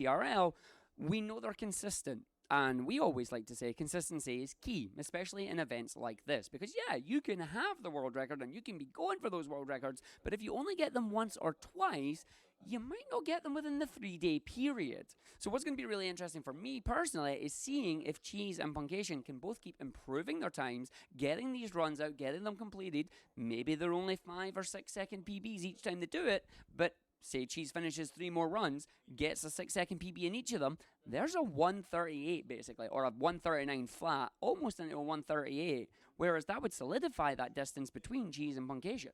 TRL, we know they're consistent. And we always like to say consistency is key, especially in events like this. Because, yeah, you can have the world record and you can be going for those world records, but if you only get them once or twice, you might not get them within the 3-day period. So what's going to be really interesting for me personally is seeing if Cheese and Puncation can both keep improving their times, getting these runs out, getting them completed. Maybe they're only 5 or 6 second PBs each time they do it, but say Cheese finishes 3 more runs, gets a 6 second PB in each of them, there's a 138 basically, or a 139 flat, almost into a 138, whereas that would solidify that distance between Cheese and Puncation.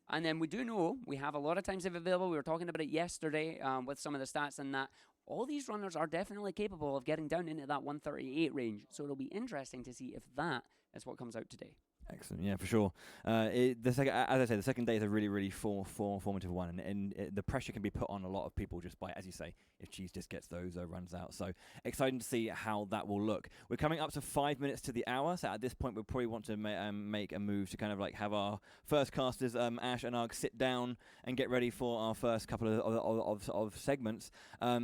And then we do know we have a lot of time save available. We were talking about it yesterday with some of the stats and that. All these runners are definitely capable of getting down into that 138 range. So it'll be interesting to see if that is what comes out today. Excellent, yeah, for sure. As I say, the second day is a really, really formative one, and the pressure can be put on a lot of people just by, as you say, if Cheese just gets those runs out. So exciting to see how that will look. We're coming up to 5 minutes to the hour, so at this point we'll probably want to make a move to kind of like have our first casters, Ash and Arg, sit down and get ready for our first couple of segments.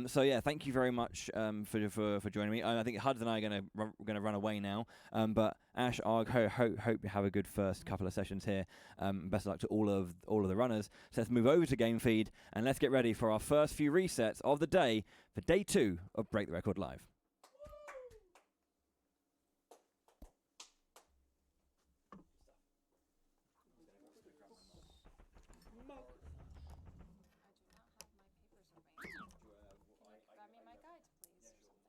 So yeah, thank you very much for joining me. I think Huds and I are going to run away now, but Ash, Arg, hope you have a good first couple of sessions here. Best of luck to all of the runners. So let's move over to Game Feed and let's get ready for our first few resets of the day for day 2 of Break the Record Live. Grab me my guides, please, or something.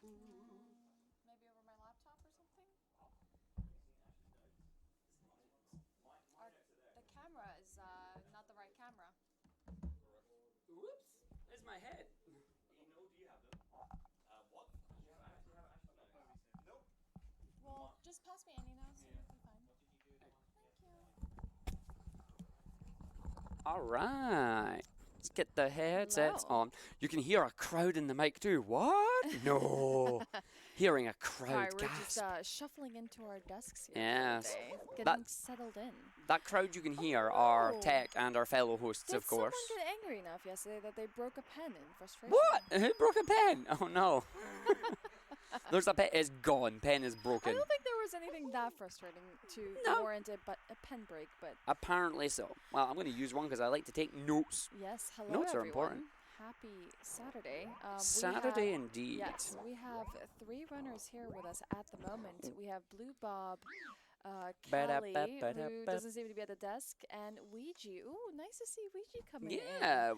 Maybe over my laptop or something? The camera is not the right camera. Whoops, there's my head. Do you have them? What? Nope. Well, just pass me any now, so you'll be fine. Thank you. All right. Let's get the headsets on. You can hear a crowd in the mic too. What? No. Hearing a crowd Sorry, we're gasp. just shuffling into our desks here. Yes. Getting settled in. That crowd you can hear are Tech and our fellow hosts, of course. Did someone get angry enough yesterday that they broke a pen in frustration? What? Who broke a pen? Oh no. There's a pen. It's gone. Pen is broken. I don't think there was anything that frustrating to warrant a pen break, but apparently so. Well, I'm going to use one because I like to take notes. Yes, hello Notes everyone. are important. Happy Saturday. Saturday indeed. Yes, we have 3 runners here with us at the moment. We have Blue Bob, Kelly, who doesn't seem to be at the desk, and Ouija. Ooh, nice to see Ouija coming in. Yeah,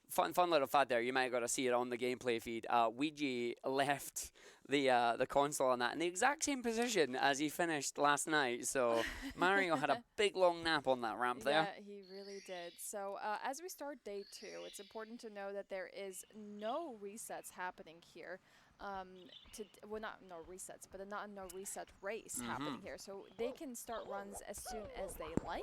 fun little fad there. You might have got to see it on the gameplay feed. Ouija left the console on that in the exact same position as he finished last night. So Mario had a big long nap on that ramp there. Yeah, he really did. So as we start day 2, it's important to know that there is no resets happening here. Not no resets, but not no reset race happening here. So they can start runs as soon as they like,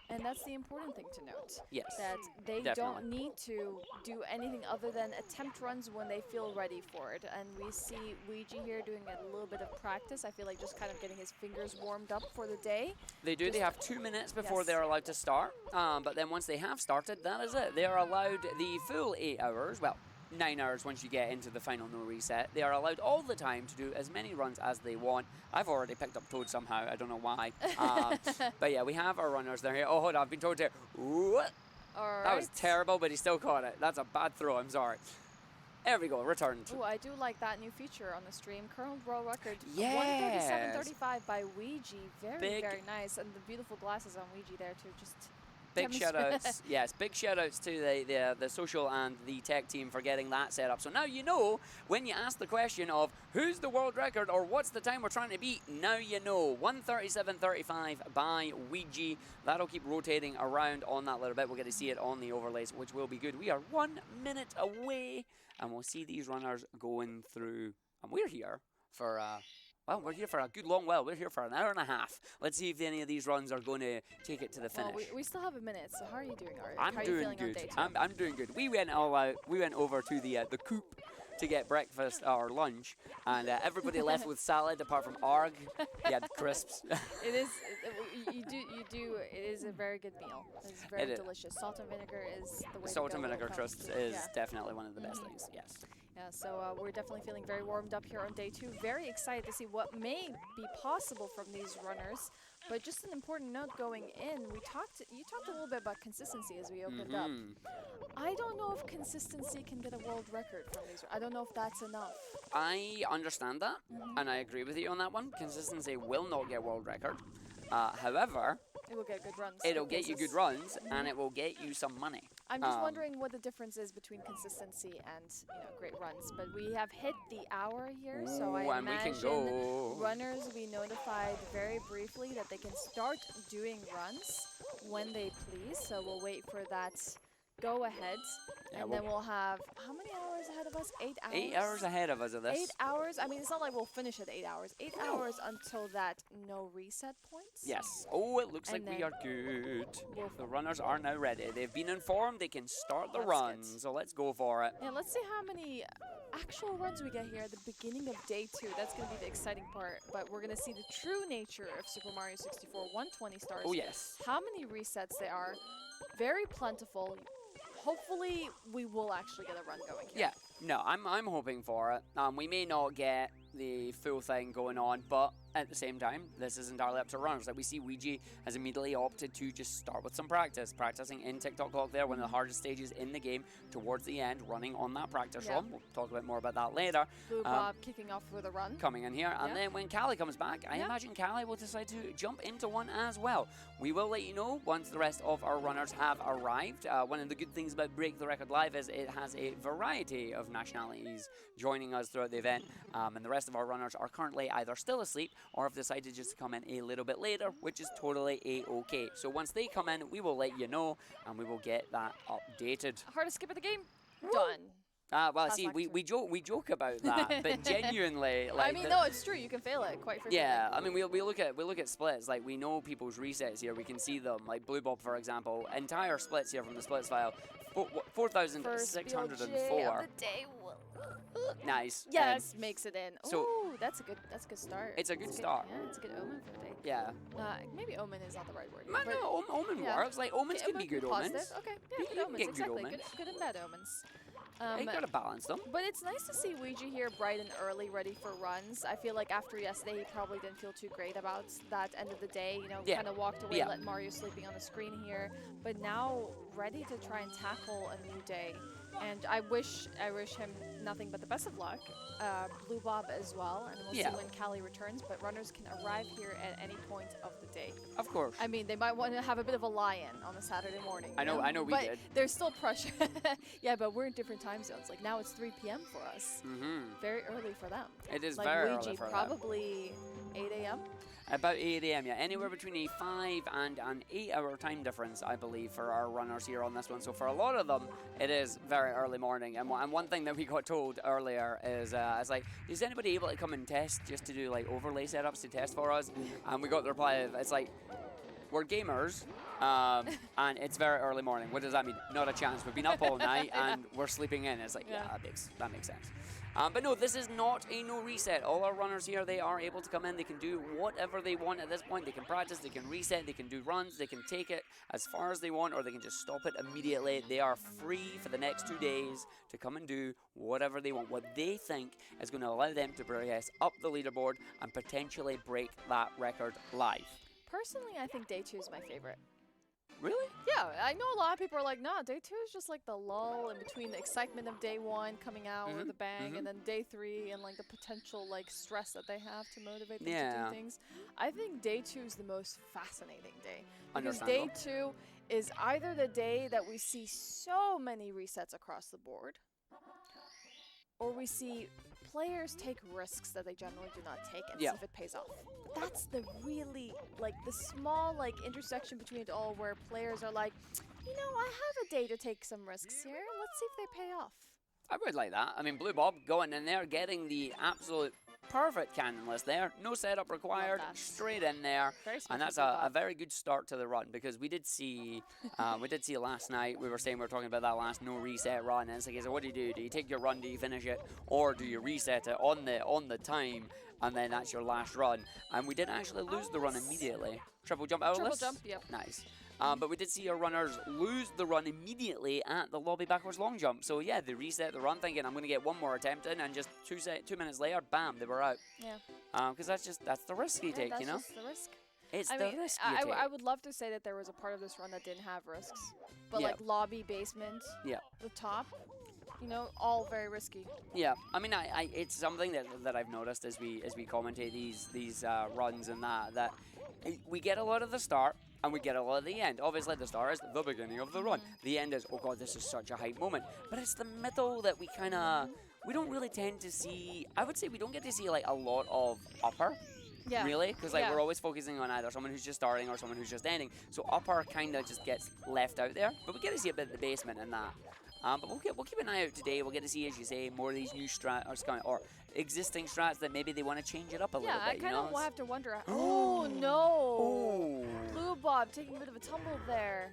and that's the important thing to note. Yes, that they definitely don't need to do anything other than attempt runs when they feel ready for it. And we see Ouija here doing a little bit of practice. I feel like just kind of getting his fingers warmed up for the day. They do. They have 2 minutes before they're allowed to start. But then once they have started, that is it. They are allowed the full 8 hours. Well, 9 hours once you get into the final no reset. They are allowed all the time to do as many runs as they want. I've already picked up Toad somehow. I don't know why. But yeah, we have our runners. They're here. Oh, hold on. I've been told to. What? All right. That was terrible, but he still caught it. That's a bad throw. I'm sorry. There we go. Returned. Oh, I do like that new feature on the stream. Current world record. Yes. 137.35 by Ouija. Very nice. And the beautiful glasses on Ouija there too. Just big shout outs. Yes, big shout outs to the social and the tech team for getting that set up. So now you know when you ask the question of who's the world record or what's the time we're trying to beat, now you know. 137.35 by Ouija. That'll keep rotating around on that little bit. We'll get to see it on the overlays, which will be good. We are 1 minute away and we'll see these runners going through. And we're here for well, we're here for a good long while. We're here for an hour and a half. Let's see if any of these runs are going to take it to the finish. Well, we still have a minute, so how are you doing, Ari? I'm how are doing you feeling good. On day 2? I'm doing good. We went all out. We went over to the coupe to get breakfast or lunch, and everybody left with salad apart from Arg. He had crisps. It is. You do. It is a very good meal. It's very It is. delicious. Salt and vinegar is the way Salt to and go when it vinegar comes crisps to- is yeah. definitely one of the best things. Yes. Yeah, so we're definitely feeling very warmed up here on day 2. Very excited to see what may be possible from these runners. But just an important note going in, you talked a little bit about consistency as we opened up. Mhm. I don't know if consistency can get a world record from these. I don't know if that's enough. I understand that, Mm-hmm. and I agree with you on that one. Consistency will not get world record. However, It will get good runs. it'll good get you places. good runs, and it will get you some money. I'm just Um, wondering what the difference is between consistency and great runs. But we have hit the hour here, so I Ooh, and we imagine can go. runners will be notified very briefly that they can start doing runs when they please. So we'll wait for that go ahead, Yeah, and well- then we'll have how many hours ahead of us? 8 hours. 8 hours ahead of us of this. 8 hours. I mean, it's not like we'll finish at 8 hours. 8 hours until that no reset points. Yes. Oh, it looks like And we then are good. we'll- The runners are now ready. They've been informed they can start the That's run. good. So let's go for it. Yeah, let's see how many actual runs we get here at the beginning of day 2. That's going to be the exciting part. But we're going to see the true nature of Super Mario 64 120 stars. Oh, yes. How many resets there are. Very plentiful. Hopefully, we will actually get a run going here. Yeah. No, I'm hoping for it. We may not get the full thing going on, but at the same time, this is entirely up to runners. Like we see Ouija has immediately opted to just start with some practicing in TikTok Clock there, one of the hardest stages in the game towards the end, running on that practice Yeah. run. We'll talk a bit more about that later. Blue Bob kicking off with a run. Coming in here, and Yeah. then when Callie comes back, I Yeah. imagine Callie will decide to jump into one as well. We will let you know once the rest of our runners have arrived. One of the good things about Break the Record Live is it has a variety of nationalities joining us throughout the event, and the rest of our runners are currently either still asleep or have decided just to come in a little bit later, which is totally a-okay. So once they come in, we will let you know, and we will get that updated. Hardest skip of the game. Done. Well, Pass see, back we, to- we joke about that, but genuinely, like, I mean, no, it's true. You can fail it quite frequently. yeah, I mean, we look at splits. Like we know people's resets here. We can see them. Like Blue Bob, for example, entire splits here from the splits file, First 4,604. BLJ of the day. Nice. Yes, makes it in. so- Ooh, that's a good start. It's a good start. Yeah, it's a good omen for the day. Yeah. Maybe omen is not the right word. Man, but no, omen yeah. works. Like omens okay, can be good positive. omens. Okay, You- yeah, you good can omens, get good exactly. omens. Good and bad omens. You gotta balance them. But it's nice to see Ouija here bright and early, ready for runs. I feel like after yesterday, he probably didn't feel too great about that end of the day. Yeah. Kind of walked away, Yeah. let Mario sleeping on the screen here. But now ready to try and tackle a new day. And I wish him nothing but the best of luck. Blue Bob as well, and we'll Yeah. see when Callie returns. But runners can arrive here at any point of the day. Of course. I mean, they might want to have a bit of a lie-in on a Saturday morning. I you know we but did. there's still pressure. Yeah, but we're in different time zones. Like now it's 3 p.m. for us. Very early for them. It is Like very Luigi, early for them. probably 8 a.m. About 8 a.m. Yeah, anywhere between a 5 and an 8-hour time difference, I believe, for our runners here on this one. So for a lot of them, it is very early morning. And one thing that we got told earlier is, it's like, is anybody able to come and test just to do like overlay setups to test for us? And we got the reply of, it's like, we're gamers, and it's very early morning. What does that mean? Not a chance. We've been up all night and we're sleeping in. It's like, yeah, Yeah. that makes sense. But no, this is not a no reset. All our runners here, they are able to come in. They can do whatever they want at this point. They can practice, they can reset, they can do runs, they can take it as far as they want, or they can just stop it immediately. They are free for the next 2 days to come and do whatever they want, what they think is going to allow them to progress up the leaderboard and potentially break that record live. Personally, I think day 2 is my favorite. Really? Yeah, I know a lot of people are like, nah, day 2 is just like the lull in between the excitement of day 1 coming out with Mhm, a bang, mhm. and then day 3 and like the potential like stress that they have to motivate them to Yeah. do things. I think day 2 is the most fascinating day. Because day Understandable. 2 is either the day that we see so many resets across the board, or we see players take risks that they generally do not take and Yeah. see if it pays off. That's the really, like, the small, like, intersection between it all where players are like, you know, I have a day to take some risks here. Let's see if they pay off. I would like that. I mean, Blue Bob going in there, getting the absolute perfect cannonless there. No setup required. that. Straight in there. Very smart And that's from a Bluebob. very good start to the run, because we did see last night, we were talking about that last no reset run, and it's like, so what do? Do you take your run, do you finish it, or do you reset it on the time, and then that's your last run? And we did actually lose the run immediately. Triple jump outless? Triple jump, yep. Nice. But we did see our runners lose the run immediately at the lobby backwards long jump. So yeah, they reset the run thinking I'm going to get one more attempt in, and just 2 minutes later, bam, they were out. Yeah. Because that's the risk you take, that's you know? just the risk. It's I the mean, risk you take. I would love to say that there was a part of this run that didn't have risks, but Yeah. like lobby, basement, Yeah. the top, you know, all very risky. Yeah, I mean, I it's something that I've noticed as we commentate these runs and that we get a lot of the start and we get a lot of the end. Obviously, the start is the beginning of the run. The end is, oh god, this is such a hype moment. But it's the middle that we don't really tend to see. I would say we don't get to see like a lot of upper. Yeah. Really, because like Yeah. we're always focusing on either someone who's just starting or someone who's just ending. So upper kind of just gets left out there. But we get to see a bit of the basement and that. But we'll keep an eye out today. We'll get to see, as you say, more of these new strats or existing strats that maybe they want to change it up a little Yeah, I bit. kind you of know? have to wonder. Oh no! Oh. Bluebob taking a bit of a tumble there.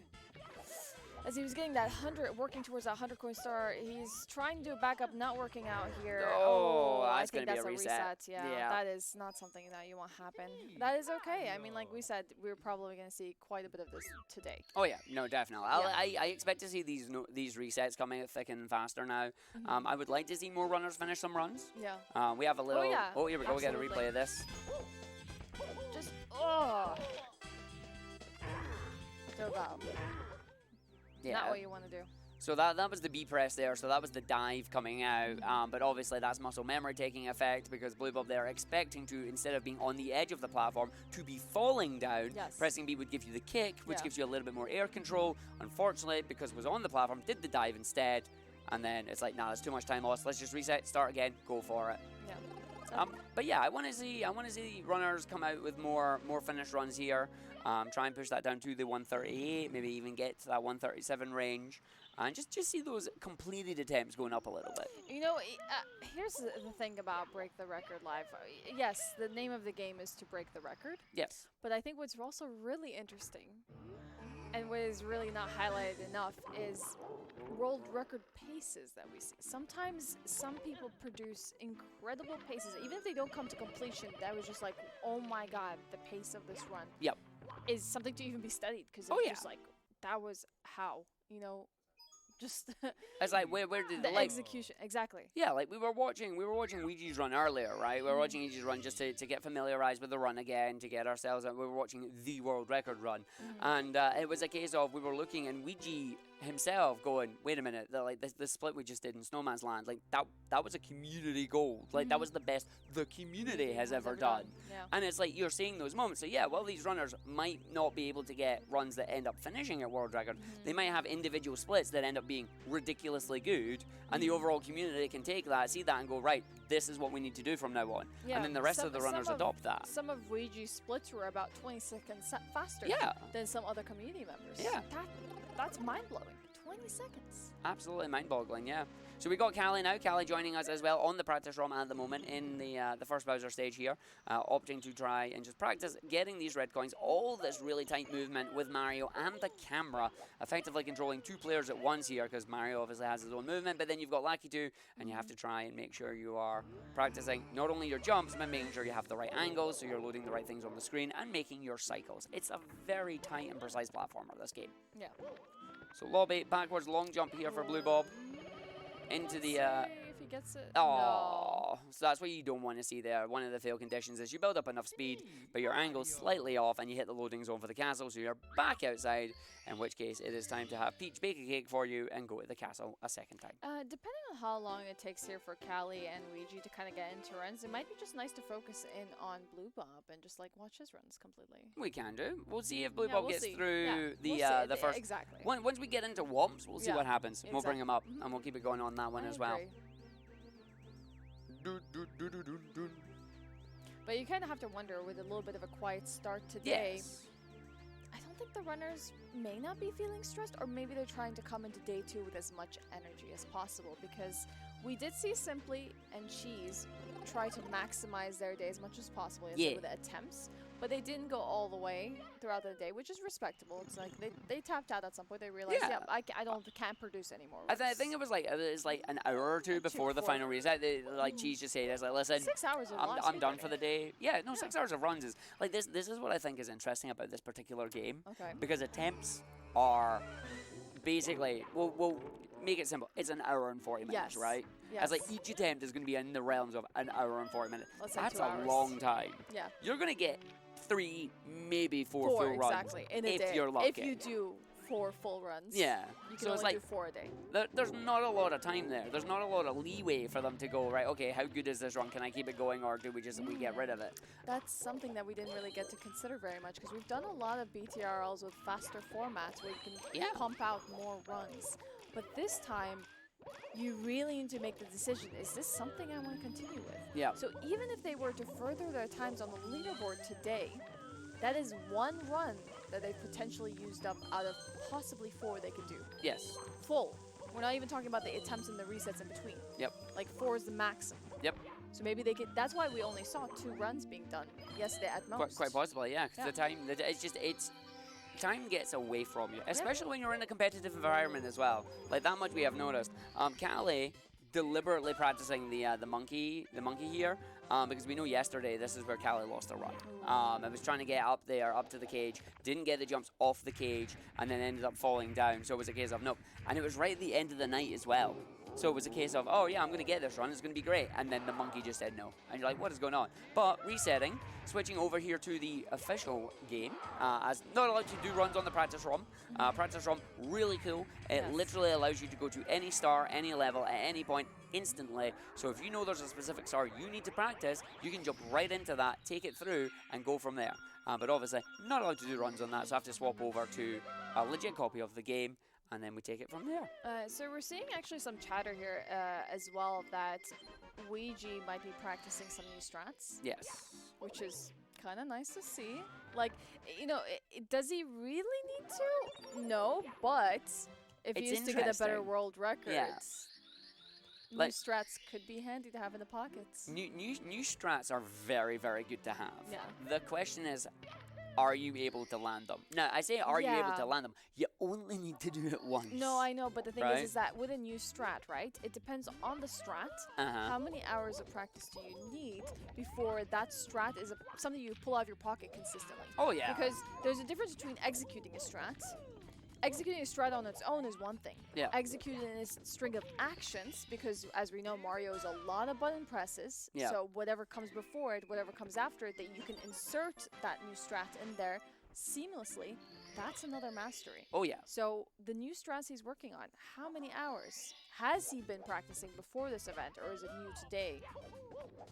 As he was getting that 100, working towards that 100 coin star, he's trying to do a backup, not working out here. Oh, I that's think gonna be that's a reset. Yeah, Yeah. that is not something that you want to happen. That is okay. I mean, like we said, we're probably going to see quite a bit of this today. Oh yeah, no, definitely. Yeah. I expect to see these resets coming thick and faster now. Mm-hmm. I would like to see more runners finish some runs. Yeah. We have a little. yeah, Oh, here we go. We get a absolutely. replay of this. Just, oh. So wow. Yeah. Not what you want to do. So that was the B press there, so that was the dive coming out, but obviously that's muscle memory taking effect because Bluebob there expecting to, instead of being on the edge of the platform, to be falling down. Yes. Pressing B would give you the kick, which Yeah. gives you a little bit more air control. Unfortunately, because it was on the platform, did the dive instead, and then it's like, nah, that's too much time lost, let's just reset, start again, go for it. Yeah. But yeah, I want to see runners come out with more finish runs here. Try and push that down to the 138, maybe even get to that 137 range, and just see those completed attempts going up a little bit. You know, here's the thing about Break the Record Live. Yes, the name of the game is to break the record, Yes. but I think what's also really interesting and what is really not highlighted enough is world record paces that we see. Sometimes some people produce incredible paces, even if they don't come to completion. That was just like, oh my god, the pace of this run Yep. is something to even be studied because Oh, it's yeah. just like, that was how, you know, just It's like where did the like execution. Exactly. yeah, like we were watching Ouija's run earlier, right? We were watching Ouija's run just to get familiarized with the run again, to get ourselves out. We were watching the world record run, and it was a case of we were looking and Ouija himself going, wait a minute, the split we just did in Snowman's Land, like that was a community goal, like that was the best the community has ever done. Yeah. And it's like you're seeing those moments. So yeah, while these runners might not be able to get runs that end up finishing at world record, they might have individual splits that end up being ridiculously good, and the overall community can take that, see that, and go, right, this is what we need to do from now on. Yeah, And then the rest some- of the runners some of- adopt that. Some of Ouija's splits were about 20 seconds faster Yeah. than some other community members. Yeah. That's mind-blowing. 20 seconds. Absolutely mind-boggling, yeah. So we got Callie now. Callie joining us as well on the practice ROM at the moment in the first Bowser stage here, opting to try and just practice getting these red coins, all this really tight movement with Mario and the camera, effectively controlling two players at once here because Mario obviously has his own movement, but then you've got Lakitu, and you have to try and make sure you are practicing not only your jumps, but making sure you have the right angles, so you're loading the right things on the screen, and making your cycles. It's a very tight and precise platformer, this game. Yeah. So lobby, backwards, long jump here for Bluebob. Into the Let's see if he gets it. oh, so that's what you don't want to see there. One of the fail conditions is you build up enough speed, but your angle's slightly off, and you hit the loading zone for the castle, so you're back outside. In which case, it is time to have Peach bake a cake for you and go to the castle a second time. Depending on how long it takes here for Callie and Ouija to kind of get into runs, it might be just nice to focus in on Bluebob and just like watch his runs completely. We can do. We'll see if Yeah, Bluebob we'll gets see. through Yeah, the we'll see. the first. Exactly. Once we get into Womps, we'll see Yeah, what happens. We'll bring him up, Mhm. and we'll keep it going on that one I as well. agree. But you kind of have to wonder with a little bit of a quiet start today. Yes. I don't think the runners may not be feeling stressed, or maybe they're trying to come into day 2 with as much energy as possible, because we did see Simply and Cheese try to maximize their day as much as possible yesterday Yeah. with the attempts, but they didn't go all the way throughout the day, which is respectable. It's like they tapped out at some point. They realized, Yeah. can't produce anymore. I think it was like an hour or two before the final reset. Like Cheese just said, "It's like, listen, 6 hours of I'm done for the day." Yeah, no, 6 hours of runs is like this. This is what I think is interesting about this particular game, Okay. because attempts are basically we'll make it simple. It's an hour and 40 minutes, Yes. right? Yes. As like each attempt is going to be in the realms of an hour and 40 minutes. Let's say That's 2 a hours. long time. Yeah. You're going to get 3, maybe 4 4 full runs exactly in a if day. you're lucky. If you do 4 full runs. Yeah. You can So it's only like do 4 a day. there's not a lot of time there. There's not a lot of leeway for them to go, right, okay, how good is this run? Can I keep it going, or do we get rid of it? That's something that we didn't really get to consider very much, because we've done a lot of BTRLs with faster formats where you can Yeah. pump out more runs. But this time, you really need to make the decision, is this something I want to continue with? Yeah. So even if they were to further their times on the leaderboard today, that is 1 run that they potentially used up out of possibly 4 they could do. Yes. Full. We're not even talking about the attempts and the resets in between. Yep. Like 4 is the maximum. Yep. So maybe they could. That's why we only saw 2 runs being done yesterday at most. Quite possibly, yeah. 'Cause Yeah. the time, it's time gets away from you, especially when you're in a competitive environment as well. Like that much we have noticed. Callie deliberately practicing the monkey here, because we know yesterday this is where Callie lost the run. I was trying to get up there, up to the cage, didn't get the jumps off the cage, and then ended up falling down. So it was a case of nope. And it was right at the end of the night as well. So it was a case of, oh yeah, I'm going to get this run, it's going to be great. And then the monkey just said no. And you're like, what is going on? But resetting, switching over here to the official game, as not allowed to do runs on the practice ROM. Practice ROM, really cool. It Yes. literally allows you to go to any star, any level, at any point, instantly. So if you know there's a specific star you need to practice, you can jump right into that, take it through, and go from there. But obviously, not allowed to do runs on that, so I have to swap over to a legit copy of the game, and then we take it from there. So we're seeing actually some chatter here as well that Ouija might be practicing some new strats, Yes. which is kind of nice to see. Like, you know, does he really need to? No, but if he It's used to get a better interesting. world record, new Like- strats could be handy to have in the pockets. New strats are very, very good to have. Yeah. The question is, are you able to land them? No, I say are you able Yeah. to land them? You only need to do it once. No, I know, but the thing Right? is that with a new strat, right? It depends on the strat. Uh-huh. How many hours of practice do you need before that strat is something you pull out of your pocket consistently? Oh, yeah. Because there's a difference between executing a strat. Executing a strat on its own is one thing. Yeah. Executing a string of actions, because as we know, Mario is a lot of button presses. Yeah. So whatever comes before it, whatever comes after it, that you can insert that new strat in there seamlessly, that's another mastery. Oh, yeah. So the new strats he's working on, how many hours has he been practicing before this event, or is it new today?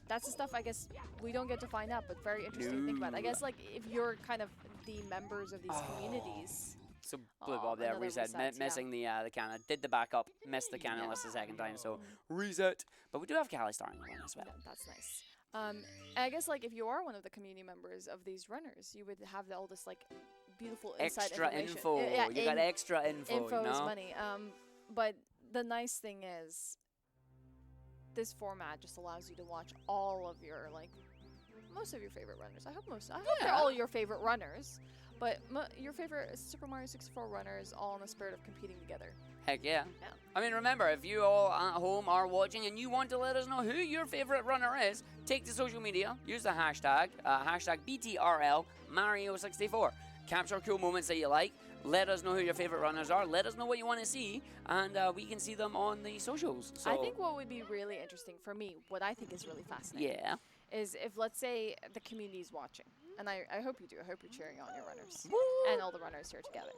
That's the stuff I guess we don't get to find out, but very interesting to think about. I No. guess like if you're kind of the members of these communities. So Blue Oh, Bob there another reset, reset, yeah. missing the cannon. Did the backup, missed the cannon Yeah. list the second time, so reset. But we do have Callie starting the run as well. Yeah, that's nice. And I guess like if you are one of the community members of these runners, you would have all this like beautiful inside Extra information. info. Yeah, You got extra info. info you is know? money. But the nice thing is, this format just allows you to watch all of your most of your favorite runners. I hope they're Yeah. all your favorite runners, but your favorite Super Mario 64 runners, all in the spirit of competing together. Heck yeah. Yeah. I mean, remember, if you all at home are watching and you want to let us know who your favorite runner is, take to social media, use the hashtag, hashtag BTRL Mario64. Capture cool moments that you like. Let us know who your favorite runners are. Let us know what you want to see, and we can see them on the socials. So, I think what would be really interesting for me, what I think is really fascinating, yeah. is if, let's say, the community is watching, and I hope you do. I hope you're cheering on your runners Woo! and all the runners here together,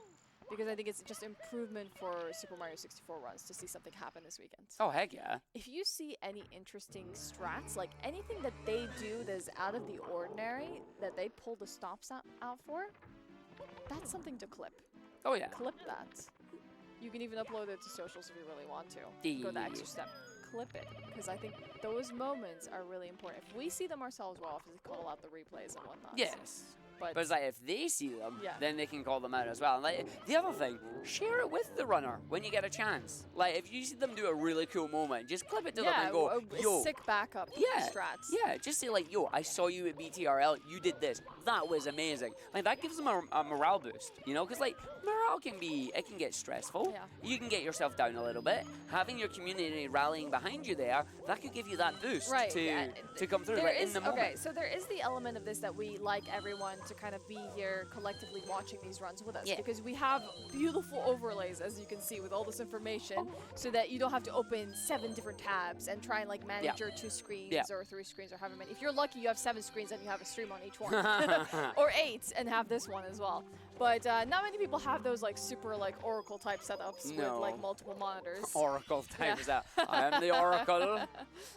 because I think it's just improvement for Super Mario 64 runs to see something happen this weekend. Oh, heck yeah. If you see any interesting strats, like anything that they do that's out of the ordinary, that they pull the stops out for, that's something to clip. Oh, yeah. Clip that. You can even upload it to socials if you really want to. Go the extra step. Clip it, because I think those moments are really important. If we see them ourselves, we'll obviously call out the replays and whatnot. Yes. But it's like if they see them, Yeah. then they can call them out as well. And like the other thing, share it with the runner when you get a chance. Like if you see them do a really cool moment, just clip it to them Yeah, and go, a yo. sick backup Yeah, strats. yeah, just say like, yo, I saw you at BTRL, you did this, that was amazing. Like that gives them a morale boost, you know, because like morale it can get stressful. Yeah. You can get yourself down a little bit. Having your community rallying behind you there, that could give you that boost Right. to come through There right is, in the moment. okay, so there is the element of this that we like everyone to kind of be here collectively watching these runs with us Yeah. because we have beautiful overlays, as you can see, with all this information, so that you don't have to open 7 different tabs and try and like manage your 2 screens or 3 screens or however many. If you're lucky, you have 7 screens and you have a stream on each one, or 8 and have this one as well. But not many people have those like super like Oracle type setups with like multiple monitors. Oracle type is that. I am the Oracle.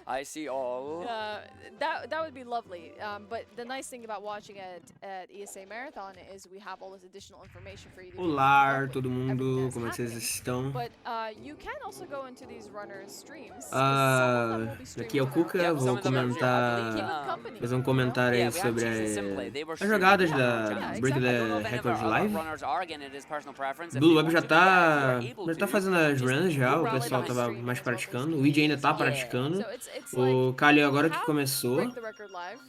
I see all. That would be lovely. But the nice thing about watching at ESA Marathon is we have all this additional information for you to Olá, keep up todo with mundo, everything that's como é que vocês happening. estão? But you can also go into these runners' streams. Some of them will be streaming Aqui é o now. Cuca, Yeah, vou some of them are Keep comentar, it company, fazer um you know? comentário Yeah, aí we have sobre chosen simply. They were as streaming jogadas on da our channel. Yeah, Break exactly. I don't know the if any of Records our other Live. runners are, again, it is personal preference. If Blue they Lab want já to, but yeah, if tá, you're able já tá to, fazendo as just runs já, o rally pessoal by tava streaming mais as well as praticando, o these Id ainda tá Yeah. praticando, So it's o like Kali agora que have começou, Break the Record Live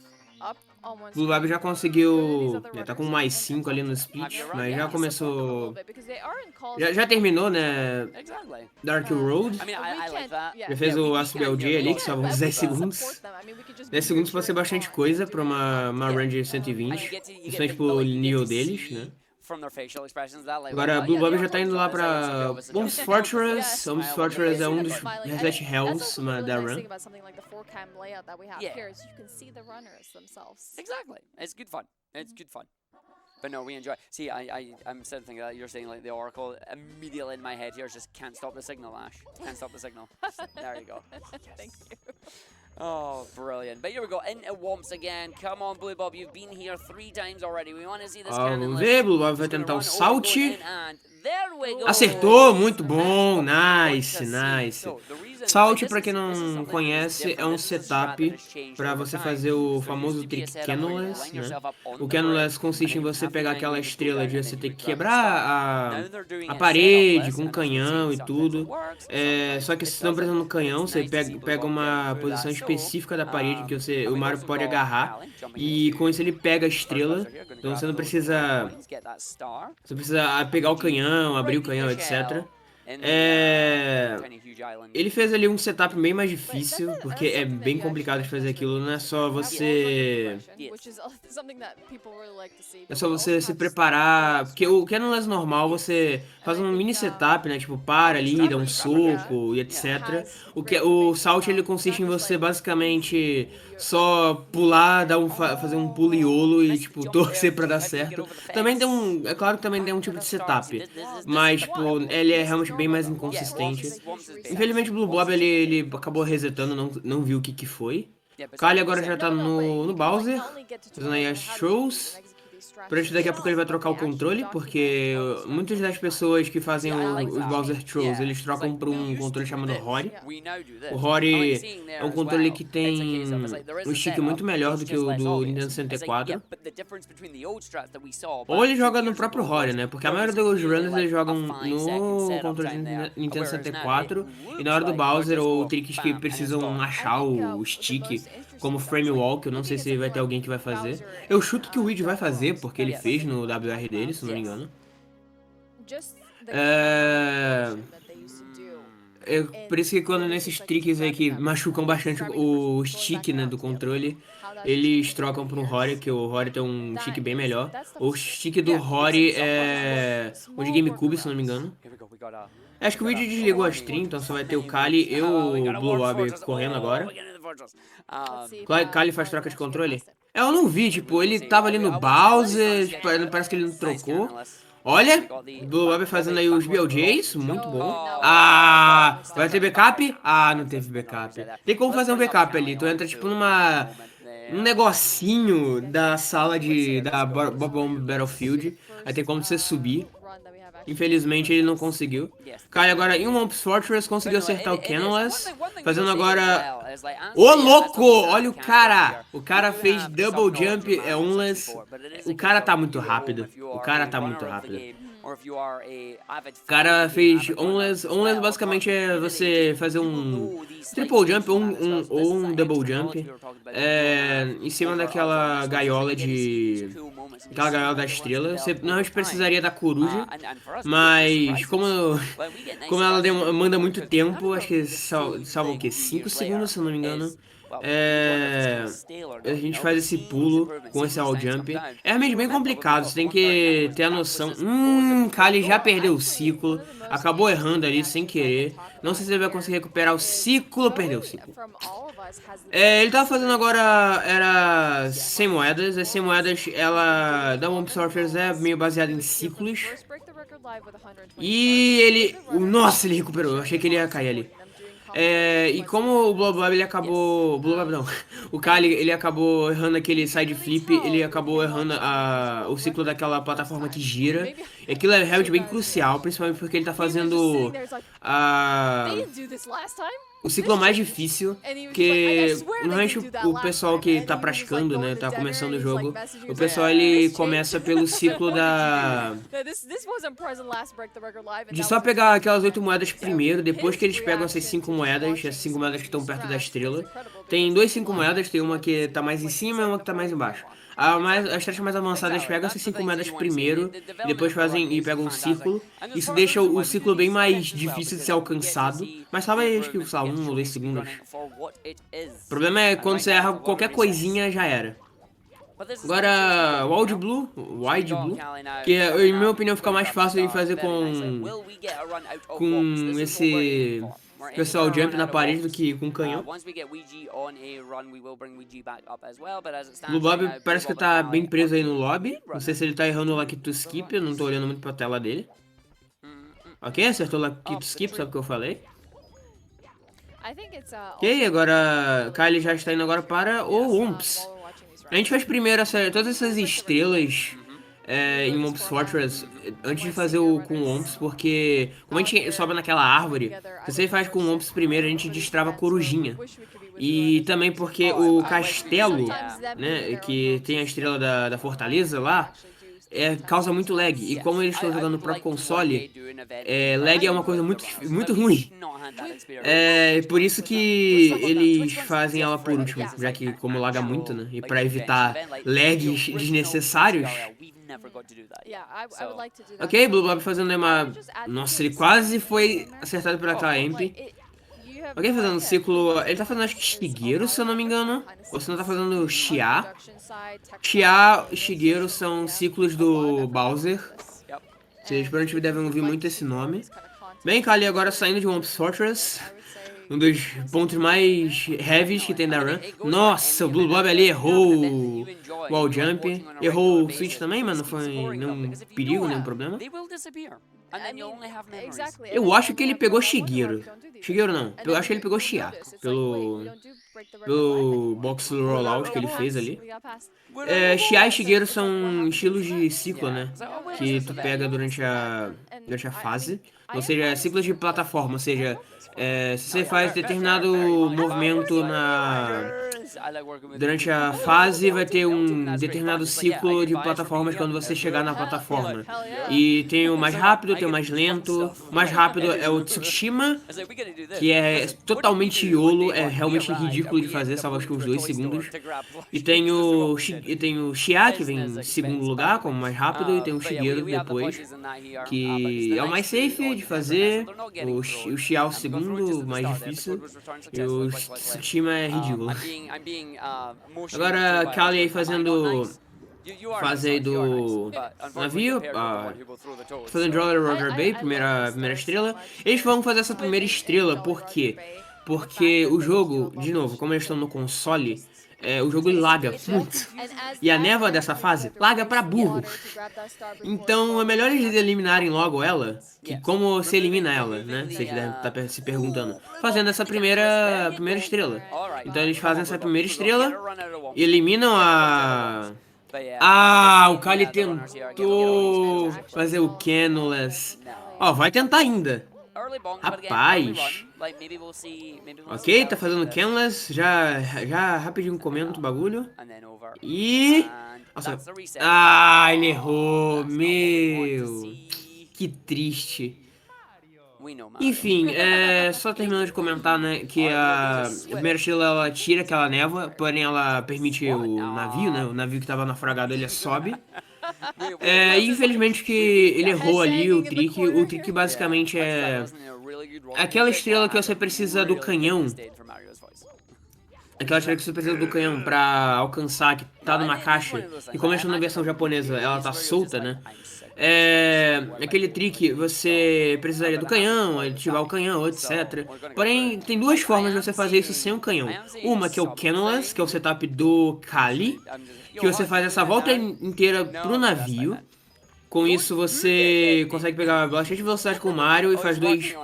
up on one Blue Lab screen. já Go to these conseguiu, other já tá runners com mais and 5 ali no talk to split, them. mas Yeah, já you Support them a little começou, bit because they are in calls já that terminou, come né, Exactly. Dark Road, I mean, But we I like can't- that. yeah. já fez Yeah, o we ASBLG can't ali, do que it. só but uns we 10 can segundos. support them. I mean, we could just 10 be segundos pode ser cheering bastante on coisa and pra doing uma fun. run de And 120, you get to principalmente like, pro you get nível to deles, see né? from their facial expressions that, like, Agora, oh, Blue yeah, Bob they já are tá indo lá enjoying it, so it's a bit pra of a Bombs suggestion. Fortress. Yes. Bombs I love Fortress it. é um See dos them smiling. Reset And Hells that's also the da really nice run. thing about something like the 4-cam layout that we have Yeah. here is you can see the runners themselves. Exactly. It's good fun. It's good fun. But no, we enjoy. See, I'm saying thing that you're saying like the Oracle. Immediately in my head here is just can't stop the signal, Ash. Can't stop the signal. There you go. Thank you. Oh, brilliant. But here we go. Into Womps again. Come on, Blue Bob. You've been here 3 times already. We want to see this cannon Vamos list. ver, Blue Bob vai Just gonna tentar o run over, Salt. going in, and there we go. Acertou, muito bom, What nice, to see. nice. So, the reason- Salt, this pra is- quem this is não something that is conhece, é different. um This is a strat setup that has changed pra over você time. fazer o So it famoso used to be a trick setup where you cannonless, line né? yourself up on O the cannonless bridge, consiste em and then você half pegar the aquela line you go estrela down, de and você then ter you que grab the quebrar star. Now they're doing a a parede setup list, com and as we've canhão seen, e sometimes tudo. it works, É, sometimes só que it se não doesn't. precisa no canhão, It's você nice to see pega, Blue pega Bob uma getting through posição that. So, específica da parede que você, and o we've Mario also pode got agarrar. Alan jumping E into com isso ele pega a first estrela. buzzer here, gonna Então grab você não those precisa, points, get that star. você precisa pegar o canhão, abrir o canhão, etc. Ele fez ali um setup bem mais difícil, porque é bem complicado de fazer aquilo, não é só você... É só você se preparar, porque o cannonless normal você faz um mini setup, né, tipo para ali, dá um soco e etc. O Salt ele consiste em você basicamente só pular, fazer um pulo iolo e tipo torcer pra dar certo. Também tem é claro que também tem um tipo de setup, mas tipo, ele é realmente bem mais inconsistente. Infelizmente o Blue Bob ele acabou resetando, não viu o que foi. Kali agora já tá no Bowser, fazendo aí as throws. Provavelmente daqui a pouco ele vai trocar o controle, porque muitas das pessoas que fazem os Bowser Throws, eles trocam por um controle chamado Hori. O Hori é um controle que tem um stick muito melhor do que o do Nintendo 64. Ou ele joga no próprio Hori, né? Porque a maioria dos runners eles jogam no controle do Nintendo 64. E na hora do Bowser, ou tricks que precisam achar o stick, como Frame Wall, que eu não sei se vai ter alguém que vai fazer. Eu chuto que o Weed vai fazer, porque ele fez no WR dele, se não me engano. Por isso que quando nesses tricks aí que machucam bastante o stick, né, do controle, eles trocam para um Hori, que o Hori tem um stick bem melhor. O stick do Hori é o de GameCube, se não me engano. Acho que o vídeo desligou a stream, então só vai ter o Kali e o Blue Bob correndo agora. Kali faz troca de controle? Eu não vi, tipo, ele tava ali no Bowser, tipo, parece que ele não trocou. Olha, Blue Bob fazendo aí os BLJs, muito bom. Ah, vai ter backup? Ah, não teve backup. Tem como fazer um backup ali, tu entra tipo num negocinho da sala da Bob-omb Battlefield, aí tem como você subir. Infelizmente ele não conseguiu. Kali agora em Whomp's Fortress conseguiu acertar o Cannonless. Fazendo agora... Ô, louco! Olha o cara! O cara fez double jump, é Unless. O cara tá muito rápido. O cara tá muito rápido. O cara fez Unless. Unless basicamente é você fazer um triple jump ou um double jump em cima daquela gaiola de... Aquela gaiola da estrela. Você não precisaria da coruja, mas como ela manda muito tempo, acho que salva o quê? 5 segundos, se eu não me engano. A gente faz esse pulo com esse all jump. É realmente bem complicado, você tem que ter a noção. Kali já perdeu o ciclo, acabou errando ali sem querer. Não sei se ele vai conseguir recuperar o ciclo, perdeu o ciclo. Ele tava fazendo agora, era 100 moedas. As 100 moedas, ela da Whomp's Fortress é meio baseada em ciclos. E ele, nossa, ele recuperou, eu achei que ele ia cair ali. E como o Blob ele acabou... Blob não. O Kali, ele acabou errando aquele side flip, ele acabou errando o ciclo daquela plataforma que gira. E aquilo é realmente bem crucial, principalmente porque ele tá fazendo o ciclo mais difícil, que normalmente o pessoal que tá praticando, né, tá começando o jogo, o pessoal ele começa pelo ciclo de só pegar aquelas 8 moedas primeiro, depois que eles pegam essas 5 moedas, essas 5 moedas que estão perto da estrela. Tem 2 5 moedas, tem uma que tá mais em cima e uma que tá mais embaixo. As taxas mais avançadas pegam essas 5 moedas primeiro, e depois pegam um círculo. Isso deixa o ciclo bem mais difícil de ser alcançado, mas só vai, acho que, sei lá, 1 ou 2 segundos. O problema é quando você erra qualquer coisinha, já era. Agora, o Wide Blue, que em minha opinião fica mais fácil de fazer com esse pessoal jump na parede do que com canhão. O Bob parece que tá bem preso aí no lobby. Não sei se ele tá errando o Lucky to Skip, eu não tô olhando muito pra tela dele. Ok, acertou o Lucky to Skip, sabe o que eu falei? Ok, agora Kali já está indo agora para o Whomps. A gente faz primeiro todas essas estrelas em Whomp's Fortress antes de fazer com o Whomps, porque como a gente sobe naquela árvore, se você faz com o Whomps primeiro, a gente destrava a corujinha. E também porque o castelo, né, que tem a estrela da fortaleza lá, causa muito lag. E como eles estão jogando no próprio console, lag é uma coisa muito ruim. Por isso que eles fazem ela por último, já que como laga muito, né? E pra evitar lags desnecessários. Ok, Blue Blob fazendo uma... Nossa, ele quase foi acertado pela Clamp. Ok, fazendo um ciclo... Ele tá fazendo, acho que Shigeru, se eu não me engano. Ou se não tá fazendo Xia. Xia e Shigeru são ciclos do Bowser. Vocês provavelmente devem ouvir muito esse nome. Bem, Kali agora saindo de Whomp's Fortress. Um dos pontos mais heavies que tem da run. Nossa, o Blue Blob ali errou o wall jump. Errou o switch também, mas não foi nenhum perigo, nenhum problema. Eu acho que ele pegou Shigeru. Shigeru não, eu acho que ele pegou Xia. Pelo box rollout que ele fez ali. Xia e Shigeru são estilos de ciclo, né? Que tu pega durante a fase. Ou seja, ciclos de plataforma, ou seja, se você faz determinado movimento durante a fase, vai ter um determinado ciclo de plataformas quando você chegar na plataforma. E tem o mais rápido, tem o mais lento. O mais rápido é o Tsushima, que é totalmente YOLO, é realmente ridículo de fazer, salvo acho que uns 2 segundos. E tem o Xia, que vem em segundo lugar, como mais rápido, e tem o Shigeru depois, que é o mais safe de fazer. O Xia é o segundo, mais difícil. E o Tsushima é ridículo. Agora, Kali aí fazendo do navio, fazendo Jolly Roger Bay, primeira estrela. Eles vão fazer essa primeira estrela, por quê? Porque o jogo, de novo, como eles estão no console, o jogo laga muito. E a névoa dessa fase laga pra burro. Então é melhor eles eliminarem logo ela, que como se elimina ela, né? Vocês devem estar se perguntando. Fazendo essa primeira estrela. Então eles fazem essa primeira estrela, eliminam But yeah, Ah, o we've Kali seen, the runners here get tentou really fazer o Canonless. No. Ó, vai tentar ainda. Early bonk, but again, early Rapaz. run. Like, maybe we'll see Ok, how tá it fazendo goes. Canonless. Já rapidinho comenta o bagulho. And then over. E... And Nossa. that's the reset. Ah, ele errou. That's not what we want to Meu. see. Que triste. We know Mario. Enfim, só terminando de comentar, né, que a primeira estrela ela tira aquela névoa, porém ela permite o navio, né, o navio que tava naufragado ele sobe. E infelizmente que ele errou ali o trick basicamente é aquela estrela que você precisa do canhão. Aquela estrela que você precisa do canhão pra alcançar, que tá numa caixa. E como essa na versão japonesa ela tá solta, né? Aquele trick você precisaria do canhão, ativar o canhão, etc. Porém, tem duas formas de você fazer isso sem o canhão. Uma que é o Canonless, que é o setup do Kali, que você faz essa volta inteira pro navio. Com isso você consegue pegar bastante velocidade com o Mario e faz dois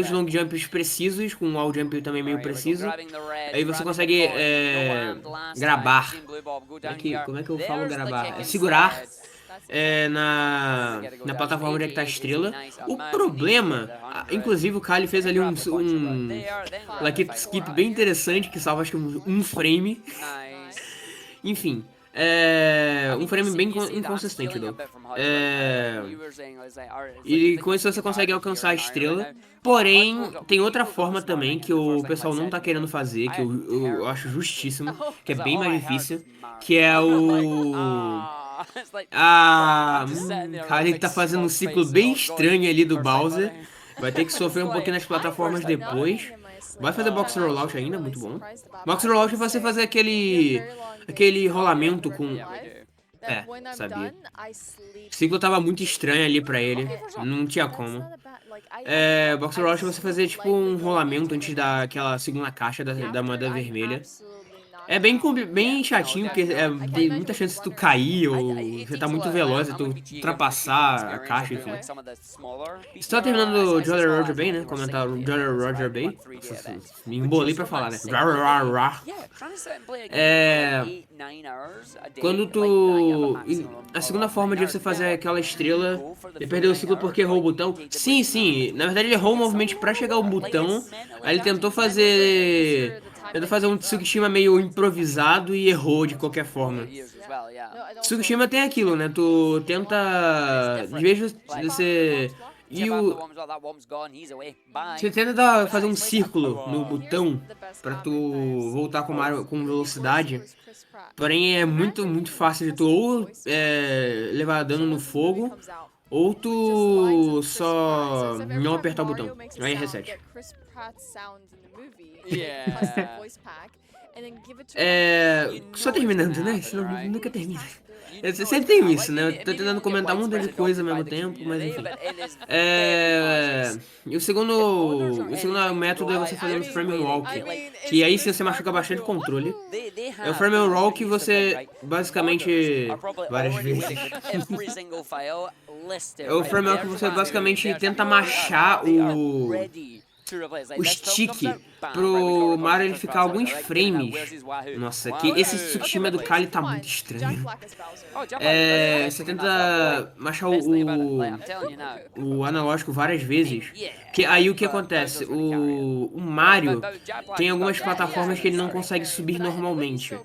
long jumps precisos, com um wall jump também meio preciso. Aí você consegue grabar. Como é que eu falo grabar? Segurar na plataforma onde é que tá a estrela. O problema, inclusive o Kali fez ali um like skip bem interessante, que salva acho que um frame. Enfim. Um frame bem inconsistente, though. E com isso você consegue alcançar a estrela. Porém, tem outra forma também que o pessoal não tá querendo fazer, que eu acho justíssimo, que é bem mais difícil, que é o... Cara, ele tá fazendo um ciclo bem estranho ali do Bowser. Vai ter que sofrer um pouquinho nas plataformas depois. Vai fazer box rollout ainda, muito bom. Box rollout é você fazer aquele rolamento com... sabia. O ciclo tava muito estranho ali pra ele. Não tinha como. Box rollout é você fazer tipo um rolamento antes daquela segunda caixa da moeda vermelha. É bem chatinho, porque tem muita chance de tu cair, ou você tá muito veloz e tu ultrapassar a caixa, enfim. Você tá terminando o Jolly Roger Bay, né? Comentar o Jolly Roger Bay. Me embolei pra falar, né? Quando tu... A segunda forma de você fazer aquela estrela é perder o ciclo porque errou o botão. Sim. Na verdade ele errou o movimento pra chegar ao botão. Aí ele tentou fazer um Tsukishima meio improvisado e errou de qualquer forma. Tsukishima tem aquilo, né? Tu tenta... De vez de você... Você tenta fazer um círculo no botão pra tu voltar com velocidade. Porém é muito fácil de tu ou levar dano no fogo, ou tu só não apertar o botão. Aí reset. Só terminando, né? Senão nunca termina. Eu sempre tenho isso, né? Eu tô tentando comentar um monte de coisa ao mesmo tempo, mas enfim. E o segundo método é você fazer um frame walk, que aí sim você machuca bastante o controle. É o frame walk você basicamente várias vezes. É o frame walk que você basicamente tenta machar o stick pro Mario ele ficar alguns frames. Nossa, que esse Tsushima do Kali tá muito estranho. Você tenta machar o analógico várias vezes. Que aí o que acontece? O Mario tem algumas plataformas que ele não consegue subir normalmente.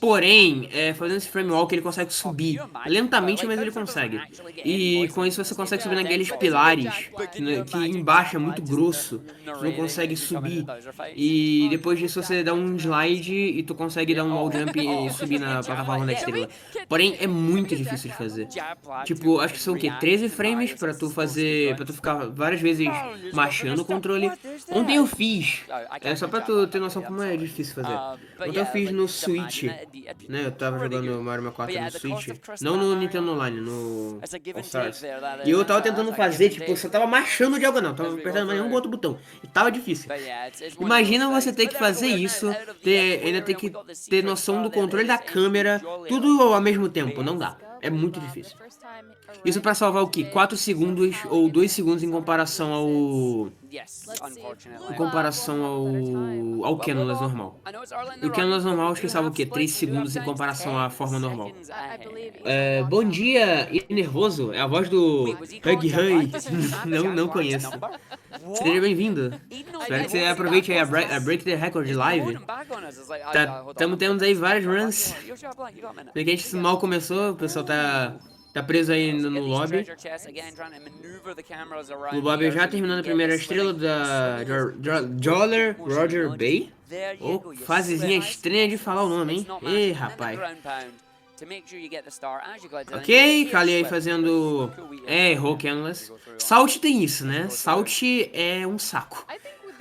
Porém, fazendo esse frame walk ele consegue subir lentamente, mas ele consegue. E com isso você consegue subir naqueles pilares que embaixo é muito grosso, tu não consegue subir. E depois disso você dá um slide e tu consegue dar um wall jump e subir na plataforma da estrela. Porém, é muito difícil de fazer. Tipo, acho que são o quê? 13 frames pra tu ficar várias vezes machando o controle. Ontem eu fiz, só pra tu ter noção como é difícil fazer. Ontem eu fiz no Switch. Né, eu tava jogando Mario 4 no Switch, não no Nintendo Online, no All Stars. E eu tava tentando fazer, tipo, eu só tava marchando diagonal, tava apertando mais um outro botão. E tava difícil. Imagina você ter que fazer isso, ainda ter que ter noção do controle da câmera, tudo ao mesmo tempo, não dá. É muito difícil. Isso pra salvar o quê? 4 segundos ou 2 segundos em comparação ao... Yes, Let's see. unfortunately. Em comparação ao Canulas normal. E o Canulas normal acho que salva o quê? 3 segundos em comparação à forma normal. Bom dia, e nervoso. É a voz do Hug Hug. Não conheço. Seja bem-vindo. Espero que você aproveite aí a Break the Record Live. Estamos tendo aí várias runs. Porque a gente mal começou, o pessoal tá preso aí no lobby. O lobby já terminando a primeira estrela da Joller Roger Bay. Ô, fasezinha estranha de falar o nome, hein? Ih, rapaz. Ok, Kali aí fazendo... errou Canvas. Salt tem isso, né? Salt é um saco.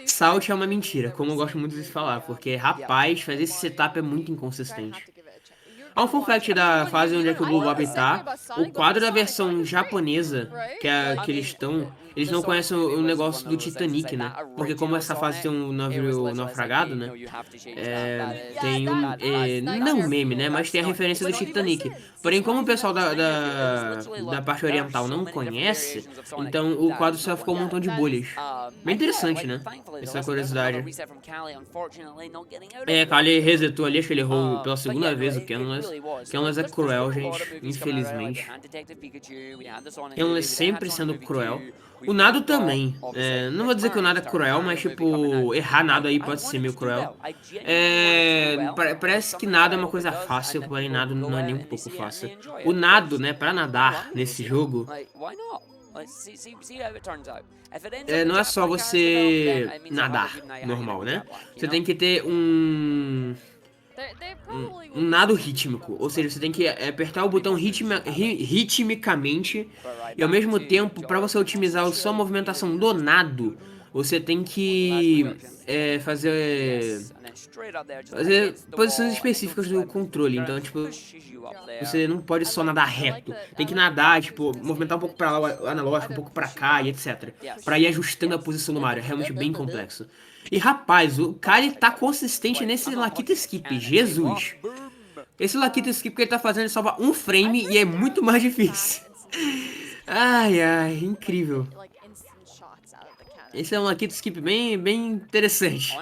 Salt é uma mentira, como eu gosto muito de falar, porque, rapaz, fazer esse setup é muito inconsistente. Há um fun fact da fase onde é que o Blue Bob tá. O quadro da versão japonesa, que eles estão, eles não conhecem o negócio do Titanic, né? Porque como essa fase tem um navio naufragado, né? Tem não meme, né? Mas tem a referência do Titanic. Porém, como o pessoal da parte oriental não conhece, então o quadro só ficou um montão de bolhas. Bem interessante, né? Essa curiosidade. Kali resetou ali, acho que ele errou pela segunda vez o Canvas. Canvas é cruel, gente, infelizmente. Canvas sempre sendo cruel. O nado também. Não vou dizer que o nado é cruel, mas tipo, errar nado aí pode ser meio cruel. Parece que nado é uma coisa fácil, porém nado não é nem um pouco fácil. O nado, né, pra nadar nesse jogo, não é só você nadar normal, né? Você tem que ter um nado rítmico, ou seja, você tem que apertar o botão ritmicamente e ao mesmo tempo, para você otimizar a sua movimentação do nado, você tem que fazer posições específicas do controle. Então, tipo, você não pode só nadar reto, tem que nadar, tipo, movimentar um pouco para lá o analógico, um pouco para cá e etc, para ir ajustando a posição do Mario. É realmente bem complexo. E rapaz, o Kali tá consistente nesse Lakita Skip, Jesus. Esse Lakita Skip que ele tá fazendo, ele salva um frame e é muito mais difícil. Ai, incrível. Esse é um Lakita Skip bem interessante.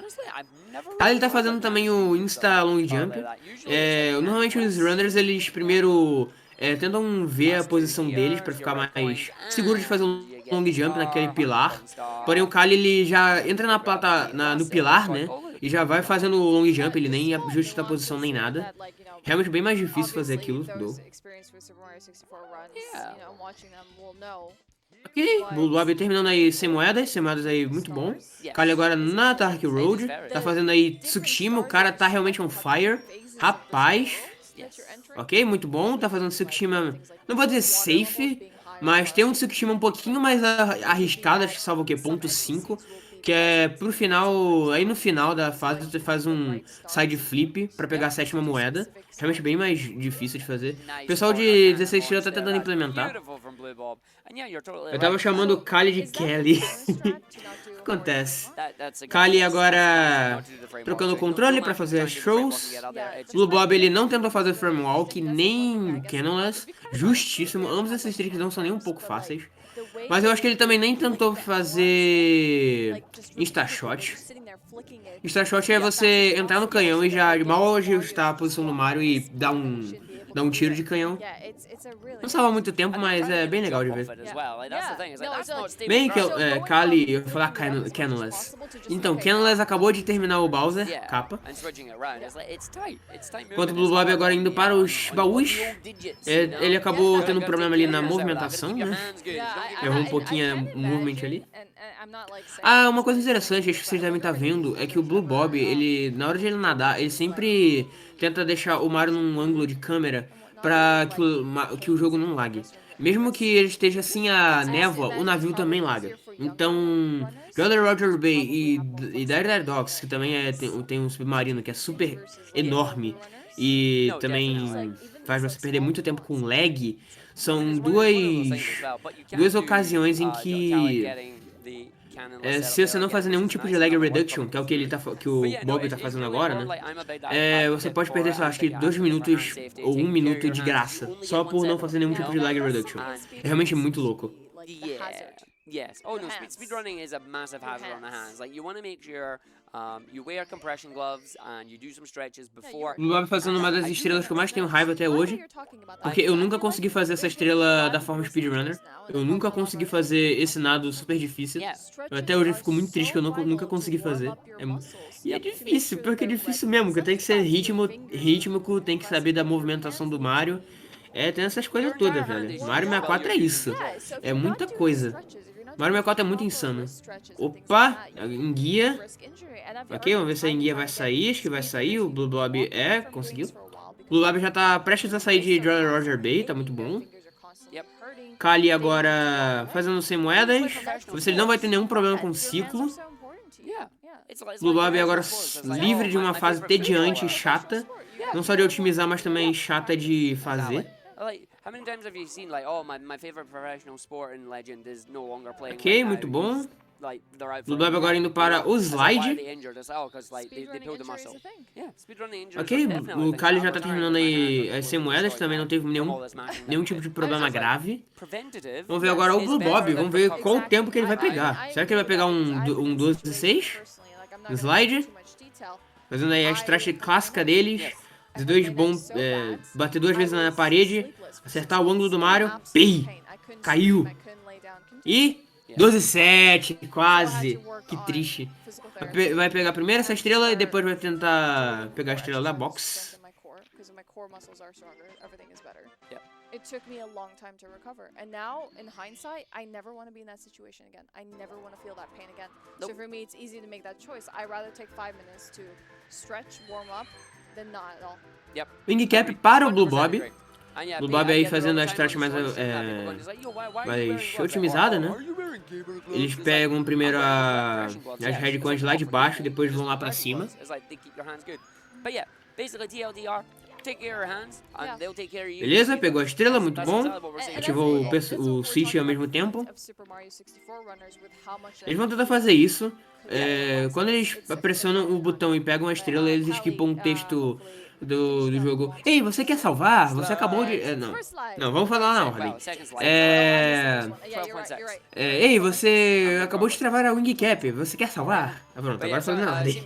Ele tá fazendo também o Insta Long Jump. Normalmente os runners, eles primeiro tentam ver a posição deles pra ficar mais seguro de fazer um long jump naquele pilar. Porém o Kali, ele já entra no pilar, né? E já vai fazendo o long jump, ele nem ajusta a posição nem nada. Realmente bem mais difícil fazer aquilo. Ok, Blue Bob terminando aí sem moedas aí muito bom. Kali agora na Dark Road, tá fazendo aí Tsukishima, o cara tá realmente on fire. Rapaz, ok, muito bom, tá fazendo Tsukishima, não vou dizer safe, mas tem um Tsukishima um pouquinho mais arriscado, acho que salva o quê? Ponto 5, que é pro final, aí no final da fase você faz um side flip pra pegar a 7ª moeda. Realmente bem mais difícil de fazer. O pessoal de 16 estrelas tá tentando implementar. Eu tava chamando o Kali de Kelly. Acontece. Kali agora trocando o controle pra fazer as throws. Blue Bob, ele não tentou fazer frame walk, nem Canonless. Justíssimo. Ambos esses tricks não são nem um pouco fáceis. Mas eu acho que ele também nem tentou fazer Instashot. Instashot é você entrar no canhão e já mal ajustar a posição do Mario e dar um tiro de canhão. Não salva muito tempo, mas é bem legal de ver. Bem que Kali, eu vou falar Canonless. Então, Canonless acabou de terminar o Bowser, capa. Enquanto o Blue Bob agora indo para os baús, ele acabou tendo um problema ali na movimentação, né? Errou um pouquinho o movimento ali. Uma coisa interessante, acho que vocês devem estar vendo, é que o Blue Bob, ele, na hora de ele nadar, ele sempre tenta deixar o Mario num ângulo de câmera pra que o jogo não lague. Mesmo que ele esteja assim a névoa, o navio também laga. Então, Jolly Roger Bay e Dire Dogs, que também tem um submarino que é super enorme e também faz você perder muito tempo com lag, são duas ocasiões em que se você não fazer nenhum tipo de lag reduction, que é o que ele que o Bob tá fazendo agora, né? Você pode perder, sei lá, acho que 2 minutos ou 1 minuto de graça, só por não fazer nenhum tipo de lag reduction. É realmente muito louco. Yes. Oh no, speedrunning is a massive hazard on the hands. Like you want to make sure you wear compression gloves and you do some stretches before. O Bob fazendo uma das estrelas que eu mais tenho raiva até hoje, porque eu nunca consegui fazer essa estrela da forma speedrunner. Eu nunca consegui fazer esse nado super difícil. Até hoje eu fico muito triste que eu nunca consegui fazer. E é difícil, porque é difícil mesmo, porque tem que ser rítmico, tem que saber da movimentação do Mario. Tem essas coisas todas, velho. Mario 64 é isso. É muita coisa. Mario 64 é muito insano. Opa, enguia. Ok, vamos ver se a enguia vai sair. Acho que vai sair. O Blue Blob conseguiu. O Blue Blob já tá prestes a sair de Jolly Roger Bay, tá muito bom. Kali agora fazendo 100 moedas. Vamos ver se ele não vai ter nenhum problema com o ciclo. Blue Blob agora livre de uma fase tediante e chata. Não só de otimizar, mas também chata de fazer. Ok, muito bom. Blue Blob agora indo para o slide. Ok, o Kali já tá terminando aí as 100 moedas, também não teve nenhum tipo de problema grave. Vamos ver agora o Blue Bob, vamos ver qual o tempo que ele vai pegar. Será que ele vai pegar um 12:6 no slide? Fazendo aí a strat clássica deles. Os dois bons, bater 2 vezes na parede, acertar o ângulo do Mario, caiu. E 12:7, quase. Que triste. Vai pegar primeiro essa estrela e depois vai tentar pegar a estrela da box. It took me a long time to recover. And now, in hindsight, I never want to be in that situation again. I never want to feel that pain again. So for me, it's easy to make that choice. I'd rather take 5 minutes to stretch, warm up, than not at all. Wing Cap para o Blue Bob. Blue Bob aí fazendo a strat mais otimizada, né? Eles pegam primeiro as Redcoins lá de baixo, depois vão lá pra cima. Beleza, pegou a estrela, muito bom. Ativou o switch ao mesmo tempo. Eles vão tentar fazer isso. Quando eles pressionam o botão e pegam a estrela, eles esquipam um texto do jogo. Ei, você quer salvar? Você acabou de... Não, vamos falar na ordem. Ei, você acabou de travar a Wing Cap. Você quer salvar? Pronto, agora falando na ordem.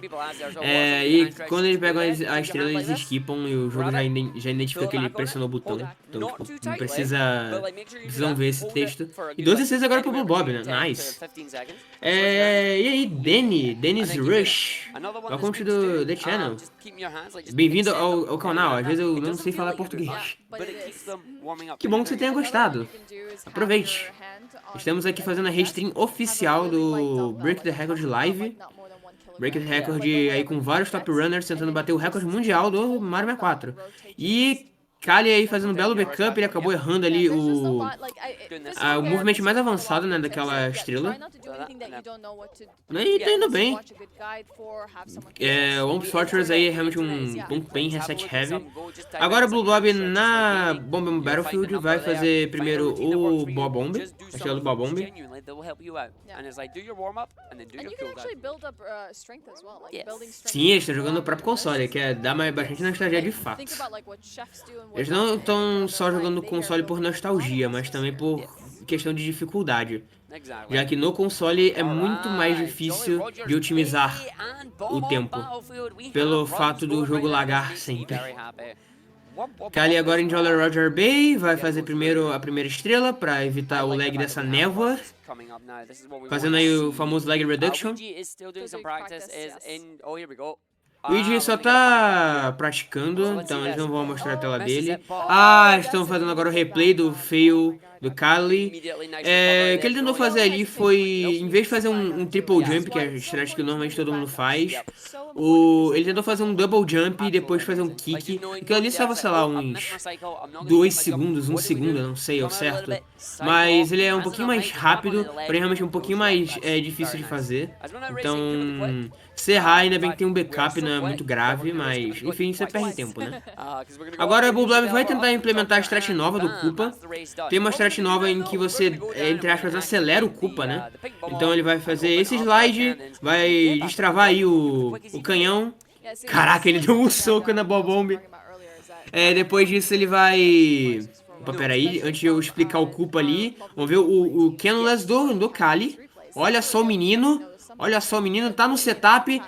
E quando eles pegam a estrela, eles esquipam e o jogo já identifica que ele pressionou o botão. Então, tipo, não precisam ver esse texto. E 12:6 agora pro Blue Bob, né? Nice. E aí, Dennis Rush. Welcome to the channel. Bem-vindo ao canal. Às vezes eu não sei falar português. Que bom que você tenha gostado. Aproveite. Estamos aqui fazendo a restream oficial do Break the Record Live. Break the Record aí com vários top runners tentando bater o recorde mundial do Mario 64. E Kali aí fazendo um belo backup, ele acabou errando ali o movimento mais avançado, né, daquela estrela. E tá indo bem. O Womp Fortress aí é realmente um bem reset heavy. Agora o Blue Bob na Bomb Battlefield vai fazer primeiro o Bob-Bomb, a estrela do Bob-Bomb. Sim, eles estão jogando o próprio console, que dá bastante nostalgia de fato. Eles não estão só jogando no console por nostalgia, mas também por questão de dificuldade. Já que no console é muito mais difícil de otimizar o tempo, pelo fato do jogo lagar sempre. Kali agora em Jolly Roger Bay vai fazer primeiro a primeira estrela para evitar o lag dessa névoa. Fazendo aí o famoso lag reduction. O Luigi só tá praticando, então eles não vão mostrar a tela dele. Estão fazendo agora o replay do fail do Kali. O que ele tentou fazer ali foi, em vez de fazer um triple jump, que é a estratégia que normalmente todo mundo faz, ele tentou fazer um double jump e depois fazer um kick. Aquilo ali estava, sei lá, uns 2 segundos, 1 segundo, eu não sei ao certo. Mas ele é um pouquinho mais rápido, porém realmente um pouquinho mais difícil de fazer. Então, se errar, ainda bem que tem um backup, não é muito grave, mas enfim, você perde tempo, né? Agora o Blue Blob vai tentar implementar a strat nova do Koopa. Tem uma strat quest nova em que você, entre aspas, acelera o Koopa, né? Então ele vai fazer esse slide, vai destravar aí o canhão. Caraca, ele deu um soco na Bobomb. Depois disso ele vai... Opa, peraí, antes de eu explicar o Koopa ali, vamos ver o Canless do Kali. Olha só o menino, tá no setup.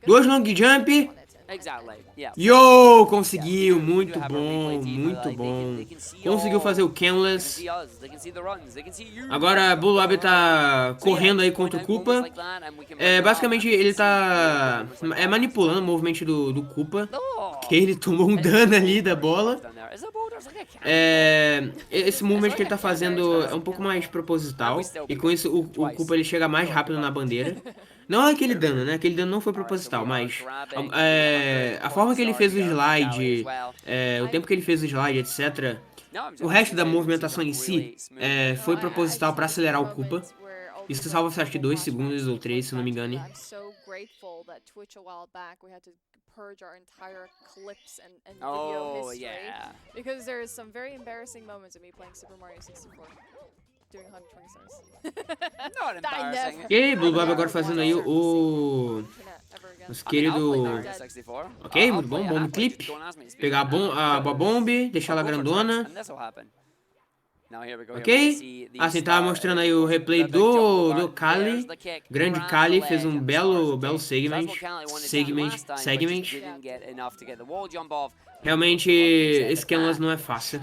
2 long jump. Exactly. Yeah. Yo, conseguiu, muito bom, muito bom. Conseguiu fazer o Canless. Agora Blue Bob tá correndo aí contra o Koopa. Basicamente ele tá manipulando o movimento do Koopa. Que ele tomou um dano ali da bola. Esse movimento que ele tá fazendo é um pouco mais proposital. E com isso o Koopa ele chega mais rápido na bandeira. Não é aquele dano, né? Aquele dano não foi proposital, mas a forma que ele fez o slide, o tempo que ele fez o slide, etc. O resto da movimentação em si foi proposital para acelerar o Koopa. Isso salva, acho que 2 segundos ou 3, se não me engano. Purge our entire clips and video history. Yeah. Because there's some very embarrassing moments of me playing Super Mario 64. Doing 120 stars. Not embarrassing. E aí, Blue Bob agora fazendo aí o nosso querido... Ok, muito bom, bomb clip. Pegar a Bomb, deixar ela grandona. Ok? Assim, tava mostrando aí o replay do Kali. Grande Kali, fez um belo segment. Realmente, esse Canvas não é fácil.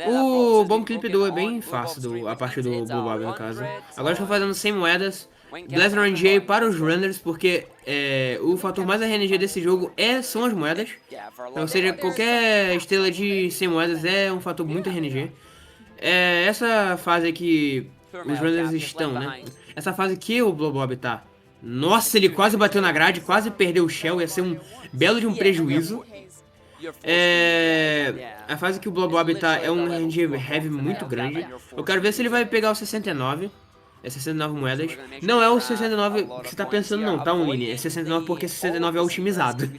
O Bomb Clip do é bem fácil, a parte do Blue Bob no caso. Agora estou fazendo 100 moedas. Blast RNG para os runners, porque o fator mais RNG desse jogo são as moedas. Ou seja, qualquer estrela de 100 moedas é um fator muito RNG. Essa fase que os runners estão, né? Essa fase que o Blue Bob tá. Nossa, ele quase bateu na grade, quase perdeu o Shell, ia ser um belo de um prejuízo. A fase que o Blue Bob tá é um RNG heavy muito grande. Eu quero ver se ele vai pegar o 69. 69 moedas. Não é o 69 que você tá pensando não, tá, Unline? É 69 porque 69 é otimizado.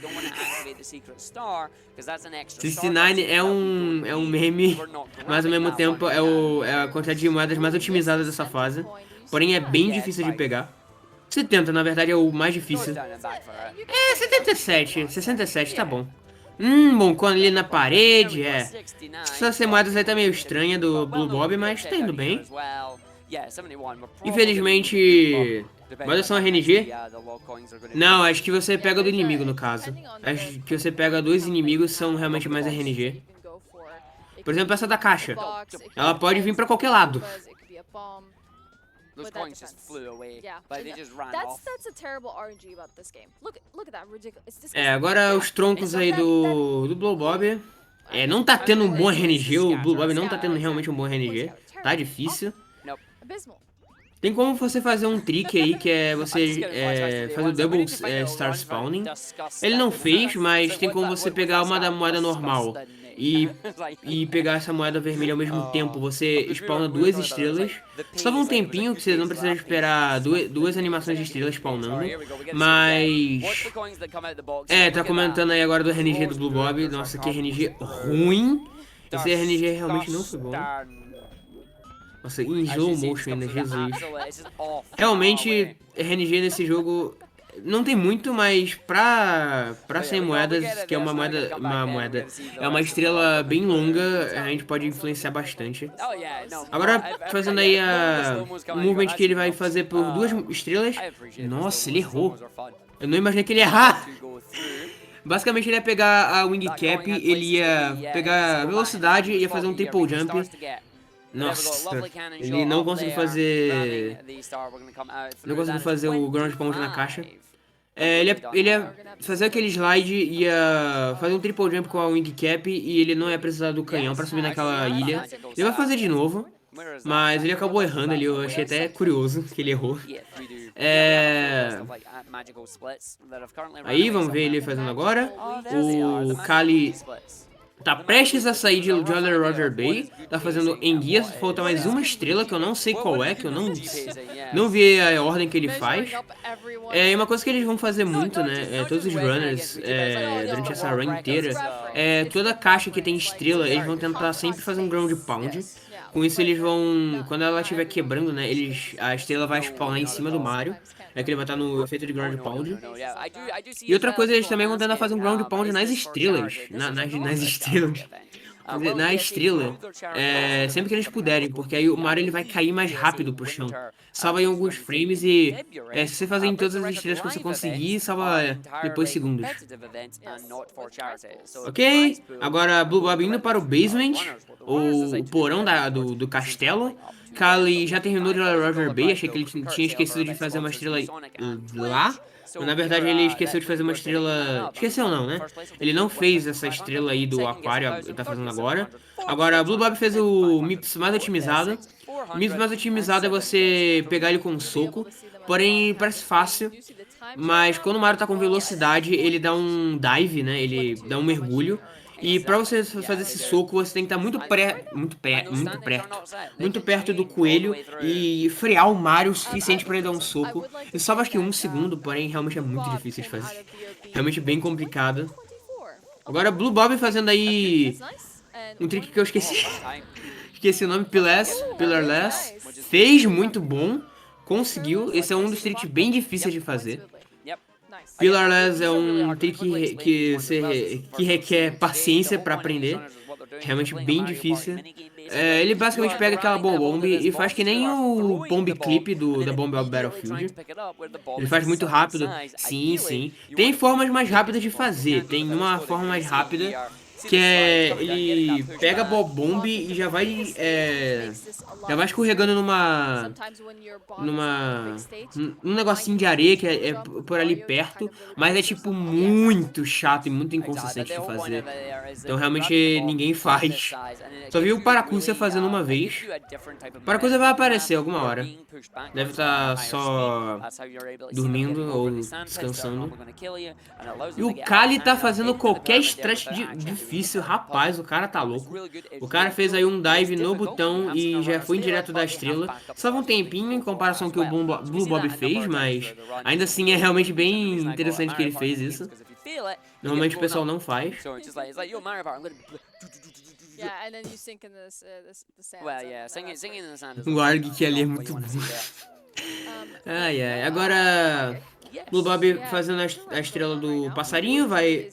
69 é um meme, mas ao mesmo tempo é a quantidade de moedas mais otimizada dessa fase. Porém é bem difícil de pegar. 70, na verdade, é o mais difícil. 77, 67, tá bom. Bom, quando ali na parede, Essas moedas aí tá meio estranha do Blue Bob, mas tá indo bem. Infelizmente, moedas são RNG? Não, acho que você pega do inimigo no caso. Acho que você pega dois inimigos são realmente mais RNG. Por exemplo, essa da caixa. Ela pode vir pra qualquer lado. Those coins just flew away. Like they just ran off. That's a terrible RNG about this game. Look at that ridiculous. Agora os troncos aí do Blue Bob. Não tá tendo um bom RNG, o Blue Bob não tá tendo realmente um bom RNG. Tá difícil. Tem como você fazer um trick aí, que é você fazer o Double Star Spawning. Ele não fez, mas tem como você pegar uma da moeda normal e pegar essa moeda vermelha ao mesmo tempo. Você spawna duas estrelas. Só um tempinho, que você não precisa esperar duas animações de estrelas spawnando. Mas... tá comentando aí agora do RNG do Blue Bob. Nossa, que RNG ruim. Esse RNG realmente não foi bom. Nossa, em slow motion ainda, Jesus. Realmente, RNG nesse jogo não tem muito, mas pra 100 moedas, que é uma moeda, é uma estrela bem longa, a gente pode influenciar bastante. Agora, fazendo aí o movimento que ele vai fazer por duas estrelas. Nossa, ele errou. Eu não imaginei que ele ia errar. Basicamente ele ia pegar a Wing Cap, ele ia pegar a velocidade e ia fazer um triple jump. Nossa, ele não conseguiu fazer... Não conseguiu fazer o ground pound na caixa. Ele ia fazer aquele slide, ia fazer um triple jump com a wing cap e ele não ia precisar do canhão pra subir naquela ilha. Ele vai fazer de novo, mas ele acabou errando ali, eu achei até curioso que ele errou. Aí, vamos ver ele fazendo agora. O Kali... Tá prestes a sair de Jolly Roger Bay, tá fazendo enguia, falta mais uma estrela que eu não sei qual é, que eu não vi a ordem que ele faz. E uma coisa que eles vão fazer muito, né, todos os runners, durante essa run inteira, toda caixa que tem estrela, eles vão tentar sempre fazer um ground pound. Com isso eles vão, quando ela estiver quebrando, né, a estrela vai spawnar em cima do Mario, que ele vai estar no efeito de ground pound. E outra coisa, eles também vão tentar fazer um ground pound nas estrelas, nas estrelas. Na estrela, sempre que eles puderem, porque aí o Mario ele vai cair mais rápido pro chão. Salva em alguns frames e se você fazer em todas as estrelas que você conseguir, salva depois segundos. Ok, agora Blue Bob indo para o basement, o porão do castelo. Kali já terminou de Roger Bay, achei que ele tinha esquecido de fazer uma estrela lá. Na verdade, ele esqueceu de fazer uma estrela... Esqueceu não, né? Ele não fez essa estrela aí do aquário, ele tá fazendo agora. Agora, Blue Bob fez o MIPS mais otimizado. O MIPS mais otimizado é você pegar ele com um soco. Porém, parece fácil. Mas quando o Mario tá com velocidade, ele dá um dive, né? Ele dá um mergulho. E pra você fazer esse soco, você tem que estar muito perto do coelho e frear o Mario o suficiente pra ele dar um soco. Isso salva acho que 1 segundo, porém realmente é muito difícil de fazer. Realmente bem complicado. Agora Blue Bob fazendo aí um trick que eu esqueci. Esqueci o nome, Pillarless. Fez muito bom. Conseguiu. Esse é um dos tricks bem difíceis de fazer. Pillarless é um trick que requer paciência pra aprender. Realmente bem difícil. Ele basicamente pega aquela bomb e faz que nem o bomb clip da Bomb Battlefield. Ele faz muito rápido. Sim, sim. Tem formas mais rápidas de fazer. Tem uma forma mais rápida que ele pega a bomb e já vai escorregando num negocinho de areia que é por ali perto, mas é tipo muito chato e muito inconsistente de fazer. Então realmente ninguém faz. Só vi o Paracusa fazendo uma vez. O Paracusa vai aparecer alguma hora. Deve estar só dormindo ou descansando. E o Kali tá fazendo qualquer stretch difícil. Rapaz, o cara tá louco. O cara fez aí um dive no botão e já foi direto da estrela. Salva um tempinho em comparação com o que o Blue Bob fez, mas ainda assim é realmente bem interessante que ele fez isso. Normalmente o pessoal não faz. O Arg que ali é muito bom. Ai, ai. Agora, Blue Bob fazendo a estrela do passarinho, vai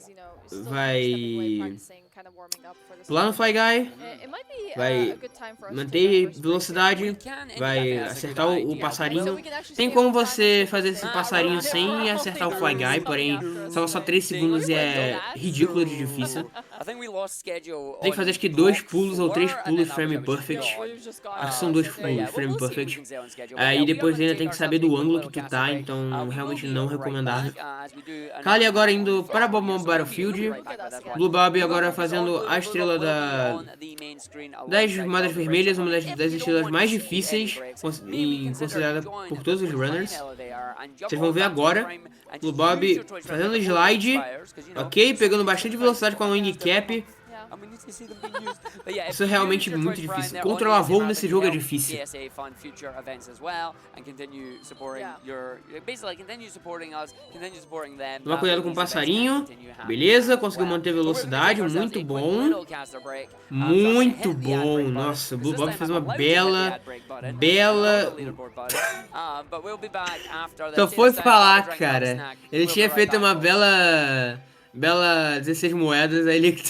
pular no Fly Guy, vai manter velocidade, vai acertar o passarinho. Tem como você fazer esse passarinho sem acertar o Fly Guy, porém só 3 segundos e é ridículo de difícil. Tem que fazer acho que 2 pulos ou 3 pulos frame perfect. Acho que são 2 pulos frame perfect. Aí depois ainda tem que saber do ângulo que tu tá, então realmente não recomendável. Kali agora indo para Bomb Battlefield. Blue Bob agora fazendo a estrela das Madres Vermelhas, uma das estrelas mais difíceis considerada por todos os runners. Vocês vão ver agora. Blue Bob fazendo slide, ok, pegando bastante velocidade com a wing cap. Isso é realmente muito difícil. Controlar voo nesse jogo é difícil. Toma cuidado com o passarinho. Beleza, conseguiu manter velocidade. Muito bom. Muito bom. Nossa, o Blue Bob fez uma bela... Só foi falar, cara. Ele tinha feito uma bela 16 moedas, aí ele...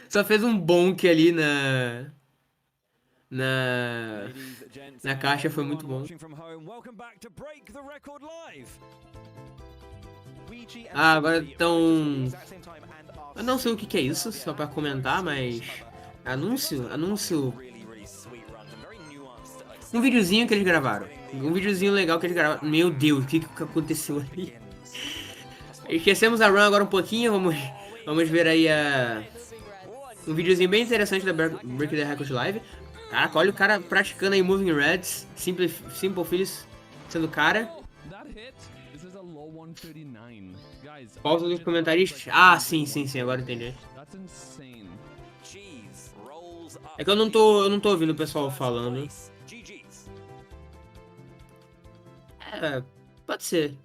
Só fez um bonk ali na caixa, foi muito bom. Agora estão... Eu não sei o que é isso, só pra comentar, mas... Anúncio? Um videozinho que eles gravaram. Um videozinho legal que eles gravaram. Meu Deus, o que aconteceu ali? Esquecemos a run agora um pouquinho, vamos ver aí um videozinho bem interessante da Break the Record Live. Caraca, olha o cara praticando aí Moving Reds. Simple Phillips sendo o cara. Pausa dos comentaristas. Ah, sim, agora entendi. É que eu não tô ouvindo o pessoal falando. É, pode ser.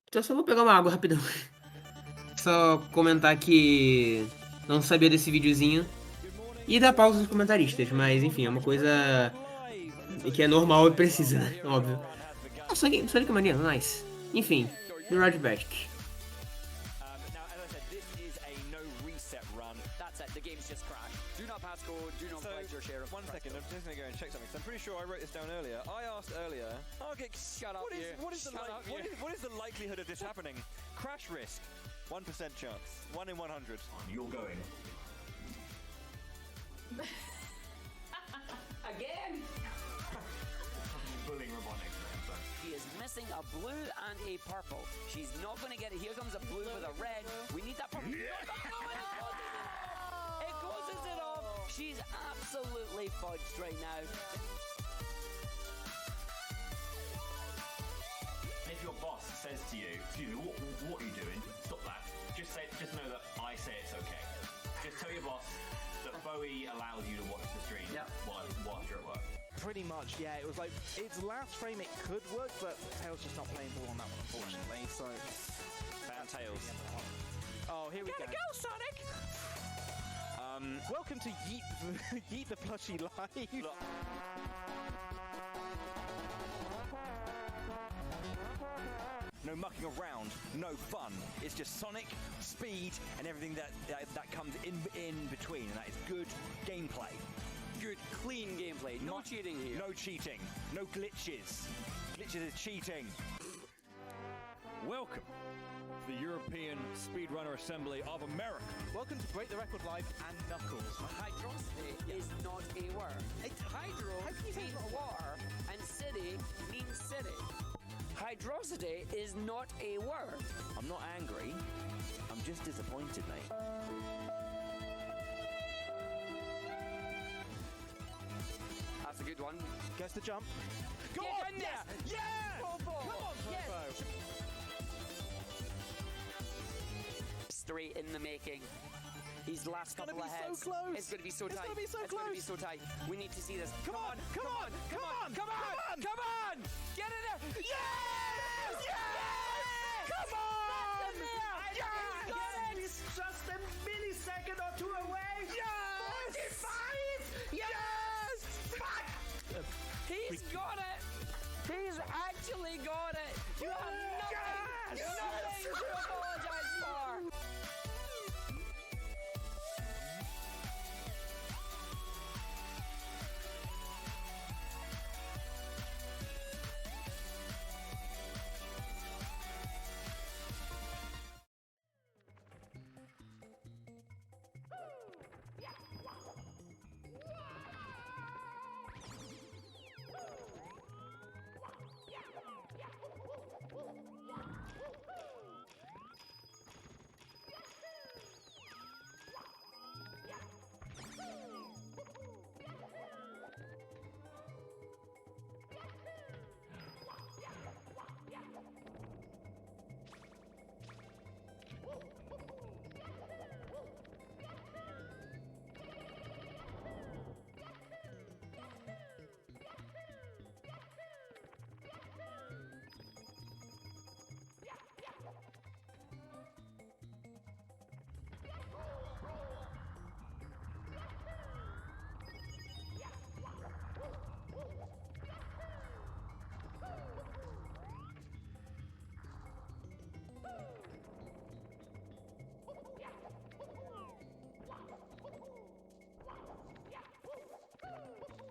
Então eu só vou pegar uma água rapidão. Só comentar que não sabia desse videozinho. E dar pausa nos comentaristas, mas enfim, é uma coisa que é normal e precisa, né? Óbvio. Ah, Sonic Mania, nice. Enfim, Mirage Back. Now, as I said, this is a no reset run. That's it. The game's just crashed. Do not pass go. Do not collect your share of. One second, I'm just gonna go and check something. 'Cause I'm pretty sure I wrote this down earlier. I asked earlier. Shut up, you. What is the Shut up, you. what is the likelihood of this happening? Crash risk, 1% chance, 1 in 100. You're going. Again. Bullying robotics, man. So. She is missing a blue and a purple. She's not going to get it. Here comes a blue with a red. We need that purple. It closes it off. She's absolutely fudged right now. If your boss says to you, excuse me, what are you doing? Stop that. Just know that I say it's okay. Just tell your boss that Bowie allows you to watch the stream whilst you're at work. Pretty much, yeah. It was like, its last frame it could work, but Tails just not playing ball on that one, unfortunately. So, Fan Tails. oh, here we go. Go, Sonic! Welcome to Yeet the Plushie Live. Look. No mucking around, no fun. It's just Sonic, speed, and everything that comes in between, and that is good gameplay. Good, clean gameplay. No cheating here. No cheating. No glitches. Glitches is cheating. Welcome to the European Speedrunner Assembly of America. Welcome to Break the Record Live and Knuckles. Hydrosity is not a word. Hydro means water and city means city. Hydrosity is not a word. I'm not angry. I'm just disappointed, mate. That's a good one. Gets the jump. Go on there! Yeah! Come on, yes. Turbo. Straight in the making. These last couple gonna of be so heads. close. It's going to be so It's tight. gonna be so It's going to be close. so tight. We need to see this. Come on, come on, Come on! Come on! Get in there! Yes! Yes! Come on! Yes! It's just a millisecond or two away. Yes! 45! Yes! Fuck! He's got it! He's actually got it! You have nothing! Nothing to apologize for!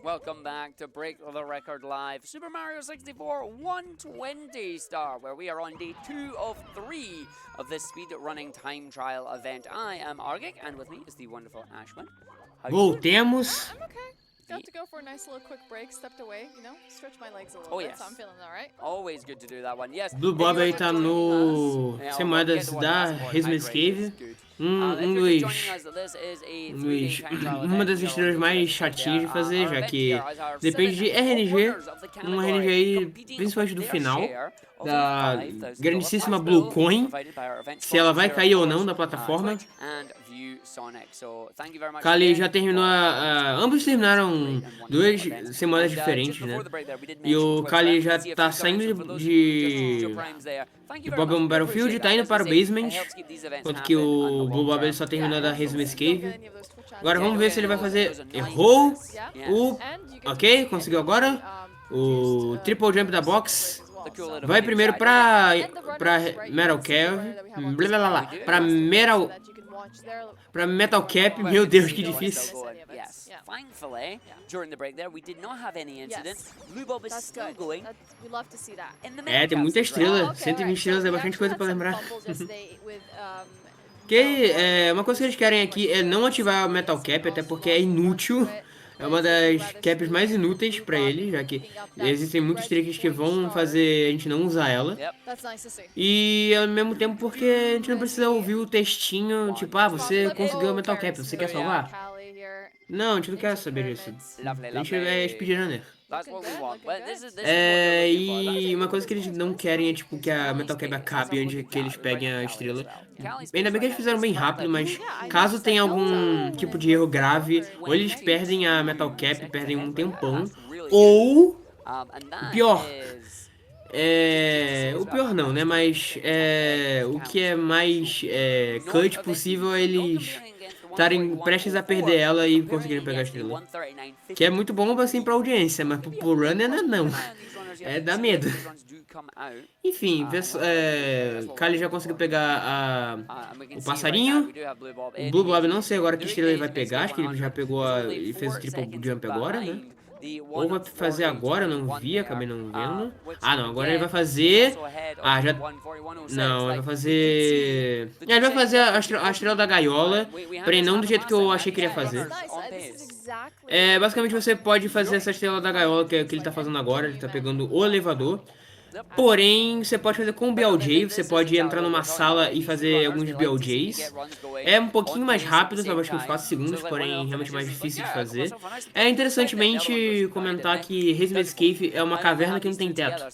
Welcome back to Break the Record Live, Super Mario 64 120 star, where we are on day 2 of 3 of this speed-running time trial event. I am Argic, and with me is the wonderful Ashwin. How you doing? Voltemos. I'm okay. Got to go for a nice little quick break, stepped away, stretch my legs a little Oh, bit, yes. so I'm feeling alright. Always good to do that one. Yes. Blue if Bob you're aí just tá joining no us, Sem we'll get Moedas the one da last one. Rismas Hydrate Cave. is good. Uma das estrelas mais chatinhas de fazer, já que depende de RNG, um RNG aí, principalmente do final, da grandíssima Bluecoin, se ela vai cair ou não da plataforma. Kali já terminou ambos terminaram duas semanas diferentes, né? E o Kali já tá saindo de Bob Battlefield, tá indo para o Basement, enquanto que o Blue Bob ele só terminou da Resistance Cave. Agora vamos ver se ele vai fazer. Errou o. Ok, conseguiu agora. O Triple Jump da box. Vai primeiro pra Metal Cave. Pra Metal Cap. Meu Deus, que difícil. Thankfully, during the break there, we did not have any incidents. Blue Bob is still going. We love to see that. Tem muita estrela. 120 estrelas é bastante coisa pra lembrar. Que uma coisa que eles querem aqui é não ativar o Metal Cap, até porque é inútil. É uma das caps mais inúteis pra ele, já que existem muitos tricks que vão fazer a gente não usar ela. E ao mesmo tempo porque a gente não precisa ouvir o textinho, tipo, você conseguiu o Metal Cap, você quer salvar? Não, a gente não quer saber disso. A gente é speedrunner. E uma coisa que eles não querem é tipo que a Metal Cap acabe antes que eles peguem a estrela. Ainda bem que eles fizeram bem rápido, mas caso tenha algum tipo de erro grave, ou eles perdem a Metal Cap, perdem um tempão, ou pior. O pior não, né? Mas o que é mais cut possível é eles estarem prestes a perder ela e conseguirem pegar a estrela. Que é muito bom assim pra audiência, mas pro runner não. Dá medo. Enfim, Kali já conseguiu pegar o passarinho. O Blue Bob não sei agora que estrela ele vai pegar. Acho que ele já pegou e fez o triple jump agora, né? Ou vai fazer agora, eu não vi, acabei não vendo. Não, agora ele vai fazer. Não, ele vai fazer. Ele vai fazer a estrela da gaiola, porém não do jeito que eu achei que ele ia fazer. Basicamente você pode fazer essa estrela da gaiola que ele tá fazendo agora, ele tá pegando o elevador. Porém, você pode fazer com o BLJ, você pode entrar numa sala e fazer alguns BLJs. É um pouquinho mais rápido, talvez uns 4 segundos, porém realmente mais difícil de fazer. Interessantemente comentar que Resistance Cave é uma caverna que não tem teto.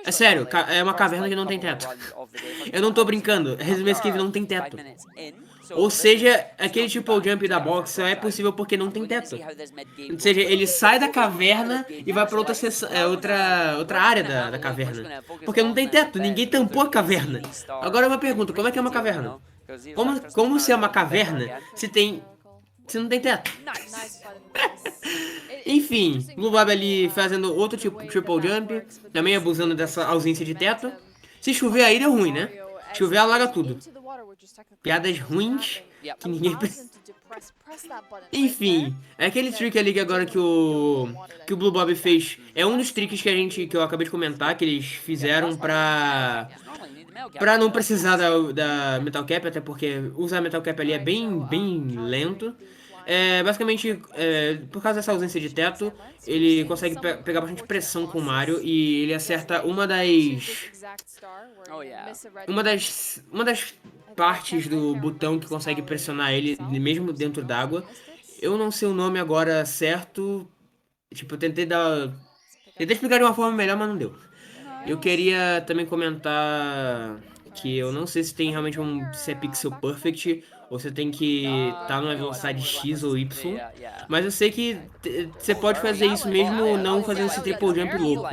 É sério, é uma caverna que não tem teto. Eu não tô brincando, Resistance Cave não tem teto. Ou seja, aquele triple jump da box só é possível porque não tem teto. Ou seja, ele sai da caverna e vai pra outra área da caverna. Porque não tem teto, ninguém tampou a caverna. Agora uma pergunta, como é que é uma caverna? Como se é uma caverna se não tem teto? Enfim, Blue Bob ali fazendo outro tipo triple jump, também abusando dessa ausência de teto. Se chover aí deu ruim, né? Chover alaga tudo. Piadas ruins que ninguém precisa. Enfim, é aquele trick ali que agora que o Blue Bob fez. É um dos tricks que eu acabei de comentar, que eles fizeram pra não precisar da Metal Cap, até porque usar a Metal Cap ali é bem lento. Basicamente, por causa dessa ausência de teto, ele consegue pegar bastante pressão com o Mario e ele acerta uma das partes do botão que consegue pressionar ele mesmo dentro d'água. Eu não sei o nome agora certo. Tipo, eu tentei explicar de uma forma melhor, mas não deu. Eu queria também comentar que eu não sei se tem realmente se é pixel perfect ou você tem que estar numa velocidade X ou Y. Mas eu sei que você pode fazer isso mesmo não fazendo esse triple jump louco.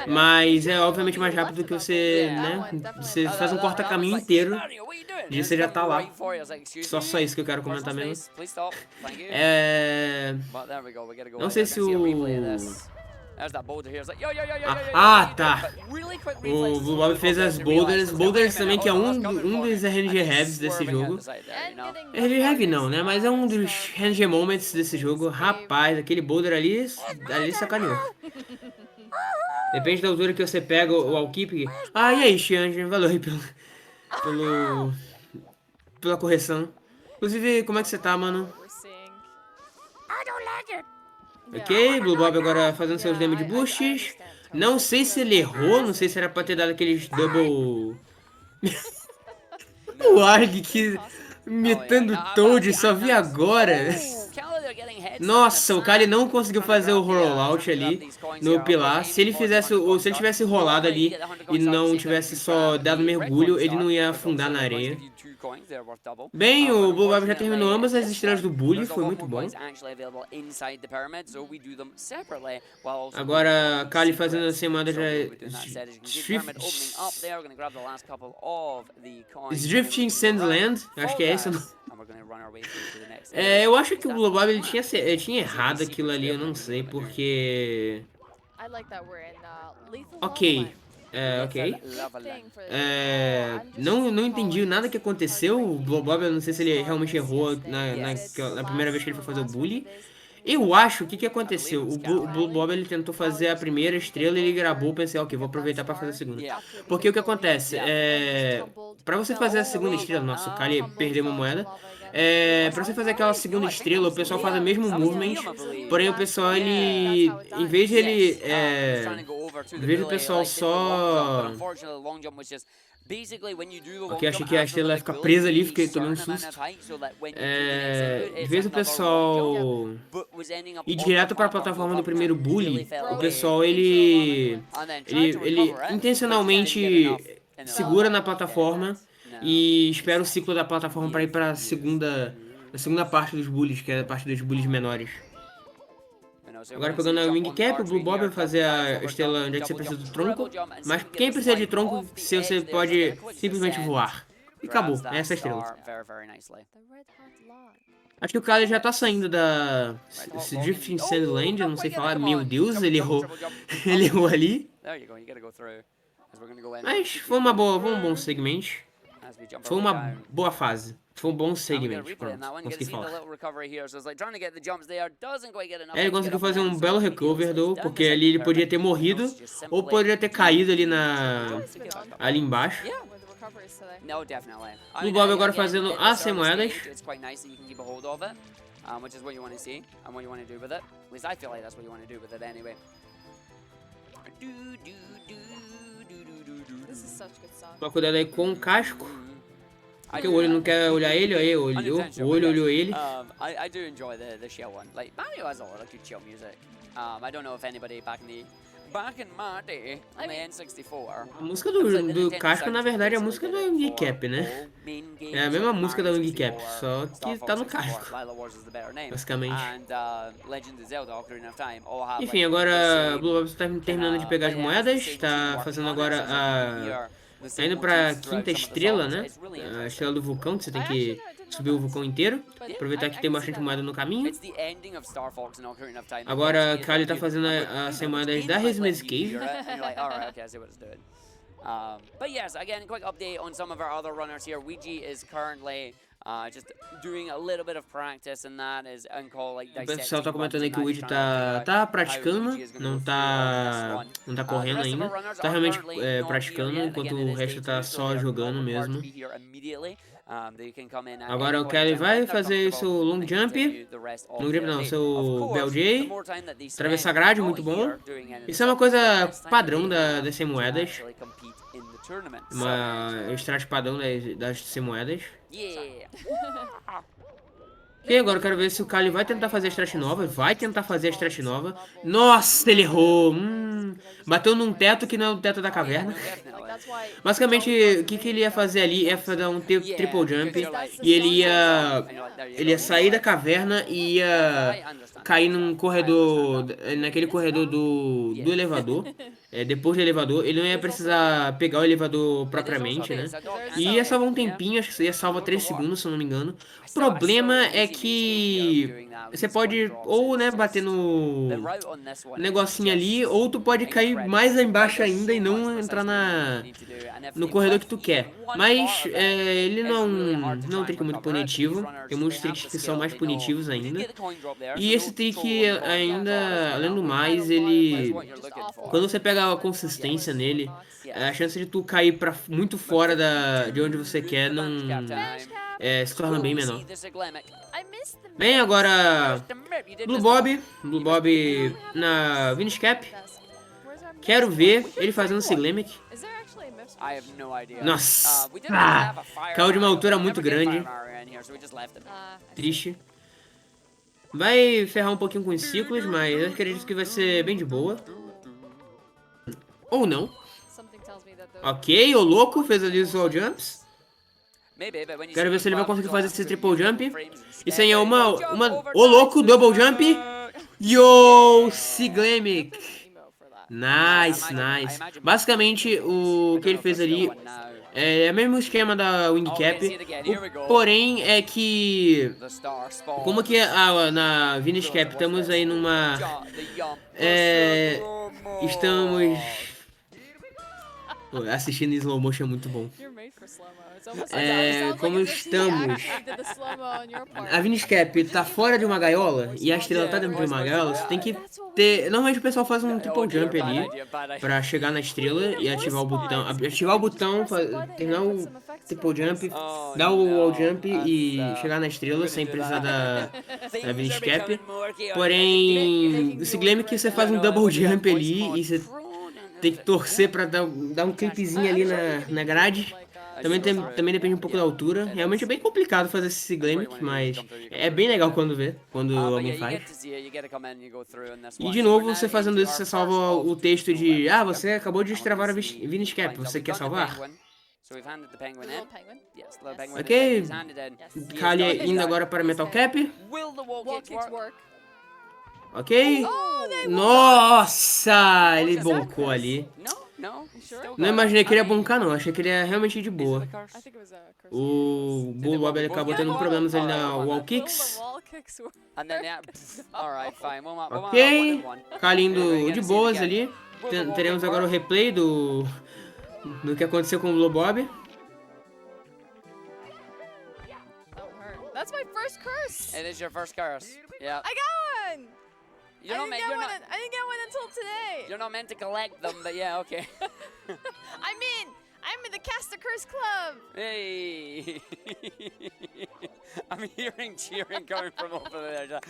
Mas é obviamente mais rápido do que você, né? Você faz um corta-caminho inteiro e você já tá lá. Só isso que eu quero comentar mesmo. Não sei se tá. O Blue Bob fez as boulders. Boulders também, que é um dos RNG Heavies desse jogo. RNG Heavy não, né? Mas é um dos RNG Moments desse jogo. Rapaz, aquele boulder ali sacaneou. Depende da altura que você pega o Alkeep. E aí, Xiange, valeu aí pela correção. Inclusive, como é que você tá, mano? Ok, Blue Bob agora fazendo seus damage boosts. Não sei se ele errou, não sei se era pra ter dado aqueles double... O Arg que imitando Toad, só vi agora. Nossa, o Kali não conseguiu fazer o rollout ali no pilar. Se ele tivesse rolado ali e não tivesse só dado mergulho, ele não ia afundar na areia. Bem, o Blue Bob já terminou ambas as estrelas do Bully, foi muito bom. Agora, a Kali fazendo a semana já... Drifting Sandland, acho que é esse o nome. Eu acho que o Blue Bob ele tinha errado aquilo ali, eu não sei, porque... Ok. Ok. Não entendi nada que aconteceu. O Blue Bob, eu não sei se ele realmente errou na primeira vez que ele foi fazer o bully. Eu acho, o que aconteceu? O Blue Bob, ele tentou fazer a primeira estrela e ele gravou, pensei, ok, vou aproveitar pra fazer a segunda. Porque o que acontece? Pra você fazer a segunda estrela, nossa, o Kali perdeu uma moeda. Pra você fazer aquela segunda estrela, o pessoal faz o mesmo movement, porém o pessoal, ele... Em vez do pessoal só... Ok, achei que a estrela ia ficar presa ali, fiquei tomando um susto. Em vez do pessoal ir direto para a plataforma do primeiro bully, o pessoal ele intencionalmente segura na plataforma e espera o ciclo da plataforma para ir para a segunda parte dos bullies, que é a parte dos bullies menores. Agora pegando a Wing Cap, o Blue Bob vai fazer a estrela onde é que você precisa do tronco. Mas quem precisa de tronco, se você pode simplesmente voar. E acabou, é essa estrela. Acho que o cara já tá saindo da Drifting Sandland, eu não sei falar. Meu Deus, ele errou. Ele errou ali. Mas foi um bom segmento. Foi uma boa fase. Foi um bom segmento. Pronto, consegui falar. Ele conseguiu fazer um belo recover, porque ali ele podia ter morrido ou poderia ter caído ali embaixo. O Bob agora fazendo as 100 moedas. Toma cuidado aí com o casco. Porque o olho não quer olhar ele, aí olhou, o olho olhou ele. I do enjoy the shell one. Like, Mario has a lot of good shell music. I don't know if anybody back in my day, on the N64. A música do casco, na verdade, é a música da Wing Cap, né? É a mesma música da Wing Cap, só que tá no casco, basicamente. Enfim, agora o Blue Bob está terminando de pegar as moedas, tá fazendo agora tá indo pra quinta estrela, né? A estrela do vulcão, que você tem que subir o vulcão inteiro. Aproveitar que tem bastante moeda no caminho. Agora a Kali tá fazendo as moedas da Resmes Cave. But yes, again, quick update on some of our other runners here. Ouija is currently just doing a little bit of practice, and that is uncalled, like, o pessoal tá comentando aí que o Ouija tá praticando, não tá correndo ainda. Tá realmente praticando, enquanto o resto tá só jogando mesmo. Agora o Kelly vai fazer seu long jump. Long jump não, seu BLJ. Atravessar grade, muito bom. Isso é uma coisa padrão das 100 moedas. Uma strat padrão das 100 moedas. E agora eu quero ver se o Kali vai tentar fazer a strat nova. Vai tentar fazer a strat nova. Nossa, ele errou. Bateu num teto que não é o teto da caverna. Basicamente, o que ele ia fazer ali é fazer um triple jump. E ele ia sair da caverna e ia cair num corredor, naquele corredor do elevador. Depois do elevador, ele não ia precisar pegar o elevador propriamente, né? E ia salvar um tempinho, acho que ia salvar 3 segundos, se eu não me engano. O problema é que você pode ou, né, bater no negocinho ali, ou tu pode cair mais lá embaixo ainda e não entrar no corredor que tu quer. Mas ele não é um trick muito punitivo. Tem muitos tricks que são mais punitivos ainda. E esse trick ainda, além do mais, ele... Quando você pega a consistência nele, a chance de tu cair muito fora de onde você quer se torna bem menor. Bem, agora Blue Bob na Vinish Cap. Quero ver ele fazendo esse Glamic. I have no idea. Nossa. We didn't really have a fire Caiu de uma Mario, altura we muito never get grande. Fire Mario in here, so we just left him. Triste. Vai ferrar um pouquinho com os ciclos, mas eu acredito que vai ser bem de boa. Ou não. Something tells me that the Ok, o louco fez ali os wall jumps. Maybe, but when you Quero ver see se ele vai bugs conseguir going fazer esse through triple jump. frames and Isso aí é stuff, uma... jump uma over o louco, time. double jump. Yo, Siglemic. emo for that. Nice, nice. Basicamente, o que ele fez ali é o mesmo esquema da Wing Cap. Porém, é que... The star spawn. Como que na Venus Cap estamos aí numa... Estamos... Pô, assistindo em slow motion é muito bom. You're made for slow-mo. It's almost Como like as if he estamos... actually did the slow-mo on your part. A Venus Cap tá fora de uma gaiola e a estrela tá dentro de uma gaiola, você tem que ter... Normalmente o pessoal faz um triple jump ali pra chegar na estrela e ativar o botão. Ativar o botão, terminar o triple jump, dar o wall jump e chegar na estrela sem precisar da Venus Cap. Porém, o Siglem é que você faz um double jump ali e você tem que torcer pra dar um clipezinho ali na grade. Também depende um pouco da altura. Realmente é bem complicado fazer esse Siglemic, mas é bem legal quando alguém faz. E de novo, você fazendo isso, você salva o texto de você acabou de destravar a Venus Cap, você quer salvar? Little penguin. Ok, Kali indo agora para Metal Cap. Wall kicks work. Ok. Nossa, ele boncou ali. Não imaginei que ele ia boncar não, achei que ele ia realmente ir de boa. I think it was a curse. O Bull Bob ele acabou tendo problemas ali na Wall Kicks. The wall kicks work. And then, yeah, alright, fine. Ok, Kali indo de boas ali. Teremos agora o replay do que aconteceu com o Bull Bob. That hurt. That's my first curse. It is your first curse. Yeah. I got one. You're not, I didn't get one until today. you're not meant to collect them, but yeah, okay. I'm in the Cast a Curse Club. Hey! I'm hearing cheering coming from over there.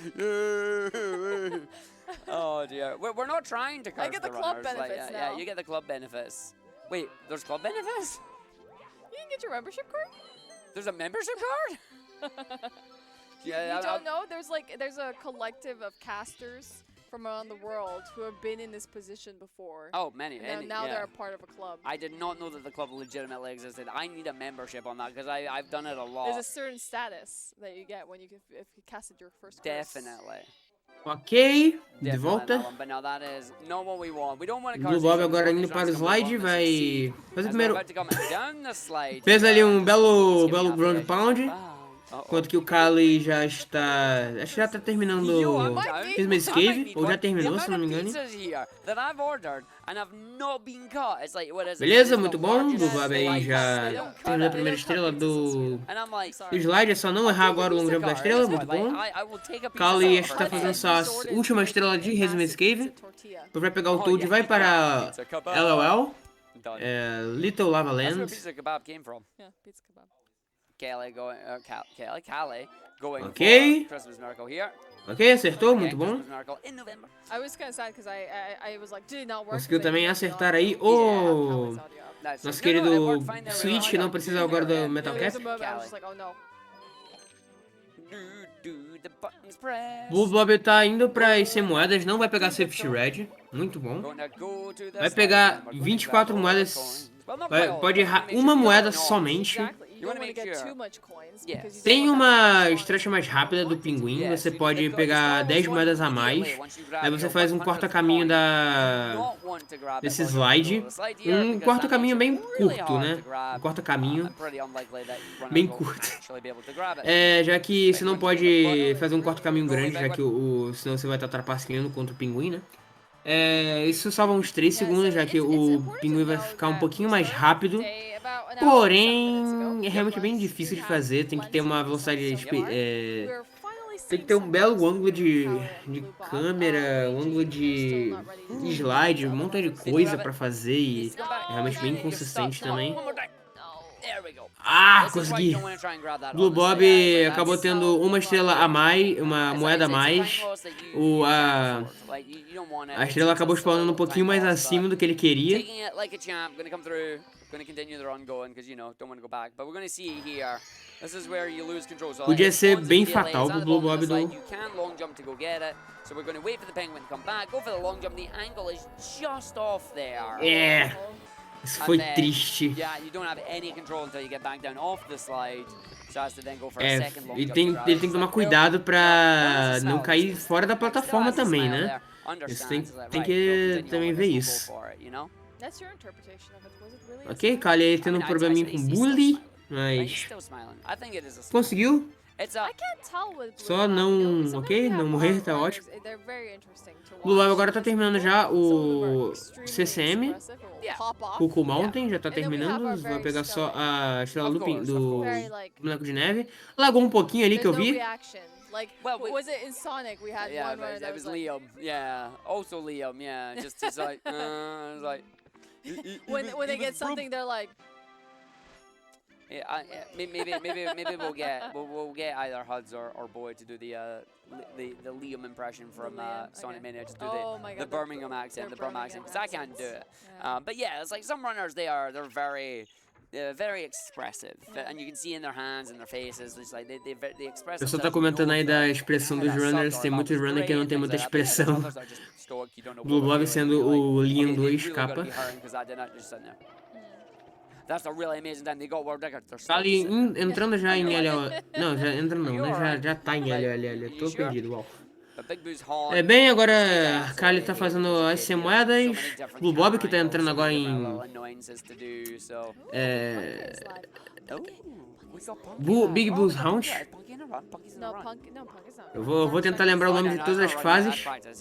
Oh dear. We're not trying to curse get the the club runners. benefits yeah, now. you get the club benefits. Wait, there's club benefits? You can get your membership card. There's a membership card? You don't know? There's a collective of casters from around the world who have been in this position before. Oh, many. And now they're a part of a club. I did not know that the club legitimately existed. I need a membership on that because I've done it a lot. There's a certain status that you get when if you casted your first curse. Definitely. Ok, de Definitely volta. that one, but no, that is not what we want. We don't want to Bull Bob agora indo para o slide, vai fazer primeiro. Slide. Fez ali um belo ground pound. Enquanto que o Kali já está... Acho que já está terminando o Christmas Cave, ou já terminou, se não me engano. Beleza, muito bom. O Bob aí já terminou a primeira estrela do slide. É só não errar agora o long jump da estrela, muito bom. Kali está fazendo sua última estrela de Christmas Cave. Depois vai pegar o Toad e vai para LOL. Little Lava Land. Yeah, pizza kebab. Kelly going Ok. for Christmas Miracle here. Ok, acertou, muito bom. Christmas Miracle in November. I was kind of sad because I was like, did it not work? Conseguiu também acertar aí Oh. o Nice. nosso No, querido it worked fine there. Switch, que não precisa agora do Metal There was Cap. a moment I was just like, oh no. Do the buttons press. Bull Bob tá indo para as 100 moedas, não vai pegar Safety Red, muito bom. Gonna go to the Vai slide pegar and we're going to 24 grab all moedas, the coins. Well, not quite all, pode but errar make uma sure you moeda get enough. somente. Exactly. You don't wanna want to make get sure. too much coins Yeah. because you Tem don't want that uma coin. estratégia mais rápida do pinguim, Yeah, você so pode the pegar smallest 10 one moedas a immediately mais, once you grab aí você your faz um 100th corta-caminho coin. Not want to grab it desse while you're going slide, to the slide here, um because corta-caminho that bem makes it really curto, hard né? to grab. Um corta-caminho Pretty unlikely that runner bem will curto. actually be able to grab it. Já que você não pode fazer um corta-caminho grande, já que senão você vai estar trapaceando contra o pinguim, né? Isso salva uns 3 segundos, já que o pinguim vai ficar um pouquinho mais rápido. Porém, é realmente bem difícil de fazer, tem que ter uma velocidade... Tem que ter um belo ângulo de câmera, um ângulo de slide, um montão de coisa pra fazer e é realmente bem inconsistente também. There we go. Ah, This is why consegui! you don't wanna try and grab that Blue on the Bob side. acabou tendo uma estrela a mais, uma moeda a mais. A estrela acabou spawnando um pouquinho mais acima do que ele queria. Taking it like a champ, gonna come through. Going to continue the run going because, you know, don't want to go back. But we're going to see here. This is where you lose control. So Podia it's ser tons of bem delays fatal at pro the Blue bottom of the Bob slide. do... You can long jump to go get it. So we're going to wait for the penguin to come back. Go for the long jump. The angle is just off there. É, isso foi then, triste. Yeah, you don't have any control until you get back down off the slide. So has to then go for a É, second long ele jump. tem que tomar cuidado pra não cair fora da plataforma também, né? Isso tem que também ver isso. That's your interpretation of it. Was it really? Ok, Kali aí tendo um probleminha com bully, mas conseguiu. I can't tell with Blue Só Bob, não, you know, sometimes ok, they não have morrer, wild tá runners, ótimo. they're very interesting to Blue Bob watch. agora tá terminando já Some of them o are extremely CCM, expressive and will pop off. Cuckoo Mountain, já tá And then we have terminando, our vai very pegar só stoic. a estrela Of looping course, do Very, like, boneco de neve. Lagou um pouquinho ali que there's eu no vi. reaction. Like, Well, was it in Sonic? We had Yeah, one runner but that it was was like, Liam. Yeah, also Liam. Yeah, just like, it's like. when they get something, they're like, Yeah, maybe we'll get either Huds or Boy to do the Liam impression from Liam, Sonic okay. Mania, just do Oh my the God, Birmingham accent, the their Birmingham accent, Birmingham because I can't do it. Yeah. But yeah, it's like some runners they're very. Very expressive, and you can see in their hands and their faces, it's like they express. O pessoal tá comentando aí da expressão dos runners, tem muitos runners que não tem muita expressão. Blue Bob sendo o Liam 2 capa. That's a really amazing time. They got world record. They're Tá ali still entrando já em LOL. Não, já entra não, né? Já tá em LOL. Tô perdido, uau. The Big Boo's Horn. É bem, agora Kali tá fazendo as 100 moedas. Blue Bob que tá entrando agora em... Big Boo's Hunt. no, Punk is not. Eu vou tentar lembrar o nome de todas as fases. It's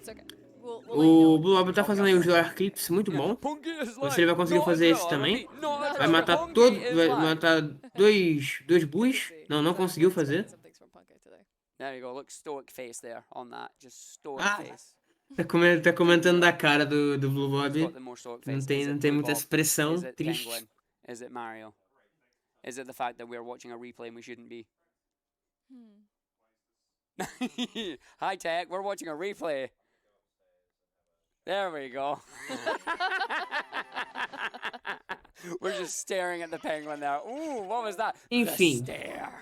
okay. We'll O Blue Bob tá fazendo aí os Solar Clips, muito bom. Não sei se ele vai conseguir fazer esse também. Vai matar vai matar dois bulls. Não conseguiu fazer. Some things from Punk today. There you go. Look, stoic face there on that. Just stoic Ah. face. Tá comentando da cara do Blue Who's Bob. got the more stoic face? Não Is tem it Blue muita Bob? expressão, Is it triste. Penguin? Is it Mario? Is it the fact that we're watching a replay and we shouldn't be? Hi Tech, we're watching a replay. There we go. We're just staring at the penguin there. Ooh, what was that? Enfim. The stare.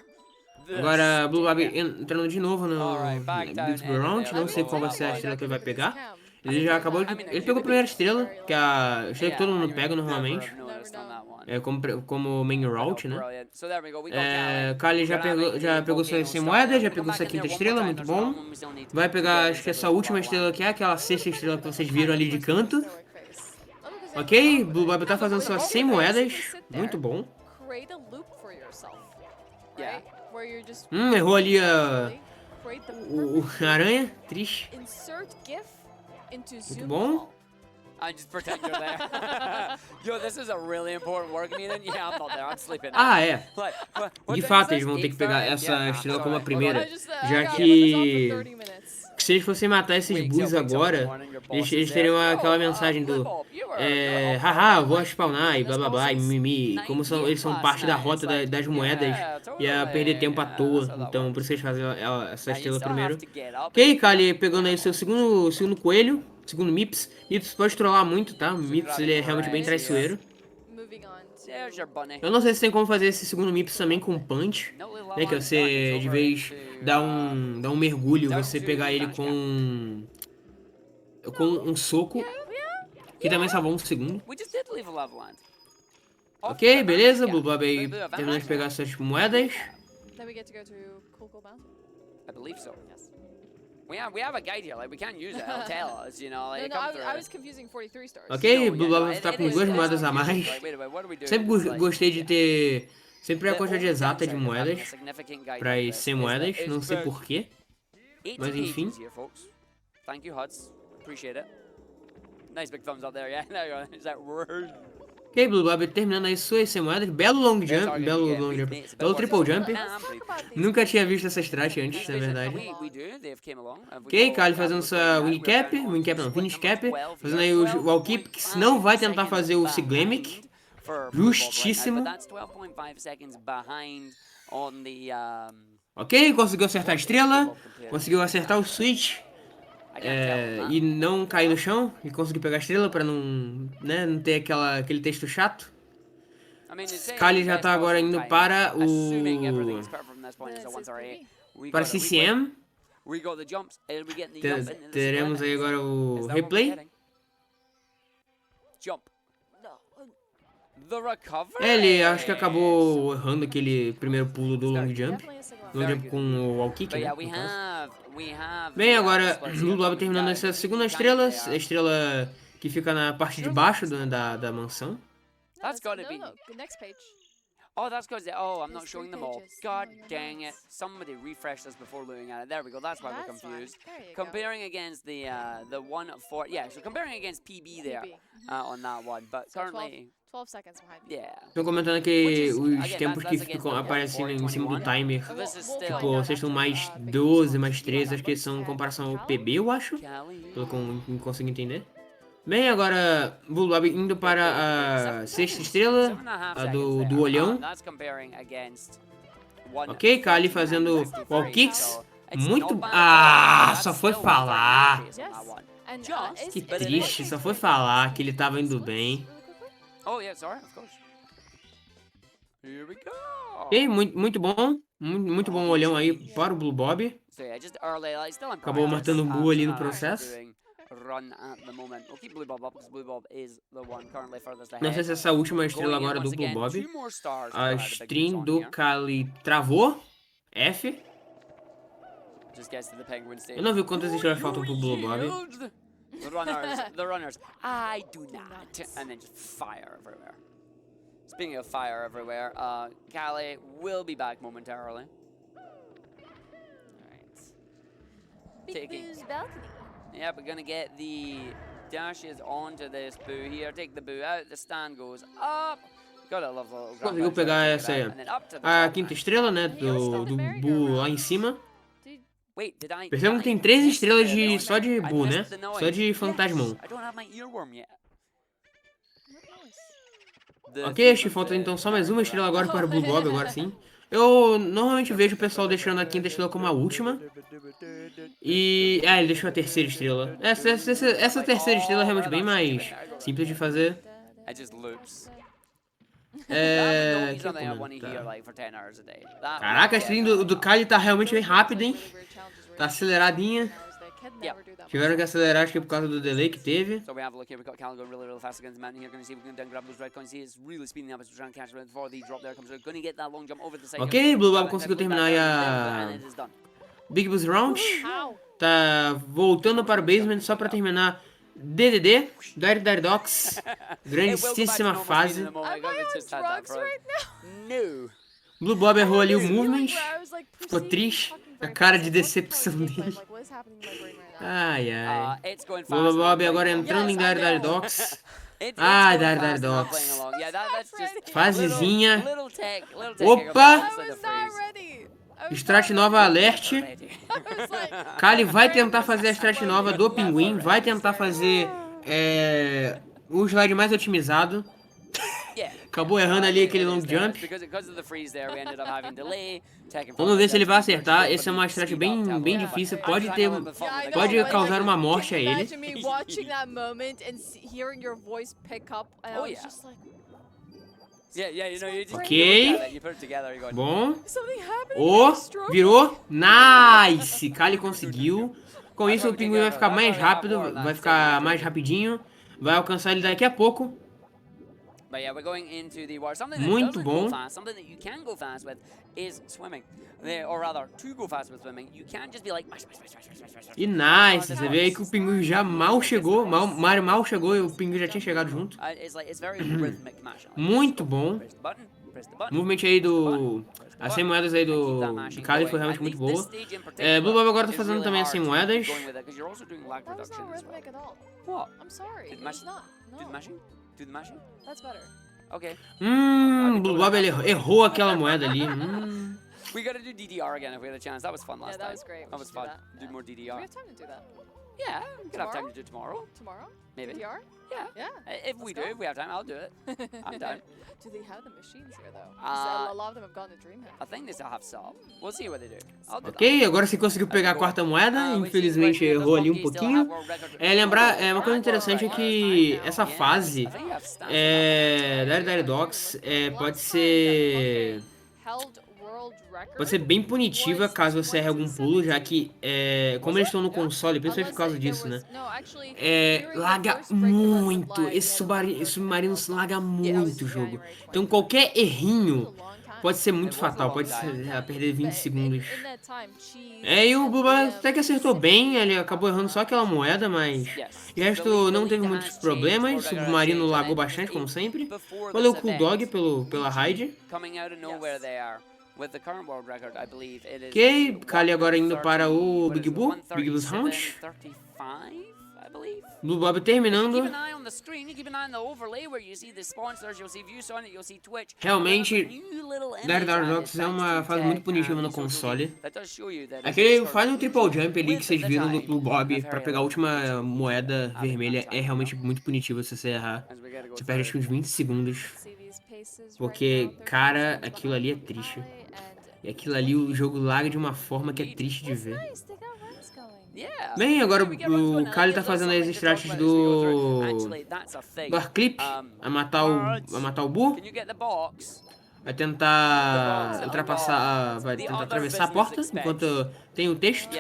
The Agora Blue Bob stare. entrando de novo no Alright, back down Blitzball Round. and Não sei qual vai ser a estrela que ele vai pegar. Ele já acabou de... Ele pegou a primeira estrela, que é a estrela que todo mundo pega normalmente. É como main route, né? Brilliant. So there we go. We got Kali já pegou suas 100 moedas, já pegou sua quinta estrela, muito bom. Vai pegar, acho que essa última estrela que é aquela sexta estrela que vocês viram ali de canto. Ok, Blue Bob tá fazendo suas 100 moedas, muito bom. Create a loop for yourself, Yeah. right? Where you're just Errou ali a create the o aranha, triste. insert GIF into Zoom bom. call. I just pretend you're there. Yo, this is a really important work meeting. Yeah, I'm not there. I'm sleeping. Ah, é. What De time fato, is eles this? vão ter que pegar 8:30? essa Yeah, estrela it's como a alright. primeira. I just, Já got que- this on for 30 minutes. Se eles fossem matar esses bulls agora, eles teriam aquela mensagem do haha, vou spawnar e blá blá blá e mimimi. Como eles são parte da rota das moedas, ia perder tempo à toa. Então por isso eles fazem essa estrela primeiro. Ok, Kali pegando aí seu segundo coelho, segundo Mips. Mips pode trollar muito, tá? Mips ele é realmente bem traiçoeiro. Moving on to There's your bunny. Eu não sei se tem como fazer esse segundo Mips também com Punch, né? Que você, de vez dá um mergulho, você pegar ele com um soco, que também salvou um segundo. We just did leave a lava land. Ok, beleza, Blue Bob aí terminando de pegar suas moedas. then we get to go to Coco Mountain. I believe so. Yes. We have a guide here. Like we can't use it. It'll tell us, you know. Like No, it I comes was, through. I was confusing 43 stars. Ok, No, Blue yeah, Bob no, tá it com is- duas it is moedas a confusing. mais. Like, wait, what are we doing? Sempre It's like- gostei de ter sempre a the quantidade whole exata de downside of having moedas a significant guide para like as this 100 is that moedas, it's não sei been porquê. 80 mas pages enfim. here, folks. Thank you, Huds. Appreciate it. Nice big thumbs up there, yeah. There you go. Is that word? Ok, Blue Bob terminando aí suas 100 moedas. Belo long jump, belo triple jump. Nunca tinha visto essa strat antes, na verdade. Ok, Kali fazendo sua wing cap não, finish cap. Fazendo aí o wall keep, que não vai tentar fazer o Siglemic. Justíssimo. Ok, conseguiu acertar a estrela. Conseguiu acertar o switch. I can't tell. e não cair no chão e conseguir pegar a estrela pra não, né, não ter aquele texto chato. I mean, it's saying Kali já best tá agora possible indo time. para Assuming everything o is perfect from this point, it's a This is 138. pretty. We para got a replay. CCM. We got the jumps. And we get the jump into the Teremos aí sprint. agora Is o that what we're replay. getting? Jump. The recovery. Ele acho que acabou errando aquele primeiro pulo do long jump. Definitely a signal. Long jump com o wall kick, But né, yeah, no we caso. have. Bem, the agora splits o here. Blob We've terminando got essa segunda Dante estrela, there. a estrela que fica na parte de baixo da mansão. No, That's gotta no, be- no, the next page. Oh, that's because I'm There's not showing 3 them all. pages. God No, you're dang not. it! Somebody refresh this before looking at it. There we go. That's why we're That's fine. confused. There you go. Comparing against the 1-4, yeah. So comparing against PB there PB. on that one, but So currently, 12 seconds behind me. yeah. Tô comentando Which que is, os again, tempos que that's against ficam the aparecendo em cima do 40-21. timer, So this is We'll still find tipo, out vocês estão after, mais Big 12, Boo's mais run 13, acho que numbers, são em and comparação ao Cali? PB, eu acho. Cali. Pelo que eu consigo entender. Bem, agora Blue Blob indo para a sexta estrela, 7.5 a do seconds there. olhão. That's comparing against Ok, Kali fazendo 1:39.63, wall kicks. so it's Muito... not bad at Ah, all. That's só foi still 1:39 falar. pace on that Yes. one. And, Just- Que But it triste, is. só foi falar que ele tava indo bem. Oh, yeah, sorry, of course. Here we go. Ok, muito bom. Muito bom olhão aí para o Blue Bob. So yeah, just early, like, still Acabou impressive, matando o Boo ali no as processo. doing run at the moment. We'll keep Blue Bob up because Blue Bob is the one currently furthest ahead. Não sei se essa última estrela Going in agora do once Blue again, Bob. 2 more stars to A go out of the big stream boots on do here. Kali travou. F. Just gets to the penguin stage. Eu não vi quantas estrelas faltam pro Blue Bob. Yield! The runners. I do not. And then just fire everywhere. Speaking of fire everywhere, Kali will be back momentarily. Alright. Big Taking- Boo's balcony. Yeah, we're gonna get the dashes onto this Boo here. Take the Boo out. The stand goes up. Gotta love the little Conseguiu grandpa pegar trying to essa get aí. out, and then up to the A top. quinta estrela, né, do Boo lá em cima. Dude, Wait, did I? Percebam que tem 3 estrelas só de Boo, né? Só de Fantasmão. I don't have my earworm yet. what noise? The Ok, theme acho que of falta the- então só mais uma estrela agora para o Blue Bob, agora sim. Eu normalmente vejo o pessoal deixando a quinta estrela como a última. E... Ah, ele deixou a terceira estrela. Essa terceira estrela é realmente bem mais simples de fazer. It just loops. É... That would Deixa be eu something I want to hear comentar. like for 10 hours a day. That Caraca, a stream do Kali tá realmente bem rápida, hein? Really weird challenges where Tá you aceleradinha. hours they could Yep. never do that Tiveram que myself. acelerar, acho que por causa do delay que teve. So we have a look here. We've got Cal going really fast against the mountain here. Going to see if we can then grab those red coins. He is really speeding up as we try and catch him before the drop there comes through. Going to get that long jump over the side. Ok, Blue Bob And conseguiu then put terminar that aí down, a and it is done. Big Boo's Round. Ow. Tá voltando para o basement só pra terminar DDD, Dire Docs. It will go back to Grandíssima normal speed fase. in a moment, Am I because it's on just had that drugs for- right now? No. Blue Bob errou ali o This feeling movement. where I was, like, Ficou proceeding triste. fucking A very cara fast. de Like, what the hell decepção is this? dele. Like, what is happening in my brain right now? Ai, ai. It's going fast. Blue and Bob I'm agora playing along. entrando em Yes, I Dire know. Docs. It's Ah, going Dire fast and I'm Docs. playing along. Yeah, that's just Fasezinha. little tech. Opa! I was not ready. I was Strat not Nova ready. Alert. I was like, Kali vai tentar fazer a strat nova do Pinguim. Vai tentar fazer o slide mais otimizado. Acabou errando ali aquele long jump. Vamos ver se ele vai acertar. Essa é uma strat bem difícil. Pode causar uma morte a ele. Imagine me watching that moment and hearing your voice pick up, and I was just like, Ok. Bom. something happened. O virou. Nice. Kali conseguiu. Com isso o Pinguim vai ficar mais rápido. Vai ficar mais rapidinho. Vai alcançar ele daqui a pouco. Muito bom. Something that you can go fast with is swimming. Or rather, to go fast with swimming, you can't just be like mash. E nice. Você vê aí que o Pinguim já mal chegou. Mario mal chegou e o Pinguim já tinha chegado junto. It's very rhythmic mashing. Muito bom. O movimento aí do... As 100 moedas aí do Kali foi realmente muito boa. Blue Bob agora tá fazendo também as 100 moedas. That was not rhythmic at all. What? I'm sorry. Did It was mash- not. Do the No, mashing? Do the mashing? that's better. Okay. Blue Bob ele errou aquela moeda ali. We gotta do DDR again if we had a chance. That was fun last Yeah, that time. was great. We That was should do fun. that. Do Yeah. more Do we DDR. have time to do that? Yeah, we could have time to do tomorrow. Tomorrow? Maybe. DR? Yeah. Yeah. If we do, go. if we have time, I'll do it. I'm down. Do they have the machines here though? 'Cause a lot of them have gone to DreamHack. I think they still have some. We'll see what they do. I'll do Ok, agora você conseguiu pegar a quarta moeda, infelizmente errou ali um pouquinho. Uma coisa interessante é que essa fase da Dire Docks pode ser bem punitiva caso você erre algum pulo, já que, como eles estão no console, principalmente por causa disso, né? Laga muito, esse submarino laga muito o jogo. Então qualquer errinho pode ser muito fatal, pode perder 20 segundos. E o Buba até que acertou bem, ele acabou errando só aquela moeda, mas de resto não teve muitos problemas, o submarino lagou bastante, como sempre. Valeu o Cool Dog pela raid. Ok, Kali agora indo para o Big Boo's Round. Blue Bob terminando. Realmente, Dire Docks é uma fase muito punitiva no console. Aquele Final Triple Jump ali que vocês viram do Blue Bob pra pegar a última moeda vermelha é realmente muito punitivo se você errar. Você perde acho que uns 20 segundos. Porque, cara, aquilo ali é triste. E aquilo ali, o jogo laga de uma forma que é triste de ver. Bem, agora o Kali tá fazendo as strategies do Arclip, a matar o Boo. Vai tentar ultrapassar, vai tentar atravessar a porta enquanto tem o texto.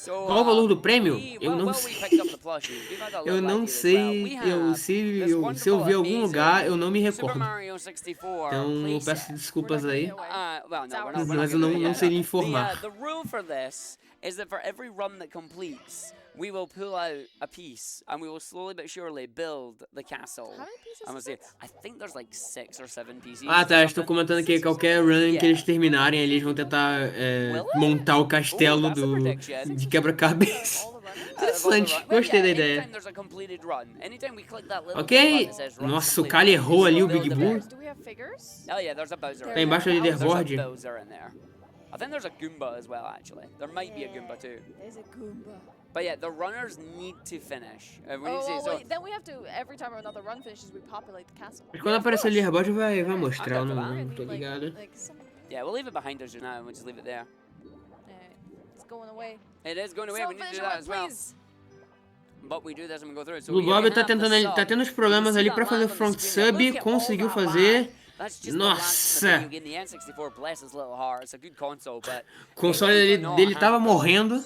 Qual é o valor do prêmio? Eu não sei. Eu não sei. Se eu ver algum lugar, eu não me recordo. Então eu peço desculpas aí. Mas eu não sei lhe informar. Is that for every run that completes, we will pull out a piece and we will slowly but surely build the castle. How many pieces And we'll is say, it? I think there's like 6 or 7 pieces. Ah, tá. Estou comentando que qualquer run que eles terminarem, eles vão tentar montar o castelo de quebra-cabeça. Interessante. Gostei da ideia. Ok. Nossa, o Kali errou ali o Big Boo. Tá embaixo do leaderboard. I think there's a Goomba as well, actually. There might be a Goomba too. There's a Goomba. But yeah, the runners need to finish. Then we have to, every time another run finishes, we populate the castle. Mas quando aparecer o leaderboard vai mostrar, eu não tô ligado. Yeah, we'll leave it behind us now and we'll just leave it there. It's going away. It is going away, we need to do that as well. But we do this and we go through it. So o Bob tá tendo uns problemas ali pra fazer o front sub, conseguiu fazer. Nossa! O console dele tava morrendo.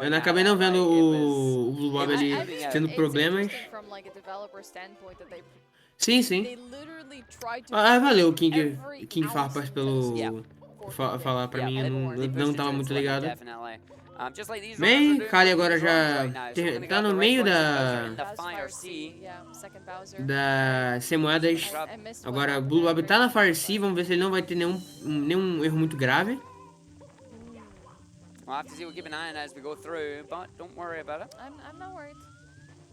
Eu não acabei não vendo o Blue Bob ali tendo problemas. Sim, sim. Valeu, King Farpas pelo falar pra mim, eu não tava muito ligado. Bem, Kali agora já tá no meio das 100 moedas. Agora Blue Bob tá na Fire Sea, vamos ver se ele não vai ter nenhum erro muito grave. We'll have to see, we'll keep an eye on it as we go through, but don't worry about it. I'm not worried.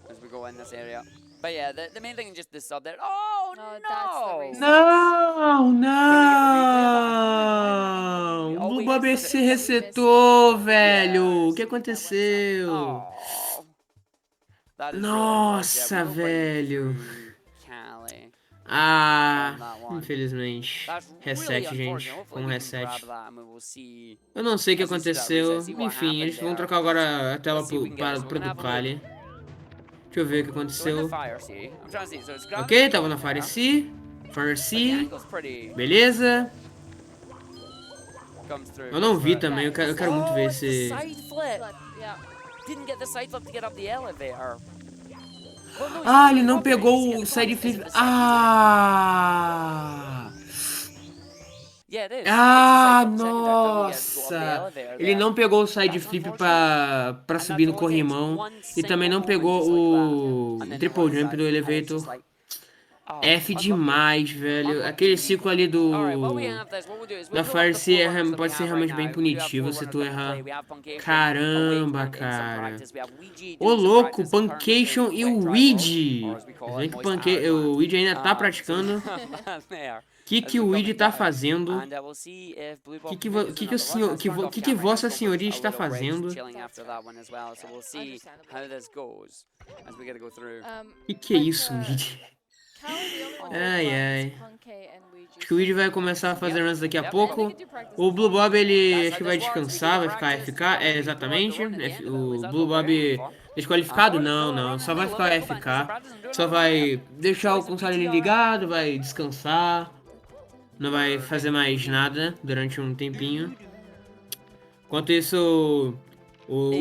As we go in this area. But yeah, the main thing is just the sub there. Oh, no! That's the reason. Não! O Blue Bob se resetou, velho. O que aconteceu? Nossa, velho. Infelizmente. Reset, gente. Um reset. Eu não sei o que aconteceu. Enfim, eles vão trocar agora a tela pro do Kali. Deixa eu ver o que aconteceu. Ok, tava na Fire Sea. Beleza. Eu não vi também, eu quero muito ver esse... Ah, ele não pegou o side flip. Nossa! Ele não pegou o side flip pra subir no corrimão. E também não pegou o triple jump do elevator. Oh, F unlucky. demais, velho. Aquele ciclo ali Alright, while we have this, what we'll do is we'll da pull up the Pharsi four runners that we pode ser have right realmente bem now. We do have punitivo four se runners tu that will errar. play. We have Puncation, Caramba, Awakening in some cara. practice. We have Ouija Ô doing some louco, practice currently Puncation playing e o Wet Dry Ouija. World, or as we call Mas it, bem que Moist Hourglass. o Ouija ainda tá So we praticando. have that there. O que As que we o come Ouija in tá down. fazendo? And we'll see if Blue Bob Que finishes o another run. senhor, Let's start off que camera. Vossa Let's go for Senhoria a está little break, fazendo? chilling after that one as well. So we'll see how this goes as we get to go through. Que é isso, Ouija? Ai, ai. Acho que o Ouija vai começar a fazer runs daqui a pouco. O Blue Bob, ele acho que vai descansar, vai ficar FK. É, exatamente. O Blue Bob desqualificado? Não. Só vai ficar FK. Só vai deixar o console ligado, vai descansar. Não vai fazer mais nada durante um tempinho. Enquanto isso, o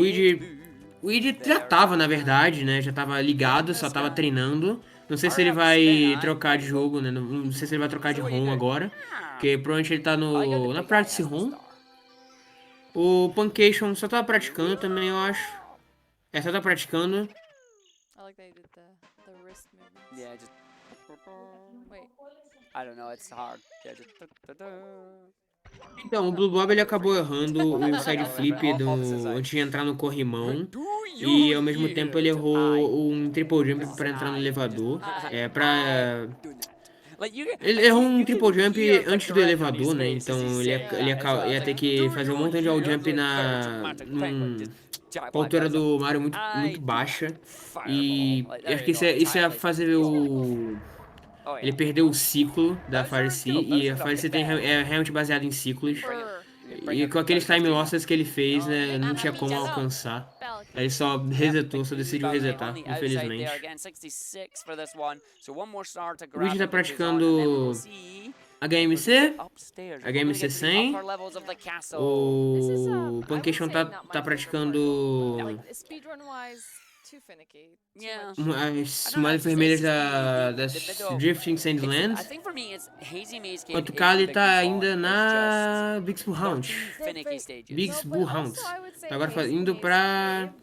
Ouija já tava, na verdade, né? Já tava ligado, só tava treinando. Não sei se ele vai trocar de jogo, né? Não sei se ele vai trocar de ROM agora. Porque provavelmente ele tá na Practice ROM. O Puncation só tá praticando também, eu acho. É, só tá praticando. I like that you did the wrist movements. Yeah, just. Wait. I don't know, it's hard. Yeah, just. Então, o Blue Bob ele acabou errando o side flip antes de entrar no corrimão. E ao mesmo tempo ele errou um triple jump pra entrar no elevador. É, pra... Ele errou um triple jump antes do elevador, né? Então ele ia ter que fazer um monte de all jump na altura do Mario muito baixa. E acho que isso ia fazer ele perdeu o ciclo da Pharsi, e a Pharsi é realmente baseada em ciclos. E com aqueles time losses que ele fez, né, não tinha como alcançar. Aí ele só resetou, só decidiu resetar, infelizmente. O Luigi tá praticando HMC, HMC 100. O Puncation tá praticando as moedas vermelhas das Drifting Sandlands. Enquanto o Kali tá ainda na Big's Bullhound. Big's Bullhound. Tá agora indo pra...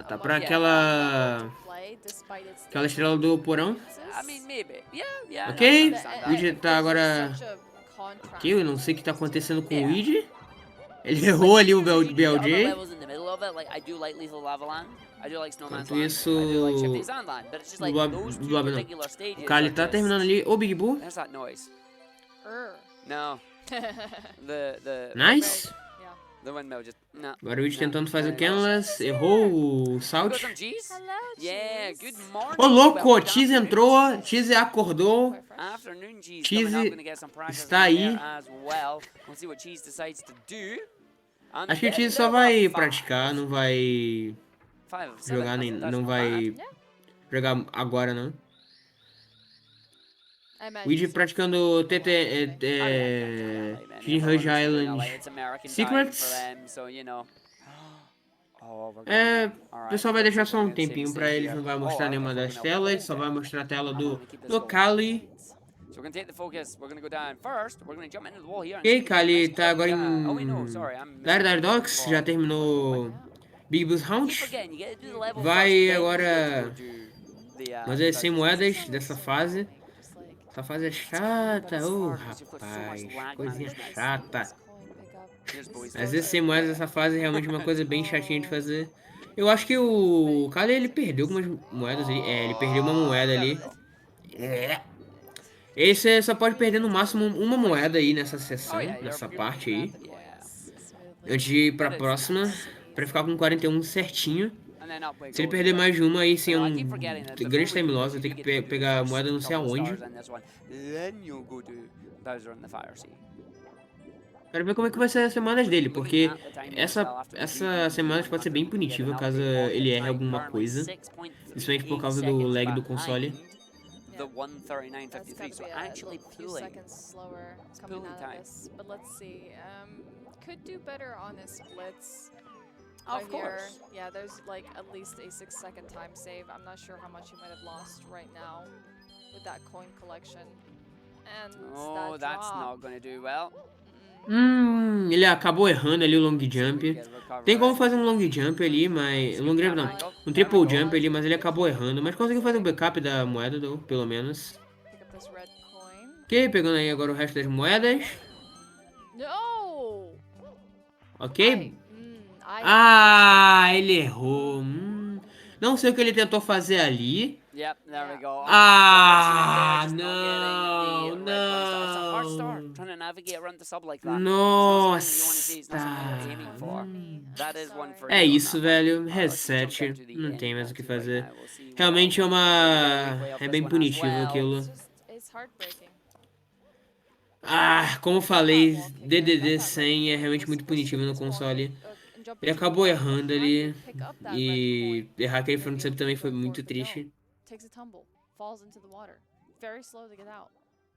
Tá pra aquela estrela do porão. Ok? O Luigi tá agora... Ok, eu não sei o que tá acontecendo com o Luigi. Ele errou ali o BLJ. Enquanto isso, o Kali tá terminando ali o Big Bull. Nice. Agora o Luigi tentando fazer o Canvas, errou o Salt. Ô louco, Cheese entrou, Cheese acordou. Cheese está aí. Acho que o Cheese só vai praticar, não vai jogar não vai jogar agora não. Luigi praticando Jin Rush Island Secrets. O pessoal vai deixar só um tempinho pra eles, não vai mostrar nenhuma das telas, só vai mostrar a tela do Kali. Ok, Kali tá agora em Dardox, já terminou Big Bullhound. Vai agora fazer 100 moedas dessa fase. Essa fase é chata, rapaz, coisinha chata. Às vezes 100 moedas dessa fase é realmente uma coisa bem chatinha de fazer. Eu acho que o Kali ele perdeu algumas moedas ali. É, ele perdeu uma moeda ali. Esse só pode perder no máximo uma moeda aí nessa sessão, nessa parte aí. Antes de ir pra próxima, pra ficar com 41 certinho. Se ele perder mais de uma aí, sem um grande time loss, vai ter que pegar a moeda não sei aonde. Quero ver como é que vai ser as semanas dele, porque essa semana pode ser bem punitiva caso ele erre alguma coisa. Principalmente por causa do lag do console. The 139.53, so actually pulling. It's pulling time. But let's see. Could do better on his splits. Of course. Yeah, there's like at least a 6-second time save. I'm not sure how much he might have lost right now with that coin collection. And that's not gonna do well. Ele acabou errando ali o long jump. Tem como fazer um long jump ali, mas... Long jump não, um triple jump ali, mas ele acabou errando. Mas conseguiu fazer o backup da moeda, pelo menos. this red coin. Ok, pegando aí agora o resto das moedas. No! Ok. I Ah, ele errou. Não sei o que ele tentou fazer ali. Yep, there we go. Ah, Unfortunately, they're just not getting the red one star. It's a hard start não. trying to navigate around the sub like that. It's not something that you want to see. It's not Nossa. something you're aiming for. That is one for É you on isso, that one. velho. Let's jump Reset. down to the Não end tem mais o que penalty fazer. right now. We'll see what Realmente é happens. uma... Replay of É this bem one as punitivo well. aquilo. it's heartbreaking. Ah, como eu falei, DDD 100 é realmente muito punitivo no console. Ele acabou errando ali. E errar aquele front sub também foi muito triste. Takes a tumble, falls into the water. Very slow to get out.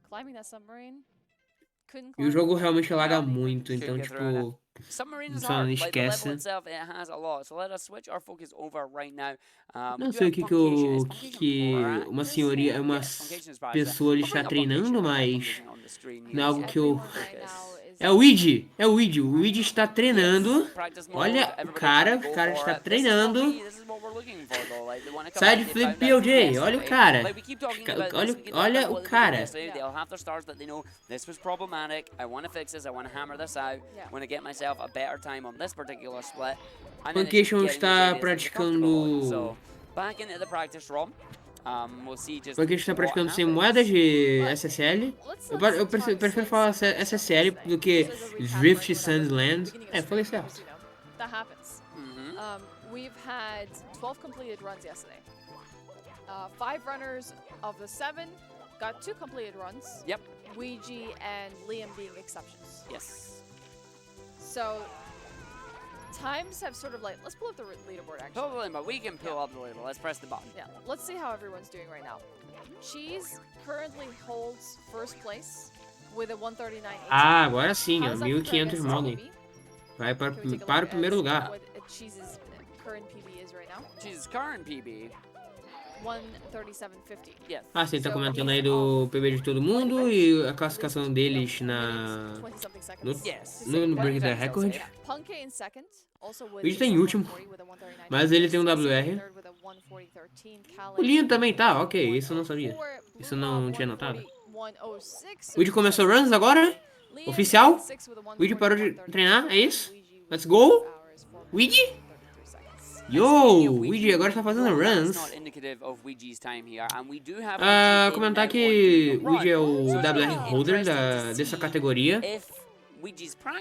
Climbing that submarine. Couldn't E o climb jogo it. realmente laga Yeah. muito, Couldn't então, get through it. tipo... Submarine is Só hard. não Like the level esquece. itself, it has a lot. So let us switch our focus over right now. We Não do sei o have que Funcation. Is o Funcation que uma practice? senhoria, uma Yes, Funcation is practice. pessoa ali I'll está bring up Funcation. treinando, I'll have mas Funcation on the screen não é algo here. que eu... Everyone right now is É o Luigi, é o Luigi. O Luigi está treinando. Practice mode, Olha o everybody cara trying to go for está it. treinando. This is what we're looking for, though. Like, they wanna come Side out, they flip found out POJ, yesterday. olha o cara. Like, we keep talking Ca- about olha- this, we keep olha talking about o what they did cara. yesterday. Yeah. They'll have their stars that they know this was problematic. I want to fix this. I want to hammer this out. Yeah. I want to get myself a better time on this particular split. And then it's Funcation just está getting used to this into comfortable mode. praticando... So, back into the practice ROM. We'll see just Porque a gente está what praticando sem happens. moedas de SSL. Eu Let's prefiro falar SSL do que Drift Sandland. É, falei certo. That happens. We've had 12 completed runs yesterday. 5 runners of the 7 got 2 completed runs. Yep. Ouija and Liam being exceptions. Yes. So times have sort of like, let's pull up the leaderboard actually. Totally, but we can pull up the label. Let's press the button. Yeah, let's see how everyone's doing right now. Cheese currently holds first place with a 139.8. Ah, agora sim, ó. How's that compare 1500 against Molly. PB? Vai para, Can we take a para o look primeiro at lugar. What Cheese's current PB is right now? She's current PB. 137.50. Yes. Ah, sim, tá So comentando he's aí do off. PB de todo mundo e a classificação deles na... 20 something No, seconds. Yes. no Break the Seconds, Record. I'll say. Punky in second, also with Ele tá em a último, 140 with a 139. mas ele tem um WR. Third with a 140.13. O Liam também tá, ok, isso eu não sabia. Isso eu não tinha notado. O Luigi começou runs agora? Oficial? O Luigi parou de treinar, é isso? Let's go! Luigi? Yo, o Luigi agora está fazendo runs. Comentar que o Luigi é o WR holder dessa categoria.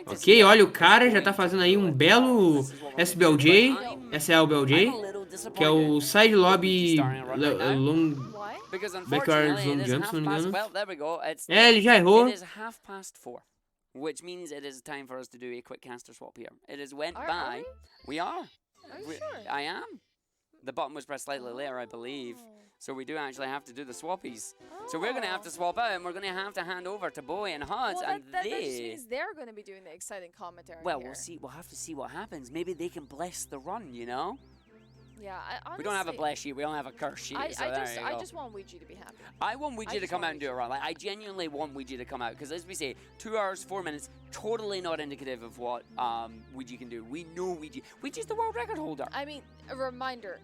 Ok, olha, o cara já tá fazendo aí um belo SBLJ, SLBLJ, que é o Side Lobby Long... Backyard Long Jump, se não me engano. É, ele já errou. It is 4:30, which means it is time for us to do a quick caster swap here. It has went by. We are. Are you We- sure? I am. The button was pressed slightly later, I believe. So we do actually have to do the swappies. So we're going to have to swap out, and we're going to have to hand over to Bowie and Huds, Well, and that just they... means they're going to be doing the exciting commentary. Well, here. we'll see. We'll have to see what happens. Maybe they can bless the run, you know? Yeah, We don't have a honestly, bless sheet. We don't have a curse sheet. so there you I go. just want Ouija to be happy. I want Ouija to just come want out and do a Ouija. run. Like, I genuinely want Ouija to come out because, as we say, 2 hours 4 minutes, totally not indicative of what Ouija can do. We know Ouija. Ouija's the world record holder. I mean, a reminder,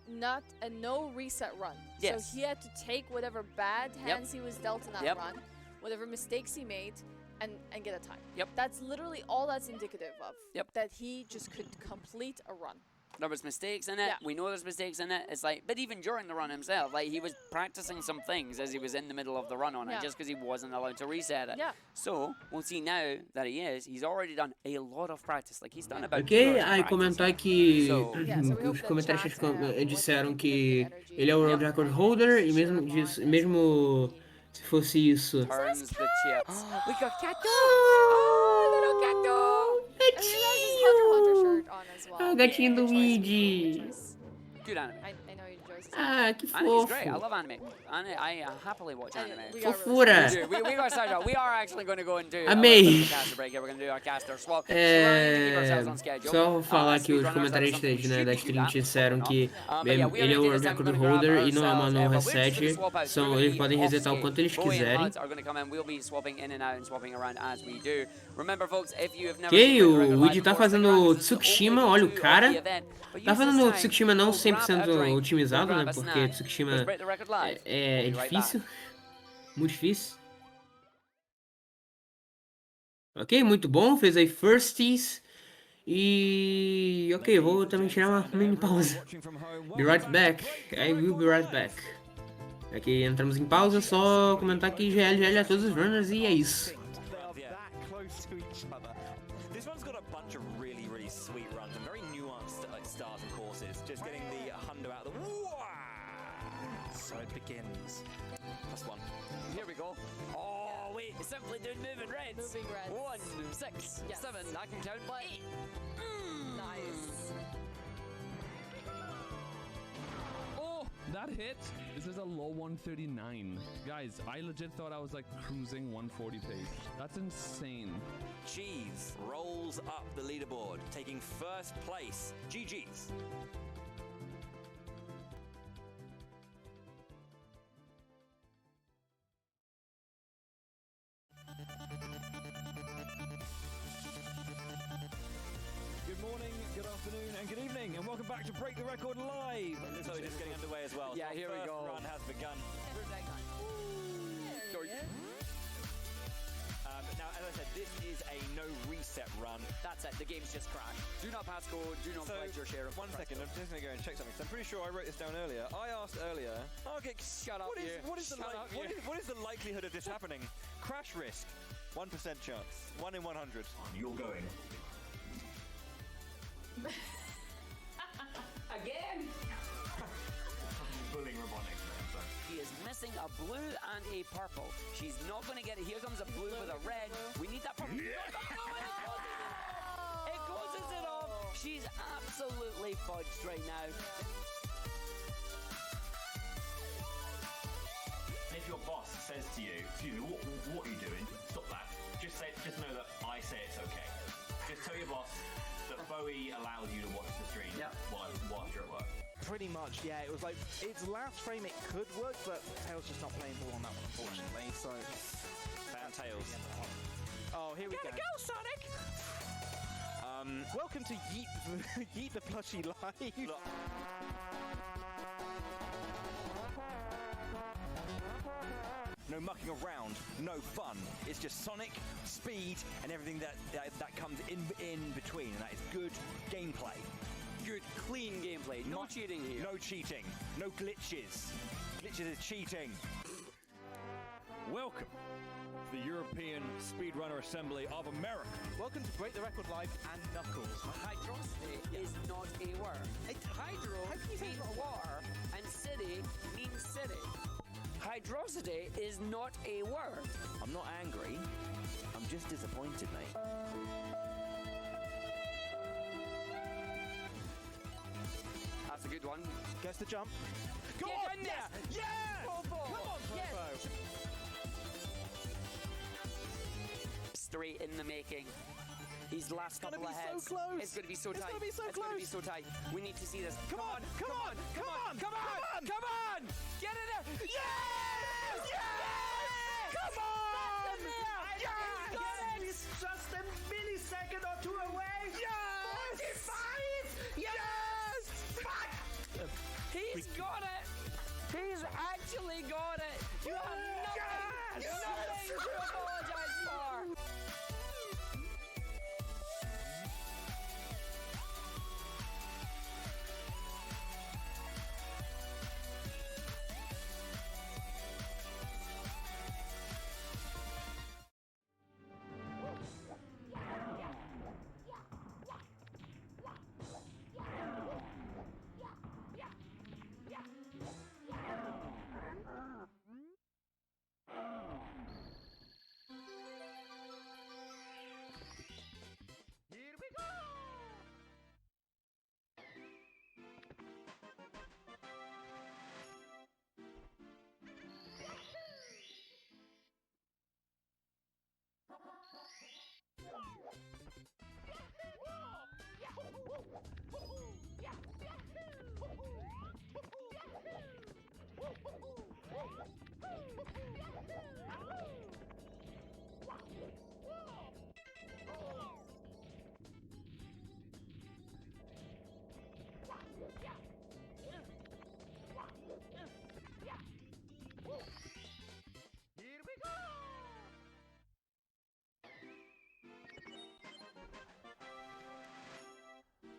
not a no reset run. Yes. So he had to take whatever bad hands he was dealt in that Yep. run, whatever mistakes he made, and get a time. Yep. That's literally all that's indicative of. Yep. That he just could complete a run. There was mistakes in it. Yeah. We know there's mistakes in it. It's like, but even during the run himself, like he was practicing some things as he was in the middle of the run on Yeah. it, just because he wasn't allowed to reset it. Yeah. So we'll see now that he is. He's already done a lot of practice. Like he's done about. 2 Ok, hours of aí practice. comentar que So- Yeah, so we hope os that comentaristas chat, disseram wasn't que negative energy. ele é o World Record Holder e mesmo se fosse isso... Turns the chips. We got Kato. Oh, little Gecko! And he has his Hunter shirt on as well. Ah, gatinho do He enjoys Luigi. it. Good anime. I know he enjoys it. Ah, que Anime's great. I fofo. love anime. I happily watch And anime. we got really Fofura. Dude, we got started out. We are actually going to go into a Amei. little bit of a caster break here. We're going to do our caster swap. So we're going to keep ourselves on schedule. Só vou falar que os speedrunners, that is comentaristas something né, da stupid stream to do that. disseram que But yeah, we are ele é o gonna do World this. I'm Record gonna grab Holder e não é uma ourselves, no but we're just reset. gonna swap out. So São, we're eles gonna podem be resetar o off quanto eles skate. Bowie and quiserem. Huds are going to come in. We'll be swapping in and out and swapping around as we do. Remember, folks, if you have never Ok, seen the o record Luigi live tá before, fazendo stick around, 'cause this is Tsukishima, only olha o day 2 cara. of the event. But Tá use fazendo this o time, Tsukishima não go grab a 100% drink, otimizado, go né? grab a Porque snack. Tsukishima Let's break the record live. é Be right back. difícil. Muito difícil. Ok, muito bom. Fez aí firsties. E... ok, vou também tirar uma mini pausa. Be right back. I will be right back. Aqui entramos em pausa, só comentar que GL a todos os runners e é isso. They are that close to each other. This one's got a bunch of really, really sweet runs and very nuanced stars and courses. Just getting the hundo out of the... So it begins. Plus one. Here we go. Oh, wait, it's simply doing moving reds. Moving reds. 1, 6, Yes. 7, I can count by 8. Nice. Oh, that hit. This is a low 139. Guys, I legit thought I was like cruising 140 pace. That's insane. Cheese rolls up the leaderboard, taking first place. GG's. Good morning, good afternoon, and good evening, and welcome back to Break the Record Live. So just getting underway as well. Yeah, So here we first go. run has begun. Now, as I said, this is a no reset run. That's it, the game's just crashed. Do not pass go, do not So, collect your share of one second, I'm just going to go and check something. 'Cause I'm pretty sure I wrote this down earlier. I asked earlier, okay, Shut up, what is, you. what is the Shut up, you. what is the likelihood of this happening? Crash risk, 1% chance, 1 in 100. You're going. Again! Bullying robotics, man. So. She is missing a blue and a purple. She's not going to get it. Here comes a blue with a red. We need that purple. It closes it off. She's absolutely fudged right now. If your boss says to you, excuse me, what are you doing? Stop that. Just know that I say it's okay. Just tell your boss that Bowie allows you to watch the stream whilst you're at work. Pretty much, yeah. It was like, its last frame it could work, but Tails just not playing ball on that one, unfortunately. So, Fan Tails. oh, here we go. Sonic! Welcome to Yeet, Yeet the Plushie Live. Look. No mucking around, no fun. It's just Sonic, speed, and everything that comes in between, and that is good gameplay. Good, clean gameplay. No cheating here. No cheating. No glitches. Glitches is cheating. Welcome to the European Speedrunner Assembly of America. Welcome to Break the Record Live and Knuckles. Hydrosity is not a word. Hydro means war, and city means city. Hydrosity is not a word. I'm not angry. I'm just disappointed, mate. That's a good one. Gets the jump. Go Get on! in Yeah! there. Yeah! Popo. Come on, Yes. Popo! Straight in the making. These last gonna couple of be so heads. close. It's going to be so It's tight. gonna be so It's going to be close. so tight. We need to see this. Come on! Come on! Come on! Come on! Come on! Get in there! Yes! Yes! Come on! Yes! He's just a millisecond or two away. Yes! 45! Yes! He's got it! He's actually got it! You have nothing, nothing to apologize for!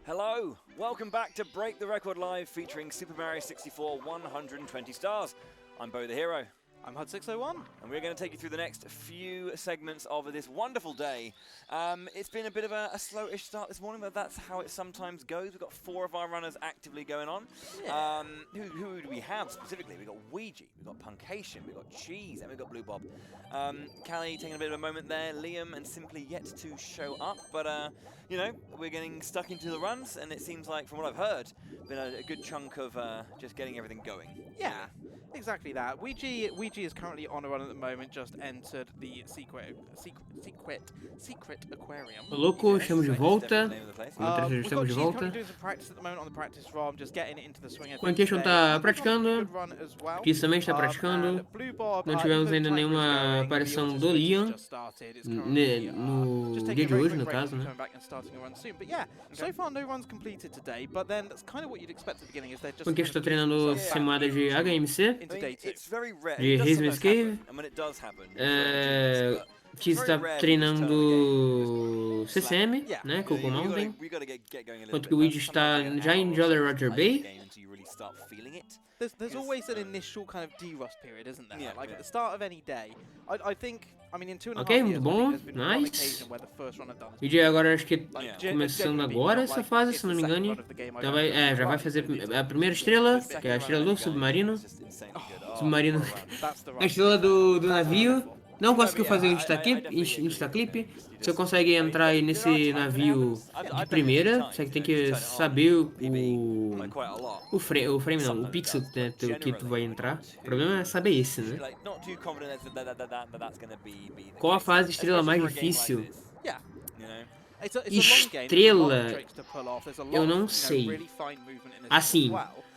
Hello, welcome back to Break the Record Live featuring Super Mario 64 120 Stars. I'm Bo the Hero. I'm HUD601. And we're going to take you through the next few segments of this wonderful day. It's been a bit of a slow-ish start this morning, but that's how it sometimes goes. We've got 4 of our runners actively going on. Yeah. Who do we have specifically? We've got Ouija, we've got Punkation, we've got Cheese, and we've got Blue Bob. Callie taking a bit of a moment there. Liam and Simply yet to show up, but you know, we're getting stuck into the runs, and it seems like, from what I've heard, been a good chunk of just getting everything going. Yeah, exactly that. Ouija is currently on a run at the moment, just entered the secret aquarium. Ô, louco, estamos de volta. We've got Cheese currently doing some practice at the moment on the practice ROM, just getting it into the swing of things Punkation today. tá Blue Bob's on a praticando. good run as well. Cheese também está praticando. And Blue Bob, Não tivemos even ainda though nenhuma timer is going, aparição the do auto-switch Leon just started. It's currently, no just dia taking a de very hoje, quick no break caso, and né? coming back and starting a run soon. But yeah, so far no runs completed today, but then that's kind of what you'd expect at the beginning, is they're just Punkation está treinando simulada de HMC, into day 2. It's very rare. de It does Hazeman's sometimes Cave. happen, and when it does happen, Cheese está treinando CCM, né, Coco Mountain. Enquanto que o Ouija está já em Jolly Roger Bay. There's always an initial kind of de-rust period, isn't there? Like at the start of any day. I think, I mean, in 2.5 Ok, years, muito I bom, think there's been one nice. occasion where the first run I've done O dia agora acho que like, começando genuinely agora not essa like fase, it's se não the me second engano. run of the game, I Já don't vai, think já vai it's fazer right. a primeira estrela, que é a estrela do submarino. Submarino. A estrela do navio. Não conseguiu fazer o instaclip. Você consegue entrar aí nesse navio de primeira, você tem que saber o frame não, o pixel, né, que tu vai entrar. O problema é saber esse, né? Qual a fase estrela mais difícil? Estrela, eu não sei. Assim,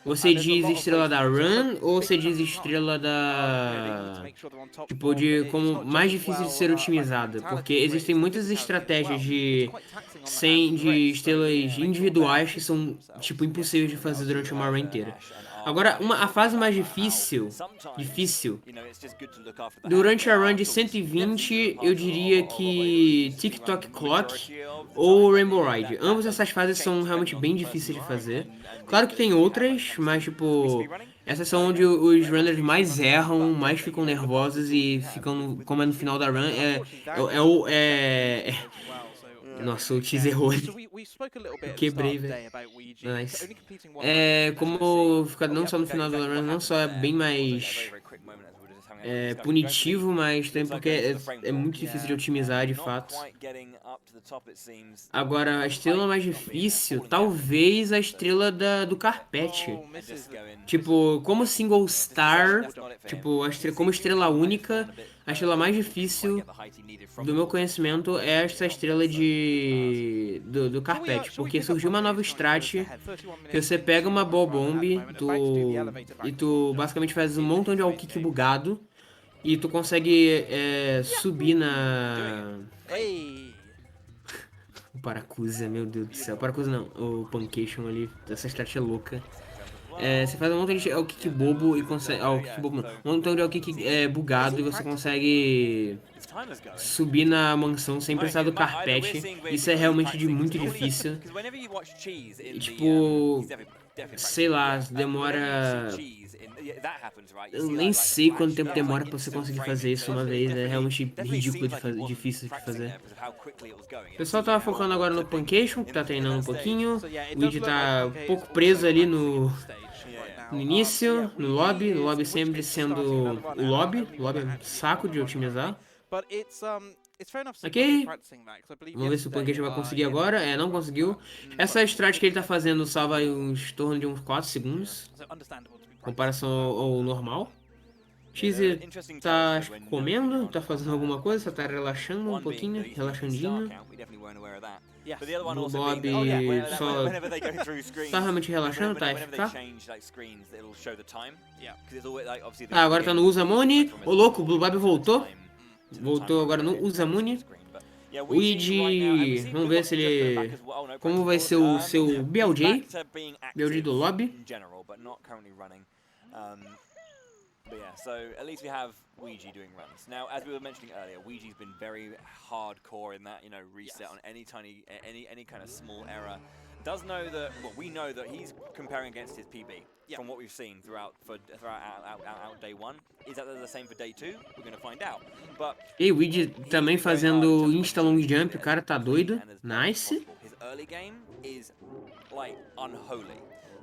você diz estrela da run ou você diz estrela da... Tipo, de como mais difícil de ser otimizada? Porque existem muitas estratégias de estrelas individuais que são, tipo, impossíveis de fazer durante uma run inteira. Agora, a fase mais difícil, durante a run de 120, eu diria que TikTok Clock ou Rainbow Ride. Ambas essas fases são realmente bem difíceis de fazer. Claro que tem outras, mas tipo, essas são onde os runners mais erram, mais ficam nervosos e ficam, como é no final da run, nossa, o Cheese errou. Eu quebrei, velho. Nice. Como ficar não só no final da run, não só é bem mais punitivo, mas também porque é muito difícil de otimizar de fato. Agora, a estrela mais difícil, talvez a estrela do carpete. Tipo, como single star, tipo, como estrela única, a estrela mais difícil, do meu conhecimento, é essa estrela do carpete. Porque surgiu uma nova strat, que você pega uma ball bomb e tu basicamente faz um montão de all kick bugado, e tu consegue subir na... O Paracusa, meu Deus do céu. O Paracusa não, o Punkation ali, essa strat é louca. Você faz um montão de all kick bobo e consegue... um montão de all kick bugado e você consegue subir na mansão sem precisar do carpete. Isso é realmente muito difícil. E, tipo, sei lá, demora... Eu nem sei quanto tempo demora pra você conseguir fazer isso uma vez, é realmente ridículo difícil de fazer. O pessoal tava focando agora no Punkation, que tá treinando um pouquinho. O Ouija tá um pouco preso ali no início, no lobby sempre sendo o lobby é um saco de otimizar. Ok, vamos ver se o Punkation vai conseguir agora. Não conseguiu. Essa strat que ele tá fazendo salva aí em torno de uns 4 segundos. Comparação ao normal. Cheese tá comendo, tá fazendo alguma coisa, só tá relaxando um pouquinho, relaxandinho. O Bob só tá realmente relaxando, tá FK. Agora tá no Usamune. Ô louco, o Blue Bob voltou. Voltou agora no Usamune. Ouija, vamos ver se ele... Como vai ser o seu BLJ do lobby. But yeah, so at least we have Ouija doing runs. Now, as we were mentioning earlier, Ouija's been very hardcore in that, you know, reset on any kind of small error does know that, well, we know that he's comparing against his PB from what we've seen throughout day 1. Is that the same for day 2? We're going to find out. But E o Weed também fazendo insta long jump, o cara tá doido. Nice. his early game is like unholy.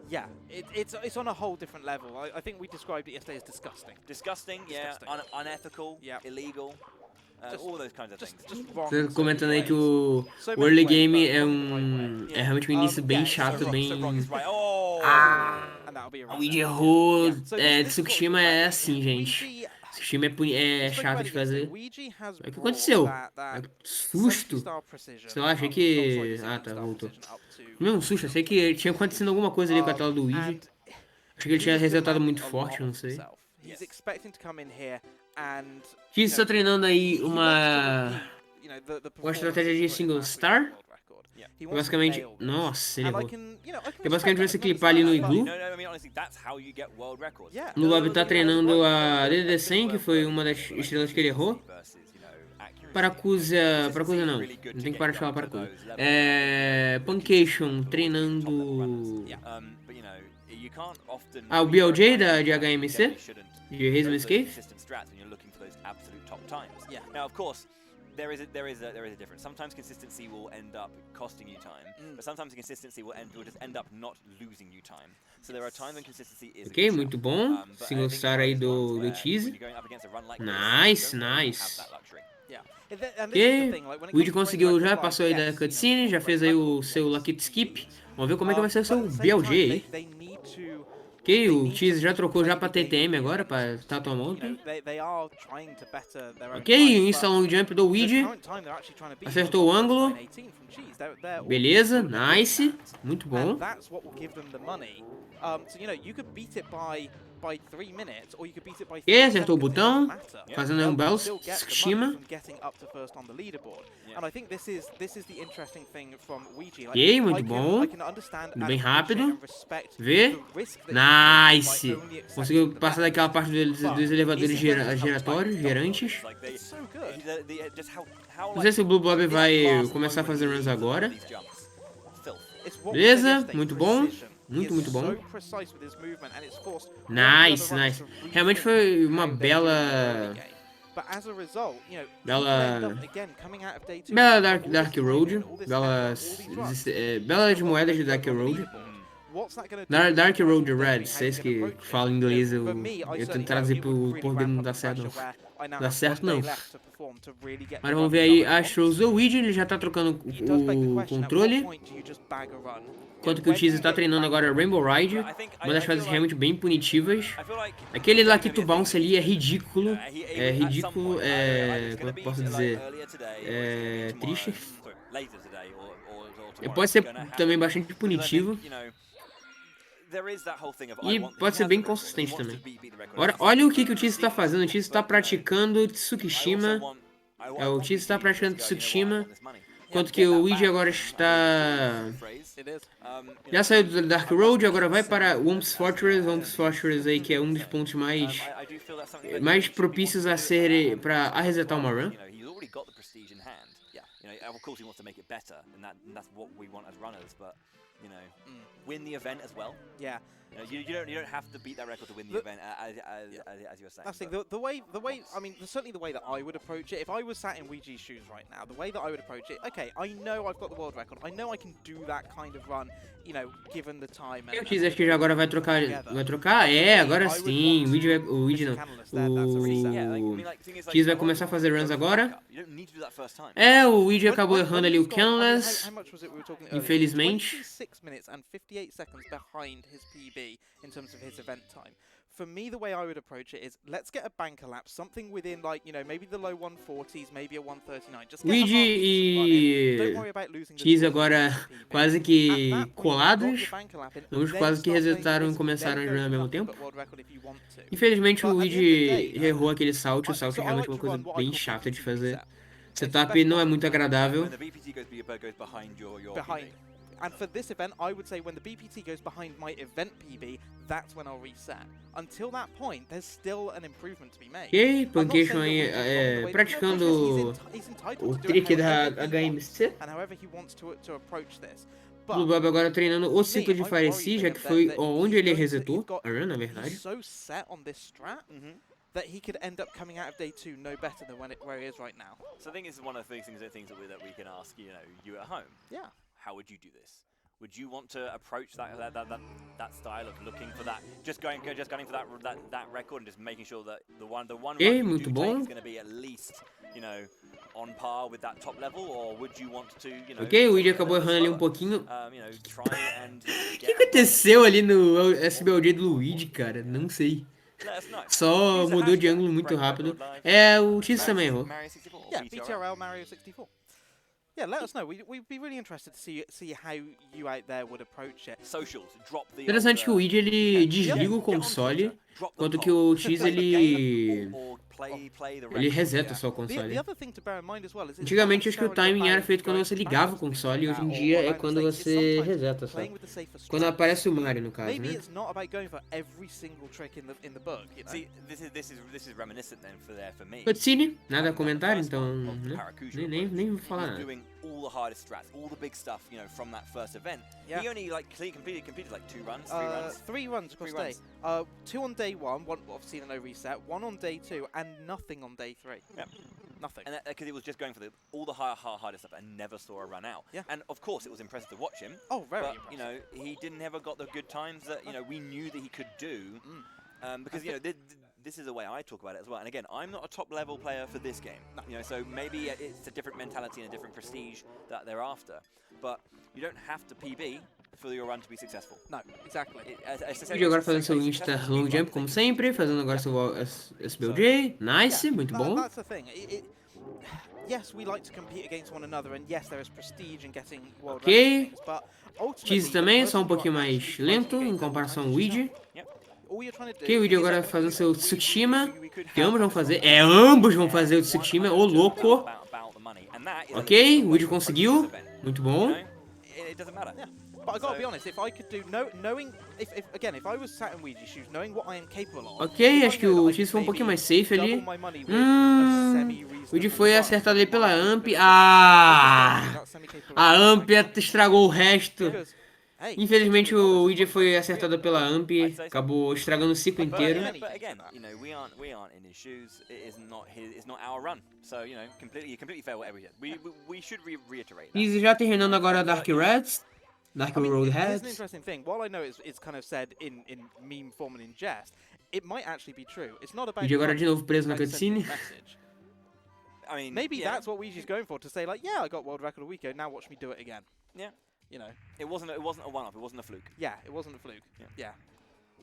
Yeah, it's on a whole different level. I think we described it yesterday as disgusting. Disgusting, yeah, unethical, illegal. All those kinds of things. Just wrong. Você comentando aí que o early game é realmente um início bem chato, bem... O Weed errou. Tsukushima é assim, gente. Tsukushima é chato de fazer. O que aconteceu? Susto. Sei lá, achei que... Ah, tá, voltou. Não, susto, achei que tinha acontecido alguma coisa ali com a tela do Weed. Achei que ele tinha resetado muito forte, não sei. Cheese tá treinando aí uma estratégia de single star. Basicamente, nossa, ele errou. Que basicamente vai se clipar ali no Igloo. No Lobby tá treinando a DDD100, que foi uma das estrelas que ele errou. Paracusa não, não tem que parar de falar Paracusa. Puncation treinando... o BLJ de HMC, de Hazel Escape. Now, of course, there is a difference. Sometimes consistency will end up costing you time, but sometimes consistency will just end up not losing you time. So there are times when consistency is Ok, muito bom. Single star aí do Cheese. Nice, nice. Ok, o Weed conseguiu, já passou aí da cutscene, já fez aí o seu Lucky Skip. Vamos ver como é que vai ser o seu BLJ aí. Ok, o Cheese já trocou já pra TTM agora, pra Tattoo Mountain. Ok, insta long jump do Weed. Acertou o ângulo. Beleza, nice. Muito bom. E acertou o botão, fazendo um bounce, Tsukushima. E aí, muito bom. Indo bem rápido. Vê. Nice. Conseguiu passar daquela parte dos elevadores giratórios, gerantes. Não sei se o Blue Blob vai começar a fazer runs agora. Beleza, muito bom. Muito bom. Nice, nice. Realmente foi uma bela Dark Road. Bela de moedas de Dark Road. Dark Road Red, vocês que falam inglês, eu tento traduzir pro português, não dá certo não. Dá certo não. Mas vamos ver aí, Astros o Weed, ele já tá trocando o controle. Enquanto que o Cheese tá treinando agora Rainbow Ride, uma das fases realmente bem punitivas. Aquele Lucky to Bounce ali é ridículo. Como eu posso dizer? Triste. Pode ser também bastante punitivo. E pode ser bem consistente também. Olha o que o Cheese tá fazendo. O Cheese tá praticando Tsukushima. O Cheese tá praticando Tsukushima. Enquanto que o Weed agora está... Já saiu do Dark Road, agora vai para Wump's Fortress. Wump's Fortress aí, que é um dos pontos mais propícios a ser... para resetar uma run. Win the event as well. Yeah. You don't have to beat that record to win the event, as you were saying. That's the way. I mean, certainly the way that I would approach it. If I was sat in Ouija's shoes right now, the way that I would approach it. Okay, I know I've got the world record. I know I can do that kind of run. You know, given the time. Eu te acho que já agora vai trocar. Vai trocar? Agora sim. O Weed não. O Cheese vai começar a fazer runs agora. O Weed acabou errando ali o Canless. Infelizmente. 56 minutes and 58 seconds behind his PB in terms of his event time. For me, the way I would approach it is, let's get a banker lap, something within, like, you know, maybe the low 140s, maybe a 139. Just Weed e Cheese agora quase que colados. Ambos quase que resetaram e começaram a jogar ao mesmo tempo. Infelizmente o Weed errou aquele salto. O salto é realmente uma coisa bem chata de fazer. Setup não é muito agradável. And for this event, I would say when the BPT goes behind my event PB, that's when I'll reset. Until that point, there's still an improvement to be made. Ok, Puncation aí praticando o trick da HMC. And however he wants to approach this. Blue Bob agora treinando o ciclo de Fire Sea, já que foi onde ele resetou a run, na verdade. He's so set on this strat that he could end up coming out of day 2 no better than where he is right now. So I think it's one of the things that we can ask, you at home. Yeah. How would you do this? Would you want to approach that style of looking for that, just going for that record and just making sure that the one run you muito do bom. take is going to be at least, on par with that top level, or would you want to, Ok, o Weedy acabou errando ali um pouquinho. Try and O que aconteceu ali no SBLJ do Luigi, cara? Não sei. let us know. Só mudou de ângulo muito rápido. É, o Cheese também errou. Mario 64, Yeah, BTRL. BTRL Mario 64. Yeah, let us know. We'd be really interested to see how you out there would approach it. Socials, drop the Interessante que o Weedy ele desliga o console, enquanto que o Cheese ele reseta só o console. The other thing to bear in mind as well is Antigamente acho que o timing era feito quando você ligava o console e hoje em dia é quando você reseta só. Quando aparece o Mario no caso, Maybe né? it's not about going for every single trick in the book. You know? See, this is reminiscent then for me. Cutscene, nada a comentar, então né? nem vou falar nada. Doing all the hardest strats, all the big stuff, from that first event. Yeah. He only completed like 2 runs, 3 runs. 3 runs across day. 2 on day 1, one obviously in a no reset, 1 on day 2, and nothing on day 3. Yep. Nothing. And because he was just going for all the hardest stuff and never saw a run out. Yeah. And of course it was impressive to watch him. Oh, very but, impressive. he didn't ever got the good times that, we knew that he could do. Because, this is the way I talk about it as well. And again, I'm not a top level player for this game. No. So maybe it's a different mentality and a different prestige that they're after. But you don't have to PB for your run to be successful. No, exactly. E agora fazendo seu Insta Long Jump como sempre, fazendo agora seu SBLJ, nice, muito bom. That's the thing. Yes, we like to compete against one another, and yes, there is prestige in getting world Ok. rankings, but ultimately, Cheese também, só um pouquinho mais lento em comparação ao Weedy. Ok, o Weedy agora fazendo seu Tsushima, que ambos vão fazer, ambos vão fazer o Tsushima, ô louco. Ok, o Weedy conseguiu, muito bom. It doesn't matter. But I gotta be honest, if I could do knowing if I was sat in Ouija's shoes, knowing what I am capable of. Ok, acho que o Cheese foi um pouquinho mais safe ali. O Weedy foi acertado ali pela Amp. A Amp estragou o resto. Infelizmente o Weedy foi acertado pela Amp, acabou estragando o ciclo inteiro. But again, we aren't in his shoes. It's not our run. So, completely fair whatever he did. We should reiterate that. E já terminando agora Dark Reds. Dark Road Here's an Heads. interesting thing. While I know it's kind of said in meme form and in jest, it might actually be true. It's not about. Weedy agora de novo preso na cutscene. I mean, maybe that's what Ouija's going for, to say like, yeah, I got world record a week ago. Now watch me do it again. Yeah. It wasn't a one-off. It wasn't a fluke. Yeah, it wasn't a fluke. Yeah.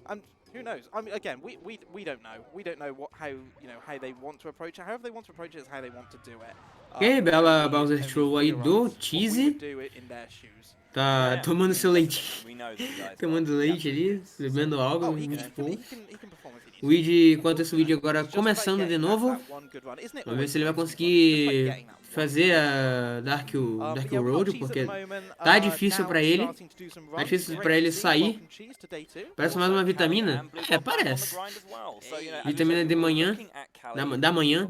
And who knows? I mean, again, we don't know. We don't know how they want to approach it. However they want to approach it is how they want to do it. Ok, bela Bowser Troll aí do Cheese. Do it in their shoes. Tá tomando seu leitinho. Tomando leite ali, bebendo algo, muito bom. O Weedy, enquanto esse vídeo agora começando de novo. Vamos ver se ele vai conseguir fazer a Dark Road, porque tá difícil pra ele. Tá difícil pra ele sair. Parece mais uma vitamina. É, parece. Vitamina de manhã. Da manhã.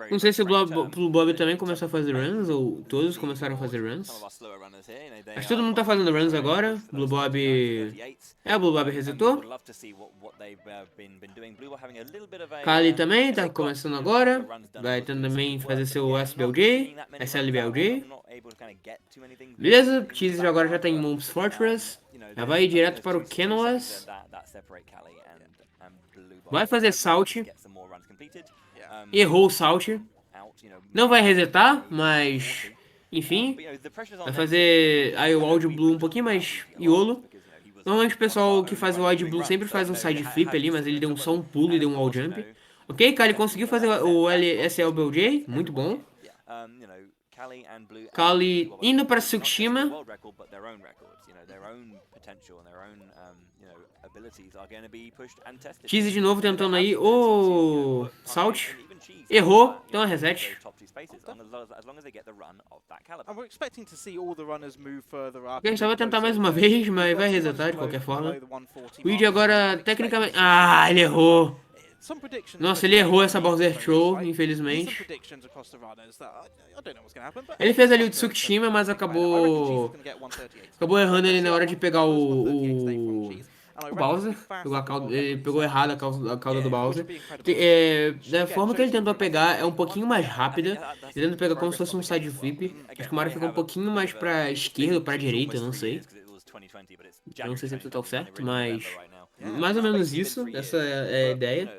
Não sei se o Blue Bob também começou a fazer runs, ou todos começaram a fazer runs. Acho que todo mundo tá fazendo runs agora. Blue Bob... o Blue Bob resetou. Kali também tá começando agora. Vai também fazer seu SBLJ, SLBLJ. Beleza, Cheese agora já tá em Moon's Fortress. Já vai direto para o Canvas. Vai fazer Salt. Errou o Salt. Não vai resetar, mas... Enfim. Vai fazer aí o Wild Blue um pouquinho mais iolo. Normalmente o pessoal que faz o Wild Blue sempre faz um side flip ali, mas ele deu só um pulo e deu um wall jump. Ok, Kali conseguiu fazer o LSLBLJ, muito bom. Kali indo para Tsushima. Cheese de novo tentando aí o Salt. Errou, então é reset. A gente só vai tentar mais uma vez, mas vai resetar de qualquer forma. O Weedy agora, tecnicamente... ele errou. some predictions. Nossa, for ele errou today essa from Bowser each Throw, right? Here's some infelizmente. predictions across the runners that I don't know what's going to happen, but Ele fez ali o I'm going to Tsukishima, mas think about it. I reckon Cheese is acabou gonna get 138. acabou errando ali na hora de pegar First 138 today from o Cheese, and I o reckon Bowser. he'll be fast Pegou a as cauda, well ele getting pegou inside. errado a cauda do Yeah, which Bowser. would be incredible. Da forma que ele tentou pegar é um pouquinho mais I think rápida. that's Ele tentou pegar como se progress fosse um on the game side as well. flip. Again, Acho que o Mario they ficou um have a pouquinho mais bit of pra a- esquerda ou pra it's direita, almost não 3 sei. years, 'cause it was 2020, but it's Não January sei se eu tô 2020, certo, we're in mas November right now. mais ou menos Basically been isso. 3 Essa years. é a But, ideia. you know,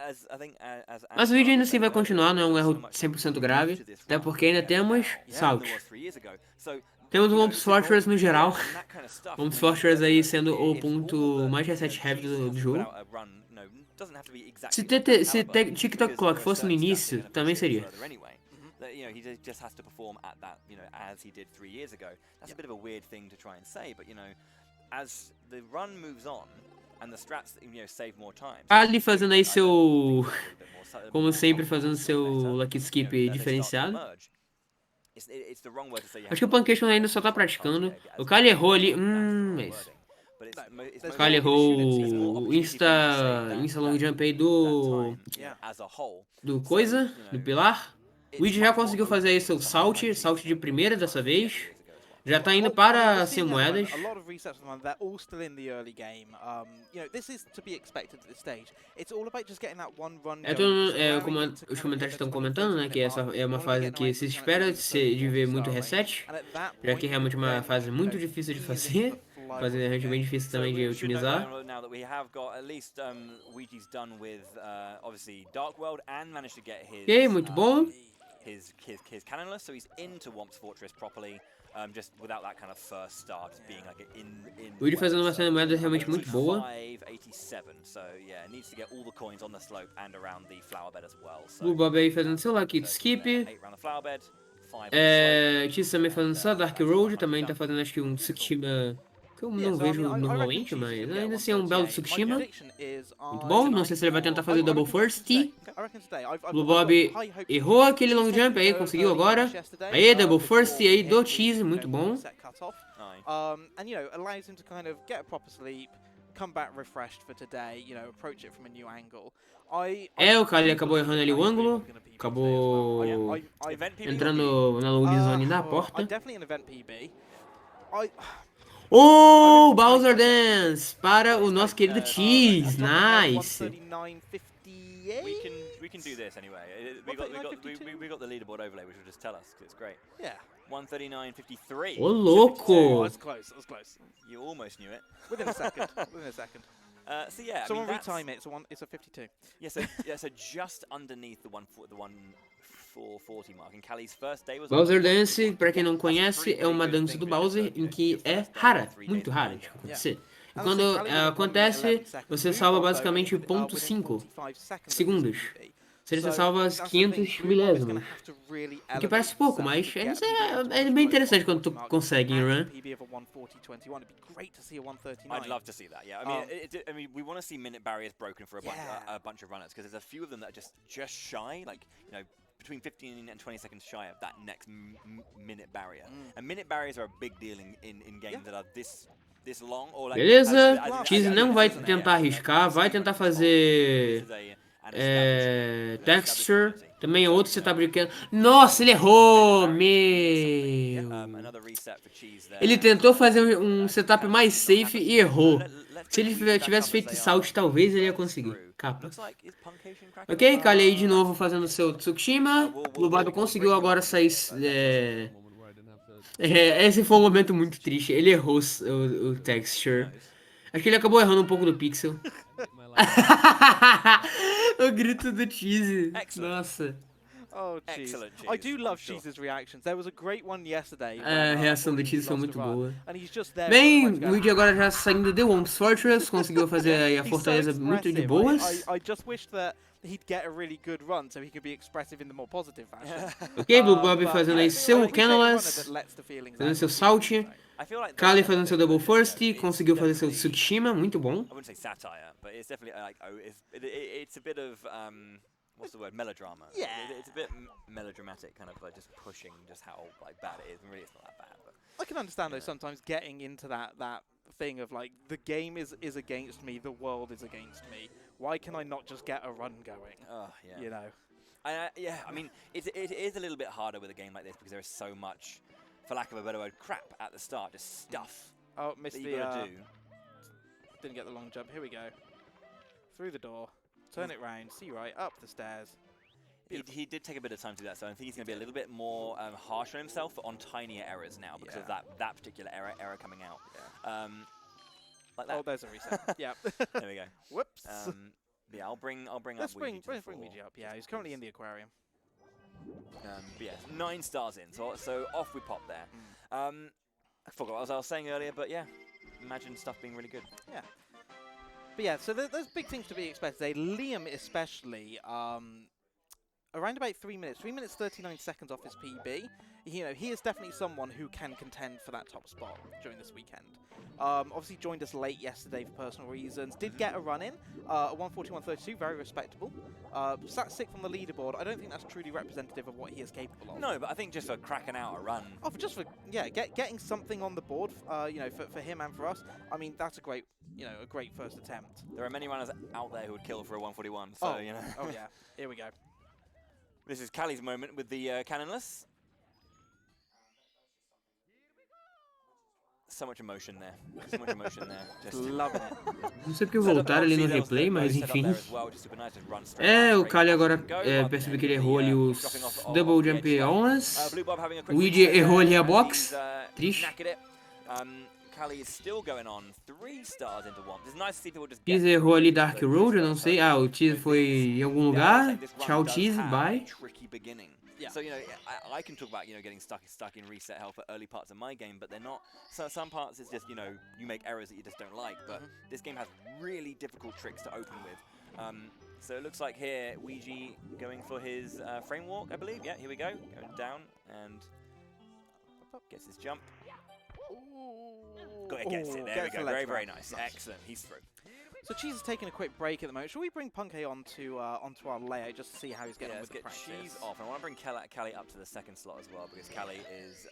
as I think as Mas o vídeo ainda assim vai Anton continuar, não é um there's so erro much 100% to grave, to this até run porque ainda compared to temos now than Salt. there was 3 years ago. So, Temos you o know, Wumps the goal- Fortress no geral. and that kind of stuff Wumps means Fortress that, aí you know, sendo o if all ponto the, mais you know, reset heavy Cheese do has to jogo. put out a run, no, doesn't have to be exactly Se, on that se caliber, TikTok because Clock there are fosse no certain stats início, that are gonna também push him seria. further anyway. That, you know, he just has to perform at that, you know, as he did 3 years ago. That's a bit of a weird thing to try and say, but you know, as the run moves on and the strats, you know, save more time. Ali fazendo aí seu, como Como sempre, fazendo seu Lucky Skip diferenciado. Acho que o Puncation ainda só tá praticando. O Kali errou ali. Mas... O Kali errou o Insta Long Jump aí do coisa, do pilar. O Id já conseguiu fazer aí seu Salt de primeira dessa vez. Já tá indo para 100 moedas. A lot of resets at the moment, they're all still in the early game. You know, this is to be expected at this stage. It's all about just getting that one run going. Como os comentários estão comentando, né, que essa é uma fase que se espera de ver muito reset, já que é realmente uma fase muito difícil de fazer, fase realmente bem difícil também de otimizar. Now that we have got at least Ouija's done with obviously Dark World and managed to get his Ok, muito bom. his Cannonless, so he's into Wumps Fortress properly. Just without that kind of first start being like in O Id fazendo uma cena moeda realmente muito boa. 87, so yeah, needs to get all the coins on the slope and around the flower bed as well. So O Bob aí fazendo seu Lucky Skip. 8 around the flower bed, 5 Tiz também fazendo só Dark Road, também tá fazendo acho que um Tsukishima que eu não vejo normalmente, mas ainda assim é um belo Tsukishima. Muito bom, não sei se ele vai tentar fazer Double First. Blue Bob errou aquele long jump aí, conseguiu agora. Aí, Double First aí do Cheese, muito bom. And you know, allows him to kind of get a proper sleep, come back refreshed for today, you know, approach it from a new angle. O Kali acabou errando ali o ângulo, acabou entrando na load zone da porta. Definitely an event PB. Oh, Bowser Dance para o nosso querido Cheese, nice. We can do this anyway. We got the leaderboard overlay, which will just tell us, 'cause it's great. Yeah. 139.53. Ô louco! That's close. That was close. You almost knew it. Within a second. Within a second. So yeah, Someone I mean, retime it. It's a 52. Yeah, so just underneath the 440 mark. And Cali's first day was Bowser Dance, pra quem não conhece, é uma dança do Bowser em que é rara, muito rara de acontecer. E quando acontece, você salva basicamente 0.5 segundos. Seria você salva 500 milésimos. O que parece pouco, mas é bem interessante quando tu consegue em run. I'd love to see that. Yeah, I mean, we want to see minute barriers broken for a bunch of runners, because there's a few of them that are just shy, like, you know, between 15 and 20 seconds shy of that next minute barrier. And minute barriers are a big deal in games that are this long, or like. Beleza, Cheese não vai tentar arriscar, vai tentar fazer texture, também é outro setup de que... Nossa, ele errou, meu... Ele tentou fazer um setup mais safe e errou. Se ele tivesse feito Salt, talvez ele ia conseguir. Capa. Ok, Kali aí de novo fazendo seu Tsukishima. O Bob conseguiu agora sair... esse foi um momento muito triste. Ele errou o texture. Acho que ele acabou errando um pouco do pixel. O grito do Cheese. Nossa. Oh, jeez. I do love Cheese's reactions. There was a great one yesterday. A reação do Cheese foi muito boa. Bem, o vídeo agora já saindo de Wumps Fortress, conseguiu fazer aí a fortaleza muito de boas. I just wish that he'd get a really good run so he could be expressive in the more positive fashion. Ok, Blue Bob fazendo aí seu Cannonless, fazendo seu Salt. Kali fazendo seu Double First, conseguiu fazer seu Tsukishima, muito bom. I wouldn't say satire, but it's definitely like it's a bit of what's the word, melodrama. Yeah, it's a bit melodramatic, kind of like just pushing just how like bad it is. And really, it's not that bad. But I can understand though sometimes getting into that thing of like the game is against me, the world is against me. Why can I not just get a run going? Oh, yeah. You know. Yeah, I mean, it is a little bit harder with a game like this because there is so much, for lack of a better word, crap at the start, just stuff Oh, missed that the. you gotta do. Didn't get the long jump. Here we go. Through the door. Turn it round. See right up the stairs. He did take a bit of time to do that, so I think he's going to be a little bit more harsh on himself on tinier errors now because of that particular error coming out. Yeah. Like that. Oh, there's a reset. Yeah. There we go. Whoops. Yeah, I'll bring Let's up bring Ouija to Ouija up. Yeah, he's currently in the aquarium. but yeah, 9 stars in, so off we pop there. I forgot what I was saying earlier, but yeah, imagine stuff being really good. Yeah. But yeah, so there's big things to be expected today. Liam especially, around about 3 minutes, 39 seconds off his PB. You know, he is definitely someone who can contend for that top spot during this weekend. Obviously joined us late yesterday for personal reasons. Did get a run in, a 141.32, very respectable. Sat 6th on the leaderboard. I don't think that's truly representative of what he is capable of. No, but I think just for cracking out a run. Oh, just for getting something on the board, you know, for him and for us. I mean, that's a great, you know, a great first attempt. There are many runners out there who would kill for a 141. So you know. Oh yeah, here we go. This is Callie's moment with the cannonless. So much emotion there. So much emotion there. Just loving it. Não sei porque voltaram ali no replay, mas enfim. O Kali agora percebe que ele errou ali os double jump onless. O Ouija errou ali a box. Triste. Cali is still going on 3 stars into one. It's nice to see people just Cheese errou ali Dark Road, eu não sei. Ah, o Cheese foi em algum lugar. Tchau, Cheese, bye. Tricky beginning. So, you know, I can talk about, you know, getting stuck in reset hell for early parts of my game, but they're not. So some parts it's just, you know, you make errors that you just don't like. But this game has really difficult tricks to open with. So it looks like here, Ouija going for his frame walk, I believe. Yeah, here we go. Going down and gets his jump. Gets it. There we go. Very, very nice. Excellent. He's through. So Cheese is taking a quick break at the moment. Should we bring Punkay onto our layout just to see how he's getting on with the practice? Cheese off. And I want to bring Cali up to the second slot as well because Cali is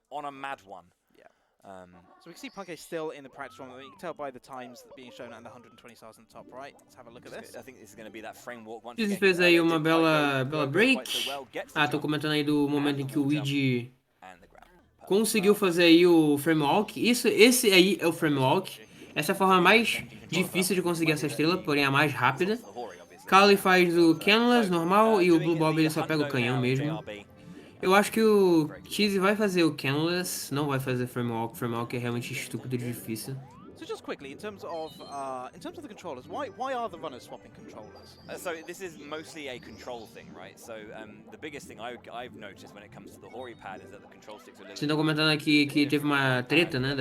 on a mad one. Yeah. So we can see Punkay still in the practice room. You can tell by the times being shown and the 120 stars on the top right. Let's have a look at this. I think this is going to be that frame walk once Cheese fez aí uma bela break. Ah, tô comentando aí do momento em que o Ouija conseguiu fazer aí o frame walk. Esse aí é o frame walk. Essa é a forma mais difícil de conseguir essa estrela, porém a mais rápida. Kali faz o Canless normal e o Blue Bob ele só pega o canhão mesmo. Eu acho que o Cheese vai fazer o Canless, não vai fazer Frame Walk. Frame Walk é realmente estúpido e difícil. So just quickly, in terms of the controllers, why are the runners swapping controllers? So this is mostly a control thing, right? So the biggest thing I've noticed when it comes to the Hori pad is that the control sticks are a little. Vocês estão comentando aqui que teve uma treta, né,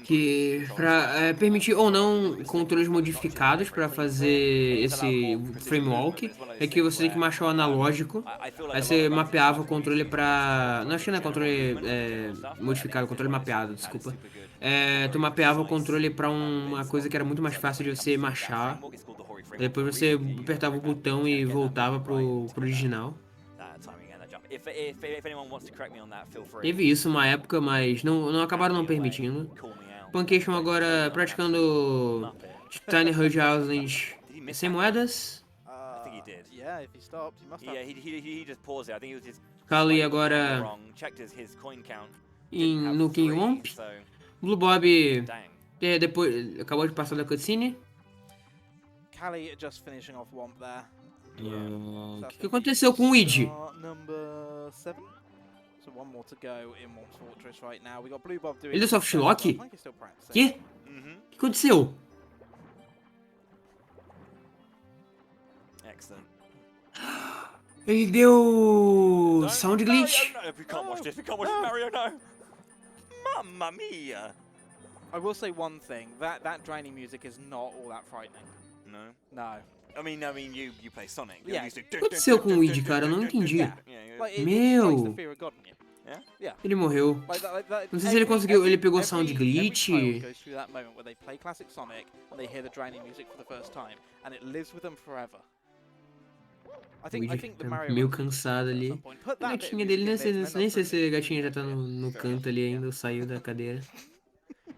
que para permitir ou não controles modificados para fazer esse frame walk é que você tem que marchar o analógico. Aí você mapeava o controle para, não acho que não é controle modificado, controle mapeado, desculpa. Tu mapeava o controle para uma coisa que era muito mais fácil de você marchar. Depois você apertava o botão e voltava pro original. Teve isso uma época, mas não acabaram não permitindo. Punkation agora praticando Tiny Hood Islands sem moedas. Kali agora no King Womp. Blue Bob depois acabou de passar da cutscene. Kali just finishing off Womp there. O que aconteceu com o Ouija? Number 7. So one more to go in Womp's Fortress right now. We got Blue Bob doing. Ele deu soft lock? Que? O que aconteceu? Excellent. Ele deu sound glitch. No, we can't watch this. We can't watch this, Mario. No. Mamma mia. I will say one thing. That drowning music is not all that frightening. No. No. I mean, you play Sonic. O que aconteceu com o Ouija, cara? Eu não entendi. Meu! Ele morreu. Não sei se ele conseguiu. Ele pegou sound glitch. Meio cansado ali. A gatinha dele, nem sei se a gatinha já tá no canto ali ainda, saiu da cadeira.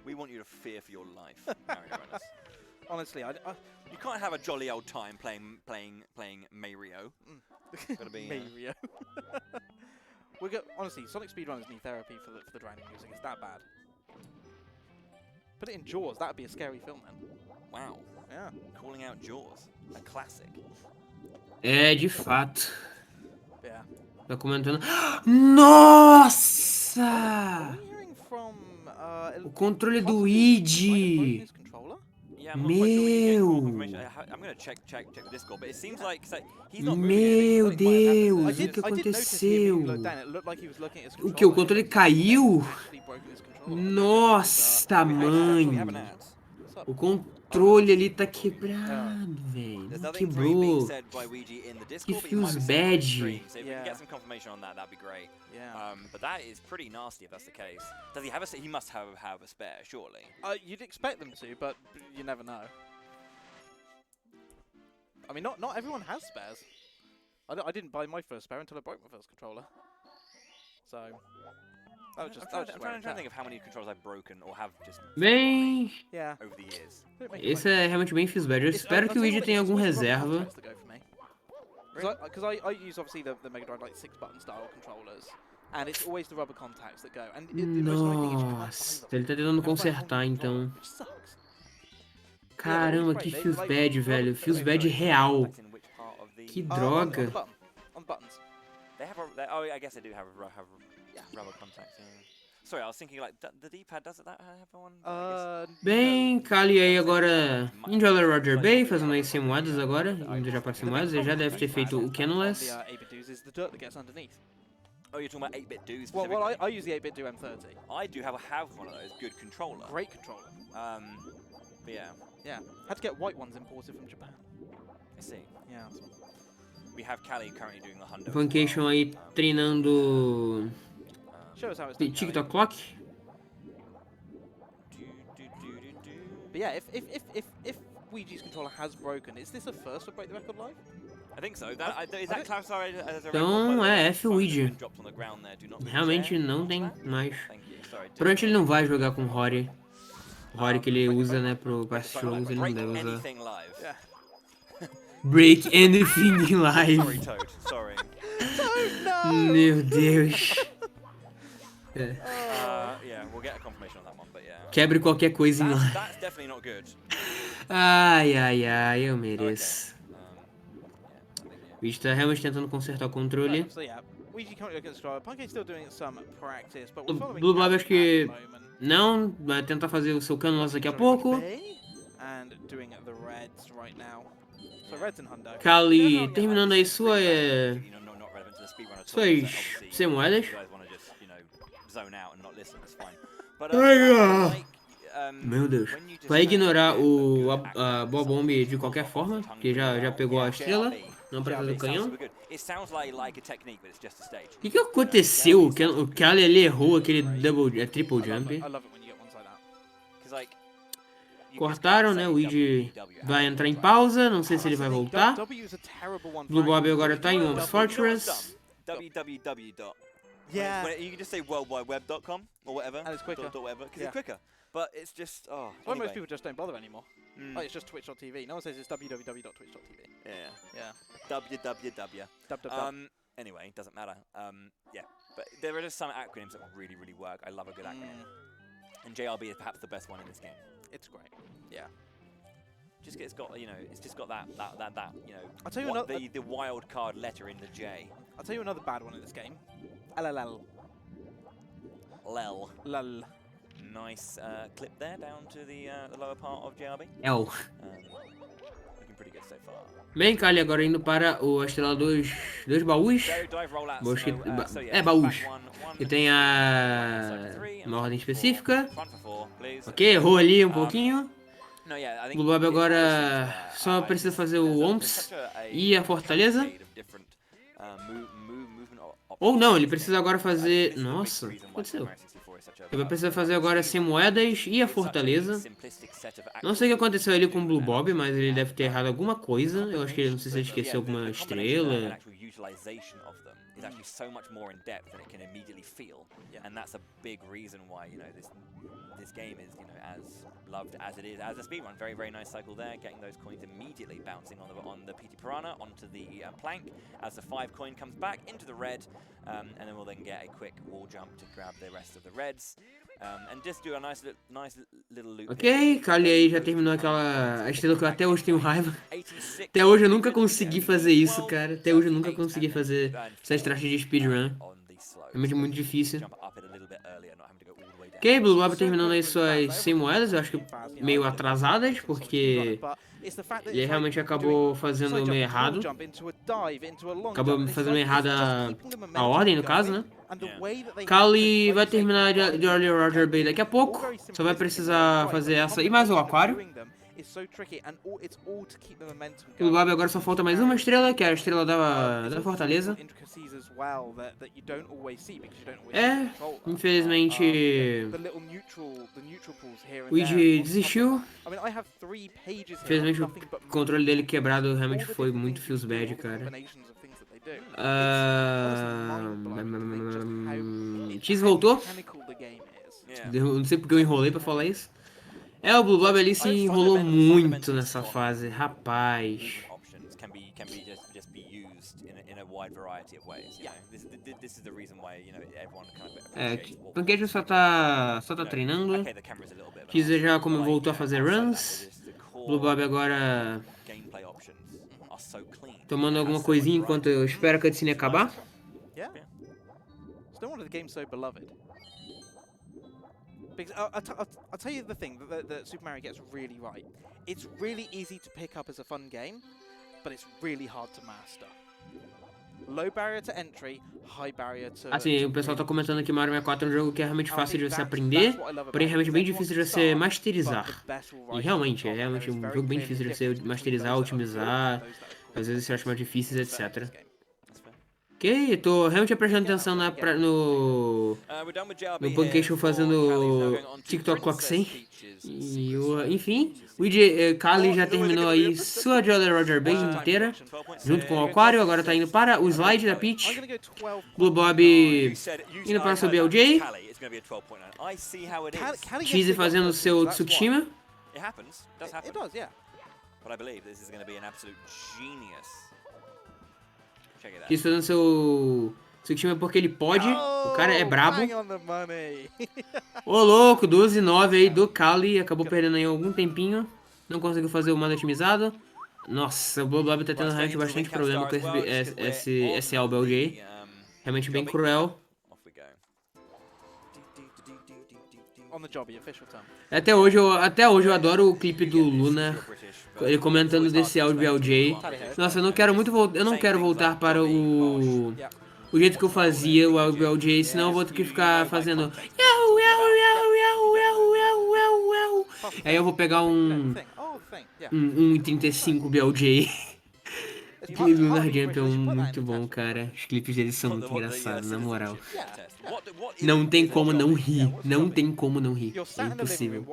We want you to fear for your life, Mario Runners. honestly, You can't have a jolly old time playing Mario. Gotta be Mario. Honestly, Sonic speedrunners need therapy for the drowning music. It's that bad. Put it in Jaws. That'd be a scary film, man. Wow. Yeah. Calling out Jaws, a classic. É, de fato. Yeah. Tá comentando. Nossa! Are we hearing from O controle do possibly Luigi. his controller? Yeah, I'm not quite sure we can get Meu. confirmation. I'm gonna check the Discord, but it seems like he's not moving anything. Meu Something might have happened. Deus, o que I did notice him aconteceu? look down. It looked like he was looking at his O que? O controller. controle caiu? Actually broken his controller. Nossa, We have an mãe. ad. What's up? O controle ali tá quebrado, velho. There's Não nothing really being quebrou. said by Ouija in the Discord, but he feels might be saying it on bad. stream. So if we can Yeah. get some confirmation on that, that'd be great. Yeah. But that is pretty nasty if that's the case. Does he have he must have a spare, surely. You'd expect them to, but you never know. I mean, not everyone has spares. I didn't buy my first spare until I broke my first controller. So that was just. I'm trying to think of how many controllers I've broken or have just Bem, Yeah. over the years. esse é realmente bem Fizzbad. Eu espero que o Luigi tenha algum reserva. Because I use obviously the Mega Drive like 6-button style controllers, and it's always the rubber contacts that go. And the most annoying thing is you can't Nossa, buy them. ele tá tentando You can't buy a whole consertar new então. controller, which sucks. Caramba, que Fizzbad, velho. Fizzbad real. In which part of the Que On droga. the button, on buttons. They have oh, I guess they do have rubber contacts. Yeah. Sorry, I was thinking like the D-pad does that have one? I guess- Bem, Kali aí agora. Enjoy Roger Bay, fazendo aí 100 moedas agora. Indo já para 100 moedas. Ele já deve ter feito o Canonless. The 8-bit duos is the dirt that gets underneath. Oh, you're talking about 8-bit duos. Well, specifically. I use the 8-bit do M30. I do have one of those. Good controller. Great controller. But yeah, Yeah. Had to get white ones imported from Japan. I see. Yeah. We have Callie currently doing the Hundo. Funcation aí treinando Show us how it's done. TikTok Clock. But yeah, if Ouija's controller has broken, is this a first for Break the Record Live? I think so. Is that classified as a Então, record? é, F Ouija. Dropped on the ground there. Do not Realmente share. não tem mais. Thank you. Sorry. Provavelmente ele não vai jogar com o Rory. O Rory que ele usa, né, pra Sorry, jogos, ele não break deve usar. anything live. Yeah. Break anything in Sorry, live. Toad. Sorry. Meu Deus. É. Yeah, we'll get a confirmation on that one, but yeah. Quebre qualquer coisa em live. That's definitely not good. Ai, ai, ai, eu mereço. Yeah. O bicho tá realmente tentando consertar o controle. So yeah, Ouija currently looking at the controller. Punky's still doing some practice, but O we're following Blue Blob Cat acho que at the moment. não, vai tentar fazer o seu Canonless daqui a pouco. And doing the Reds right now. So Reds and Hundo. Kali terminando aí sua, You know, not relevant to the speedrun at all. suas Obviously, 100 moedas. you guys want to just, zone out and not listen, that's fine. But, Meu Deus. Vai ignorar a Bob Bomb de qualquer forma, que já pegou a estrela. Não precisa do canhão. It sounds like a technique, but it's just a stage. O que aconteceu? O Kali ele errou aquele triple jump. I love it when you get ones like that. 'Cause, like, you Cortaram, just né? can't O say Luigi WW. vai entrar em pausa. Não sei se ele vai voltar. W is a terrible one. Blue for Bob actors. agora tá em Womb's Fortress. www. Yeah. You can just say worldwideweb.com or whatever. And it's quicker. Whatever, because Yeah. it's quicker. But it's just, Why anyway. most people just don't bother anymore. Mm. Oh, it's just twitch.tv. No one says it's www.twitch.tv. Yeah. Yeah. www. Dub. Anyway, it doesn't matter. Yeah. But there are just some acronyms that really, really work. I love a good acronym. And JRB is perhaps the best one in this game. It's great. Yeah. It's got, it's just got that, I'll tell you what- another- the wild card letter in the J. I'll tell you another bad one in this game. LLL. Lel. Lull. Nice clip there down to the lower part of JRB. L. Looking pretty good so far. Bem, Kali agora indo para a estrela dos baús. Dive rollouts. Baús que, So, yeah, é, baús. back one, Que tem uma ordem específica. front for four, please. Ok, errou ali um pouquinho. No, yeah, I think Blue Bob it's agora just, só precisa fazer o Womps e a Fortaleza. Ou não, ele precisa agora fazer... Nossa, o que aconteceu? Ele vai precisar fazer agora 100 moedas e a Fortaleza. Não sei o que aconteceu ali com o Blue Bob, mas ele deve ter errado alguma coisa. Eu acho que ele, não sei se ele esqueceu alguma estrela. Is actually so much more in depth than it can immediately feel, and that's a big reason why this this game is, you know, as loved as it is as a speedrun. Very, very nice cycle there, getting those coins immediately bouncing on the PT Piranha onto the plank as the 5 coin comes back into the red, and then we'll then get a quick wall jump to grab the rest of the reds. And just do a nice little loop. Ok, Kali aí já terminou aquela estrela que eu até hoje tenho raiva. Até hoje eu nunca consegui fazer isso, cara. Até hoje eu nunca consegui fazer essa estratégia de speedrun. Realmente muito difícil. Ok, Blue Bob terminando aí suas 100 moedas, eu acho que meio atrasadas, porque ele realmente acabou fazendo meio errado. Acabou fazendo errado a ordem, no caso, né? Kali vai terminar de Early Roger Bay daqui a pouco. Só vai precisar fazer essa e mais o aquário. O Bob agora só falta mais uma estrela, que é a estrela da Fortaleza. É, infelizmente o Iji desistiu. Infelizmente o controle dele quebrado realmente foi muito feels bad, cara. Cheese voltou. Eu não sei porque eu enrolei pra falar isso. É, o Blue Bob ali se enrolou muito nessa fase, rapaz. É, Pancake só tá treinando. Cheese já como voltou a fazer runs. Blue Bob agora tomando alguma coisinha enquanto eu espero a cutscene acabar. Because I'll tell you the thing that Super Mario gets really right. It's really easy to pick up as a fun game, but it's really hard to master. Low barrier to entry, high barrier to... Assim, o pessoal tá comentando que Mario 64 é um jogo que é realmente fácil de você aprender, porém é realmente bem difícil de você masterizar. E realmente, é realmente um jogo bem difícil de você masterizar, otimizar, às vezes você acha mais difíceis, etc. Ok, tô realmente prestando atenção no Pancake fazendo TikTok Clock 100. E enfim, o Kali já terminou aí sua Jolly Roger Bay inteira, junto com o Aquário, agora tá indo para o slide da Peach. Blue Bob indo para subir o J. Cheese fazendo o seu Tsukushima. Cheese fazendo seu Tsukushima porque ele pode, o cara é brabo. Ô louco, 12-9 aí do Kali, acabou perdendo aí algum tempinho. Não conseguiu fazer o mano otimizado. Nossa, o Blue Bob tá tendo realmente bastante problema com esse LBLJ. Realmente bem cruel. Até hoje eu adoro o clipe do Luna, ele comentando desse LBLJ. Nossa, eu não quero voltar para o jeito que eu fazia o LBLJ, senão eu vou ter que ficar fazendo aí eu vou pegar um 1.35 BLJ. O Lunar Jump é muito bom, cara. Os clipes deles são muito engraçados, na moral. Não tem como não rir. Não tem como não rir. É impossível.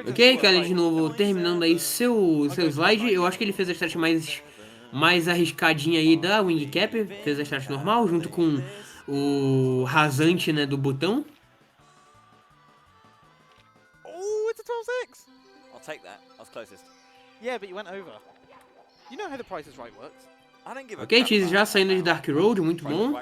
Ok, Kali de novo terminando aí seu slide. Eu acho que ele fez a strat mais arriscadinha aí da Wing Cap. Fez a strat normal, junto com o rasante, né, do botão. I'll take that. I was closest. Yeah, but you went over. You know how the Price is Right works. I don't give a Ok, Cheese já saindo de Dark Road, muito bom.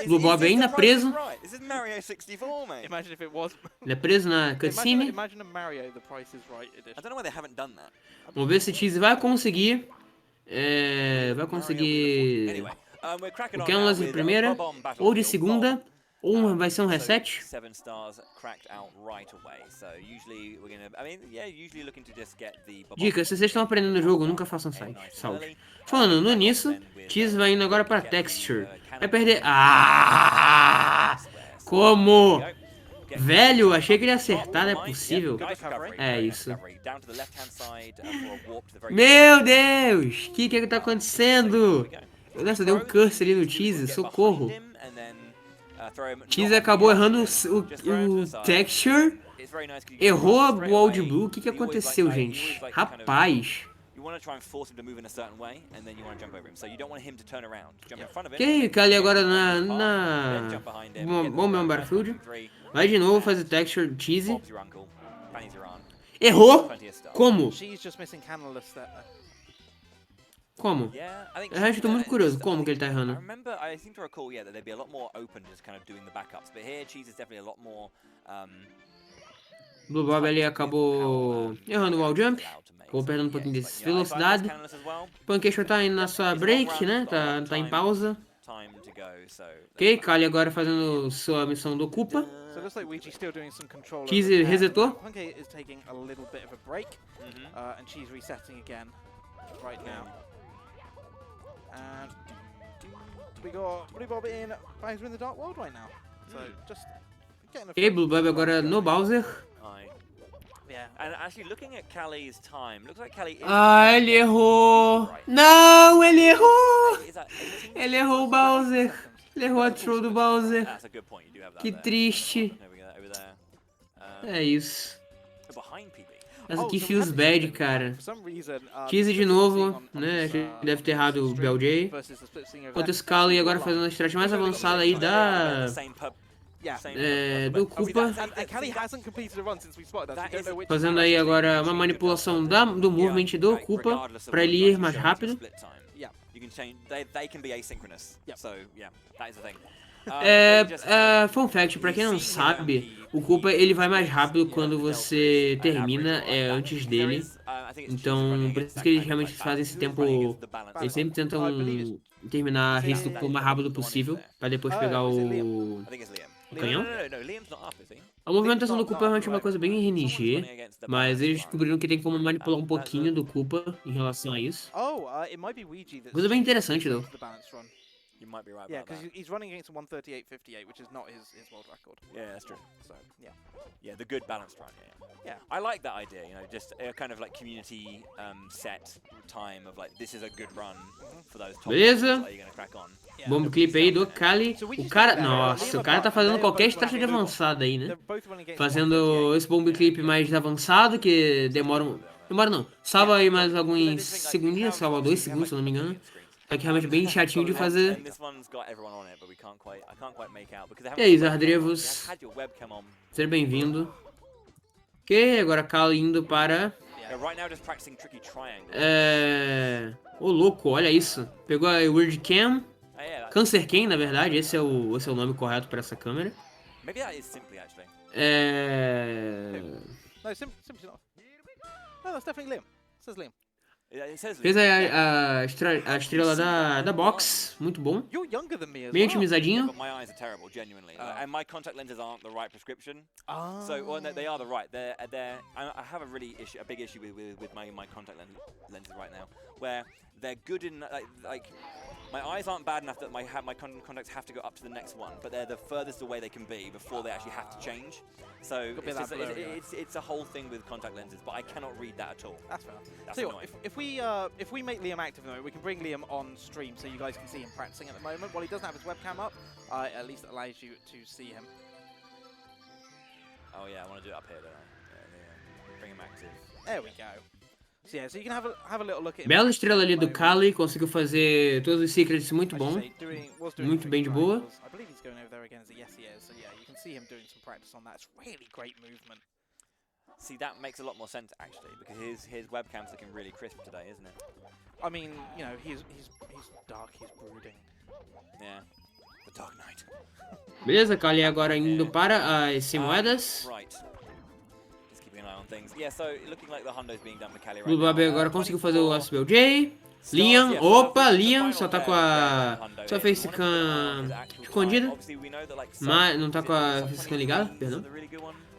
Blue Bob ainda preso. This is Mario 64, mate. Imagine if it was. Ele é preso na cutscene. Imagine a Mario The Price is Right edition. I don't know why they haven't done that. Vamos ver se Cheese vai conseguir. Vai conseguir o Canvas de primeira ou de segunda. Ou vai ser um reset? Dica, se vocês estão aprendendo o jogo, nunca façam salve. Falando nisso, Cheese vai indo agora para Texture. Vai perder... Como? Velho, achei que ele ia acertar, não é possível. É isso. Meu Deus! O que tá acontecendo? Nossa, deu um curse ali no Cheese, socorro. Cheese acabou errando o texture, errou o Old Blue. O que aconteceu, gente? Rapaz, you want to try and force him to move in a certain way, and then you want to jump over him. So you don't want him to turn around. Jump in front of him. Ok, Kali agora then na... jump behind him. Bom mesmo, Battlefield. Vai de novo fazer texture cheesy. Bob's your uncle. Fanny's your aunt. Errou? Plenty of stuff. Como? She's just missing Canalus there. Como? Yeah, I think Eu realmente tô muito curioso. Como que ele tá I errando? remember, I seem to recall, yeah, that they'd be a lot more open to just kind of doing the backups. But here, Cheese is definitely a lot more. Blue Bob ali acabou errando o wall jump. Acabou perdendo um pouquinho de velocidade. Pancake tá indo na sua break, né? Tá em pausa. Ok, Kali agora fazendo sua missão do Koopa. So it looks like Ouija still doing some control. Cheese resetou. Punky is taking a little bit of a break, and she's resetting again right now. And we got Blue Bob in Bowser in the Dark World right now. So just getting a Ok, Blue Bob agora no Bowser. Yeah, and actually looking at Kali's time, looks like Kali is Ah, ele errou! Não, ele errou! Ele errou o Bowser. Ele errou a throw do Bowser. That's a good point. You do have that Que there. triste. There we go, over there. É isso. Behind PB. Essa aqui feels bad, cara. For some reason, Cheese de novo, né? A gente deve ter errado o BLJ. versus the split scene over Enquanto there. esse Kali agora fazendo a estratégia mais avançada aí do Koopa. And Kali hasn't completed a run since we spotted that. So we don't know which Fazendo aí agora uma manipulação do movement do Koopa pra ele ir mais rápido. Yeah, you can change. They can be asynchronous. So yeah, that is the thing. Fun fact, pra quem não sabe, o Koopa ele vai mais rápido quando você termina antes dele. Então, por isso que eles realmente fazem esse tempo. Eles sempre tentam terminar a race do Koopa o mais rápido possível, pra depois pegar o canhão. A movimentação do Koopa é realmente uma coisa bem RNG, mas eles descobriram que tem como manipular um pouquinho do Koopa em relação a isso. it might be Ouija that's Coisa bem interessante, though. the balance run. You might be right Yeah, about because that. he's running against a 138.58, which is not his world record. Yeah, that's true. So yeah. Yeah, the good balanced run. Yeah. I like that idea. You know, just a kind of like community set time of like this is a good run for those top Beleza. players that you're gonna crack on. Bomb clip aí do Kali. O cara, nossa, o cara tá fazendo qualquer estratégia avançada aí, né? Fazendo esse bomb clip mais avançado, que demora não, salva aí mais alguns segundinhos, salva 2 segundos, se eu não me engano. É que realmente bem chatinho de fazer. E aí, Zardrevos? Seja bem-vindo. Ok, agora Kali indo para... Ô louco, olha isso. Pegou a Weird Cam. Cancer Cam, na verdade, esse é o nome correto para essa câmera. No, simply not. No, that's definitely Liam. It says Liam. Fez a estrela da box, muito bom. You're younger than me as Bem well. otimizadinho. But my eyes are terrible, genuinely. And my contact lenses aren't the right prescription. So, well, no, they are the right. I have a big issue with my contact lenses right now, where they're good in like my eyes aren't bad enough that my contacts have to go up to the next one, but they're the furthest away they can be before they actually have to change. So it's a whole thing with contact lenses, but I cannot read that at all. That's fair. That's So annoying. if we make Liam active though, we can bring Liam on stream so you guys can see him practicing at the moment. While he doesn't have his webcam up, at least it allows you to see him. Oh yeah, I want to do it up here, don't I? Yeah. Bring him active. There we go. So yeah, so you can have a little look at him. Bela estrela ali do Kali, conseguiu fazer todos os secrets muito bom. Muito bem de boa. I believe he's going over there again as a yes he is. So yeah, you can see him doing some practice on that. It's really great movement. See, that makes a lot more sense actually, because his webcam's looking really crisp today, isn't it? I mean, you know, he's dark, he's brooding. Yeah. The Dark Knight. Beleza, Kali agora indo para as 100 moedas. Right. Just keeping an eye on things. Yeah, so looking like the hundo's being done for Kali right Blue Bob now. agora conseguiu fazer o SBLJ. Liam, opa, Liam só tá com a sua facecam escondida. Mas não tá com a facecam ligada, perdão.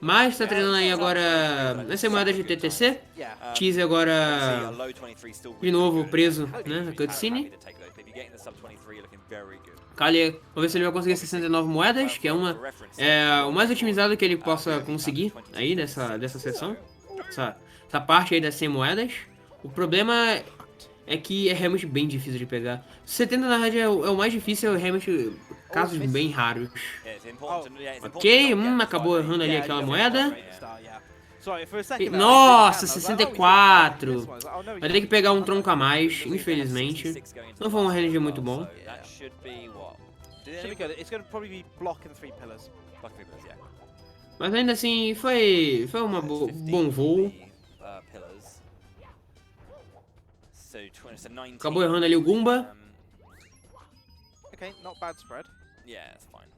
Mas tá treinando aí agora nessa moeda de TTC. Cheese agora de novo preso, né, na cutscene. Kali, vamos ver se ele vai conseguir 69 moedas, que é o mais otimizado que ele possa conseguir aí dessa sessão. Essa parte aí das 100 moedas. O problema é que é realmente bem difícil de pegar. 70 na verdade é o mais difícil, é realmente casos bem raros. Ok, acabou errando ali aquela moeda. Sorry, for a second there, Nossa, I was like, oh, he's got this 64. one. I was like, oh, no, he Vai ter que doesn't. pegar um tronco a mais, infelizmente. 66 going into Não the foi um last RNG as muito well, bom. so that should be what? Should be good. It's going to probably be block and 3 pillars. Block 3 pillars, yeah. Mas ainda assim, foi uma bom voo. Pillars. So 20, so 19. Acabou errando ali o Goomba. Okay, not bad spread. Yeah, it's fine.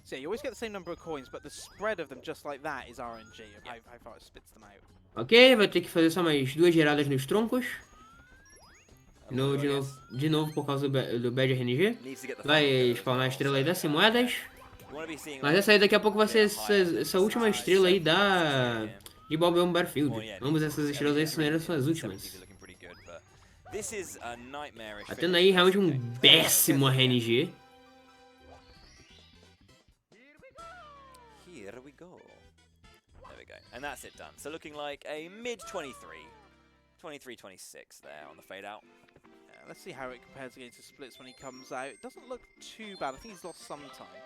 So yeah, you always get the same number of coins, but the spread of them just like that is RNG of how far it spits them out. Ok, vai ter que fazer só mais 2 giradas nos troncos. De novo por causa do Bad RNG. Vai spawnar a estrela aí das 100 moedas. Mas essa aí daqui a pouco vai ser essa última estrela aí de Bob Battlefield. Ambas essas estrelas aí são as últimas. Tá tendo aí realmente um péssimo RNG. Here we go. There we go. And that's it done. So looking like a mid 23. 23-26 there on the fade out. Yeah, let's see how it compares against the splits when he comes out. It doesn't look too bad. I think he's lost some time.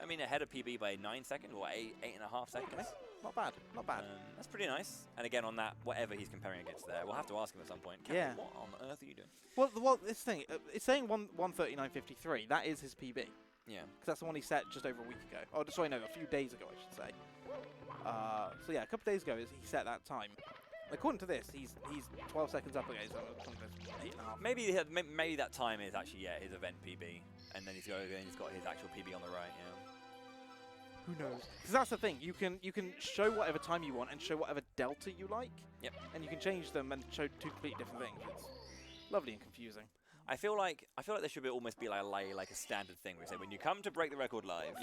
I mean, ahead of PB by 9 seconds, or 8.5 seconds. Okay. Not bad, not bad. That's pretty nice. And again, on that, whatever he's comparing against there, we'll have to ask him at some point. Yeah. What on earth are you doing? Well, this thing, it's saying 139.53. That is his PB. Yeah. Because that's the one he set just over a week ago. Oh, sorry, no, a few days ago, I should say. So yeah, a couple days ago, he set that time. According to this, he's 12 seconds up against 8.5. Maybe that time is actually his event PB, and then he's got his actual PB on the right. Yeah. Who knows? Because that's the thing. You can show whatever time you want and show whatever delta you like. Yep. And you can change them and show 2 completely different things. It's lovely and confusing. I feel like there should almost be like a standard thing where you say when you come to break the record live,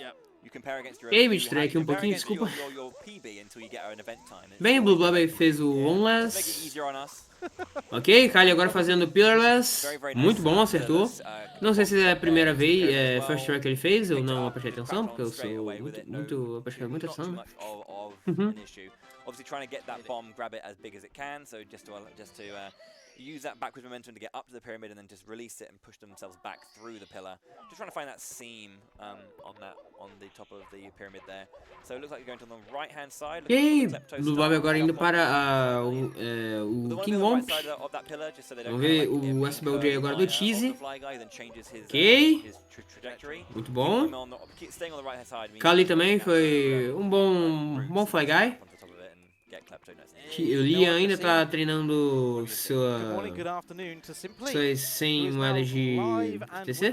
you compare against your Ei, me distraí aqui pouquinho, desculpa. your PB until you get an event time. Bem, o Blue Blob aí fez o Oneless. Make it easier on us. Ok, Kali agora fazendo Pillarless. Muito bom, acertou. Não sei se é a primeira vez, first try que ele fez, eu não prestei atenção, porque eu sou muito prestei muita atenção. Né? Obviously trying to get that bomb, grab it as big as it can, so just to use that backwards momentum to get up to the pyramid and then just release it and push themselves back through the pillar. Just trying to find that seam on the top of the pyramid there. So it looks like you're going to the right hand side. E Blue Blob agora indo para o King Womp. Vamos ver o SBLJ agora do Cheesy. Ok. Muito bom. Kali também foi um bom Fly Guy. O Liam ainda está treinando suas 100 moedas de TC.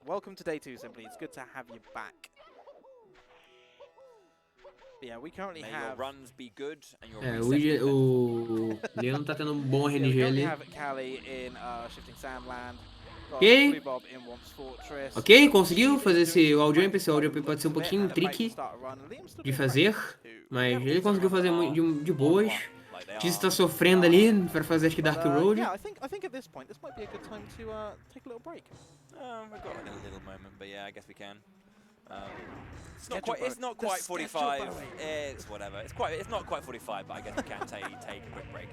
Welcome to day 2, Simply. It's good to have you back. Yeah, we currently have. O Leon tá tendo um bom RNG ali. Ok. Ok, conseguiu fazer esse wall jump. Esse wall jump pode ser um pouquinho tricky de fazer, mas ele conseguiu fazer de boas. Cheese está sofrendo ali para fazer acho que Dark Road. Yeah, I think at this point this might be a good time to take a little break. We've got a little moment, but yeah, I guess we can. It's not quite 45. It's whatever. It's not quite 45, but I guess we can take a quick break.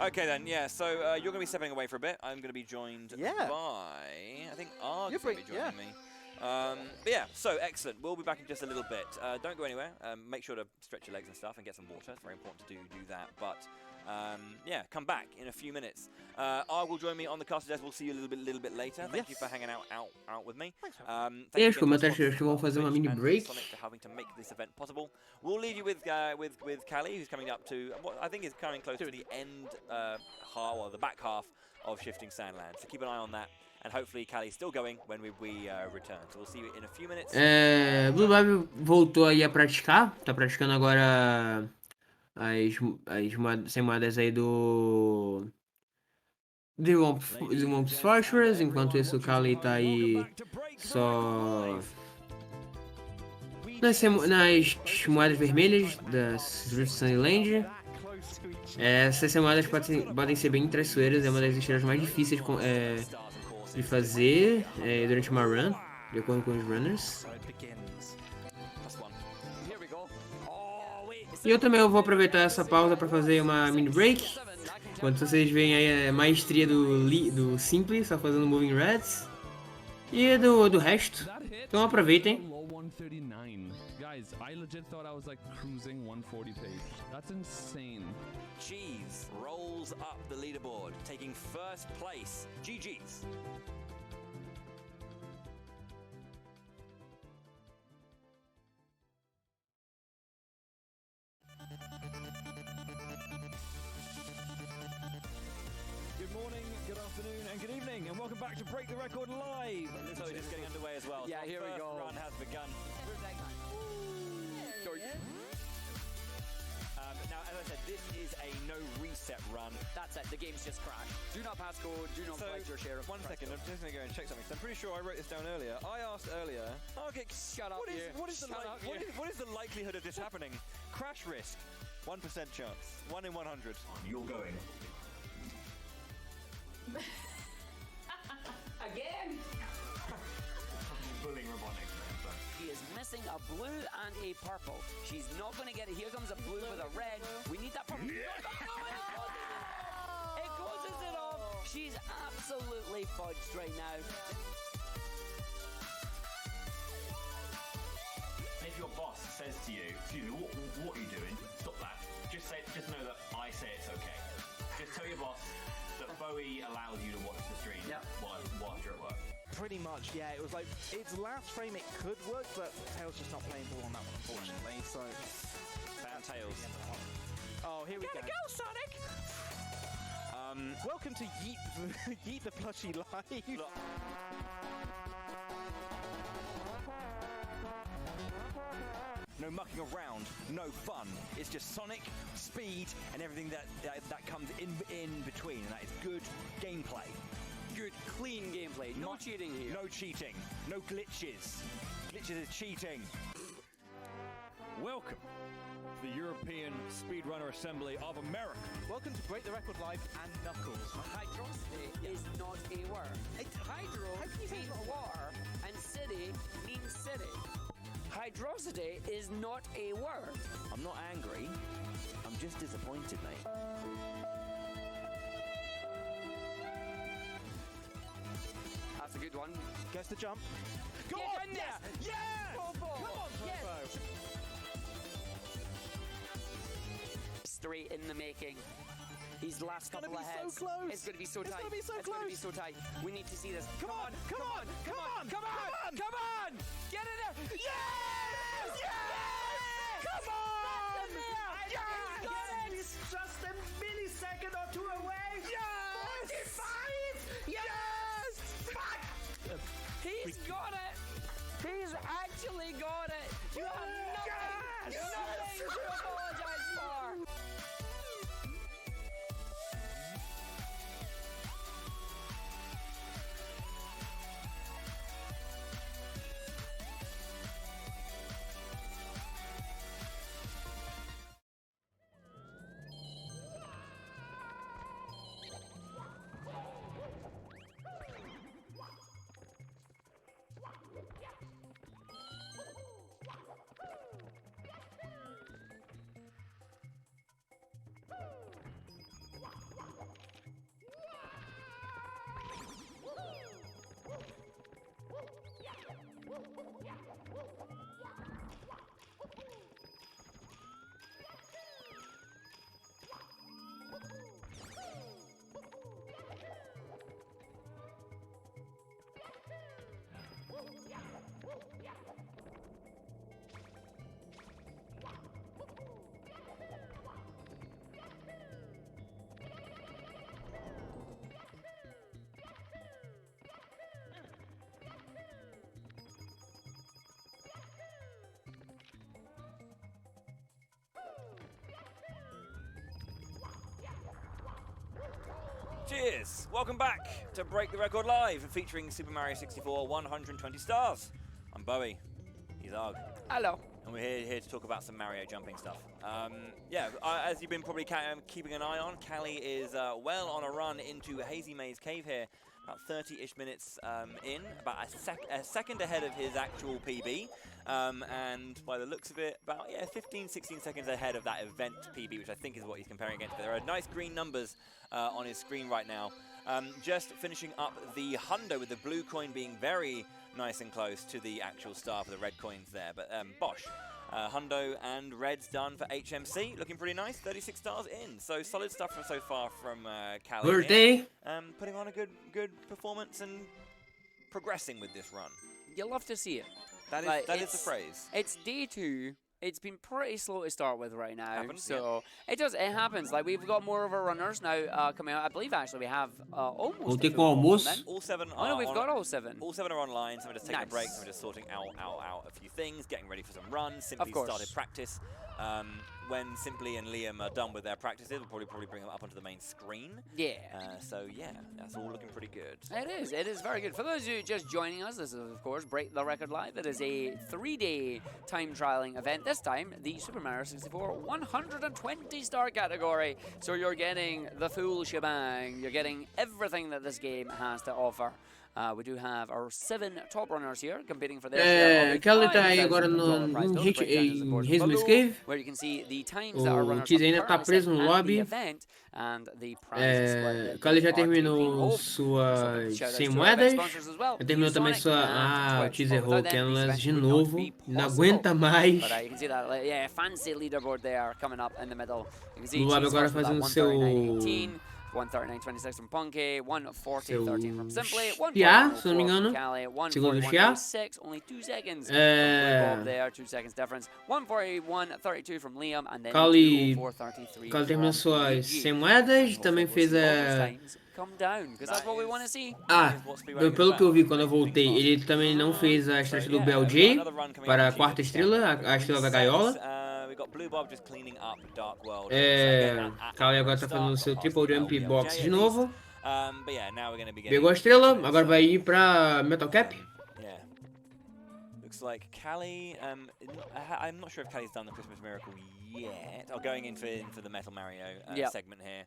Okay then, yeah. So you're going to be stepping away for a bit. I'm going to be joined by I think Arg's going to be joining me. But yeah, so excellent. We'll be back in just a little bit. Don't go anywhere. Make sure to stretch your legs and stuff and get some water. It's very important to do that. But yeah, come back in a few minutes. Arg will join me on the caster desk. We'll see you a little bit later. Thank you for hanging out with me. E os comentários que vão fazer uma mini break. For helping to make this event possible. We'll leave you with Kali, who's coming up to what I think is coming close to the end or the back half of Shifting Sandland. So keep an eye on that. And hopefully Kali's still going when we return. So we'll see you in a few minutes. Blue Blob voltou aí a praticar. Tá praticando agora as 100 moedas aí do Womp's Fortress. Enquanto isso o Kali tá aí só nas moedas vermelhas da Sunnyland. Essas moedas podem ser bem traiçoeiras. É uma das estrelas mais difíceis de fazer durante uma run, de acordo com os runners. E eu também vou aproveitar essa pausa para fazer uma mini break. Enquanto vocês veem aí a maestria do Simply, só fazendo Moving Reds. E do resto. Então aproveitem. 139. Guys, I legit thought I was like cruising 140 pace. That's insane. Cheese rolls up the leaderboard, taking first place. GG's. Good morning, good afternoon, and good evening, and welcome back to Break the Record Live. So just getting underway as well. Yeah, So here we first go. run has begun. Now, as I said, this is a no reset run. That's it. The game's just crashed. Do not pass code. Do not collect your share of. One second, I'm just going to go and check something. 'Cause I'm pretty sure I wrote this down earlier. I asked earlier. Okay, Shut up, what is, you. what is the Shut up, you. what is the likelihood of this happening? Crash risk, 1% chance. 1 in 100. You're going. Again. Bullying robotics, man. So. She is missing a blue and a purple. She's not going to get it. Here comes a blue with a red. We need that purple. It closes it off. She's absolutely fudged right now. If your boss says to you, excuse me, what are you doing? Stop that. Just know that I say it's okay. Just tell your boss that Bowie allows you to watch the stream while you're at work. Pretty much, yeah. It was like, its last frame it could work, but Tails just not playing ball on that one, unfortunately. So, Fan Tails. oh, here we go. Go, Sonic! Welcome to Yeet, Yeet the Plushie Live. Look. No mucking around, no fun. It's just Sonic, speed, and everything that comes in between, and that is good gameplay. Good, clean gameplay. No cheating here. No cheating. No glitches. Glitches is cheating. Welcome to the European Speedrunner Assembly of America. Welcome to Break the Record Live and Knuckles. Hydrosity is not a word. Hydro means war, and city means city. Hydrosity is not a word. I'm not angry. I'm just disappointed, mate. That's a good one. Gets the jump. Go on there! Yes! Popo! Come on, Yes! Popo. Straight in the making. These last gonna couple of be so heads. close. It's going to be so It's tight. gonna be so It's going to be close. so tight. We need to see this. Come on, come on, come on, Come on! Come on! Get in there! Yes! Yes! Come on! Yes! He's just a millisecond or two away. Yes! 45! Yes! Fuck! He's got it! He's actually got it! You have nothing, nothing to apologize for! Cheers! Welcome back to Break the Record Live, featuring Super Mario 64 120 stars. I'm Bowie. He's Arg. Hello. And we're here to talk about some Mario jumping stuff. As you've been probably keeping an eye on, Callie is well on a run into Hazy Maze Cave here, about 30-ish minutes in, about a second ahead of his actual PB, and by the looks of it, about 15, 16 seconds ahead of that event PB, which I think is what he's comparing against. But there are nice green numbers on his screen right now. Just finishing up the hundo with the blue coin being very nice and close to the actual star for the red coins there. But Bosch, Hundo and Red's done for HMC, looking pretty nice. 36 stars in, so solid stuff from so far from Cali. Birthday. Putting on a good performance and progressing with this run. You love to see it. That is the phrase. It's day 2. It's been pretty slow to start with right now, Happens, so it happens. Like, we've got more of our runners now coming out. I believe actually we have almost. Voltei a com full almoço. complement. All 7 Oh no, we've got all 7. All 7 are online. Some are just taking a break. Nice. Some are just sorting out a few things, getting ready for some runs. Simply course. started practice. When Simply and Liam are done with their practices, we'll probably bring them up onto the main screen. Yeah. So yeah, that's all looking pretty good. It is very good. For those of you just joining us, this is of course Break the Record Live. It is a 3-day time trialing event. This time, the Super Mario 64 120 star category. So you're getting the full shebang. You're getting everything that this game has to offer. We do have our 7 top runners here competing for their share of the Kelly tá aí $5,000 agora prize pool. em The breakdown is, of course, Hitman's below, Cave. where you can see the times that our O runners Tiz have ainda tá currently preso set no at lobby. the event, and the prize split Kelly já are taking terminou hope. suas Shout out 100 to our event moedas. sponsors as well. Já terminou também ViewSonic sua... and o Twitch. Tiz Well, errou without them, these Kelly events de would not novo. be Não possible. aguenta mais. But you can see that, yeah, fancy leaderboard there coming up in the middle. You can see Blue Lab Cheese agora starts with that fazendo 139.18, 139.26 from Punky, 140.13 from Simply, Chiá, 140.04 se não me engano. from Cali, Segundo Chiá. 141.26, only 2 seconds from Blue Bob there, 2 seconds difference, 141.32 from Liam, and then Kelly 204.33 terminou from suas Luigi. 100 moedas. And Também hopefully fez we'll see all a... those times come down, because that's what we want to see. Pelo que eu vi quando eu voltei, ele também não fez a estrela do BLJ para a 4ª estrela, a estrela da gaiola. Kelly agora tá fazendo o seu triple jump box de novo. Pegou a estrela, agora vai ir pra Metal Cap. Looks like Callie, I'm not sure if Callie's done the Christmas Miracle yet. Oh, going in for the Metal Mario segment here.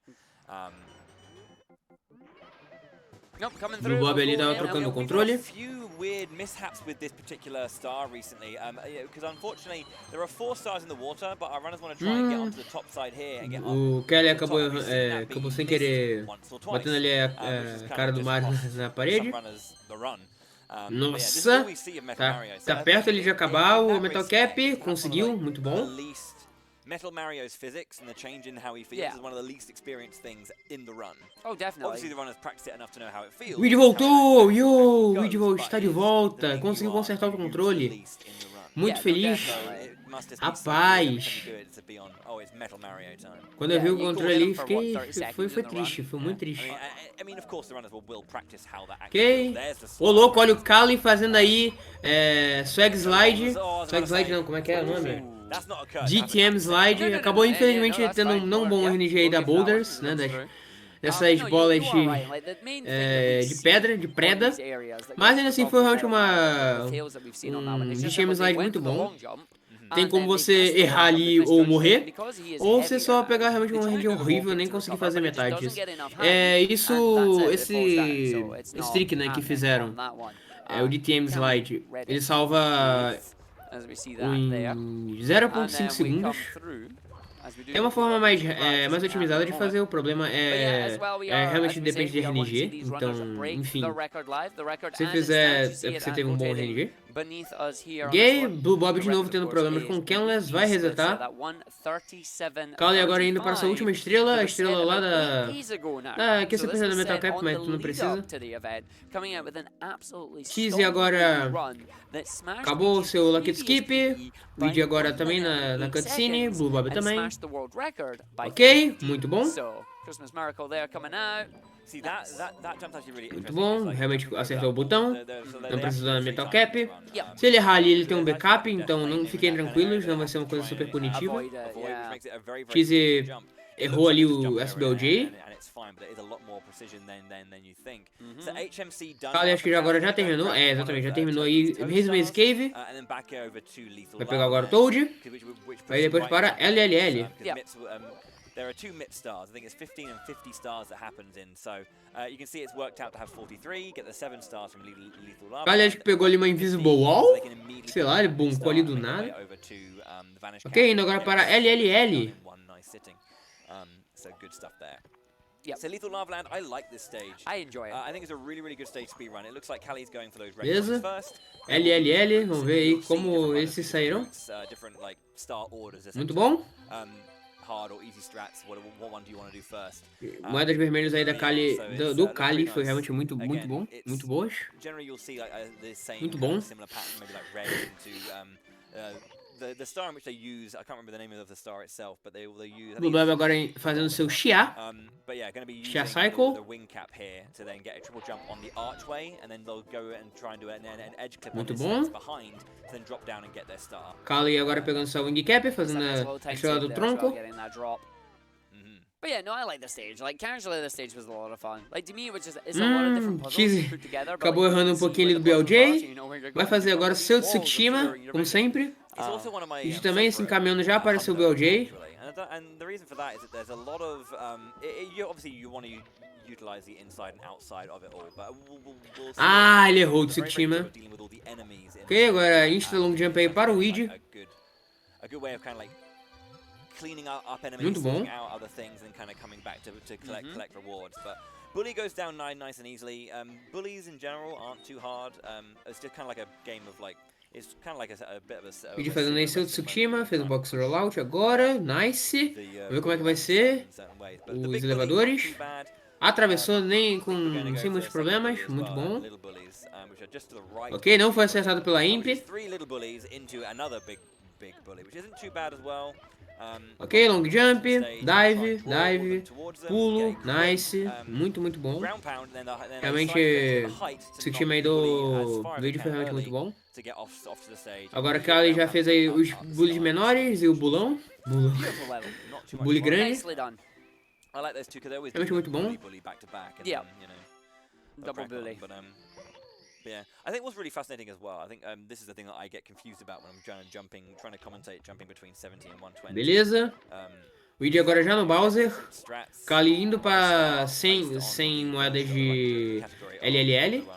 Nope, coming Blue through. Bob ali tava trocando o controle. A few weird mishaps with this particular star recently, because unfortunately there are 4 stars in the water, but our runners want to try and get onto the top side here and get O Kelly acabou sem querer batendo ali a cara do Mario na parede. Nossa, tá perto ali de acabar o Metal Cap, conseguiu, muito bom. Metal Mario's physics and the change in how he feels is one of the least experienced things in the run. Oh, definitely. Obviously, the runners practice it enough to know how it feels. O Luigi voltou! Yo! O Luigi está de volta! Conseguiu consertar o controle. Muito feliz. Rapaz! Quando eu vi o controle ali, foi triste, foi muito triste. Ok. Ô louco, olha o Cali fazendo aí Swag Slide. Swag Slide não, como é que é o nome? GTM Slide. Acabou infelizmente tendo um não bom RNG aí da Boulders, né? Dessas bolas de pedra, de preda. Mas ainda assim foi realmente um GTM Slide muito bom. Tem como você errar ali ou morrer, ou você só pegar realmente um RNG horrível e nem conseguir fazer metade disso. Esse trick, né, que fizeram, o DTM Slide, ele salva em 0.5 segundos. É uma forma mais otimizada de fazer, o problema realmente depende de RNG, então, enfim, se fizer, é porque você teve um bom RNG. Gay, Blue Bob de novo tendo problemas com Kenless, vai resetar. Cali agora indo para sua última estrela, a estrela lá que você precisa da Metal Cap, mas tu não precisa. Cheesy agora acabou o seu Lucky Skip, Luigi agora também na cutscene, Blue Bob também. Ok, muito bom. Muito bom, realmente acertou o botão, não precisa da Metal Cap. Se ele errar ali, ele tem um backup, então não fiquem tranquilos, não vai ser uma coisa super punitiva. Cheesy errou ali o SBLJ. Kali acho que agora já terminou, exatamente, já terminou aí Hitman's Cave. Vai pegar agora o Toad, vai depois para LLL. There are 2 MIT stars. I think it's 15 and 50 stars that happens in. So you can see it's worked out to have 43, get the 7 stars from Lethal Lava. Kali acho que pegou ali uma Invisible Wall. Sei lá, ele buncou ali do nada. Ok, indo agora para LLL. So good stuff there. Yep. So Lethal Lava Land, I like this stage. I enjoy it. I think it's a really, really good stage speed run. It looks like Callie's going for those red Beleza. coins first. LLL, vamos ver aí como eles se saíram. Different like star orders. Muito bom. Hard or easy strats. What one do you want to do first? Moedas vermelhas aí da Kali, do Kali foi realmente muito bom, muito boas. Generally, you'll see like the same Muito bom. similar pattern, maybe like red into the star in which they use. I can't remember the name of the star itself, but they use. Blue Bob agora fazendo seu Xia. But yeah, going to be Xia using cycle. the wing cap here to then get a triple jump on the archway, and then they'll go and try and do an edge clip Muito on this bom. that's behind, to then drop down and get their star. Kali agora pegando seu Wing Cap, fazendo a estrela do tronco. But yeah, no, I like the stage. Like, casually, the stage was a lot of fun. Like, to me, it was just, it's a lot of different puzzles Cheesy. put together. But, Acabou like, errando you um can see pouquinho ali where do the puzzles are, so BLJ. you know where you're Vai going. fazer agora seu Walls of Tsushima, Fury, you're como right. sempre. It's also one of my E também se favorite, encaminhando já para seu BLJ. And the reason for that is that there's a lot of obviously you want to utilize the inside and outside of it all, but we'll see. Ah, ele errou o It's very, very Tsushima. good at dealing with all the enemies in Ok, agora insta long jump aí para o Luigi. a good way of kind of like cleaning up enemies, Muito bom. sorting out other things, and kind of coming back to collect rewards. But Bully goes down nice and easily. Bullies in general aren't too hard. It's just kind of like a game of like. It's kind of like a bit of a. Luigi fazendo aí seu Tsushima, fez o box rollout agora, nice. Vamos ver como é que vai ser. Os elevadores. Atravessou sem muitos problemas, muito bom. Ok, não foi acertado pela Imp. Ok, long jump, dive, pulo, nice, muito bom. Realmente, esse time aí do vídeo foi realmente muito bom. Agora que ela já fez aí os bullies menores e o bulão. O bully grande. Realmente muito bom. Yeah. Double bully. Yeah, I think what's really fascinating as well, I think this is the thing that I get confused about when I'm trying to commentate jumping between 70 and 120. Beleza. O Luigi agora já no Bowser. Kali indo para 100 moedas de LLL.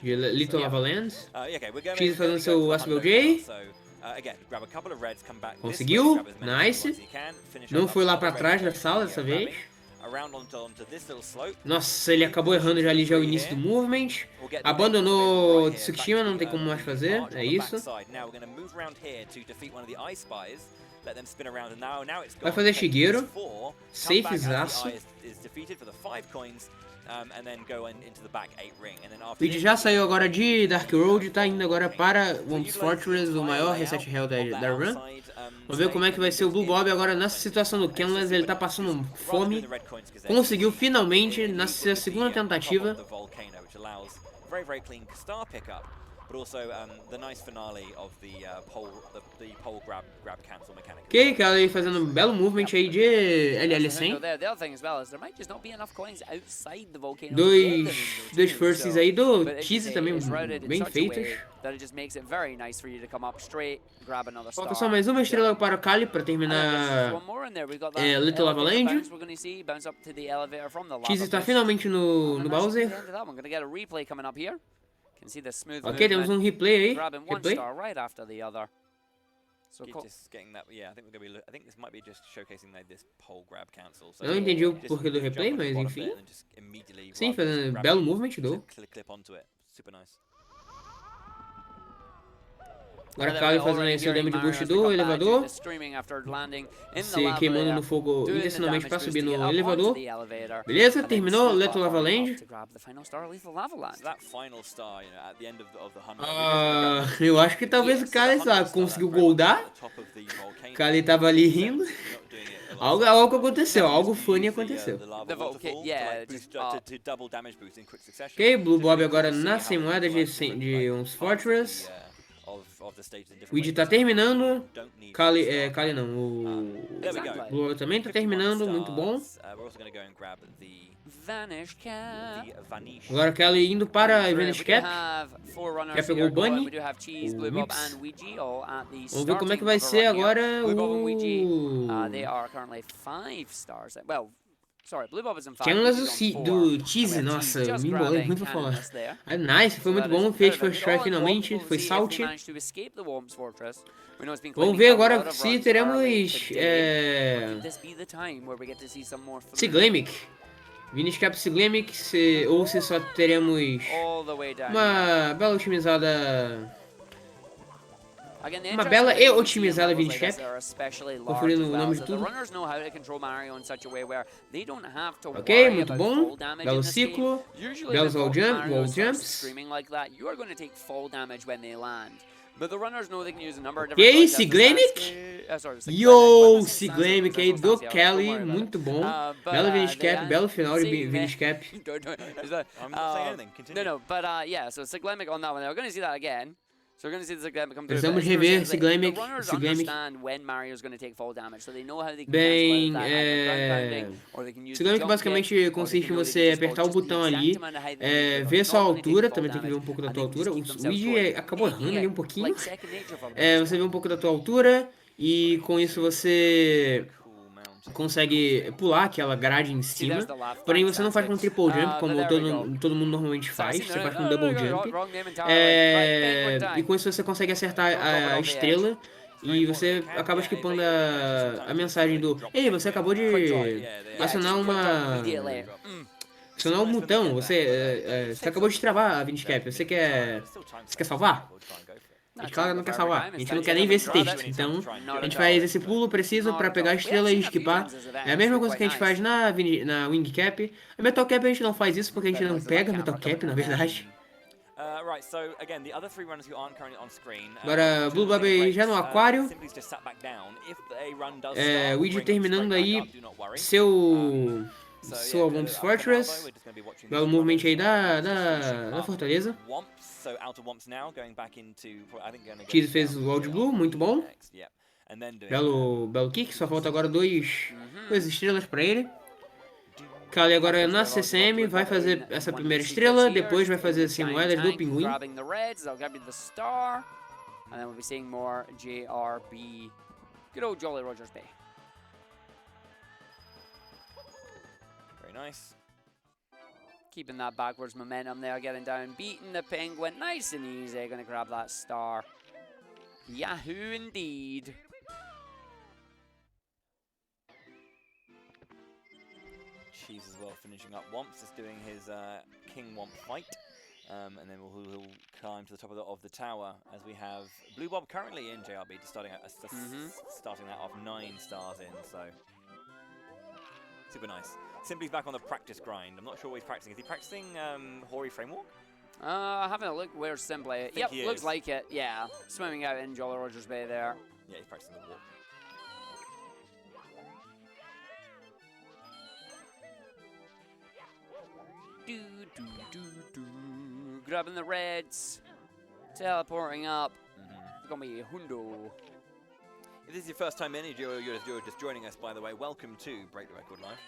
De Little Lava Land. Cheese fazendo seu SBLJ. Conseguiu. Nice. Não foi lá para trás da sala dessa vez. Nossa, ele acabou errando já ali o início do movement. Abandonou Tsushima, não tem como mais fazer. É isso. Vai fazer Shigeru. Safezaço. O vídeo já saiu agora de Dark Road, tá indo agora para Whomp's Fortress, o maior reset hell da run. Vamos ver como é que vai ser o Blue Bob agora nessa situação do Canless, ele tá passando fome. Conseguiu finalmente, na sua segunda tentativa. But also the nice finale of the pole grab cancel mechanic. Ok, que ela aí fazendo um belo movement aí de LL100. Dois firsts aí do Cheesy também bem feitos. Falta só mais uma estrela para o Kali para terminar Little Lava Land. Cheesy está finalmente no Bowser. Ok, temos um replay aí. Replay. Eu não entendi o porquê do replay, mas enfim. Sim, fazendo um belo movement do. Agora a Kali fazendo aí seu damage boost do elevador. Se queimando no fogo intencionalmente para subir no elevador. Beleza, terminou Little Lava Land. Eu acho que talvez o Kali conseguiu goldar. O Kali tava ali rindo. Algo aconteceu, algo funny aconteceu. Ok, Blue Bob agora nas 100 moedas de Whomp's Fortress. O Luigi tá terminando. Kali não, o Blue Bob também tá terminando, muito bom. Agora Kali indo para a Vanish Cap. Já pegou o Bunny. Vamos ver como é que vai ser agora do Cheesy, nossa, me embolei muito pra falar. Nice, foi muito bom, fez First Try finalmente, foi Salt. Vamos ver agora se teremos Siglamic. Viniscap Siglemic, ou se só teremos All the way down. uma bela otimizada... Again, the Uma interesting bela thing e is you see in otimizada levels like Viniscap. this are especially large Conferindo as o well, nome so de the tudo. runners know how to control Mario in such a way where they don't have to Ok, worry muito about bom. fall damage Belo in this game. ciclo. Usually Belos when wall Mario starts jumps. screaming like that, you are going to take fall damage when they land. But the runners know they can use a number of E different aí, bullets as the Siglemic? Stansky- sorry, Siglemic. Yo, What's the Siglemic aí Stansky? do Don't Kelly, worry about muito it. bom. But, Belo they Viniscap, end belo final de saying that- Viniscap. Is that- I'm not saying anything. Continue. No, but yeah, so Siglemic on that one. We're going to see that again. So we're going to see the Siglemic come through. Precisamos but it's rever interesting that Siglemic, The runners Siglemic. understand when Mario's going to take fall damage, so they know how they can Bem, cancel out that either ground pounding, or they can use the Siglemic jump basicamente kick, or they consiste can em know they você can just apertar go o just the botão exact ali, amount of height they need to ver go. sua Not only take altura, fall também tem que ver damage, um pouco da and tua they can just altura. keep O themselves Luigi going, acabou making errando ali it um pouquinho. like second nature for them. Você vê um pouco da tua altura e com isso você consegue pular aquela grade em See, cima. there's the left Porém, flank você não faz com um triple jump, but como there we go. todo mundo normalmente faz. Sassy, Você faz com um no, double no, jump. wrong name entirely. Right, backward E com isso você consegue acertar a estrela. E você acaba skipando a mensagem do ei, você acabou de acionar uma... acionar um botão, você acabou de travar a Viniscap, você quer salvar? A gente claro, não quer salvar, a gente não quer nem ver esse texto, então a gente faz esse pulo preciso pra pegar a estrela e skipar. É a mesma coisa que a gente faz na Wing Cap. A Metal Cap a gente não faz isso porque a gente não pega a Metal Cap, na verdade. Right, so again, the other three runners who aren't currently on screen. Agora, Blue Bob aí já no aquário. Simply just sat back down. If a run does O Luigi start, terminando bring them aí straight back up, do not worry. sua Womp's Fortress. Belo movimento aí da Fortaleza. So out of Womps now, going back into, I think gonna go Cheese fez o Wild Blue, muito bom. next, yeah. And then doing Belo kick, só falta agora duas estrelas pra ele. Kali agora na CCM vai fazer essa primeira estrela, depois vai fazer as moedas do pinguim. Grabbing the reds, they'll grab you the star, and then we'll be seeing more JRB. Good old Jolly Rogers Bay. very nice. Keeping that backwards momentum there, getting down, beating the penguin, nice and easy. Gonna grab that star. Yahoo indeed. Cheese as well, finishing up Womps, just doing his King Womp fight. And then he'll climb to the top of the tower as we have Blue Bob currently in JRB, just starting that off 9 stars in, so super nice. Simply's back on the practice grind. I'm not sure what he's practicing. Is he practicing Hori Framework? Having a look where Simply. Yep, looks like it. Yeah, swimming out in Jolly Rogers Bay there. Yeah, he's practicing the walk. Grabbing the reds, teleporting up. It's gonna be Hundo. If this is your first time in, you're just joining us, by the way, welcome to Break the Record Live.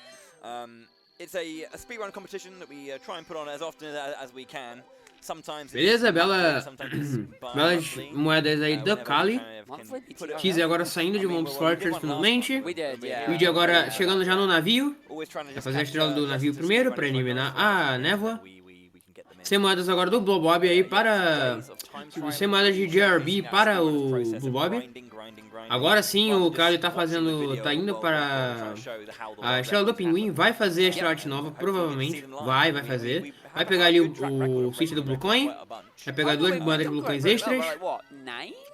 It's a speedrun competition that we try and put on as often as we can. Sometimes Beleza, belas moedas aí da Kali. Cheese agora saindo de Womp's Fortress finalmente. Luigi agora chegando já no navio. Vai fazer a estrela do navio primeiro para eliminar a névoa. 100 moedas agora do Blue Bob aí para... 100 moedas de JRB para o Blue Bob. Agora sim o Kali tá indo para a estrela do pinguim. Vai fazer a estrela nova, provavelmente. Vai fazer. Vai pegar ali o switch do Blue Coin. Vai pegar 2 moedas de Blue Coins extras.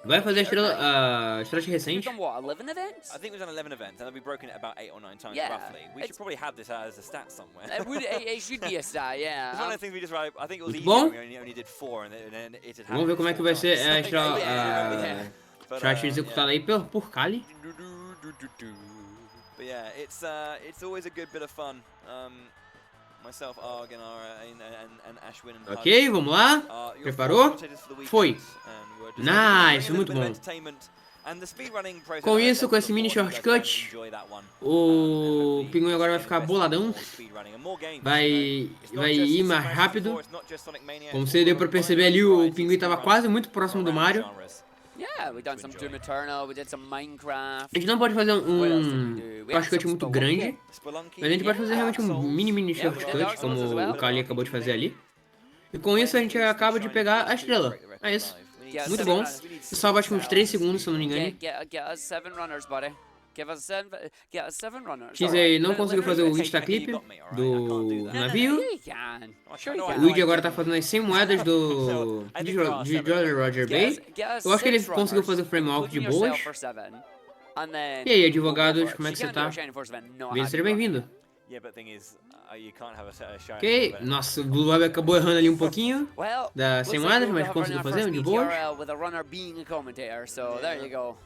Vai fazer a estrela recente. I think we've done 11 events, and then we've broken it about 8 or 9 times roughly. We should probably have this as a stat somewhere. It should be a stat, yeah. It's one of the things we just write. I think it was easy. Bom. We only did 4, and then it had Vamos ver como é que vai ser a estrela executada aí por Kali. But yeah, it's always a good bit of fun. Myself, Arg, and Ashwin and Ok, vamos lá. Preparou? Foi. Nice, muito bom. Com isso, com esse mini shortcut, o pinguim agora vai ficar boladão. Vai ir mais rápido. Como você deu pra perceber ali, o pinguim estava quase muito próximo do Mario. Yeah, we done some Doom Eternal, we did some Minecraft. A gente não pode fazer um shortcut muito grande, mas a gente pode fazer realmente um mini shortcut, como o Kali acabou de fazer ali. E com isso a gente acaba de pegar a estrela. É isso. Muito bom. Só bate uns 3 segundos, se eu não me engano. Get us 7 runners, buddy. Give us get us 7 runners. Cheese Alright, não let- conseguiu let- fazer o let's- Instaclip you got me, alright? I do can't do that. navio. You can. Sure you know O can. Luigi agora tá fazendo as 100 moedas do I de think there are de 7. Jolly Roger Bay. Get us Eu acho que ele 6 conseguiu runners, fazer o frame walk de including boas. yourself for 7, and then E aí, we'll advogados, go for it. como é que She você can't do tá? a Shining Force event, not Venha, happy seja about it. bem-vindo. Yeah, but the thing is, you can't have a shiny. Ok, nossa, o Blue Bob acabou errando ali um pouquinho Well, da looks 100 like moedas, we'll mas have conseguiu our fazer first de boas. BTRL with a runner being a commentator, so there you go.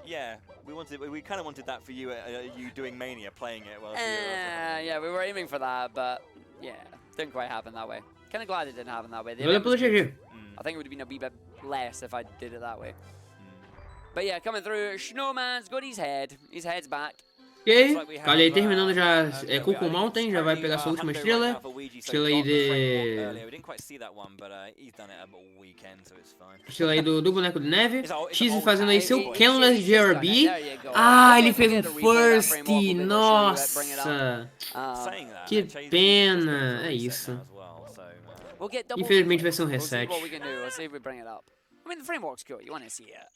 Yeah. We kind of wanted that for you. You doing Mania, playing it. Well, Yeah, we were aiming for that, but yeah, didn't quite happen that way. Kind of glad it didn't happen that way. The Valeu event pelo was good. GG. I think it would have been a wee bit less if I did it that way. But yeah, coming through, Snowman's got his head. His head's back. Ok, Kali aí terminando já Cuckoo Mountain, já vai pegar sua última estrela. Estrela aí de... We didn't quite see that one, but he's done it a weekend, so it's fine. Estrela aí do boneco de neve. Cheese fazendo aí seu Canless JRB. Ah, ele fez um first! Nossa! Que pena! É isso. We'll get double Infelizmente vai ser um We'll see reset. what we can do. We'll see if we bring it up. I mean, the framework's cool. You want to see it.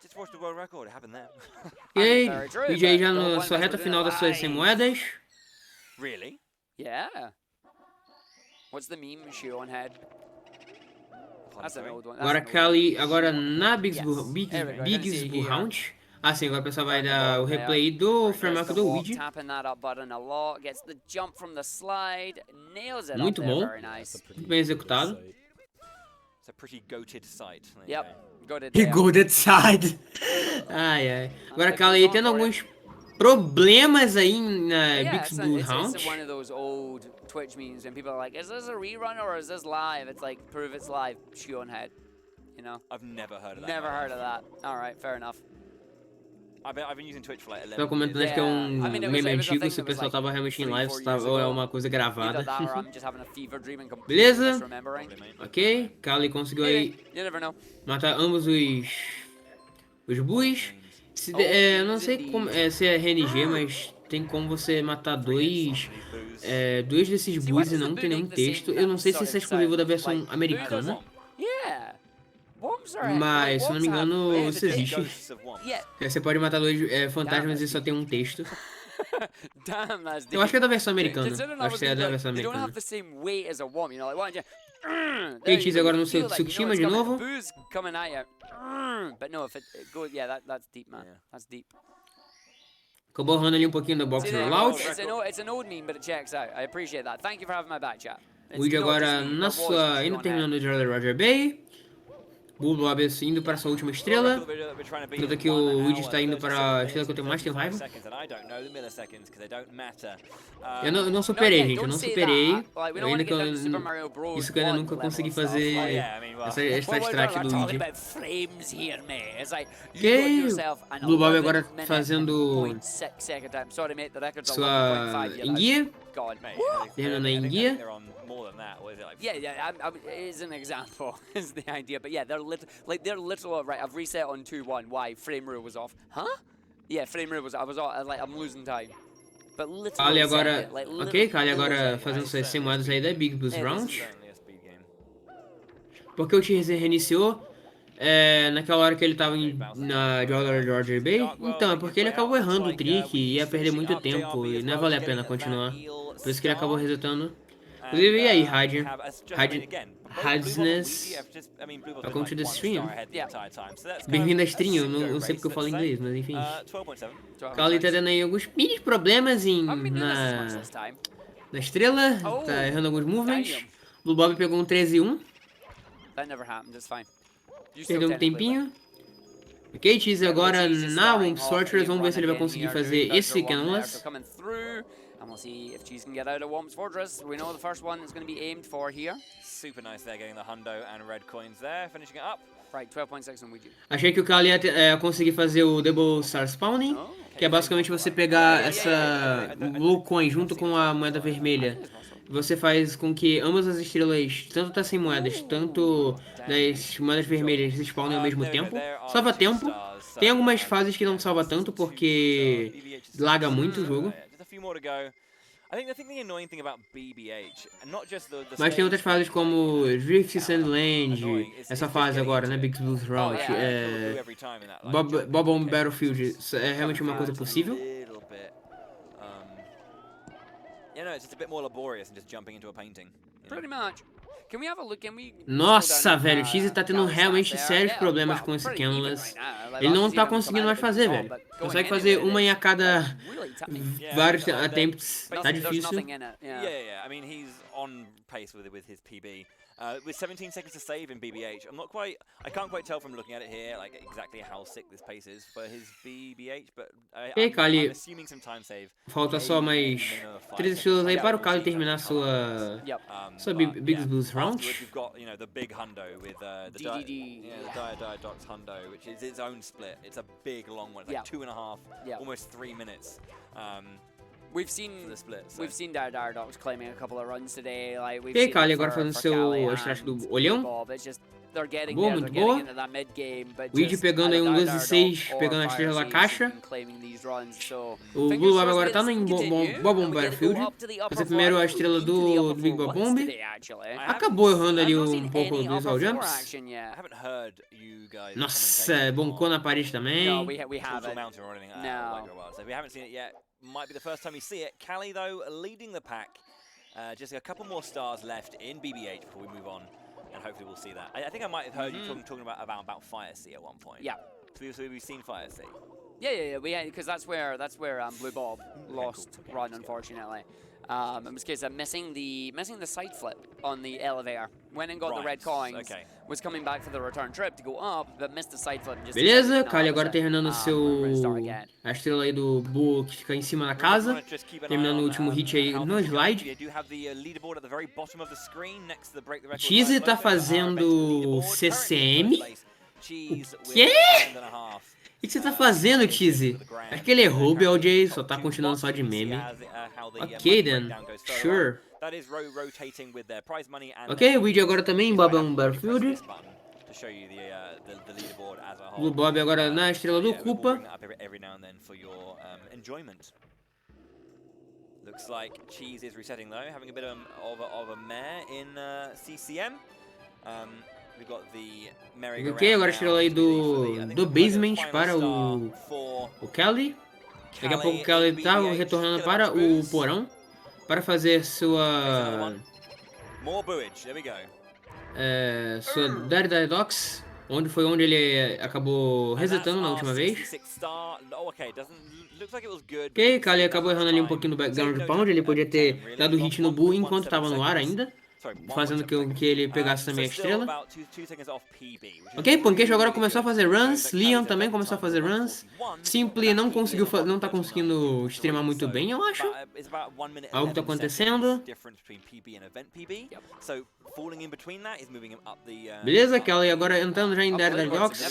Just watch the world record. It happened there. Ok, Very true, vídeo aí but já the na one sua that reta we're final doing das suas 100 live. moedas. Really? Yeah. What's the meme? Shoe on head. That's an old one. Agora That's an old Kali, agora na Yes. There we go. You're gonna see Biggs it Bull here. Round. Ah, sim, agora o pessoal vai Right, dar o there. replay do Gets framework the do walk, Luigi. tapping that up button a lot. Gets the jump from the slide. Nails it Muito up there. bom. Very nice. Muito bem executado. It's a pretty goated sight. There you Yep. go. Got it He there. go that side. Ai, ai. Agora Kali aí tendo alguns problemas aí na Yeah, Biggs Bull it's Round. one of those old Twitch memes when people are like, is this a rerun or is this live? It's like, prove it's live, shoe on head. You know? I've never heard of that. Never heard of that. Alright, fair enough. I've been using Twitch for like 11 Tava comentando acho que é um I mean, it was- meme it was a antigo thing se o that was pessoal like tava realmente em 3, live 4 tava, years ou é ago. uma coisa Either gravada. that or I'm just having a fever dream and completely Beleza. misremembering. Ok, Kali conseguiu aí You never know. matar ambos os bulls. Eu não sei como, se é RNG, mas tem como você matar dois desses bulls e não tem nenhum texto. Eu não sei se isso é exclusivo da versão americana, Yeah. Worms are mas se eu não me engano worms isso have- existe. Ghosts of One. Yeah. Você pode matar dois fantasmas e só tem um texto. Damn, that's deep. Eu acho que é da versão americana. Considering Acho que é da like, versão they don't americana. have the same weight as a worm, you know, like why don't you Ok, Cheese agora no seu Tsushima de novo. Boo's coming at you. But no, if it goes, yeah, that's deep, man. That's deep. Acabou errando ali um pouquinho da box See, there you rollout. go. It's an old meme, but it checks out. I appreciate that. Thank you for having my back, chat. O vídeo agora na sua, ainda terminando o Jolly Roger Bay. Bull Bob indo para sua última estrela. Tanto que o Luigi está indo para a estrela que eu tenho mais tenho raiva. Eu não superei, gente. Eu não superei. Eu ainda que isso que eu ainda nunca consegui fazer essa strat do Luigi. Ok, Blue Bob agora fazendo sua enguia. Terminando a enguia. Yeah, it's an example, is the idea. But yeah, they're literal, right, I've reset on 2-1. Why? Frame rule was off. Huh? Yeah, frame rule was, I'm losing time. But literally Kali agora, set it, like, ok, Kali agora literally. fazendo suas 100 moedas aí da Big Boost It is Round. Certainly a speed game. Porque o Cheese reiniciou naquela hora que ele tava na Jolly Roger Bay. Então, é porque ele acabou errando o trick e ia perder muito tempo e não ia valer a pena continuar. Por isso que ele acabou resetando. Inclusive, e aí, Hadness, welcome to the stream. Bem-vindo à stream, eu não sei porque eu falo inglês, mas enfim. Kali tá tendo aí alguns mini problemas na estrela, tá errando alguns movements. Blue Bob pegou um 13-1, That never happened, it's fine. You still perdeu um technically tempinho. Ok, Cheese agora na Womb Sorcerers, vamos ver se ele vai conseguir fazer esse Canonless. Coming through, and we'll see if Cheese can get out of Womb's Fortress. We know the first one is going to be aimed for here. Super nice there, getting the hundo and red coins there, finishing it up. Right, 12.6 on Ouija. Achei que o Kali ia conseguir fazer o Double Star Spawning, que é basicamente você pegar essa Blue Coin junto com a moeda vermelha. Você faz com que ambas as estrelas, tanto das 100 moedas, tanto das moedas vermelhas, se spawnem ao mesmo tempo. Salva tempo. Tem algumas fases que não salva tanto porque laga muito o jogo. Just a few more to go. I think the annoying thing about BBH, and not just the Mas tem outras fases como Drift Sandland, annoying, essa fase agora, né? Big Blues Round, every time in that, like, Bob on Battlefield, isso é realmente uma coisa possível? little bit, yeah, no, it's just a bit more laborious than just jumping into a painting. Pretty much. Can we have a look? Can we Nossa, velho, o Cheesy tá tendo realmente sérios problemas com esse Canvas. Ele não tá conseguindo mais fazer, velho. Consegue fazer uma em a cada vários attempts. Tá difícil. Yeah. I mean, he's on pace with his PB. With 17 seconds to save in BBH, I can't quite tell from looking at it here, like exactly how sick this pace is for his BBH, but I'm assuming some time save. Falta só mais 3 estilos aí para o Kali terminar sua Big Blues Round. We've got, you know, the big hundo with the Diadox hundo, which is its own split. It's a big long one, it's like 2.5, almost 3 minutes. We've seen Diadox claiming a couple of runs today. Like we've E aí, seen Kali, it agora for fazendo seu Cali extrato and do olhão. Bob. It's just they're getting Boa, there, muito they're boa. getting into that mid game, but O Iji just pegando aí either um 12 e 6, Diadox or pegando a estrela da Fire caixa. Season claiming these runs. So O fingers Blue Bob crossed agora that tá this no can continue, Bob on and we get to go Battlefield. up to the upper Fazer primeiro a floor, estrela into the do upper Big floor Bob once Bomb. today, actually. Acabou errando ali I've not um seen pouco any dos upper all floor jumps. action yet. I haven't heard you guys. Nossa, boncou na parede também. No, we haven't. Mountain or anything. No. So we haven't seen it yet. Might be the first time we see it. Cali, though, leading the pack. Just a couple more stars left in BBH before we move on, and hopefully we'll see that. I think I might have heard you talking about Fire Sea at one point. Yeah. So we've seen Fire Sea. Yeah. Because that's where Blue Bob lost run, unfortunately. In this case, missing the side flip on the elevator. Went and got the red coins. Okay. Was coming back for the return trip to go up, but missed the side flip. And just Beleza, decided, Kali no, agora that's it. terminando a estrela aí do Boo que fica em cima da casa. Terminando o último hit aí no slide. Cheesy tá fazendo CCM. O quê? O que você tá fazendo, Cheesy? Acho que ele errou o BLJ, só tá continuando só de meme. Ok, then. Sure. Ok, o vídeo agora também, Bob on Battlefield. Blue Bob agora na estrela do Koopa. Looks like Cheese is resetting though, having a bit of a mare in CCM. We've got the merry-go-round. Ok, agora a estrela aí do basement para o Kelly. Daqui a pouco o Kelly tá retornando para o porão para fazer sua Diadox, onde ele acabou resetando na última vez. Ok, Kali acabou errando ali um pouquinho no background pound, ele podia ter dado hit no Bull enquanto estava no ar ainda, fazendo que ele pegasse também a estrela. Ok, Pancake agora começou a fazer runs, Leon também começou a fazer runs. Simply não tá conseguindo streamar muito bem, eu acho. Algo tá acontecendo. Beleza, Kelly agora entrando já em Diadox.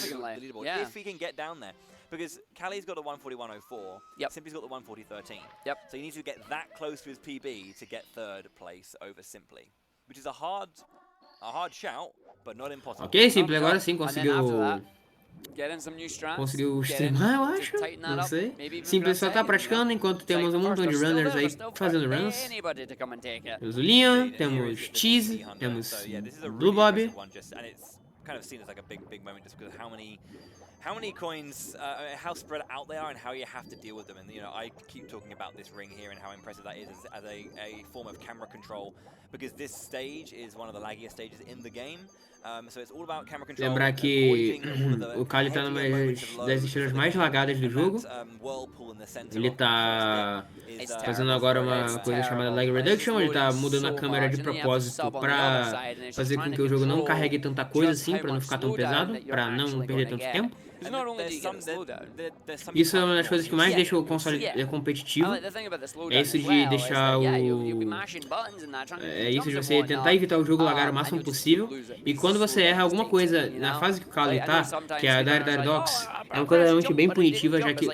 Because Cali's got a 140-104, Simply's got the 140-13. So you need to get that close to his PB to get third place over Simply, which is a hard shout, but not impossible. Ok, Simply agora sim conseguiu streamar, eu acho. Não sei. Simply só tá praticando enquanto temos um montão de runners aí fazendo runs. Temos o Leon, temos Cheese, temos Blue Bob. Kind of seen as like a big moment just because how many coins, how spread out they are, and how you have to deal with them. And you know, I keep talking about this ring here and how impressive that is as a form of camera control, because this stage is one of the laggiest stages in the game. So it's all about camera control. Lembrar que o Kali tá numa das estrelas mais lagadas do jogo. Ele tá fazendo agora uma coisa chamada lag reduction. Ele tá mudando a câmera de propósito pra fazer com que o jogo não carregue tanta coisa assim, pra não ficar tão pesado, pra não perder tanto tempo. Isso é uma das coisas que mais deixa o console competitivo. É isso de deixar é isso de você tentar evitar o jogo lagar o máximo possível. E quando você erra alguma coisa na fase que o Kali tá, que é a Diadox, é uma coisa realmente bem punitiva, já que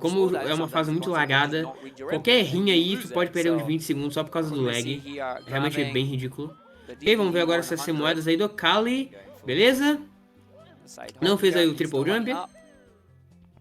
como é uma fase muito lagada, qualquer errinha aí tu pode perder uns 20 segundos só por causa do lag. Realmente é bem ridículo. Ok, vamos ver agora essas moedas aí do Kali. Beleza? Não fez aí o triple jump.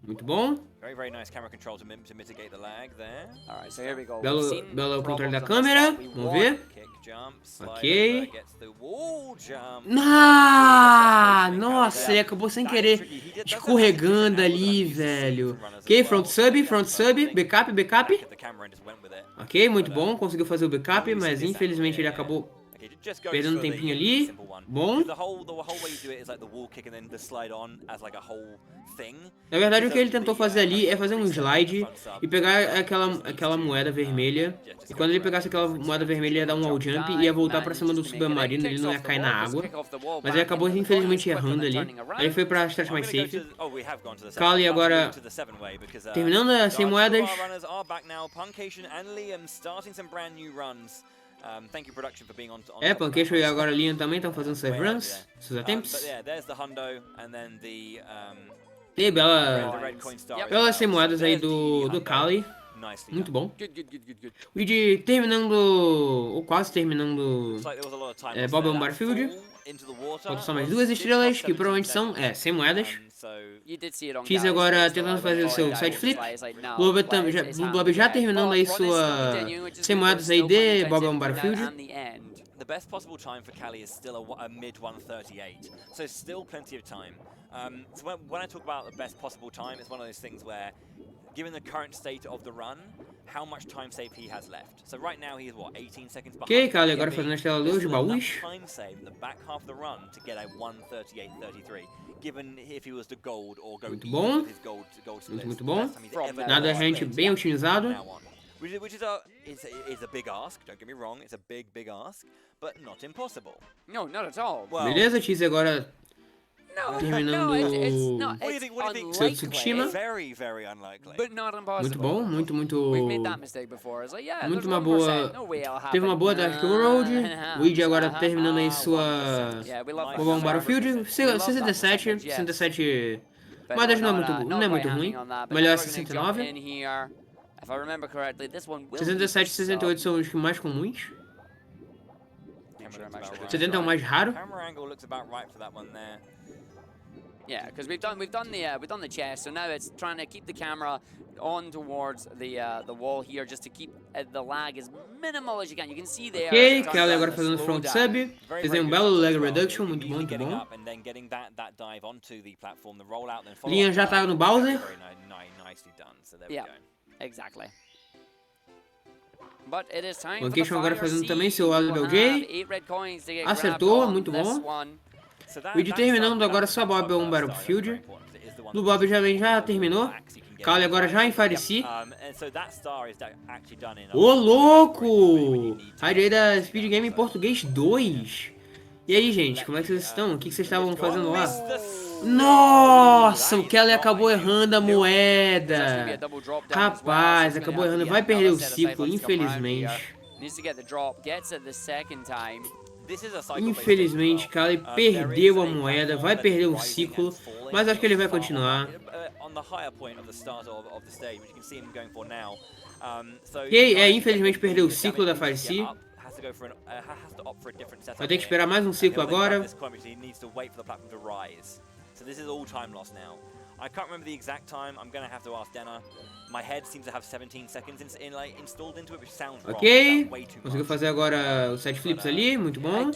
Muito bom. Very, very nice camera control to mitigate the lag there. All right, so here we go. Belo controle da câmera. Vamos ver. Kick jump, Ok. gets the wall jump. Ah, nossa, ele acabou sem querer escorregando ali, velho. Ok, front sub, backup. The camera and just went with it. Ok, muito bom, conseguiu fazer o backup, mas infelizmente ele acabou perdendo um tempinho ali. Bom. The whole way you do it is like the wall kick and then the slide on as like a whole thing. Na verdade, o que ele tentou fazer ali é fazer um slide e pegar aquela moeda vermelha. E quando ele pegasse aquela moeda vermelha, ia dar um wall jump e ia voltar pra cima do submarino, ele não ia cair na água. Mas ele acabou infelizmente errando ali. Aí ele foi pra strat mais safe. Kali agora terminando as 100 moedas. É, Puncation e agora Liam também estão fazendo save runs, seus attempts. E belas 100 moedas aí do Kali. Muito bom. O Weege terminando, ou quase terminando, Bob on Battlefield. Faltam só mais 2 estrelas, que provavelmente são 100 moedas. Cheese agora tentando fazer o seu side flip. Blue Bob já terminando aí sua 100 moedas aí de Bob on Battlefield. The best possible time for Kali is still a mid 138, so still plenty of time. So when I talk about the best possible time, it's one of those things where, given the current state of the run, how much time save he has left. So right now he's what, 18 seconds behind. Ok, Kali agora fazendo a estrela 2 de baús. Time save in the back half of the run to get a 138.33. Given if he was to gold or go muito bom. Muito bom. Nada rente bem otimizado. Which is a big ask, don't get me wrong, it's a big ask, but not impossible. No, not at all. Well, beleza, Cheese agora terminando seu Tsukushima. Very, very unlikely. But not impossible. Muito bom, muito. We've made that mistake before. It's like, yeah, muito uma boa. Teve uma boa Dark Road. O Weege agora terminando aí sua Bob on Battlefield. 67. Mas não é muito ruim. Melhor 69. 67 e 68 são os mais comuns. 70 é o mais raro. Yeah, because we've done the chest, so now it's trying to keep the camera on towards the wall here, just to keep the lag as minimal as you can. You can see there. Ok, Kelly agora fazendo front sub, fez um belo lag reduction, muito bom. Liam já tá no Bowser. Yeah, exactly. But it is time Puncation agora fazendo também seu Oliver J. Acertou, muito bom. O Weege terminando agora só Bob on Battlefield. Do Bob já terminou. Kali agora já enfareci. Ô, louco! Rádio aí da Speed Game em português 2. E aí, gente, como é que vocês estão? O que vocês estavam fazendo lá? Nossa, o Kelly acabou errando a moeda. Rapaz, acabou errando. Vai perder o ciclo, infelizmente. Infelizmente, Kali perdeu a moeda, vai perder o ciclo, mas acho que ele vai continuar. Ok, infelizmente perdeu o ciclo da Farsi. Vai ter que esperar mais um ciclo agora. I can't remember the exact time. I'm going to have to ask Denna. My head seems to have 17 seconds installed into it, which sounds wrong. Ok, conseguiu fazer agora os 7 flips ali, muito bom.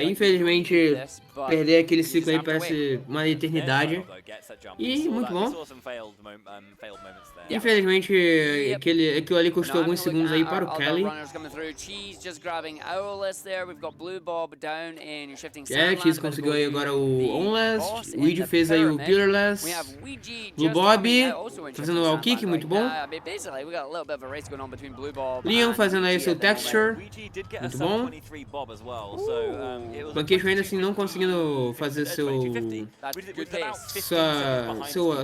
Infelizmente, perder aquele ciclo aí parece uma eternidade. E muito bom. Infelizmente, aquilo ali custou alguns segundos aí para o Kelly. Cheese conseguiu aí agora o Onless, o Weege fez aí o Pillarless, Blue Bob fazendo o wall kick, muito bom. Liam fazendo aí seu texture, muito bom. Puncation ainda assim não conseguindo fazer seu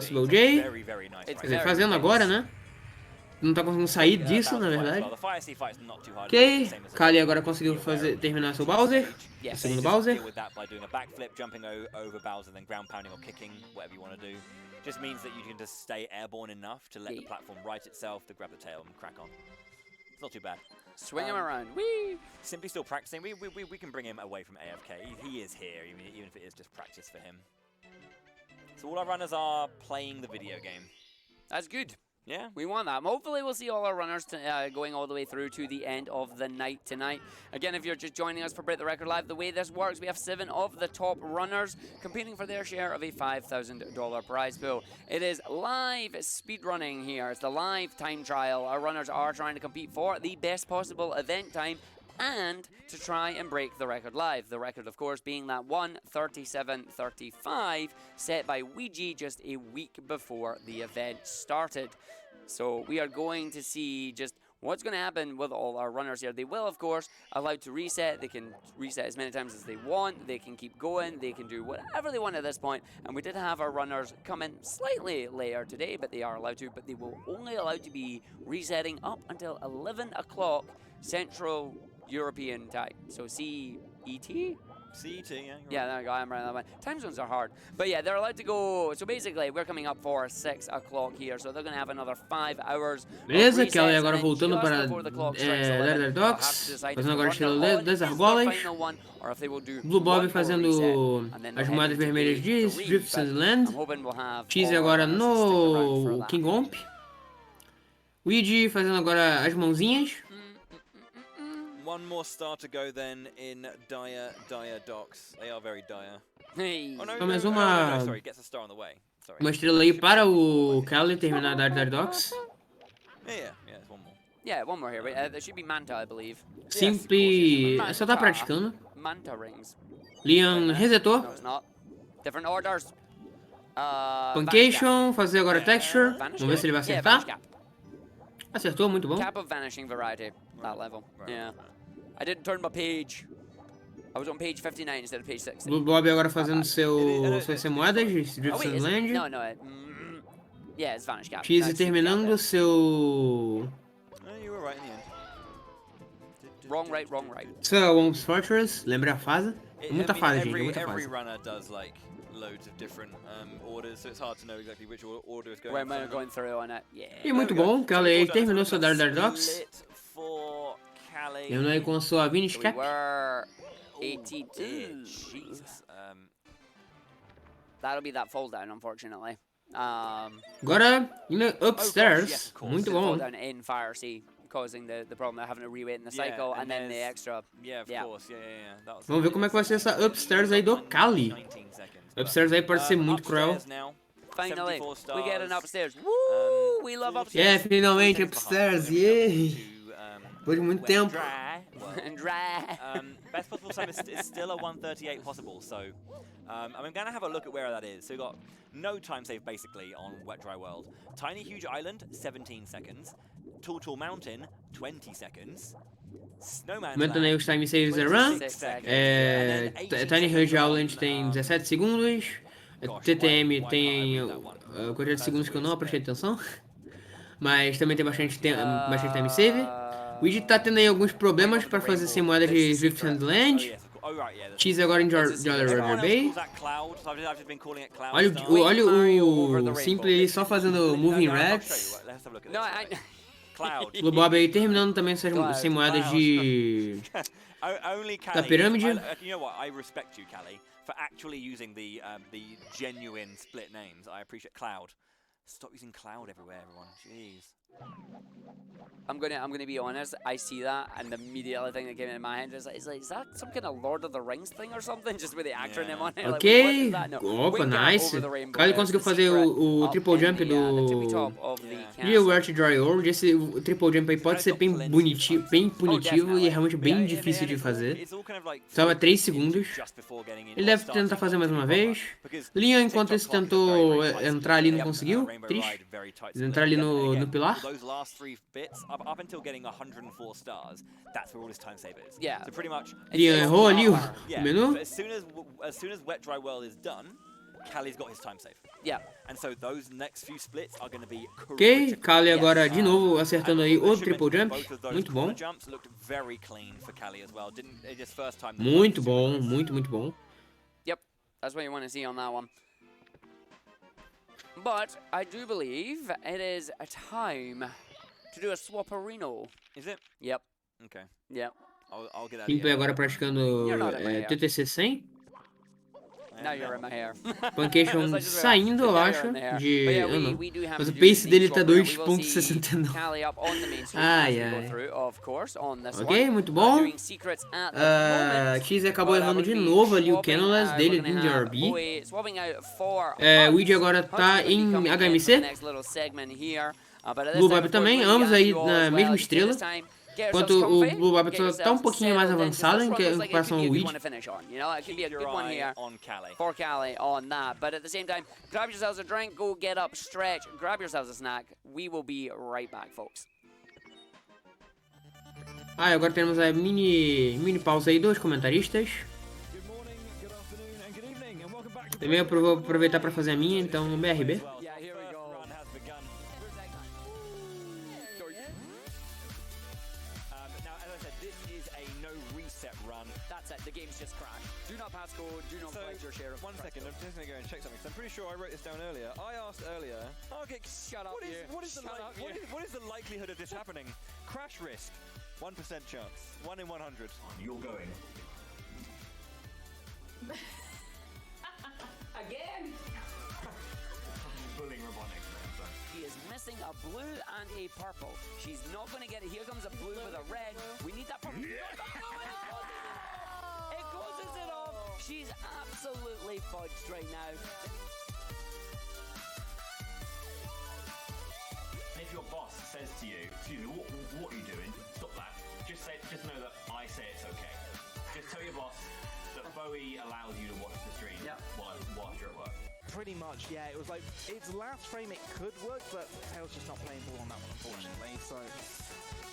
slow J, quer dizer, fazendo agora, né? Não tá conseguindo sair disso, na verdade. Ok, Kali agora conseguiu terminar seu Bowser. O segundo Bowser. Just means that you can just stay airborne enough to let the platform right itself to grab the tail and crack on. It's not too bad. Swing him around. Whee! Simply still practicing. We can bring him away from AFK. He is here, even if it is just practice for him. So all our runners are playing the video game. That's good. Yeah. We want that. Hopefully we'll see all our runners going all the way through to the end of the night tonight. Again, if you're just joining us for Break the Record Live, the way this works, we have 7 of the top runners competing for their share of a $5,000 prize pool. It is live speed running here. It's the live time trial. Our runners are trying to compete for the best possible event time and to try and break the record live. The record, of course, being that 1:37:35 set by Ouija just a week before the event started. So we are going to see just what's going to happen with all our runners here. They will, of course, allowed to reset. They can reset as many times as they want. They can keep going. They can do whatever they want at this point. And we did have our runners come in slightly later today, but they are allowed to. But they will only allowed to be resetting up until 11 o'clock Central European time. So CET? CET, yeah. Yeah, there we go. I'm right on that one. Time zones are hard. But yeah, they're allowed to go. So basically, we're coming up for 6 o'clock here. So they're going to have another 5 hours. Beleza, Kelly agora voltando para Darder Docks, fazendo agora estilo das argolas. Blue Bob fazendo as moedas vermelhas de Drift Land. Cheese agora no King Omp. Ouija fazendo agora as mãozinhas. One more star to go then in dire Docks. They are very dire. Hey. Oh, no, Mais no, uma sorry, gets a star on the way. Sorry. uma estrela aí para o Kelly terminar Darder Docks. Yeah, there's one more. Yeah, one more here. Wait, there should be Manta, I believe. Simple só tá praticando. Manta rings. Liam resetou. No, it's not. Different orders. Puncation, fazer agora Texture. Vamos ver se ele vai Yeah, acertar. Vanish Cap. Acertou, muito bom. Cap of Vanishing variety, that level. Yeah. I didn't turn my page. I was on page 59 instead of page 60. Blue Bob agora fazendo suas moedas de Drift Land. No, yeah, it's Vanish Cap. Cheese That's terminando seu... You were right in the end. Wrong, right. Sua Womb's Fortress, lembra a fase? Muita fase, gente, muita Every fase. runner does like loads of different orders, so it's hard to know exactly which order is going. Where am I going through on it? Yeah. E muito bom, Kelly terminou sua Darder Docks. Terminou aí com a sua Vanish Cap. We're 82. Jesus. That'll be that fall down, unfortunately. Agora, indo upstairs, muito bom. Fall down in Fire Sea, causing the problem of having to rewait in the cycle, and then the extra. Yeah, of course. Yeah. That was Vamos ver como é que vai ser essa upstairs aí do Kali. Upstairs aí pode ser muito cruel. Finally, we get an upstairs. Woo! We love upstairs. Yeah, finalmente upstairs, yay! Depois de muito tempo. Best possible time is still a 1:38 possible, so I'm going to have a look at where that is. So we've got no time save basically on Wet Dry World. Tiny Huge Island, 17 seconds. Tall Mountain, 20 seconds. Snowman Aumentando aí os time saves da run. Tiny Huge Island tem 17 segundos. TTM tem quantidade de segundos que eu não prestei atenção. Mas também tem bastante time save. O Ouija tá tendo aí alguns problemas para fazer sem moeda de Drift Land. Cheese agora em Jolly Roger Bay. Olha o Simple só fazendo Moving Reds. Blue Bob aí terminando também sem moedas de... da pirâmide. You know what? I respect you, Callie, for actually using the genuine split names. I appreciate Cloud. Stop using Cloud everywhere, everyone. Jeez. I'm gonna be honest. I see that, and the immediate thing that came into my head is like, is that some kind of Lord of the Rings thing or something, just with the acronym on it? Ok, opa, nice. Kyle conseguiu fazer o triple jump do Wet Dry World. Esse triple jump aí pode ser bem punitivo e é realmente bem difícil de fazer. Estava 3 segundos. Ele deve tentar fazer mais uma vez. Leon, enquanto isso, tentou entrar ali, não conseguiu. Triste. Entrar ali no pilar. Those last 3 bits, up until getting 104 stars, that's where all his time save is. Yeah. So pretty much. Ele errou ali o menu. As soon as Wet Dry World is done, Callie's got his time save. Yeah. And so those next few splits are going to be critical. Ok, Callie agora de novo acertando aí o triple jump. Muito bom. Jumps looked very clean for Callie as well. Didn't his first time. Muito bom, muito bom. Yep, that's what you want to see on that one. But I do believe it is a time to do a swapperino. Is it? Yep. Okay. Yep. I'll get that. Simple agora praticando TTC 100. Now you're in my hair. Puncation saindo, eu acho, de... Eu não. Mas o pace dele tá 2.69. Ai, ai. Ok, muito bom. Cheese acabou errando de novo ali o Canonless dele em DRB. O Weedy agora tá em HMC. Blue Bob também, ambos aí na mesma estrela. Enquanto o Blue Bob tá um pouquinho mais avançado em comparação ao Weed. For Cali on that, but at the same time, grab yourselves a drink, go get up, stretch, grab yourselves a snack. We will be right back, folks. Agora temos a mini pausa aí dos comentaristas. Também eu vou aproveitar para fazer a minha, então no BRB. One second, I'm just going to go and check something. I'm pretty sure I wrote this down earlier. I asked earlier. Okay, shut up. What is the likelihood of this happening? Crash risk, 1% chance, 1 in 100. You're going. Again. Bullying robotics. She is missing a blue and a purple. She's not going to get it. Here comes a blue with a red. We need that purple. It closes it off. She's absolutely fudged right now. If your boss says to you, excuse me, what are you doing? Stop that. Just know that I say it's okay. Just tell your boss that Bowie allows you to watch the stream while you're at work. Pretty much, yeah. It was like, its last frame it could work, but Tails just not playing ball on that one, unfortunately. So,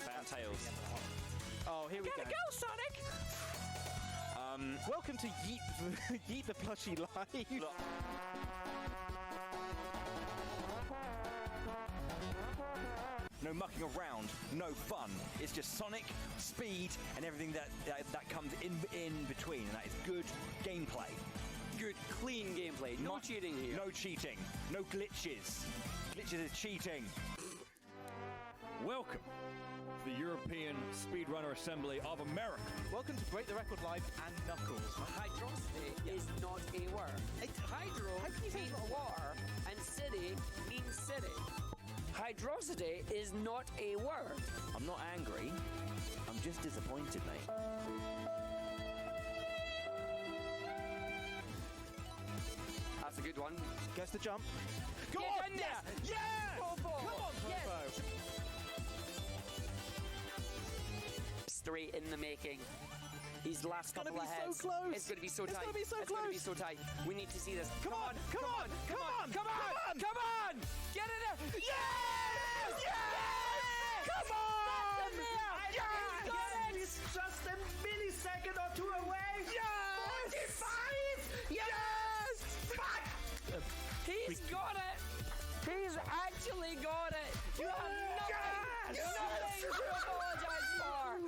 Bad Tails. Oh, here we go. Go, Sonic! Welcome to Yeet the Plushie Live. No mucking around, no fun. It's just Sonic, speed, and everything that comes in between, and that is good gameplay. Good, clean gameplay. No cheating here. No cheating. No glitches. Glitches is cheating. Welcome to the European Speedrunner Assembly of America. Welcome to Break the Record Live and Knuckles. Hydrosity is not a word. Hydro means war, and city means city. Hydrosity is not a word. I'm not angry. I'm just disappointed, mate. That's a good one. Gets the jump. Go on there! Yes! Come on, Yes! Straight in the making. These last couple of heads. So close. It's going to be so tight. It's going to be so close. It's going to be so tight. We need to see this. Come on! Come on! Get in there! Yes! Yes! Come on! Yes! He's just a millisecond or two away. Yes! 45! Yes! Fuck! He's got it! He's actually got it! You have nothing to apologize for!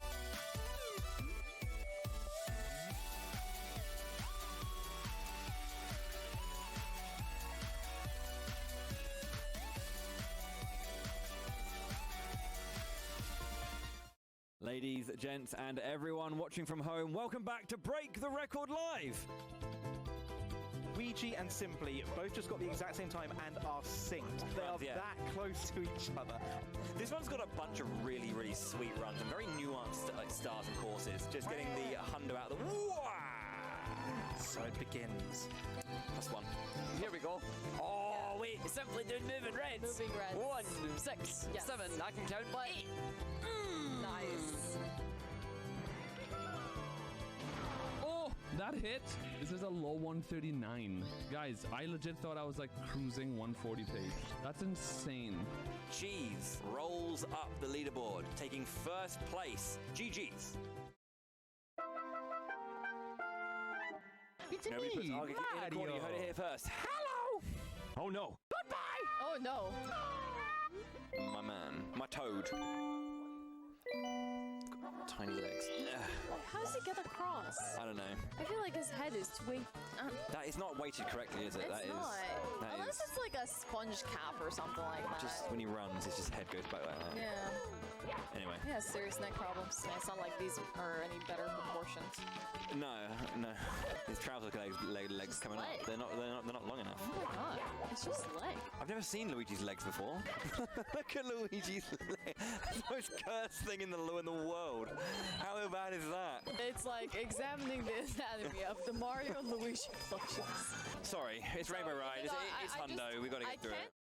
Ladies, gents, and everyone watching from home, welcome back to Break the Record Live. Ouija and Simply both just got the exact same time and are synced. They are that close to each other. This one's got a bunch of really, really sweet runs and very nuanced stars and courses. Just getting the hundo out of the... So it begins. +1. Here we go. Oh, wait. Simply doing moving reds. Moving reds. 1, 6, 7. I can count by 8. Nice. Oh, that hit. This is a low 139. Guys, I legit thought I was like cruising 140 pace. That's insane. Cheese rolls up the leaderboard, taking first place. GG's. It's Nobody puts me, Argus in a corner. You heard it here first. Hello. Oh no. Oh no. My man. My toad. Tiny legs. How does he get across? I don't know. I feel like his head is way. That is not weighted correctly, is it? It's That is. not. That Unless is it's like a sponge cap or something like that. just when he runs, his just head goes back like that. Yeah. Anyway. Yeah, serious neck problems. Yeah, it's not like these are any better proportions. No. His trouser legs coming up. They're not long enough. Oh my god, it's just leg. I've never seen Luigi's legs before. Look at Luigi's leg. The most cursed thing in the world. How bad is that? It's like examining the anatomy of the Mario and Luigi collections. Sorry, it's Rainbow Ride. It's Hundo. We got to get through it.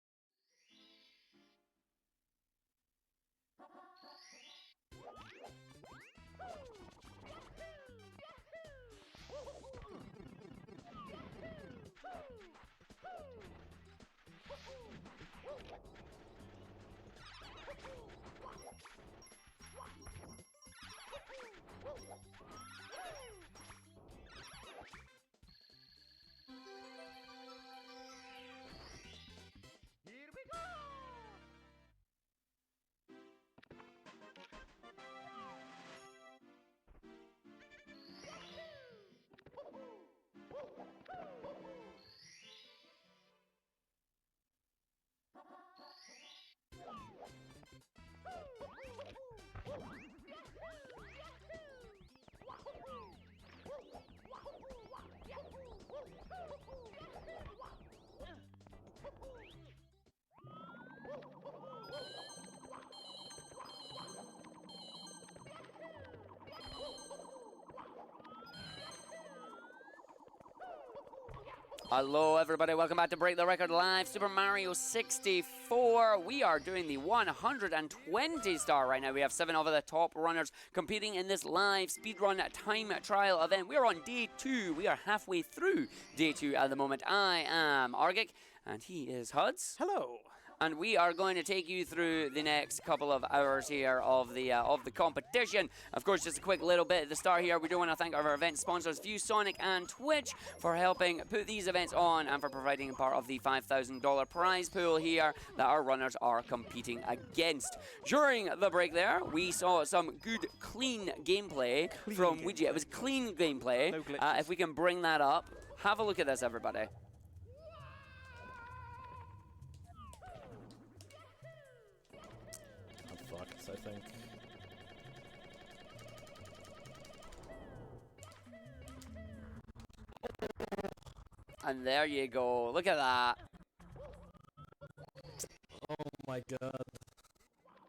Hello everybody, welcome back to Break the Record Live, Super Mario 64. We are doing the 120 star right now. We have 7 of the top runners competing in this live speedrun time trial event. We are on day 2. We are halfway through day 2 at the moment. I am Argic, and he is Huds. Hello. And we are going to take you through the next couple of hours here of the competition. Of course, just a quick little bit at the start here. We do want to thank our event sponsors, ViewSonic and Twitch, for helping put these events on and for providing part of the $5,000 prize pool here that our runners are competing against. During the break there, we saw some good, clean gameplay from Ouija. It was clean gameplay. No glitches. If we can bring that up, have a look at this, everybody. I think. And there you go. Look at that. Oh my god.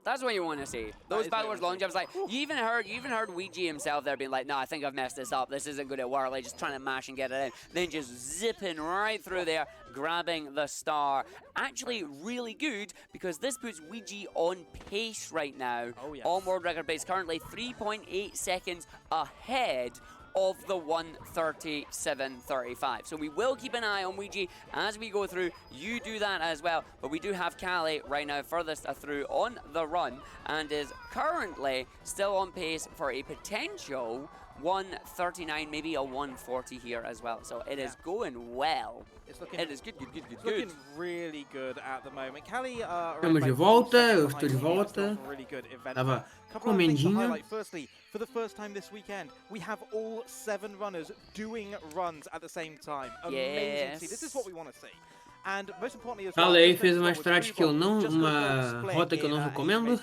That's what you want to see. Those backwards long jumps, like you even heard Ouija himself there being like, "No, I think I've messed this up. This isn't going to work." Like just trying to mash and get it in, then just zipping right through there, grabbing the star. Actually, really good because this puts Ouija on pace right now. Oh, yes. On world record pace, currently 3.8 seconds ahead of the 1:37.35. So we will keep an eye on Ouija as we go through. You do that as well. But we do have Callie right now furthest through on the run and is currently still on pace for a potential 1:39, maybe a 1:40 here as well. So it is going well. It's looking, it is good. It's looking really good at the moment. Callie, Estamos de volta, eu estou de volta. Really good event. Tava Couple of things to comendinho. highlight. Firstly, for the first time this weekend, we have all 7 runners doing runs at the same time. Amazing to see. This is what we want to see. And most importantly as well, Falei, fez uma strat que eu não, uma rota que eu não recomendo.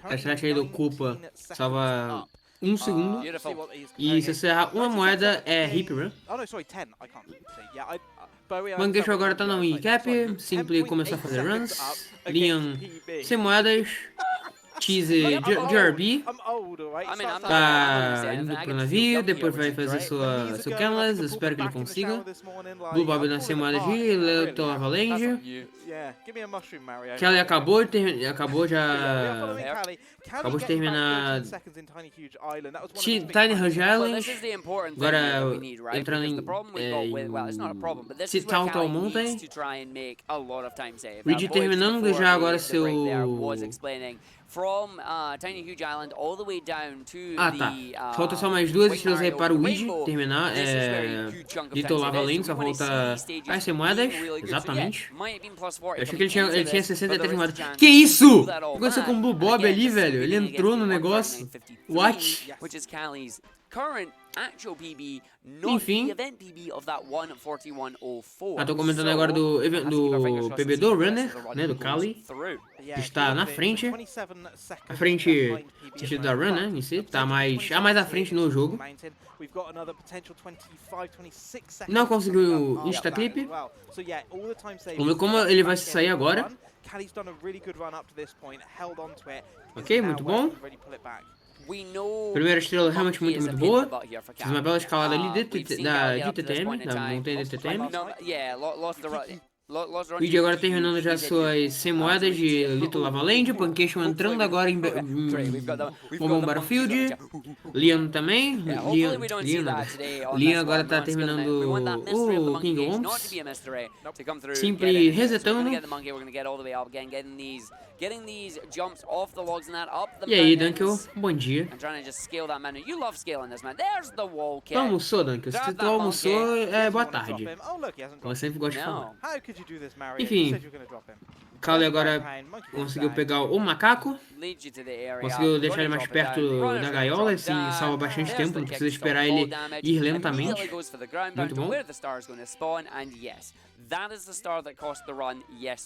A strat aí do Koopa salva 1 segundo. E se você errar uma moeda é Hip Run. Oh no, sorry, 10. I can't see. Yeah, Mangueixo agora tá no recap. Simples começar a fazer runs. Liam sem moedas. Cheese GRB. Tá indo pro navio, depois vai fazer seu Camelot, espero que ele consiga. Blue Bob na semana de Leto Avalanche. Kelly acabou de terminar Tiny Huge Island. Agora entrando em Town Mountain. Luigi terminando já agora seu From Tiny Huge Island all the way down to falta só mais 2 estrelas aí para o Luigi terminar. Little Lava Land, só falta as moedas. Exatamente. Eu achei que ele tinha 63 moedas. Que isso? O que aconteceu com o Blue Bob ali, velho? Ele entrou no negócio. What? Which is Callie's current actual PB, not Enfim. the event PB of that 1:41.04. Tô comentando agora do PB do Runner, né, do Kali, que está na frente. À frente sentido da Run, né, em si, tá mais à frente no jogo. Não conseguiu Instaclip. Vamos ver como ele vai se sair agora. Ok, muito bom. Primeira estrela realmente muito boa. Fiz uma bela escalada ali de TTM, da montanha de TTM. O vídeo agora terminando já suas 100 moedas de Little Lava Land. Puncation entrando agora em Bomb Battlefield. Liam também. Liam agora tá terminando o King Worms. Simple resetando. E aí, Dunkel, bom dia. Tu almoçou, Dunkel? Se tu almoçou, boa tarde. Como eu sempre gosto de falar. Enfim, Kali agora conseguiu pegar o macaco. Conseguiu deixar ele mais perto da gaiola, assim salva bastante tempo, não precisa esperar ele ir lentamente. Muito bom.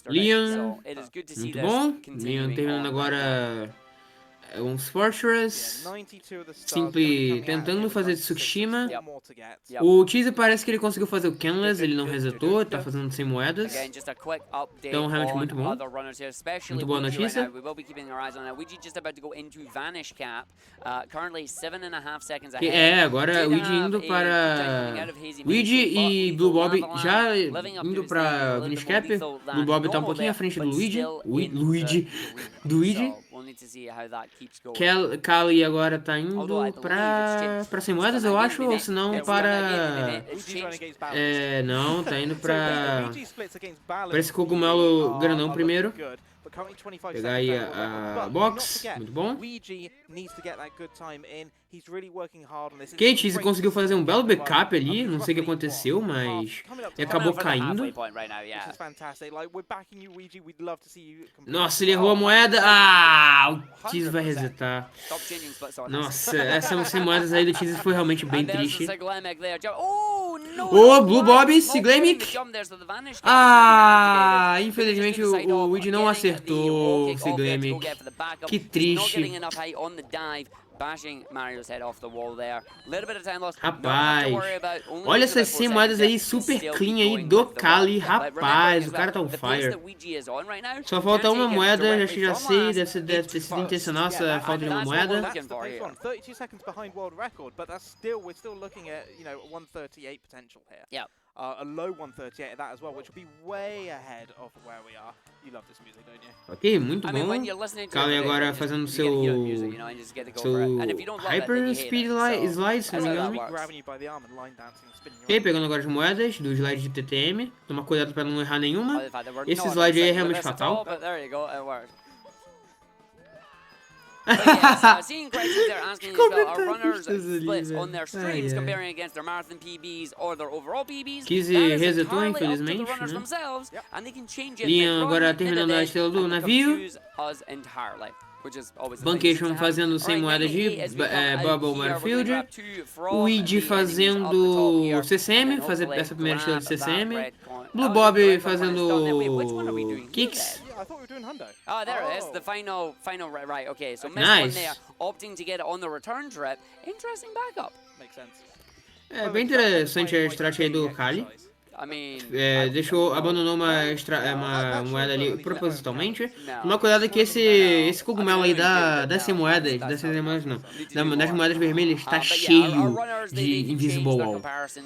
Liam, muito bom. Liam terminando agora um Fortress. Simple tentando fazer Tsukushima. O Cheese parece que ele conseguiu fazer o Canless, ele não resetou, tá fazendo 100 moedas. Então realmente muito bom. Muito boa notícia. Agora o Weed indo para... Weed e Blue Bob já indo para Finish Cap. Blue Bob tá um pouquinho à frente do Luigi. Kali agora tá indo pra 100 moedas, eu acho, ou se não para... não, tá indo pra esse cogumelo grandão primeiro. Pegar aí a box, muito bom. Kate conseguiu fazer um belo backup ali, não sei o que aconteceu, mas ele acabou caindo. Nossa, ele errou a moeda. O Cheese vai resetar. Nossa, essas 100 moedas aí do Cheese foi realmente bem triste. Blue Bob, Siglemic. Infelizmente o Weed não acertou o Siglemic. Que triste. Rapaz, olha essas 100 moedas aí super clean aí do Kali, rapaz, o cara tá on fire. Só falta uma moeda, já sei, deve ter sido intencional essa falta de uma moeda. A low 138 at that as well, which will be way ahead of where we are. You love this music, don't you? Ok, muito bom. Kali agora fazendo seu Hyper Speed Slide, se não me engano. Ok, pegando agora as moedas do slide de TTM. Toma cuidado pra não errar nenhuma. Esse slide aí é realmente fatal. Seeing questions there asking as well, are runners splits on their streams comparing against their marathon PBs or their overall PBs? Kizzy resetou, infelizmente, Liam agora terminando a estrela do navio. Puncation fazendo 100 moedas de Bubble Battlefield. O Weed fazendo CCM, fazer essa primeira estrela de CCM. Blue Bob fazendo Kicks. I thought we were doing Hundo. There it is, the final, right, okay, so nice. One there, opting to get it on the return trip, interesting backup. Makes sense. Bem interessante a estratégia aí do Kali. Deixou, abandonou uma moeda ali propositalmente. Uma cuidado que esse cogumelo aí das 100 moedas, das moedas vermelhas está cheio de Invisible Wall.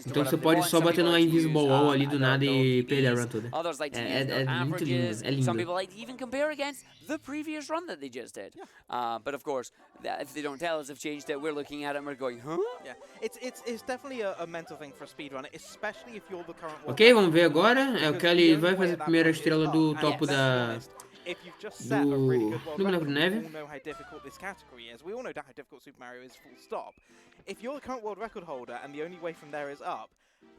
Então você pode só bater numa Invisible Wall ali do nada e perder a run toda. É muito lindo, é lindo. The previous run that they just did, but of course, if they don't tell us they've changed it, we're looking at it and we're going, huh? Yeah, it's definitely a mental thing for a speedrunner, especially if you're the current. Ok, vamos ver agora. O Kelly vai fazer a primeira estrela do topo do boneco de neve. We all know how difficult Super Mario is, full stop. If you're the current world record holder and the only way from there is up,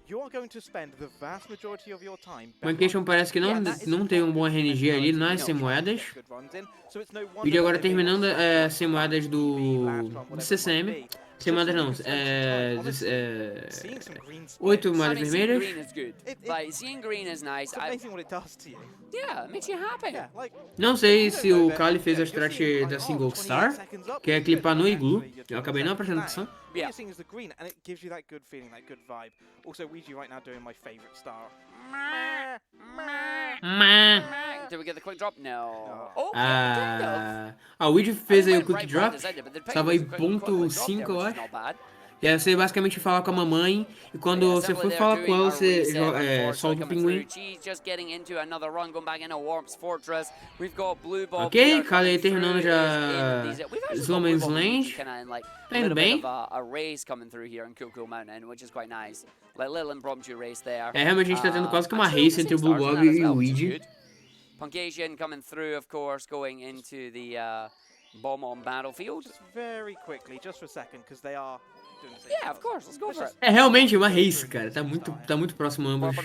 you are going to spend the vast majority of your time. Puncation parece que não tem um bom RNG ali nas 100 moedas. Vídeo agora terminando 100 moedas do CCM. Sem moedas não. Seeing some green spikes. 8 moedas I mean, seeing vermelhas. green is good. Like, seeing green is nice. It's amazing what it does to you. Yeah, it makes you happy. Yeah, like, Não sei se o Kali fez a strat da Single Star, que é clipar no Igloo. Eu acabei não prestando atenção. What you're seeing is the green, and it gives you that good feeling, that good vibe. Also, Ouija right now doing my favorite star. Did we get the quick drop? No. Oh, A Ouija fez aí o went Quick right Drop. behind the side, but the Estava em Penguins quick ponto drop 5, there, eu which is acho. not bad. E aí você basicamente fala com a mamãe, e quando você for falar com ela, você solta o pinguim. Ok, Kali aí terminando já Sloman's Land. Tá indo bem. É, realmente a gente tá tendo quase que uma race entre o Blue Bob e o Ouija. Puncation coming through, of course, going into the bomb on battlefield. Just very quickly, just for a second, because they are doing the same. Yeah, of course, let's go for it. É realmente uma race, cara. Tá muito próximo ambos.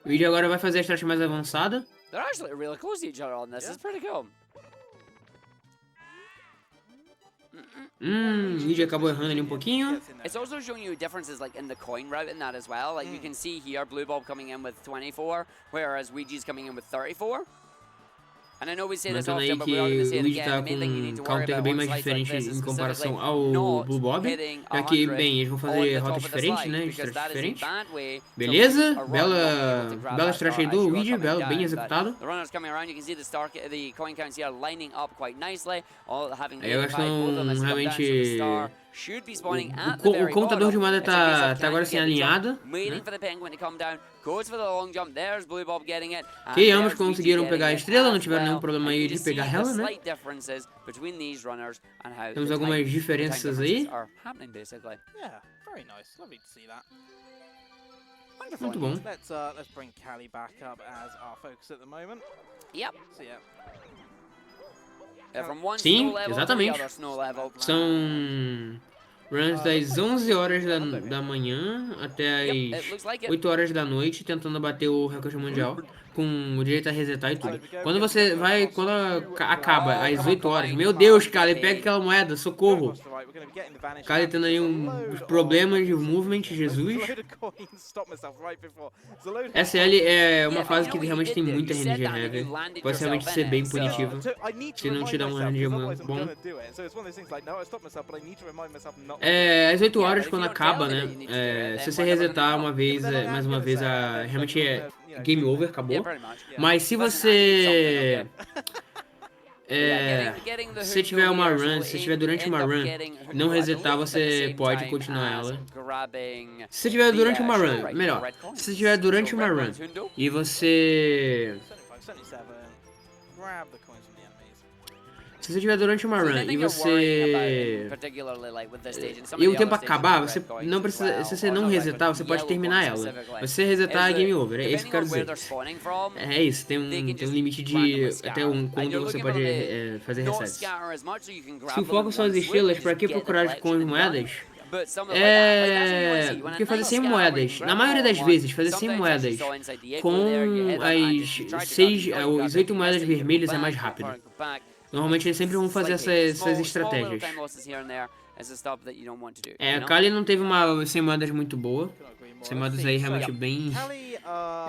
O Ouija agora vai fazer a strat mais avançada. They're actually really close to each other on this. It's pretty cool. O Ouija acabou errando ali um pouquinho. It's also showing you differences like in the coin route in that as well. Like you can see here, Blue Bob coming in with 24, whereas Ouija's coming in with 34. And I know we say this Comentando aí often, but que we're not going to o say it Ouija again. tá The main thing you need com to um worry counter about bem on mais slides like diferente this is em comparação specifically ao not Blue Bob. hitting Já que, 100 bem, eles vão on fazer the rotas top of the diferentes, slide, né? because Strat that is a diferentes. bad way to Beleza, lose a run, not being able to bela grab strat that star aí as do you are Ouija, coming down. bem But executado. the runners coming around, you can see the coin counts here lining up quite nicely. All having Aí eu acho que não realmente should be spawning at the o very contador de bottom. moeda It's a case tá of agora can assim you get the jump, alinhado, waiting né? for the penguin to come down, goes for the long jump. There's Blue Bob getting it. and Ok, ambos there's Ouija conseguiram getting pegar a it estrela, não as tiveram nenhum well. problema And aí you de can pegar see ela, the né? slight differences between these runners and how Temos the algumas time diferenças differences aí. are happening basically. Yeah, very nice. Lovely to see that. Wonderful. Muito bom. Let's bring Kali back up as our focus at the moment. Yep. So yeah. From one Sim, snow level to the exatamente. other snow level. São runs das 11 horas da manhã até Yep, as it looks like it. 8 horas da noite, tentando bater o recorde mundial, com o direito a resetar e tudo. Quando você vai, quando acaba às 8 horas, meu Deus, cara, ele pega aquela moeda, socorro. Cara, tendo aí uns problemas de movement, Jesus. SL é uma fase que realmente tem muita RNG heavy, pode realmente ser bem punitiva, se não te dá um RNG bom. Às 8 horas quando acaba, né, se você resetar uma vez, mais uma vez, realmente é game over, acabou. Mas se você se você tiver uma run, se estiver durante uma run, não resetar, você pode continuar ela. Se você estiver durante uma run, melhor, se você estiver durante uma run e você... Se você estiver durante uma run e você... E o tempo acabar, você não precisa... Se você não resetar, você pode terminar ela. Mas se você resetar, é game over. É isso que eu quero dizer. É isso, tem um limite de... Até quando você pode fazer resets. Se o foco são as estrelas, pra que procurar com as moedas? Porque fazer 100 moedas, na maioria das vezes, fazer 100 moedas com as 8 moedas vermelhas é mais rápido. Normalmente eles sempre vão fazer essas estratégias. A Kali não teve uma 100 moedas muito boa. 100 moedas aí realmente bem...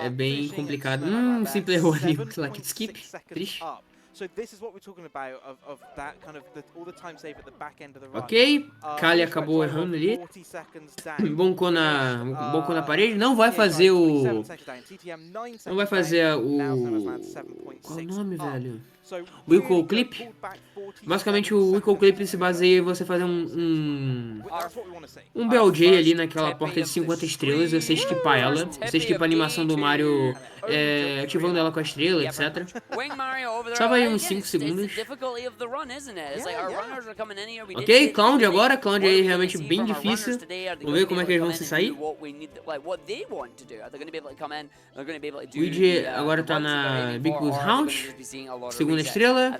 É bem complicado. Simple errou ali, like skip. Triste. Ok, Kali acabou errando ali. Boncou na parede. Não vai fazer o... Não vai fazer o... Qual o nome, velho? O Equal Clip. Basicamente o Equal Clip se baseia em você fazer um BLJ ali naquela porta de 50 estrelas, você esquipar ela, você esquipa a animação do Mario ativando ela com a estrela, etc. Só vai uns 5 segundos. Ok, Cloud agora, Cloud aí realmente bem difícil. Vamos ver como é que eles vão se sair. Ouija agora tá na Big Goose Round, segunda estrela.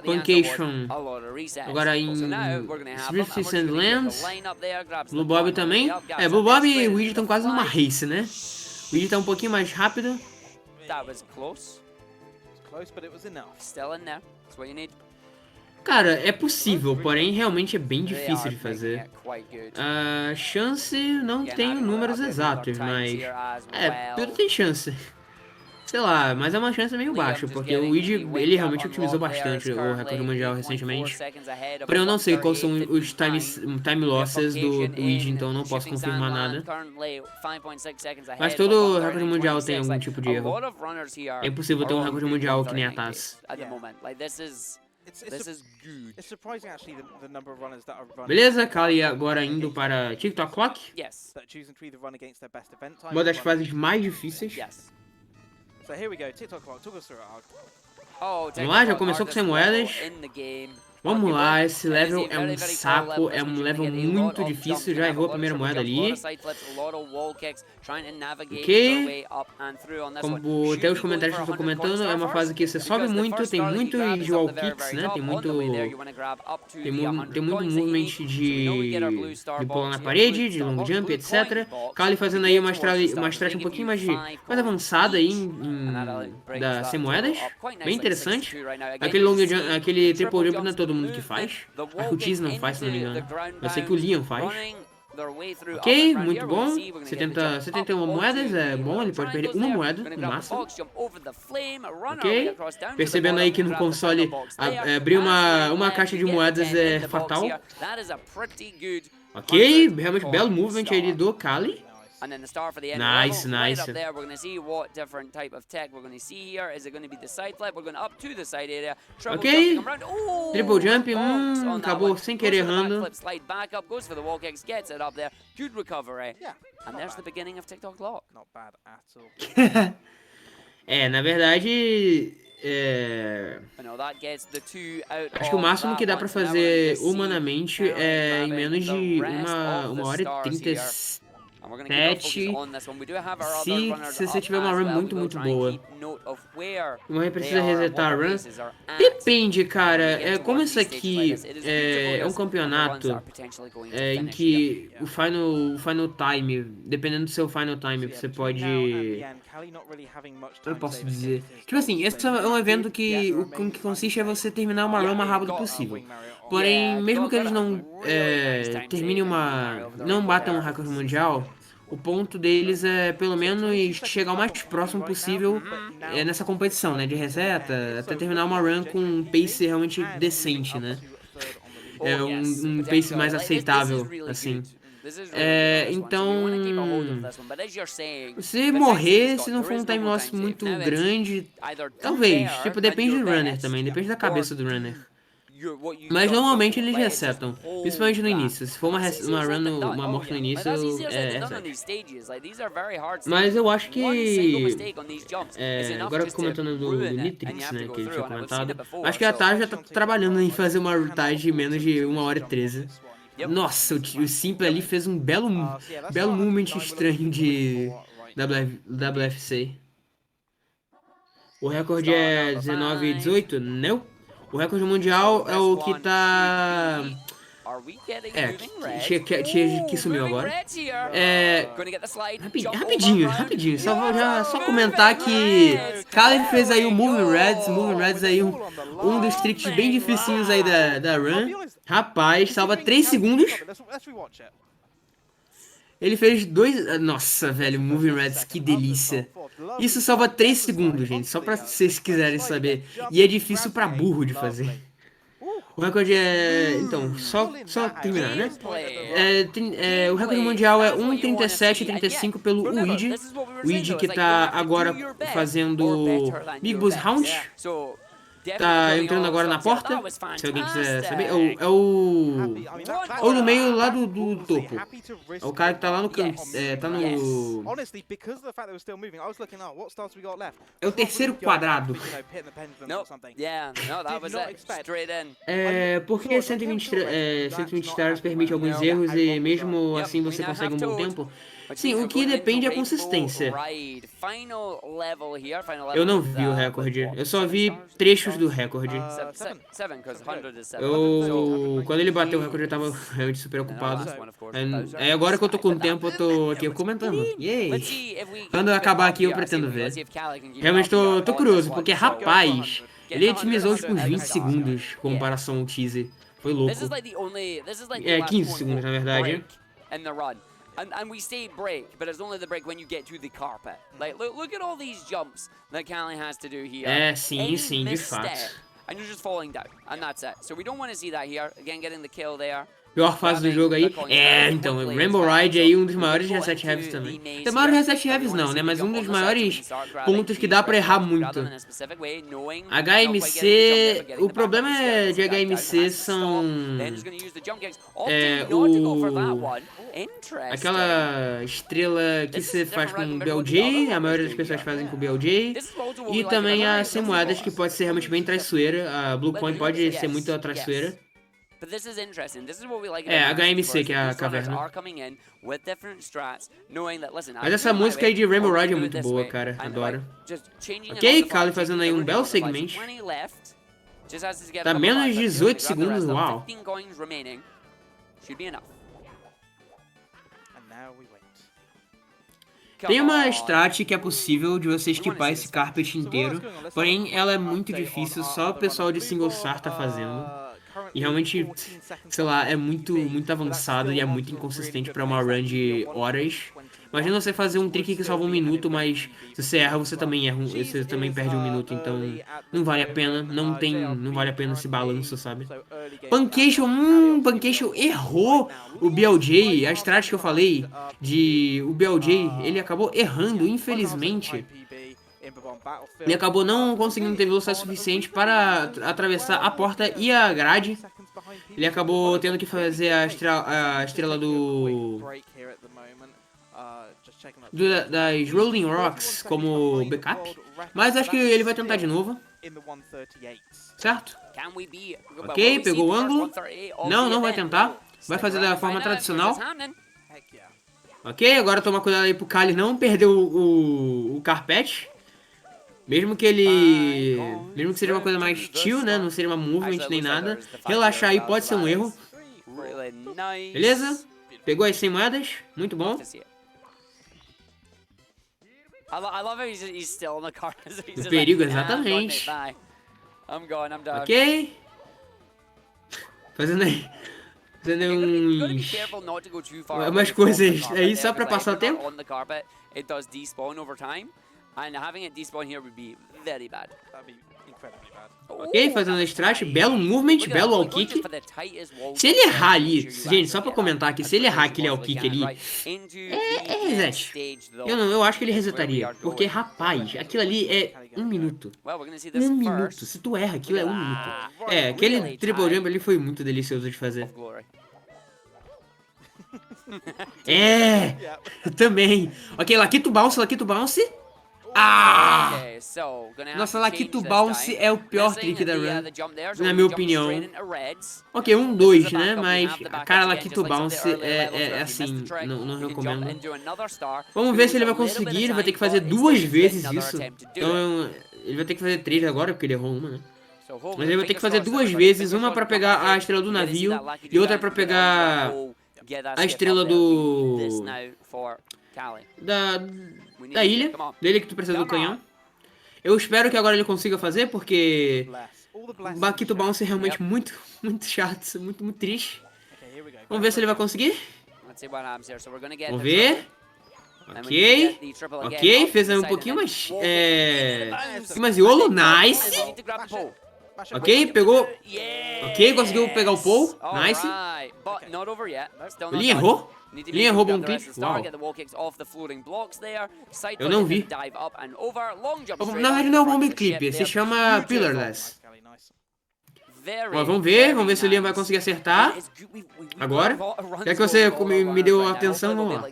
Puncation agora em Swifty Sandlands. Blue Bob também. Blue Bob e Ouija estão quase numa race, né? Ouija tá um pouquinho mais rápido. Cara, é possível, porém realmente é bem difícil de fazer. A chance não tenho números exatos, mas tudo tem chance. Sei lá, mas é uma chance meio baixa, porque o Weed, ele realmente otimizou bastante o recorde mundial recentemente. Porém, eu não sei quais são os time losses do Weed, então eu não posso confirmar nada. Mas todo recorde mundial tem algum tipo de erro. É impossível ter um recorde mundial que nem a Taz. Beleza, Kali agora indo para TikTok Clock. Uma das fases mais difíceis. Vamos lá, já começou com 100 moedas. Vamos lá, esse level é um saco, é um level muito difícil, já errou a primeira moeda ali. Ok, como até os comentários estão comentando, é uma fase que você sobe muito, tem muito dual kicks, né, tem muito movement de pular na parede, de long jump, etc. Kali fazendo aí uma strat um pouquinho mais avançada aí, das 100 moedas, bem interessante. Aquele long jump, aquele triple jump não é todo mundo que faz. A Rutiz não faz, se não me engano. Eu sei que o Liam faz. Ok, muito bom. 71 moedas, é bom, ele pode perder uma moeda no máximo. Ok, percebendo aí que no console abrir uma caixa de moedas é fatal. Ok, realmente belo movement aí do Kali. Nice, nice. Up there, we're going to see what different type of tech we're going to see here. Is it going to be the side flip? We're going up to the side area. Ok, triple jump, acabou sem querer errando. Slide back up, goes for the wall kicks, gets it up there. Good recovery. And there's the beginning of TikTok Clock. Not bad at all. Na verdade, acho que o máximo que dá pra fazer humanamente é em menos de uma hora e 37. Se você tiver uma run muito boa. Mas precisa resetar a run. Depende, cara. Como isso aqui é um campeonato em que o final time, dependendo do seu final time, você pode... Eu posso dizer. Tipo assim, esse é um evento que o que consiste é você terminar uma run o mais rápido possível. Porém, mesmo que eles não terminem não batam um recorde mundial, o ponto deles é pelo menos chegar o mais próximo possível nessa competição, né? De reseta, até terminar uma run com um pace realmente decente, né? Um pace mais aceitável, assim. Então, se morrer, se não for um time loss muito grande, talvez. Tipo, depende do runner também, depende da cabeça do runner. Mas normalmente eles resetam, principalmente no início. Se for uma morte no início, reset. Mas eu acho que... agora comentando do Nitrix, né, que ele tinha comentado, acho que a Taz já tá trabalhando em fazer uma routine de menos de 1 hora e 13. Nossa, o Simple ali fez um belo movement estranho de WFC. O recorde é 19:18, não? O recorde mundial é o que tá... que sumiu agora. Rapidinho. Só comentar que Kali fez aí o Moving Reds aí, um dos tricks bem dificinhos aí da run. Rapaz, salva 3 segundos. Ele fez 2... Nossa, velho, Moving Reds, que delícia. Isso salva 3 segundos, gente, só pra vocês quiserem saber. E é difícil pra burro de fazer. O recorde é... Então, só terminar, né? O recorde mundial é 1:37:35 pelo Weed. Weed que tá agora fazendo Big Boss Round. Tá entrando agora na porta, se alguém quiser saber. É o do meio lá do topo. É o cara que tá lá no canto. Tá no... É o terceiro quadrado. Porque 120 stars permite alguns erros e mesmo assim você consegue um bom tempo. Sim, o que depende é a consistência. Eu não vi o recorde, eu só vi trechos do recorde. Quando ele bateu o recorde eu tava realmente super ocupado. Agora que eu tô com tempo, eu tô aqui comentando. Yay! Quando acabar aqui eu pretendo ver. Realmente tô curioso, porque rapaz, Ele otimizou tipo uns 20 segundos em comparação ao teaser. Foi louco. É, 15 segundos na verdade. In the run. And we say break, but it's only the break when you get to the carpet. Like, look at all these jumps that Callie has to do here. É, sim, Any sim, de misstep, fato. And you're just falling down, and that's it. So we don't want to see that here. Again, getting the kill there. Pior fase do jogo aí. É, então, Rainbow Ride aí, um dos maiores reset heavies também. Os maiores reset heavies não, né? Mas um dos maiores pontos que dá pra errar muito. HMC... O problema de HMC são... Aquela estrela que você faz com o BLJ, a maioria das pessoas fazem com o BLJ. E também as 100 moedas, que pode ser realmente bem traiçoeira. A Blue Coin pode ser muito traiçoeira. É, HMC, que é a caverna. Mas essa música aí de Rainbow Ride é muito boa, cara. Adoro. Ok, Callie fazendo aí um belo segmento. Tá menos de 18 segundos, uau. Tem uma strat que é possível de você skipar esse carpet inteiro, porém ela é muito difícil, só o pessoal de single star tá fazendo. E realmente, sei lá, é muito avançado e é muito inconsistente pra uma run de horas. Imagina você fazer um trick que salva 1 minuto, mas se você erra, você também erra, você também perde 1 minuto, então não vale a pena, não vale a pena esse balanço, sabe? Pankation errou o BLJ, a strat que eu falei o BLJ, ele acabou errando, infelizmente. Ele acabou não conseguindo ter velocidade suficiente para atravessar a porta e a grade. Ele acabou tendo que fazer a estrela das Rolling Rocks como backup. Mas acho que ele vai tentar de novo. Certo? Ok, pegou o ângulo. Não vai tentar. Vai fazer da forma tradicional. Ok, agora toma cuidado aí pro Callie não perder o carpete. Mesmo que seja uma coisa mais chill, né? Não seja uma movement nem nada. Relaxar aí pode ser um erro. Beleza? Pegou as 100 moedas. Muito bom. O perigo, exatamente. Ok. Fazendo umas coisas aí só pra passar o tempo. And having it despawn here would be very bad. That'd be incredibly bad. Ok, fazendo a strat, belo movement, belo all kick. Se ele errar ali, gente, só pra comentar aqui, se ele errar aquele all kick ali, é reset. Eu acho que ele resetaria, porque rapaz, aquilo ali é 1 minuto. 1 minuto, se tu erra aquilo é 1 minuto. É, aquele triple jump ali foi muito delicioso de fazer. É, eu também. Ok, Lakitu Bounce. Ah! Nossa, Lakitu Bounce é o pior trick da run, na minha opinião. Ok, 1-2, né? Mas a cara Lakitu Bounce é assim, não recomendo. Vamos ver se ele vai conseguir, ele vai ter que fazer 2 vezes isso. Então, ele vai ter que fazer 3 agora, porque ele errou uma, né? Mas ele vai ter que fazer 2 vezes, uma pra pegar a estrela do navio e outra pra pegar a estrela da ilha, dele que tu precisa do canhão. Eu espero que agora ele consiga fazer, porque o Lakitu Bounce é realmente muito chato, muito triste. Vamos ver se ele vai conseguir. Vamos ver. Ok, fez um pouquinho mais... mais YOLO, nice. Ok, pegou. Ok, conseguiu pegar o Paul, nice. Ele errou. Ele errou bom clip. Uau. Eu não vi. Na verdade não é um bom clip, se chama Pillarless. Ó, vamos ver se o Liam vai conseguir acertar. Agora. Já que você me deu atenção, vamos lá.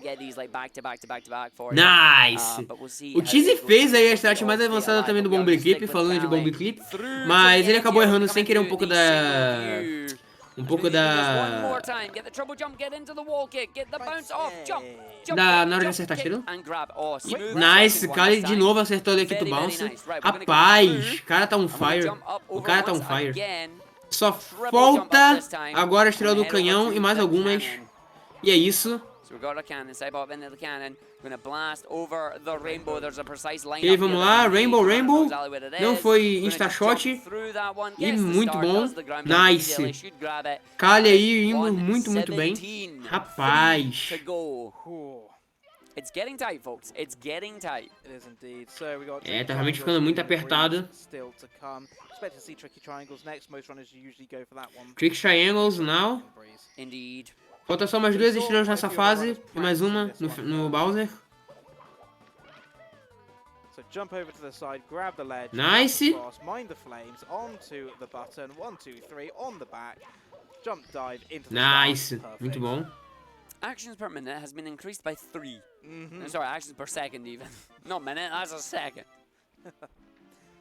Nice! O Cheesy fez aí a strat mais avançada também do Bomb Clip, falando de Bomb Clip. Mas ele acabou errando sem querer um pouco da... na hora de acertar a estrela. Nice, Callie de novo acertou o Lakitu Bounce. Rapaz, o cara tá on fire. Só falta agora a estrela do canhão e mais algumas. E é isso. So we've got our cannon, side pop into the cannon. Gonna blast over the rainbow. There's a precise line. Ok, vamos lá, Rainbow. Não foi insta-shot. E muito bom. Nice. Kali aí indo muito bem. Rapaz. It's getting tight, folks. It's getting tight. It is indeed. So we got Tá realmente ficando muito apertado. Still to come. Expect to see tricky triangles next. Most runners usually go for that one. Trick triangles now. Indeed. Falta só mais 2 estrelas nessa fase. E mais uma no Bowser. So jump over to the side, grab the ledge. Nice. Across, mind the flames onto the button. 1, 2, 3 on the back. Jump dive into the Nice. start. Muito bom. Actions per minute has been increased by 3. Sorry, actions per second even. Not minute, that's a second.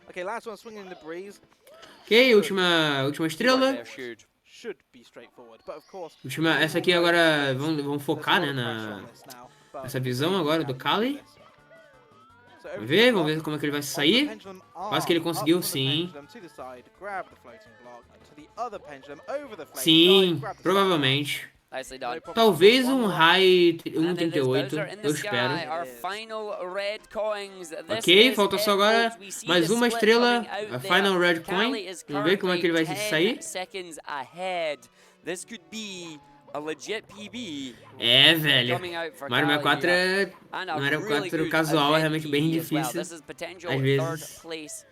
Okay, last one, swinging in the breeze. Ok, última estrela. There, shoot. Should be straightforward, but of course. Essa aqui agora vamos focar, né, nessa visão agora do Kali. Vamos ver como é que ele vai sair. Quase que ele conseguiu, sim. Sim, provavelmente. Talvez um high 1.38, eu espero. Ok, falta só agora mais uma estrela, a Final Red Coin. Vamos ver como é que ele vai se sair. É, velho. Mario 64 casual é realmente bem difícil. Às vezes.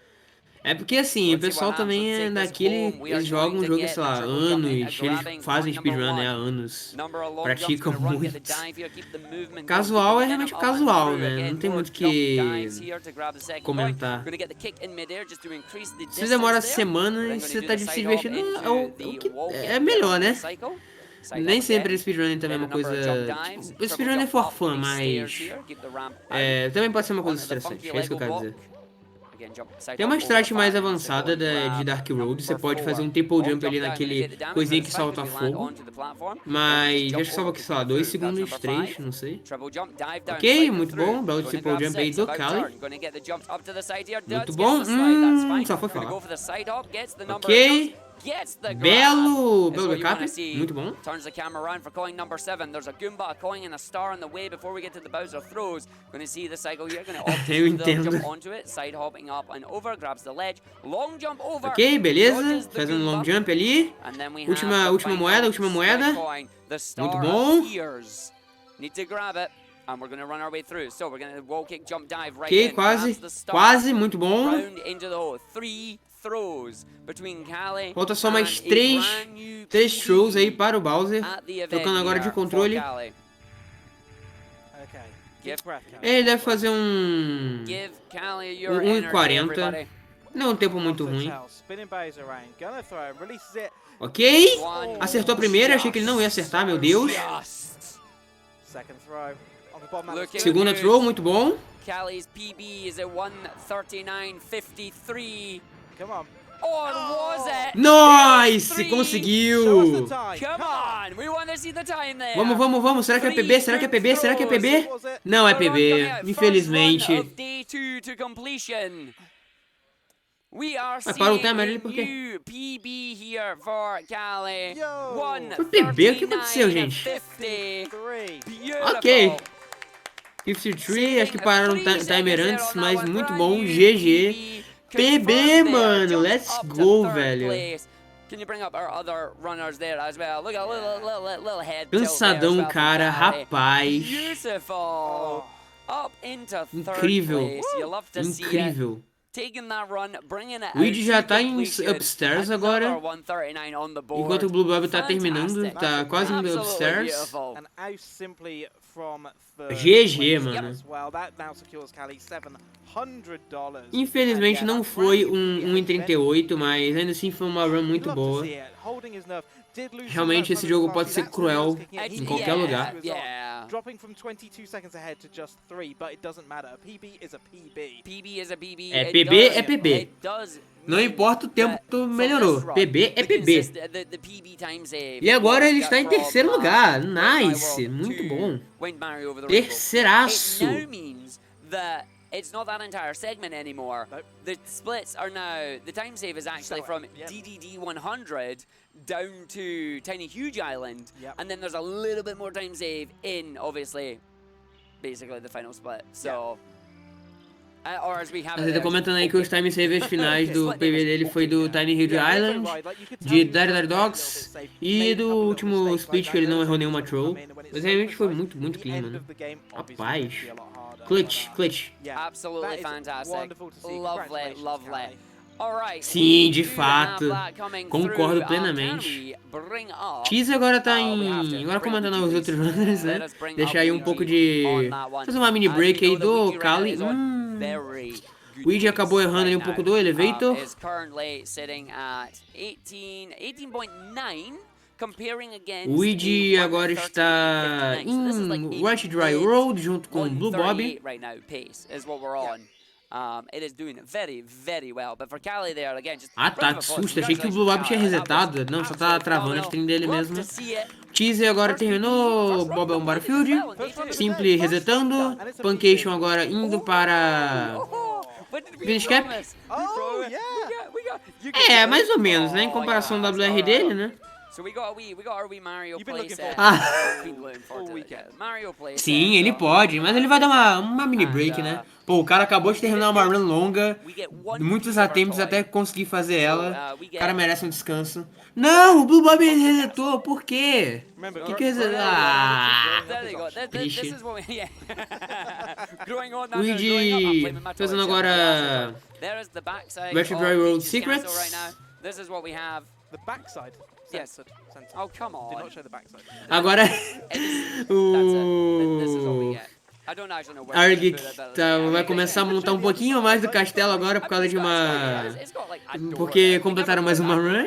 É porque assim, o pessoal também é daquele. Eles jogam um jogo, sei lá, anos. Eles fazem speedrun, né? Há anos. Praticam muito. Casual é realmente casual, né? Não tem muito que comentar. Se demora semanas, você tá se divertindo, é melhor, né? Nem sempre speedrunning também é uma coisa. Tipo, o speedrunning é for fun, mas. Também pode ser uma coisa estressante, é isso que eu quero dizer. Tem uma strat mais avançada de Dark Road, você pode fazer um triple jump ali naquele coisinha que solta fogo. Mas acho que salva aqui, sei lá, 2 segundos, 3, não sei. Ok, muito bom, belo triple jump aí do Kali. Muito bom, só foi falar. Ok. Belo backup, muito bom. Turns the camera around for coin number 7. There's a Goomba, a coin, and a star on the way before we get to the Bowser throws. Going to see the cycle here. Going to jump onto it, side hopping up and over, grabs the ledge, long jump over. Ok, beleza. Faz um long jump ali. Última moeda. Muito bom. Need to grab it. And we're going to run our way through. So we're going to wall kick, jump, dive right in. Quase, muito bom. Round into the hole. 3 throws between Kali. Falta só mais 3 throws aí para o Bowser. Tocando agora de controle. Ele deve fazer um 1.40. Não é um tempo muito ruim. Ok. Acertou a primeira. Achei que ele não ia acertar, meu Deus. Segunda throw, muito bom. Kali's PB is at 1:39.53. Come on. Oh, was it? Nice! Conseguiu! Come on! We want to see the time there. Vamos. Será que é PB? Será que é PB? Não é PB, infelizmente. Para o timer ali, por quê? Foi PB? O que aconteceu, gente? Ok. 53, acho que pararam o timer antes, mas muito bom. GG. PB, mano. Let's go, velho. Cansadão, cara. Rapaz. Incrível. O Luigi já tá em upstairs agora. Enquanto o Blue Bob tá terminando, tá quase indo upstairs. GG, mano. Infelizmente não foi um 1.38, mas ainda assim foi uma run muito boa. Realmente esse jogo pode ser cruel em qualquer lugar. É PB. Não importa o tempo que tu melhorou. PB é PB. E agora ele está em terceiro lugar. Nice. Muito bom. Terceiraço. it's not that entire segment anymore. Nope. The splits are now, the time save is actually from DDD 100 down to Tiny Huge Island, and then there's a little bit more time save in, obviously, basically the final split. So, or as we have Você tá comentando aí que os time savers finais do PB dele foi do Tiny Huge Island, de Dire Dogs e do último split que ele não errou nenhuma troll. Mas realmente foi muito, muito clean, mano. Rapaz. Clutch. Absolutely fantastic. Lovely. Alright. Sim, de fato. Concordo plenamente. Cheese agora tá em... Agora comentando os outros runners, né? Deixar aí um pouco de... Fazer uma mini break aí do Kali. O Weezy acabou errando ali um pouco do Elevator. O Weezy agora está em White Dry Road junto com o Blue Bob. Ah tá, que susto, achei que o Blue Bob tinha resetado. Não, só tá travando a stream dele mesmo. Cheese agora terminou, Bob on Battlefield. Simple resetando. Puncation agora indo para... Finish Cap? É, mais ou menos, né? Em comparação ao WR dele, né? Sim, ele pode, mas ele vai dar uma mini break, né? Pô, o cara acabou de terminar uma run longa, muitos attempts até conseguir fazer ela. O cara merece um descanso. Não, o Blue Bob resetou, por quê? O que resetou? Ah, triste. O Weezy fazendo agora West Dry Road Secrets. The backside. Yes. Oh, come on. Did not show the backside. Agora o Arg vai começar a montar um pouquinho mais do castelo agora por causa de uma... Porque completaram mais uma run.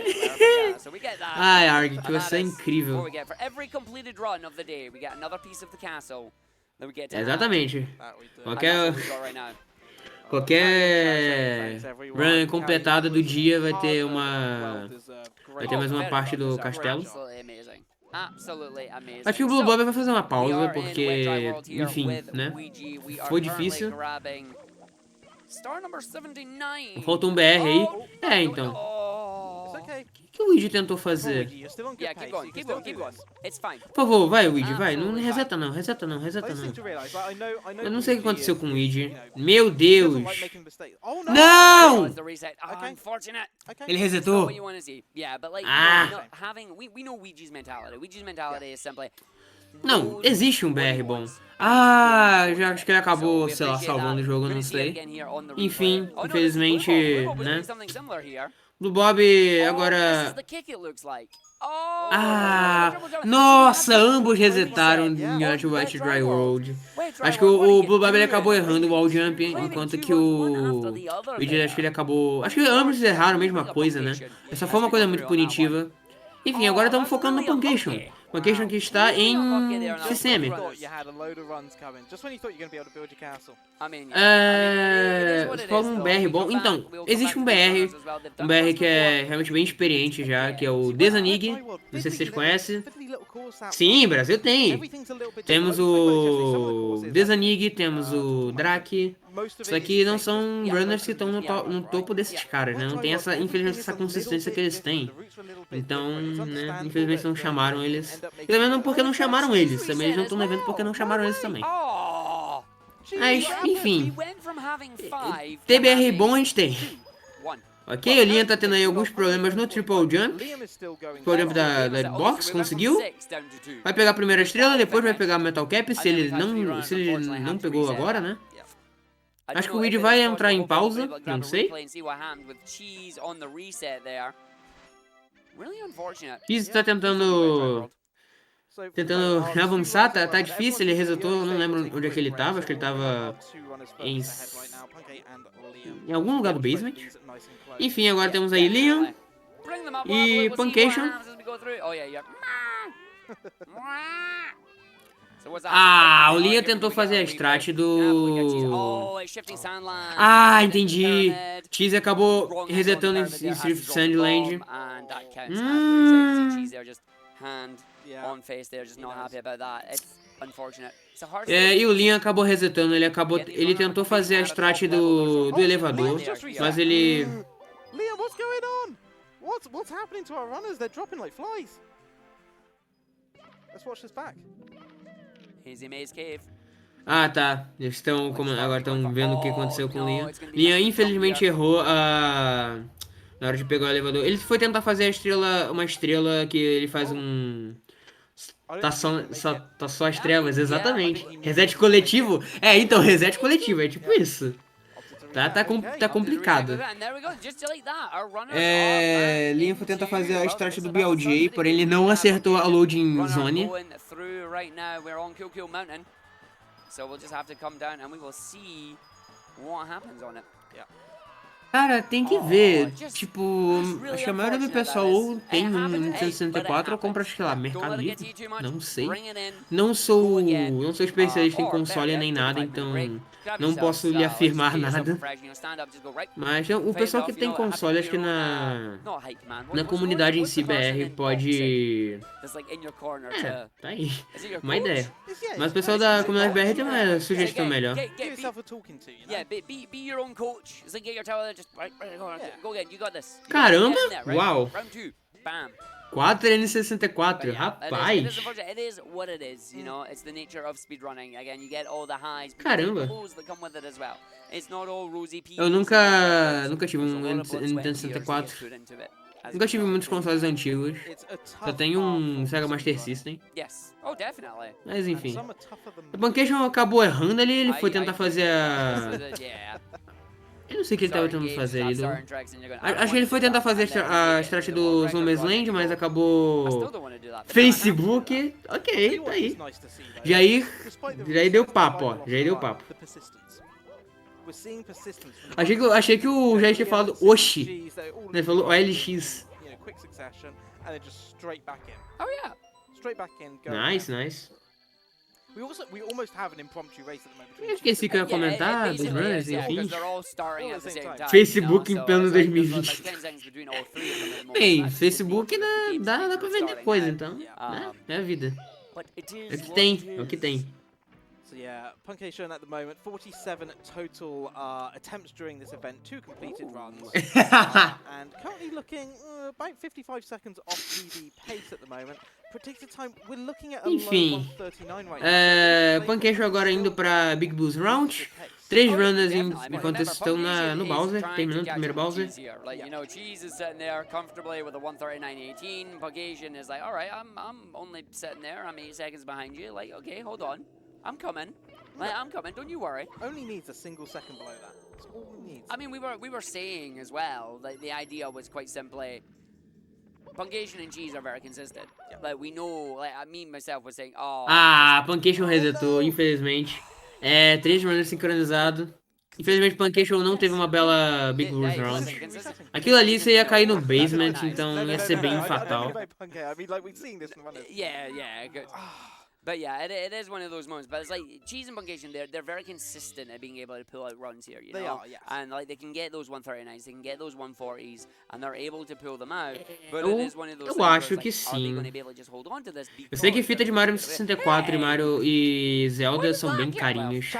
Ai, Arg, que você é incrível. Exatamente. Qualquer run completada do dia vai ter mais uma parte do castelo. Acho que o Blue Bob vai fazer uma pausa, porque, enfim, né? Foi difícil. Falta um BR aí. É, então. O que o Weezy tentou fazer? Por favor, vai, Weezy, vai. Não reseta não. Eu não sei o que aconteceu com o Weezy. Meu Deus! Não! Ele resetou? Ah! Não, existe um BR bom. Ah, já acho que ele acabou, sei lá, salvando o jogo, não sei. Enfim, infelizmente, né? Blue Bob agora... Ah, nossa, ambos resetaram em White Dry Road. Acho que o Blue Bob ele acabou errando o wall jump, enquanto que o Weezy, acho que ele acabou... Acho que ambos erraram a mesma coisa, né? Essa foi uma coisa muito punitiva. Enfim, agora estamos focando no Puncation. Puncation que está em CCM. Falta um BR bom. Então, existe um BR que é realmente bem experiente já, que é o Desanig. Não sei se vocês conhecem. Sim, Brasil tem. Temos o Desanig, temos o Drake. Isso aqui não são runners que estão no topo desses caras, né? Não tem essa, infelizmente, essa consistência que eles têm. Então, né, infelizmente não chamaram eles. E também não porque não chamaram eles, também eles não estão no evento porque não chamaram eles também. Mas, enfim. TBR bom a gente tem. Ok, o Liam tá tendo aí alguns problemas no Triple Jump. Triple Jump da box, conseguiu. Vai pegar a primeira estrela, depois vai pegar a Metal Cap, se ele não pegou agora, né? Acho que o Weezy vai entrar em pausa, não sei. Cheese tá tentando avançar, tá difícil, ele resetou, não lembro onde é que ele tava, acho que ele tava em algum lugar do basement. Enfim, agora temos aí Liam e Puncation. Ah, o Liam tentou fazer a strat do... Ah, entendi. Cheese acabou resetando em Swift Sandland. unfortunate. It's a hard E o Liam acabou resetando, ele tentou fazer a strat do elevador, mas ele... Liam, what's going on? What's happening to our runners? They're dropping like flies. Let's watch this back. Easy Maze Cave. Ah, tá. Eles agora estão vendo o que aconteceu com o Liam. Liam infelizmente errou na hora de pegar o elevador. Ele foi tentar fazer uma estrela que ele faz um... Tá só as trevas, exatamente. Reset coletivo? É, então, reset coletivo, é tipo isso. Tá complicado. Liam foi tentar fazer a strat do BLJ, porém ele não acertou a loading zone. So we'll just have to come down and we will see what happens on it. Cara, tem que ver. Tipo, acho que a maioria do pessoal ou tem um Nintendo 64 ou compra, sei lá, Mercado Livre. Não sei. Não sou especialista em console nem nada, então não posso lhe afirmar nada. Mas o pessoal que tem console, acho que na comunidade em si BR pode... tá aí. Uma ideia. Mas o pessoal da comunidade BR tem uma sugestão melhor. Yeah, be your own coach. It's like get your tower, just go again. You got this. Caramba! Uau! Round 2. Bam. 4 N64, rapaz! It is what it is, you know. It's the nature of speedrunning. Again, you get all the highs, caramba! lows that come with it as well. It's not all rosy peas. Eu nunca tive um Nintendo 64. Nunca tive muitos consoles antigos. Só tenho um Sega Master System. Yes. Oh, definitely. Mas enfim. O Bancation acabou errando ali, ele foi tentar fazer a... Eu não sei o que ele tava tentando fazer ali. Acho que ele foi tentar fazer a strat do Zombie's Land, mas acabou... Facebook. Ok, tá aí. Jair deu papo, ó. Jair deu papo. Achei que o Jair tinha falado Oxi. Ele falou OLX. Oh yeah. Nice. We almost have an impromptu race at the moment. Eu esqueci que eu ia comentar dos runners, enfim. Facebook Facebook em plano 2020. Bem, Facebook dá pra vender coisa, então. Né? É a vida. É o que tem. So yeah, Puncation at the moment, 47 total attempts during this event, 2 completed runs. And currently looking about 55 seconds off PB pace at the moment. Predicted time, we're looking at a low 139 right now. Puncation agora indo pra Big Blues Round. 3 runners enquanto estão no Bowser, terminando o primeiro Bowser. Like, you know, Cheese is sitting there comfortably with a 139.18. Puncation is like, alright, I'm only sitting there, I'm 8 seconds behind you. Like, okay, hold on. I'm coming. Don't you worry. Only needs a single second below that. That's all we need. I mean, we were saying as well, like, the idea was quite simply, Puncation and Cheese are very consistent. Like, we know, like, me myself was saying, Puncation resetou, infelizmente. 3 runners sincronizados. Infelizmente, Puncation não teve uma bela Big Blues Round. Aquilo ali você ia cair no basement, então ia ser bem fatal. Yeah, good. But yeah, it is one of those moments. But it's like Cheese and Puncation, they're very consistent at being able to pull out runs here. You know? They are, yes. And like they can get those 139s, they can get those 140s, and they're able to pull them out. But it is one of those Eu things where acho it's que like, are they sim. going to be able to just hold on to this? Eu sei que fita de Mario 64 e Mario e Zelda são bem carinhos.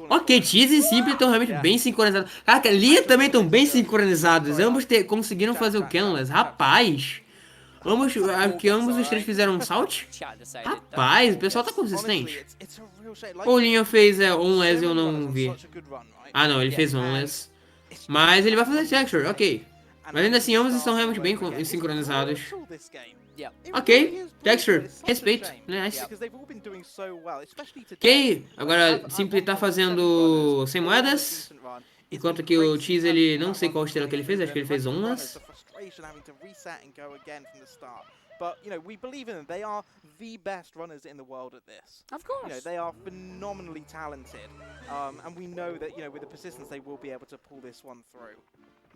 Ok, Cheese e Simple estão realmente bem sincronizados. Caraca, Lia também estão bem sincronizados. Ambos conseguiram fazer o Canless. Rapaz! Ambos os 3 fizeram um salt? Rapaz, o pessoal tá consistente. O Liam fez onless e eu não vi. Ah não, ele fez onless. Mas ele vai fazer texture, ok. Mas ainda assim, ambos estão realmente bem sincronizados. Ok, texture, respeito, nice. Ok, agora Simply tá fazendo 100 moedas. Enquanto que o Cheese, ele não sei qual estrela que ele fez, acho que ele fez onless. Having to reset and go again from the start. But, you know, we believe in them. They are the best runners in the world at this. Of course. You know, they are phenomenally talented. And we know that, you know, with the persistence, they will be able to pull this one through.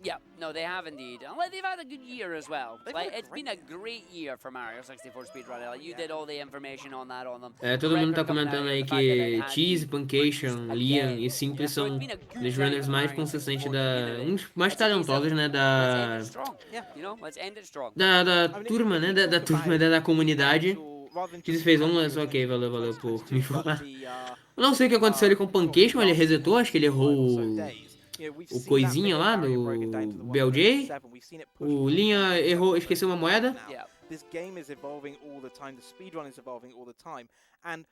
Yeah, no, they have indeed. And like, they've had a good year as well. Like, it's been a great year for Mario 64 speedrunning. Like, you did all the information on that on them. Todo mundo tá comentando aí que Cheese, Puncation, Liam e Simple são os runners mais consistentes uns mais talentosos, né, da turma, né, da comunidade. rather than Cheese just fez handling 11, those ok, things valeu to por me informar. the, Eu não sei o que aconteceu ali com o Puncation, ele resetou, acho que ele errou o coisinha lá do BLJ. O Linha errou, esqueceu uma moeda. This game is evolving all the time, the speedrun is evolving all the time, and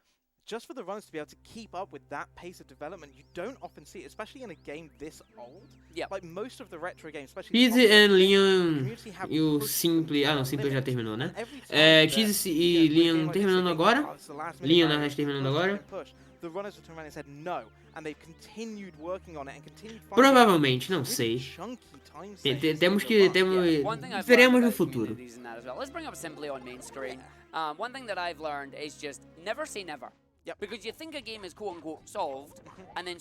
just for the runners to be able to keep up with that pace of development, you don't often see it, especially in a game this old. Like most of the retro games, especially Cheese e Linha e o Simple... Ah, não, Simple já terminou, né? Cheese e Linha terminando agora. Linha, na verdade, terminando agora. The runners have turned around and said no, and they've continued working on it and continued finding Provavelmente, não sei. Temos que... Veremos no futuro. Let's bring up Simply on main screen. One thing that I've learned is just never say never. Because you think a game is quote-unquote solved, and then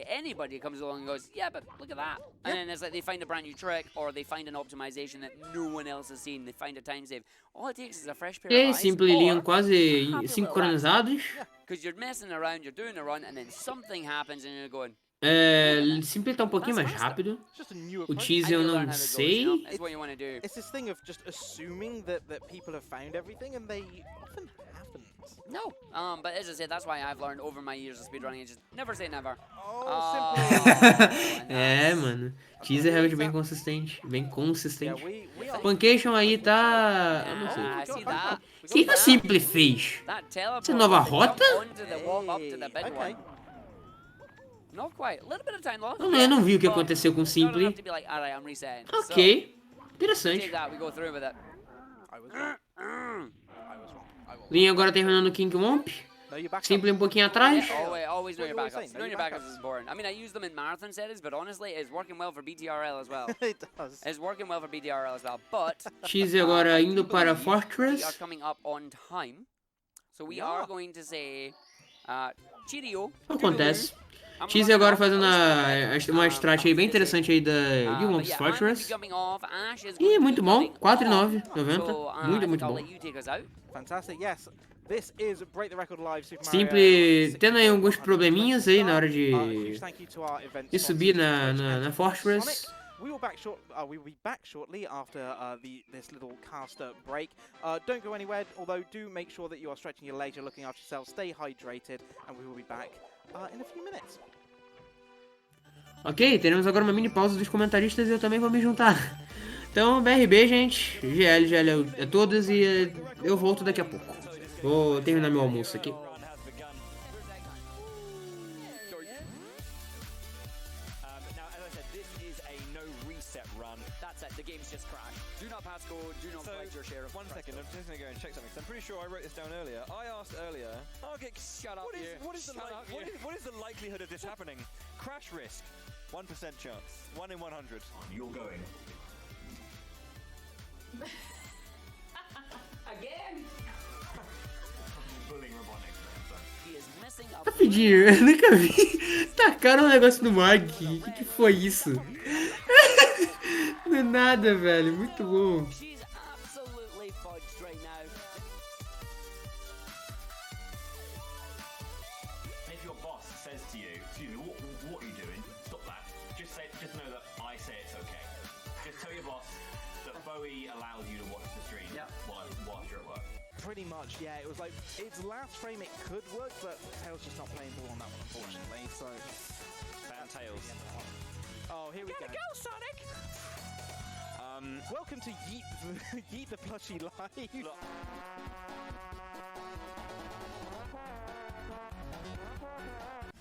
anybody comes along and goes, yeah, but look at that. And then it's like they find a brand new trick, or they find an optimization that no one else has seen, they find a time save. All it takes is a fresh pair of eyes, Simple e Linha quase sincronizados. Because you're messing around, you're doing a run, and then something happens and you're going... Simple tá um pouquinho mais rápido. O Cheese eu não sei. It's this thing of just assuming that people have found everything, and they often haven't. No, but as I said, that's why I've learned over my years of speedrunning, just never say never. Mano. Cheese é realmente bem consistente. Puncation aí tá... Eu não sei. O que o Simple fez? Essa nova rota? Not quite. A little bit of time lost. Eu não vi o que aconteceu com o Simple. Ok. Interessante. Linha agora terminando o King Womp. Simple um pouquinho atrás. Always know your backups. Knowing your backups is boring. I mean, I use them in marathon settings, but honestly, it's working well for BTRL as well. It does. It's working well for BTRL as well, but... Cheese agora indo para Fortress. We are coming up on time. So we are going to say... Cheerio. Acontece. Cheese agora fazendo uma strat aí bem interessante aí de Womp's Fortress. E muito bom, 4,9, 90. Muito bom. Fantastic, yes. This is Break the Record Live Super Mario. Simple tendo aí alguns probleminhas aí na hora de subir na Fortress. We will be back shortly after this little caster break. Don't go anywhere, although do make sure that you are stretching your legs, you're looking after yourself, stay hydrated, and we will be back in a few minutes. Ok, teremos agora uma mini pausa dos comentaristas e eu também vou me juntar. Então, BRB, gente, GL é todas e eu volto daqui a pouco. Vou terminar meu almoço aqui. One second, I'm just going to go and check something. I'm pretty sure I wrote this down earlier. I asked earlier, shut up, what is the likelihood of this happening? Crash risk, 1% chance, 1 in 100. You're going. Again? Bullying robotics. Rapidinho, eu nunca vi. Tacaram um negócio no mar aqui. O que foi isso? Do nada, velho. Muito bom. If your boss says to you, excuse me, what are you doing? Stop that. Just know that I say it's okay. Just tell your boss that Bowie allows you to watch the stream while you're at work. Pretty much, yeah. It was like, its last frame it could work, but Tails just not playing ball on that one, unfortunately. So, Bad Tails. Oh, here we go. Go, Sonic! Welcome to Yeet the Plushie Live.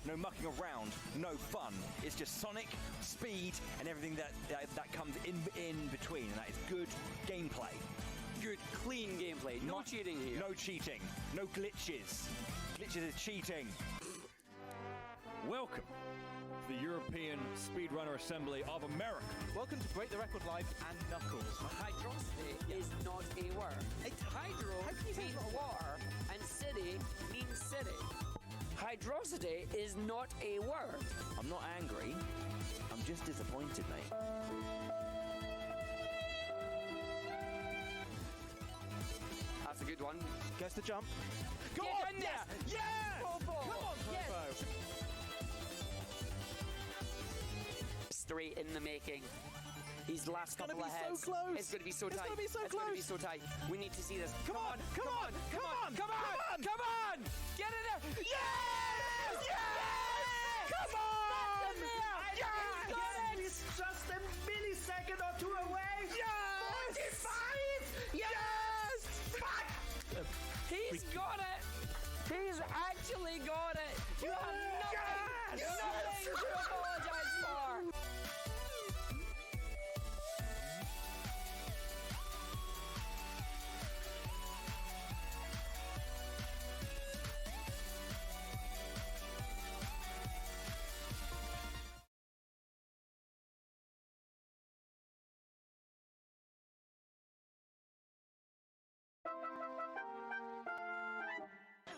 No mucking around, no fun. It's just Sonic, speed, and everything that comes in between, and that is good gameplay. Good, clean gameplay. No cheating here. No cheating. No glitches. Glitches is cheating. Welcome to the European Speedrunner Assembly of America. Welcome to Break the Record Live and Knuckles. Hydrosity is not a word. Hydro means war, and city means city. Hydrosity is not a word. I'm not angry. I'm just disappointed, mate. That's a good one. Gets the jump. Go on there! Yeah! Come on, yes! Straight in the making. These last couple of heads. So close. It's going to be so tight. It's gonna be so It's going to be close. so tight. We need to see this. Come on! Come on! Come on! Come on! Come on! Get in there! Yes! Yes! Come on! Yes! He's just a millisecond or two away. Yes! 45! Yes! Fuck! He's got it! He's actually got it! You have nothing to apologize for!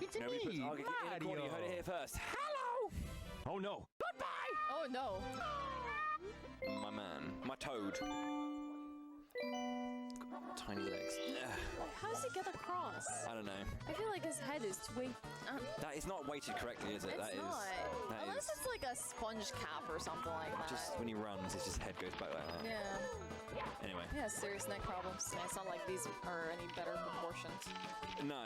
It's Nobody puts me, Argic in a corner. You heard it here first. Hello! Oh no. Oh no. My man. My toad. Tiny legs. How does he get across? I don't know. I feel like his head is way. That is not weighted correctly, is it? It's That is. not. That Unless is it's like a sponge cap or something like that. just when he runs, his head goes back like that. Yeah. Anyway. Yeah, serious neck problems. Yeah, it's not like these are any better proportions. No.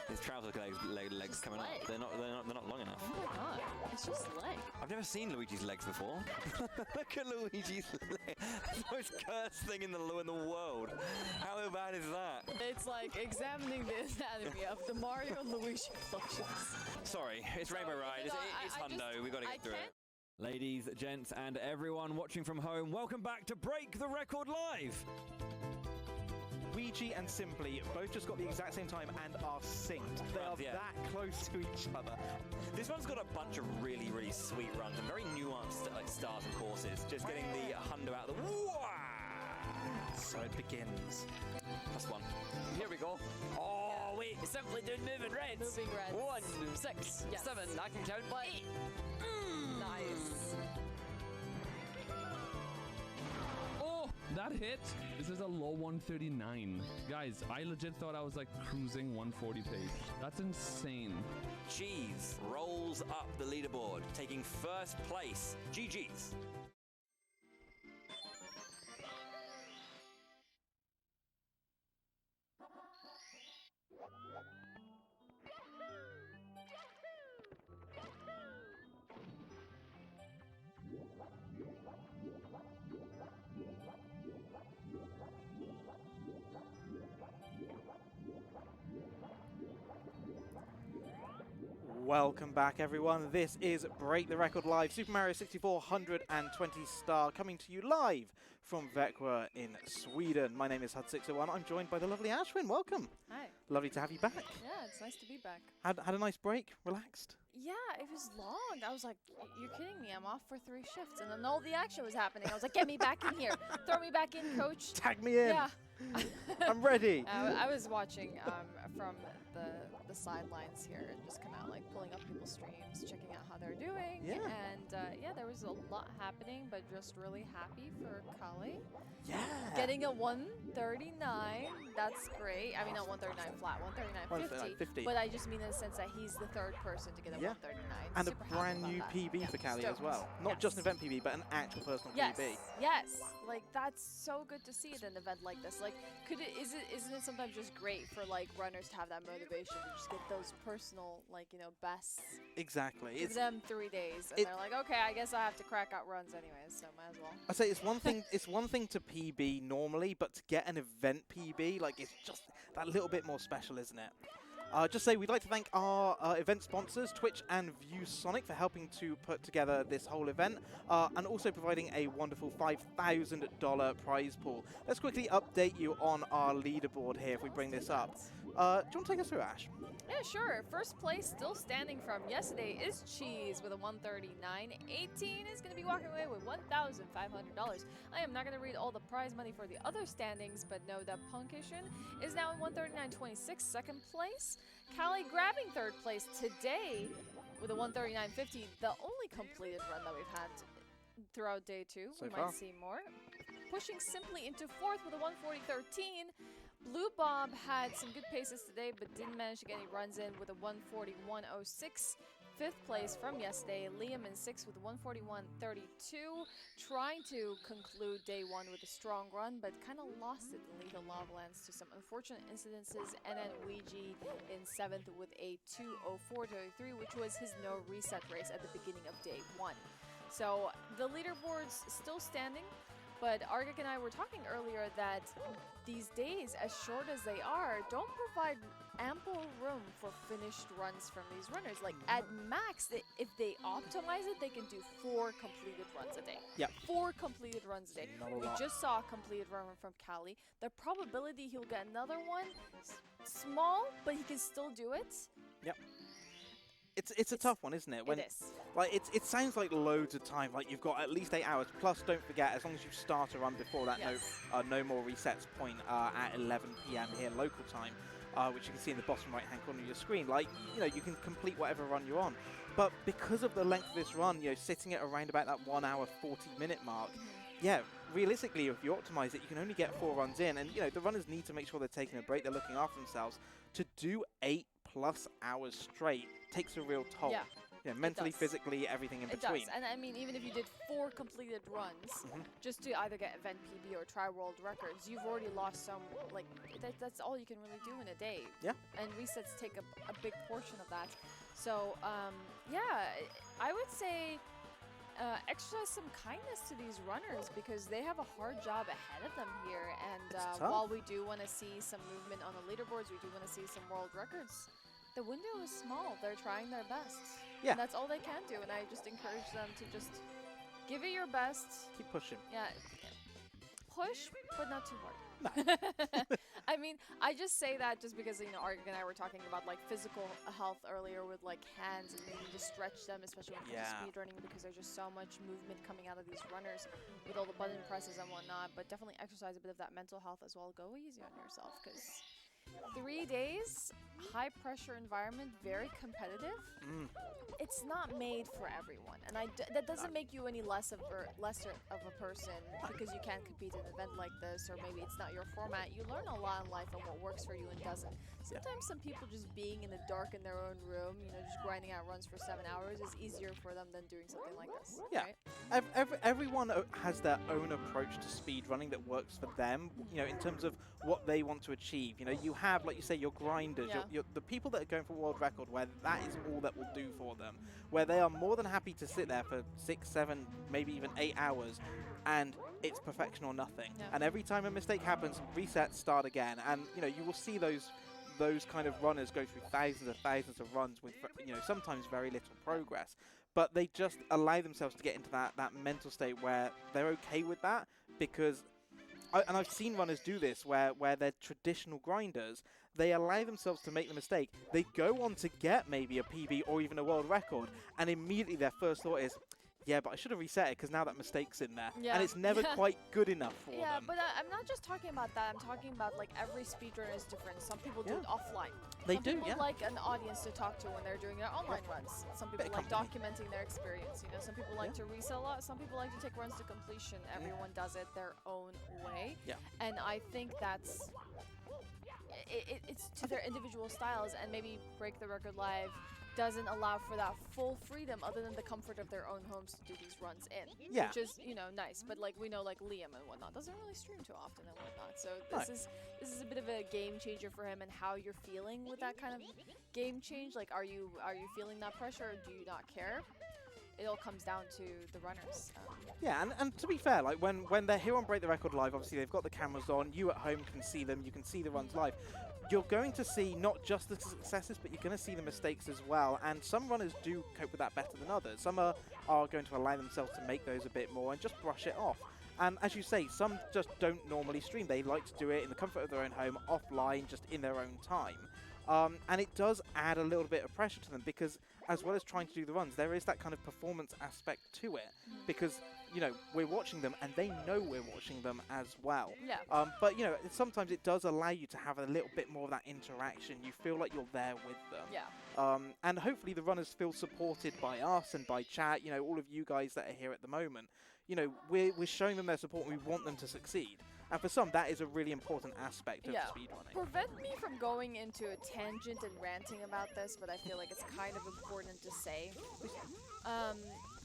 His trouser legs coming up. leg. They're not long enough. Oh my god, it's just leg. I've never seen Luigi's legs before. Look at Luigi's leg. The most cursed thing in the world. How bad is that? It's like examining the anatomy of the Mario and Luigi functions. Sorry, it's Rainbow Ride. It's Hundo. We got to get through it. Ladies, gents, and everyone watching from home, welcome back to Break the Record Live. Luigi and Simply both just got the exact same time and are synced. They are Yeah. that close to each other. This one's got a bunch of really, really sweet runs and very nuanced stars and courses. Just getting the Hundo out of the. So it begins. Plus one. Here we go. Oh, wait. Simply doing moving reds. Moving reds. 1, 6, Yes. 7. I can count, but 8. Nice. Oh, that hit. This is a low 139. Guys, I legit thought I was like cruising 140 pace. That's insane. Cheese rolls up the leaderboard, taking first place. GG's. Welcome back, everyone. This is Break the Record Live, Super Mario 64 120 Star, coming to you live from Växjö in Sweden. My name is Hud601. I'm joined by the lovely Ashwin. Welcome. Hi. Lovely to have you back. Yeah, it's nice to be back. Had a nice break? Relaxed? Yeah, it was long. I was like, you're kidding me. I'm off for 3 shifts. And then all the action was happening. I was like, get me back in here. Throw me back in, coach. Tag me in. Yeah. I'm ready. I was watching from the sidelines here and just kind of like pulling up people's streams, checking out how they're doing. Yeah. And yeah, there was a lot happening, but just really happy for Kali. Yeah. Getting a 139, that's great. I mean, not 139 flat, 139.50. But I just mean in the sense that he's the third person to get a 139. And Super a happy brand about new that. PB for Kali as Stoked. well. Not just an event PB, but an actual personal Yes, PB. yes, like that's so good to see at an event like this. Like, isn't it sometimes just great for like runners to have that motivation to just get those personal, like, you know, bests? Exactly. Give them 3 days, and they're like, okay, I guess I have to crack out runs anyways, so might as well. I say it's one thing. It's one thing to PB normally, but to get an event PB, like, it's just that little bit more special, isn't it? Just say we'd like to thank our event sponsors, Twitch and ViewSonic, for helping to put together this whole event, and also providing a wonderful $5,000 prize pool. Let's quickly update you on our leaderboard here if we bring this up. Do you want to take us through, Ash? Yeah, sure. First place, still standing from yesterday, is Cheese with a 139. 18 is going to be walking away with $1,500. I am not going to read all the prize money for the other standings, but know that Punkishin is now in 139.26, second place. Kali grabbing third place today with a 139.50, the only completed run that we've had throughout day 2. So we far. might see more. Pushing Simply into fourth with a 140.13. Blue Bob had some good paces today, but didn't manage to get any runs in with a 141.06. 5th place from yesterday, Liam in 6th with 141.32, trying to conclude day 1 with a strong run, but kind of lost it in Lethal Lavalands to some unfortunate incidences, and then Ouija in 7th with a 2:04.33, which was his no reset race at the beginning of day 1. So the leaderboard's still standing, but Argik and I were talking earlier that these days, as short as they are, don't provide ample room for finished runs from these runners. Like at max, if they optimize it, they can do 4 completed runs a day. Yep. 4 completed runs a day. Not a We lot. just saw a completed run from Cali. The probability he'll get another one, small, but he can still do it. Yep. It's a tough one, isn't it? It is. Like it sounds like loads of time. Like you've got at least 8 hours. Plus, don't forget, as long as you start a run before that Yes. no more resets point at 11 p.m. here local time, which you can see in the bottom right hand corner of your screen. Like you can complete whatever run you're on. But because of the length of this run, sitting at around about that 1 hour 40-minute mark. Yeah, realistically, if you optimize it, you can only get 4 runs in, and the runners need to make sure they're taking a break, they're looking after themselves. To do 8+ hours straight takes a real toll. Yeah. Mentally, does. physically, everything in It between. does, and I mean, even if you did 4 completed runs, just to either get event PB or try world records, you've already lost some. Like that's all you can really do in a day. Yeah. And resets take a big portion of that. So yeah, I would say exercise some kindness to these runners because they have a hard job ahead of them here. And It's tough. while we do want to see some movement on the leaderboards, we do want to see some world records. The window is small. They're trying their best. Yeah. And that's all they can do. And I just encourage them to just give it your best. Keep pushing. Yeah. Push, but not too hard. No. I mean, I just say that just because, Argik and I were talking about like physical health earlier with like hands and needing to stretch them, especially when it comes to speed running, because there's just so much movement coming out of these runners with all the button presses and whatnot. But definitely exercise a bit of that mental health as well. Go easy on yourself because 3 days, high pressure environment, very competitive. It's not made for everyone, and that doesn't make you any lesser of a person because you can't compete in an event like this, or maybe it's not your format. You learn a lot in life on what works for you and doesn't. Sometimes some people just being in the dark in their own room, just grinding out runs for 7 hours is easier for them than doing something like this. Yeah. Right? Everyone has their own approach to speed running that works for them, in terms of what they want to achieve. You have, like you say, your grinders, your the people that are going for world record, where that is all that will do for them, where they are more than happy to sit there for 6, 7, maybe even 8 hours, and it's perfection or nothing. Yeah. And every time a mistake happens, reset, start again. And, you will see those kind of runners go through thousands of runs with, sometimes very little progress. But they just allow themselves to get into that mental state where they're okay with that, because and I've seen runners do this where they're traditional grinders. They allow themselves to make the mistake. They go on to get maybe a PB or even a world record, and immediately their first thought is, yeah, but I should have reset it because now that mistake's in there. Yeah. And it's never quite good enough for Yeah, them. but I'm not just talking about that. I'm talking about like every speedrunner is different. Some people do it offline. They Some do, people yeah. like an audience to talk to when they're doing their online runs. Some people Bit of like company. documenting their experience. Some people like to resell a lot. Some people like to take runs to completion. Everyone does it their own way. Yeah. And I think that's it's to their individual styles, and maybe Break the Record Live doesn't allow for that full freedom other than the comfort of their own homes to do these runs in. Yeah. Which is, nice. But like we know like Liam and whatnot doesn't really stream too often and whatnot. So this is a bit of a game changer for him, and how you're feeling with that kind of game change. Like are you feeling that pressure, or do you not care? It all comes down to the runners. Yeah, and to be fair, like when they're here on Break the Record Live, obviously they've got the cameras on. You at home can see them. You can see the runs live. You're going to see not just the successes, but you're going to see the mistakes as well. And some runners do cope with that better than others. Some are going to allow themselves to make those a bit more and just brush it off. And as you say, some just don't normally stream. They like to do it in the comfort of their own home, offline, just in their own time. And it does add a little bit of pressure to them because, as well as trying to do the runs, there is that kind of performance aspect to it. Because, we're watching them and they know we're watching them as well. Yeah. But, sometimes it does allow you to have a little bit more of that interaction. You feel like you're there with them. Yeah. And hopefully the runners feel supported by us and by chat, all of you guys that are here at the moment. We're showing them their support and we want them to succeed. And for some, that is a really important aspect of speedrunning. Prevent me from going into a tangent and ranting about this, but I feel like it's kind of important to say.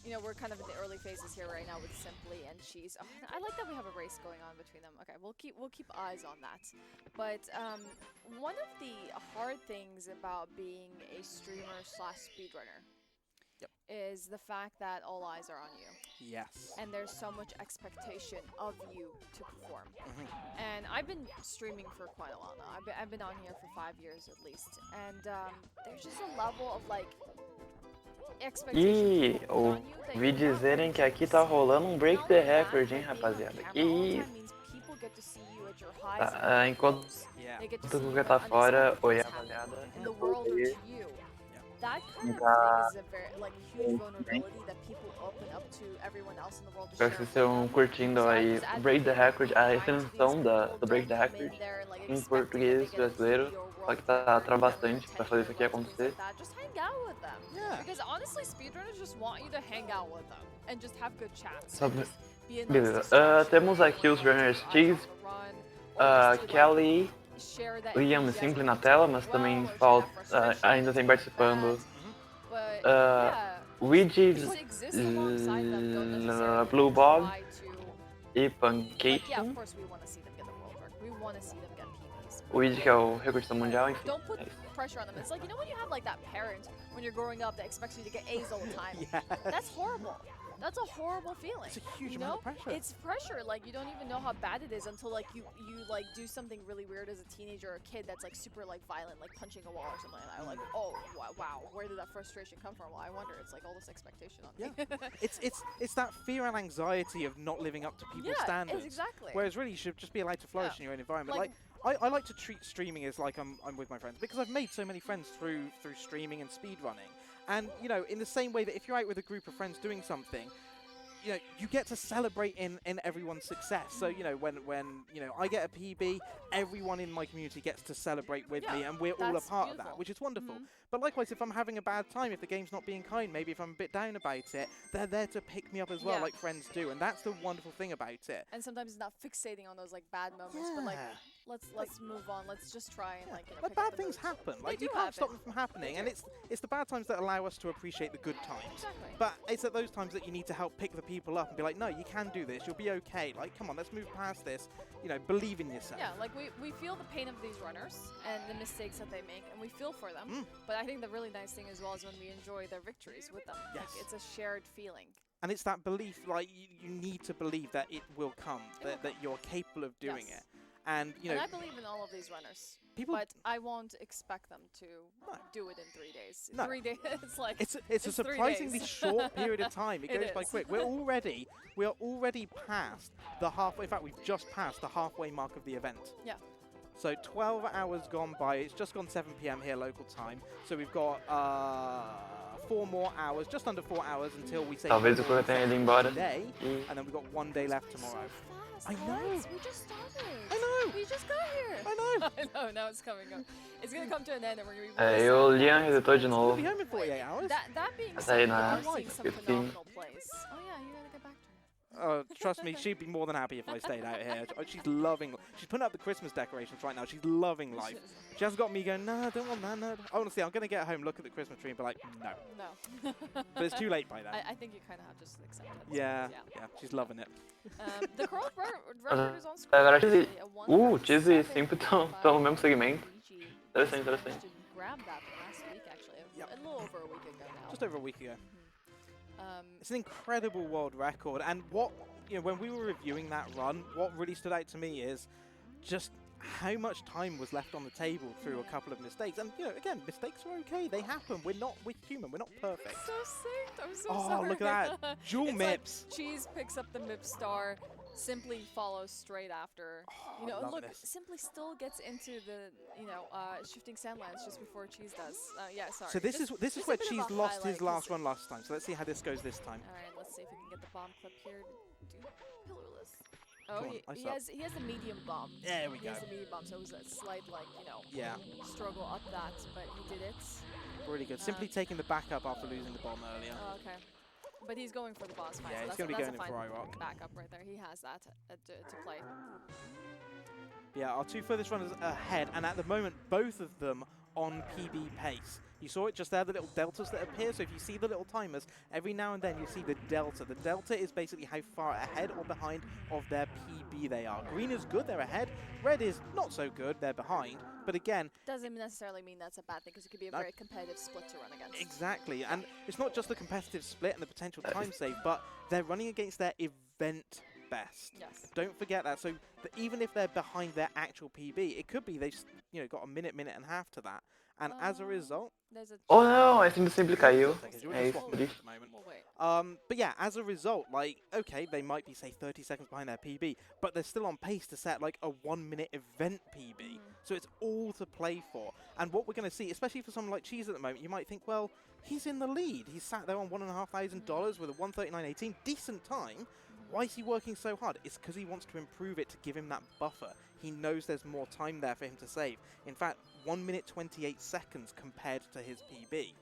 You know, we're kind of in the early phases here right now with Simply and Cheese. Oh, I like that we have a race going on between them. Okay, we'll keep eyes on that. But one of the hard things about being a streamer / speedrunner is the fact that all eyes are on you. Yes. And there's so much expectation of you to perform. And I've been streaming for quite a while now. I've been on here for 5 years at least. And there's just a level of like E ouvi dizerem que aqui tá rolando break the record, hein, rapaziada? Que isso? Enquanto o Guga tá fora, oi, rapaziada. That kind of thing is a very like huge vulnerability that people open up to everyone else in the world to share. Espero que vocês estejam curtindo aí Break the Record, a transmissão do Break the Record em português brasileiro. Só que tá bastante pra fazer isso aqui acontecer. Just hang out with them. Yeah. Because honestly, speedrunners just want you to hang out with them and just have good chats. Beleza. Temos aqui os runners Cheese, Kelly, Liam e Simply na tela, mas também falta, ainda tem participando Ouija, Blue Bob e Puncation. O Ouija que é o recordista mundial, enfim. Don't put pressure on them. It's like, you know when you have like that parent when you're growing up that expects you to get A's all the time? That's horrible. That's a horrible feeling. It's a huge amount of pressure. It's pressure. Like you don't even know how bad it is until like you like do something really weird as a teenager or a kid that's like super like violent, like punching a wall or something like that. Like, oh wow, where did that frustration come from? Well, I wonder. It's like all this expectation on me. It's that fear and anxiety of not living up to people's standards. Exactly. Whereas really you should just be allowed to flourish in your own environment. Like I like to treat streaming as like I'm with my friends because I've made so many friends through streaming and speedrunning. And you know, in the same way that if you're out with a group of friends doing something, you know, you get to celebrate in everyone's success. So, you know, when you know, I get a PB, everyone in my community gets to celebrate with me, and we're all a part of that, which is wonderful. But likewise, if I'm having a bad time, if the game's not being kind, maybe if I'm a bit down about it, they're there to pick me up as well, like friends do, and that's the wonderful thing about it. And sometimes it's not fixating on those like bad moments, but like let's move on. Let's just try and like. Like bad things happen. Like you can't stop them from happening, and it's the bad times that allow us to appreciate the good times. Exactly. But it's at those times that you need to help pick the people up and be like, no, you can do this. You'll be okay. Like, come on, let's move past this. You know, believe in yourself. Yeah, like we feel the pain of these runners and the mistakes that they make, and we feel for them. But I think the really nice thing as well is when we enjoy their victories with them. Yes. Like, it's a shared feeling. And it's that belief, like you need to believe that it will come, that you're capable of doing it. And you know, and I believe in all of these runners, but I won't expect them to do it in 3 days. No. 3 days, it's like it's a surprisingly short period of time. It goes by quick. We are already past the halfway. In fact, we've just passed the halfway mark of the event. Yeah. So 12 hours gone by. It's just gone 7 p.m. here local time. So we've got 4 more hours, just under 4 hours until we say talvez o Guga tenha ido embora. Today, and then we've got 1 day left tomorrow. I know. We just started. I know. We just got here. I know. I know. Now it's coming up. It's gonna come to an end, and we're gonna be. E o Liam resetou de novo. We'll be home in 48 hours. That being Tá said, aí na we're seeing some 15. phenomenal plays. Oh yeah, you gotta get back to her. Trust me, she'd be more than happy if I stayed out here. She's loving. She's putting up the Christmas decorations right now. She's loving life. She hasn't got me going, no, I don't want that, no. Honestly, I'm going to get home, look at the Christmas tree and be like, no. No. But it's too late by then. I think you kind of have to just accept it. Yeah, she's loving it. The curl record is on screen. Agora Cheese e Simply estão no mesmo segmento. Interessante. Grabbed that last week, actually. A little over a week ago now. Just over a week ago. It's an incredible world record, and what, you know, when we were reviewing that run, what really stood out to me is just how much time was left on the table through a couple of mistakes. And you know, again, mistakes are okay; they happen. We're human. We're not perfect. So synced. I'm so sorry. Oh, look at that! Dual MIPS. Like Cheese picks up the MIP star. Simply follows straight after. Oh, you know, look, this. Simply still gets into the, you know, shifting sandlands just before Cheese does. Yeah, sorry. So this is where Cheese lost his last run last time. So let's see how this goes this time. All right, let's see if we can get the bomb clip here. Pillarless. Oh, he has a medium bomb. There we go. He has a medium bomb, so it was a slight, like, you know, struggle up that, but he did it. Really good. Simply taking the backup after losing the bomb earlier. Oh, okay. But he's going for the boss fight. Yeah, so he's that's going to be that's going a in for fine IROC. backup right there. He has that to play. Yeah, our two furthest runners ahead, and at the moment, both of them on PB pace. You saw it just there, the little deltas that appear. So if you see the little timers, every now and then you see the delta. The delta is basically how far ahead or behind of their PB they are. Green is good, they're ahead. Red is not so good, they're behind. But again, doesn't necessarily mean that's a bad thing because it could be a very competitive split to run against. Exactly, and it's not just the competitive split and the potential time save, but they're running against their event best. Yes. Don't forget that. So even if they're behind their actual PB, it could be they've got a minute and a half to that. And as a result... Oh não, esse ainda sempre caiu. É isso, triste. But yeah, as a result, like, okay, they might be, say, 30 seconds behind their PB, but they're still on pace to set, like, a 1-minute event PB. So it's all to play for. And what we're going to see, especially for someone like Cheese at the moment, you might think, well, he's in the lead. He's sat there on $1,500 with a 1:39.18. Decent time. Why is he working so hard? It's because he wants to improve it to give him that buffer. He knows there's more time there for him to save. In fact, 1 minute 28 seconds compared to his PB.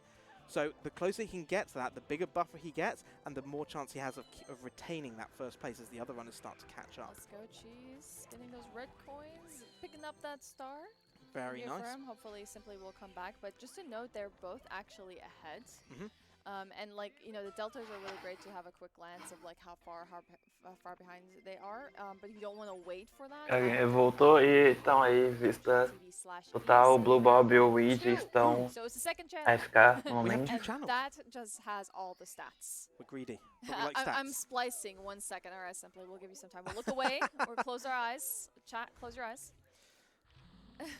So the closer he can get to that, the bigger buffer he gets, and the more chance he has of retaining that first place as the other runners start to catch up. Let's go, Cheese. Getting those red coins, picking up that star. Very nice. For him. Hopefully, Simply will come back. But just to note, they're both actually ahead. And like, the deltas are really great to have a quick glance of like how far behind they are. But you don't want to wait for that. Voltou e então aí, vista total, Blue Bob e o Ouija estão So it's the second channel. AFK no momento. And that just has all the stats. We're greedy. But we like stats. I'm splicing 1 second. All right, Simply, we'll give you some time. We'll look away or close our eyes. Chat, close your eyes.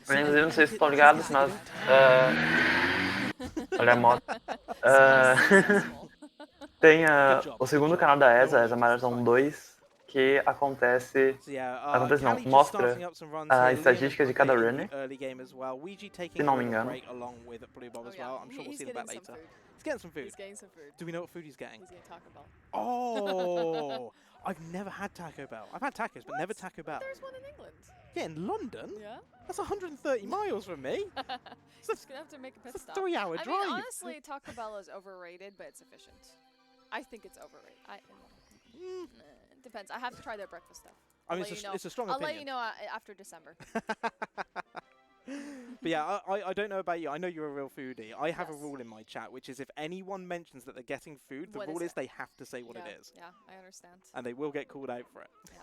Meninos, eu não sei se estão ligados, nós... Olha a moto. Tem o segundo canal da ESA Marathon 2, que acontece não, mostra as estatísticas de cada runner, se não me engano. He's getting some food. He's getting some food. Do we know what food he's getting? He's getting Taco Bell. Oh! I've never had Taco Bell. I've had tacos, but never Taco Bell. There's one in England. Yeah, in London? Yeah. That's 130 miles from me. Just gonna have to make a pit stop. It's a 3-hour drive. I mean, honestly, Taco Bell is overrated, but it's efficient. I think it's overrated. It depends. I have to try their breakfast stuff. I mean, it's a strong opinion. I'll let you know after December. But yeah, I don't know about you. I know you're a real foodie. I have a rule in my chat, which is if anyone mentions that they're getting food, the rule is they have to say what it is. Yeah, I understand. And they will get called out for it. Yeah.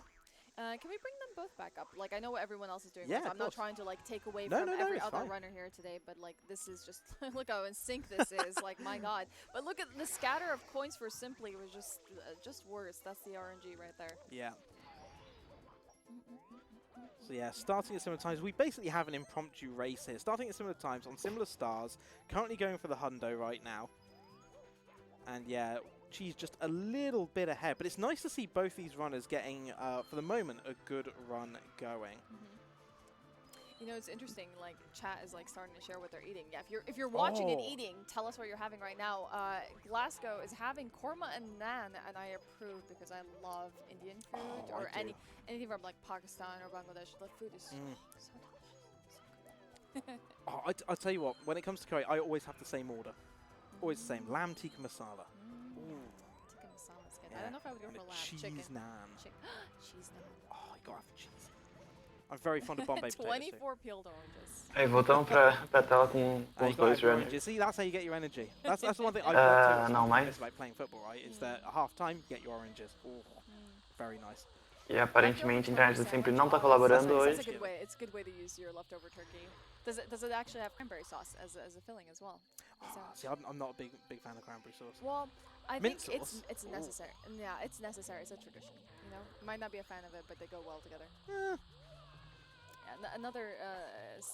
Can we bring them both back up? Like, I know what everyone else is doing. Yeah, so I'm not trying to like take away No, from no, every it's other fine. runner here today, but like this is just look how in sync this is. Like, my God. But look at the scatter of coins for Simply was just worse. That's the RNG right there. Yeah. So yeah, starting at similar times. We basically have an impromptu race here. Starting at similar times on similar stars. Currently going for the hundo right now. And yeah, she's just a little bit ahead. But it's nice to see both these runners getting, for the moment, a good run going. You know, it's interesting. Like, chat is like starting to share what they're eating. Yeah, if you're watching and eating, tell us what you're having right now. Glasgow is having korma and naan, and I approve because I love Indian food or anything from like Pakistan or Bangladesh. The food is so delicious. I'll tell you what. When it comes to curry, I always have the same order. Always the same. Lamb tikka masala. Tikka masala is good. I don't know if I would go for lamb. Cheese Chicken. naan. Cheese naan. Oh, you gotta have the cheese. I'm very fond of Bombay potatoes. 24 peeled oranges. Aí voltamos pra tela com os dois runners. See, that's how you get your energy. That's the one thing I've got Não, mais. It's like playing football, right? Is that at half time, get your oranges. Ooh, very nice. E aparentemente a internet sempre não tá colaborando hoje. It's a good way to use your leftover turkey. Does it actually have cranberry sauce as a filling as well? See, I'm not a big fan of cranberry sauce. Well, I Mint think sauce? it's necessary. Yeah, it's necessary. It's a tradition. You know, might not be a fan of it, but they go well together. Yeah. Another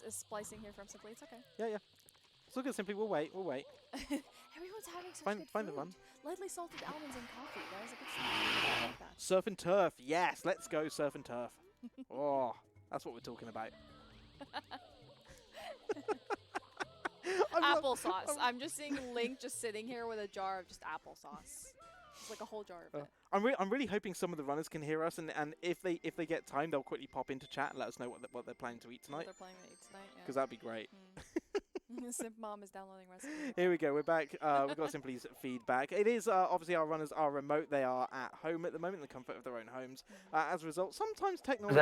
splicing here from Simply. It's okay. Yeah. Let's look at Simply. We'll wait. Everyone's having such good find food. the run. Lightly salted almonds and coffee. That is a good snack. I like that. Surf and turf. Yes, let's go surf and turf. Oh, that's what we're talking about. Applesauce. I'm just seeing Link just sitting here with a jar of just applesauce. It's like a whole jar of it. I'm really hoping some of the runners can hear us, and if they get time, they'll quickly pop into chat and let us know what they're planning to eat tonight. What they're planning to eat tonight, yeah. Because that'd be great. Simp Mom is downloading recipe. Here we go. We're back. We've got Simply's feedback. It is obviously our runners are remote. They are at home at the moment, in the comfort of their own homes. As a result, sometimes technology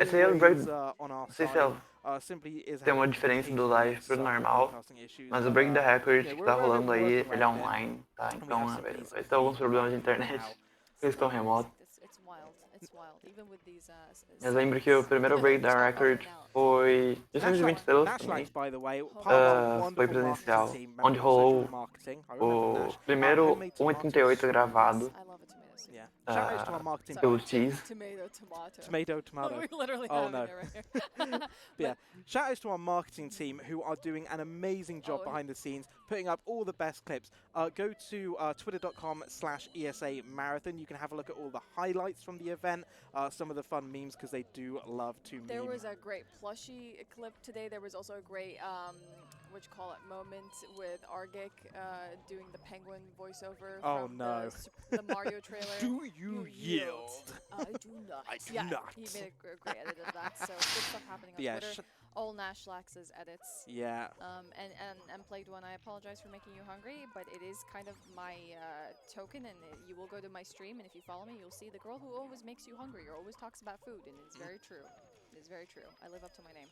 Esse aí é o break. is on our Não sei se side. Simply is tem uma diferença do live pro normal, mas o Break the Record que tá rolando aí, ele é online, tá? Então vai ter alguns problemas de internet, eles estão remotos. Eu lembro que o primeiro Break the Record foi de 120 estrelas também, foi presencial, onde rolou o primeiro 1,38 gravado. Pelo Cheese. Tomato. We literally Oh have no. it right here. Yeah. Shout outs to our marketing team who are doing an amazing job behind the scenes, putting up all the best clips. Go to twitter.com/ESA Marathon. You can have a look at all the highlights from the event, some of the fun memes because they do love to meme. There was a great plushie clip today. There was also a great moment with Argic doing the penguin voiceover from the Mario trailer. Do you yield? I do not. I do yeah, not. He made a great edit of that. So good stuff happening on Twitter. All Nashlax's edits. Yeah. And Plagued One, I apologize for making you hungry, but it is kind of my token, and you will go to my stream, and if you follow me, you'll see the girl who always makes you hungry or always talks about food, and it's very true. It is very true. I live up to my name.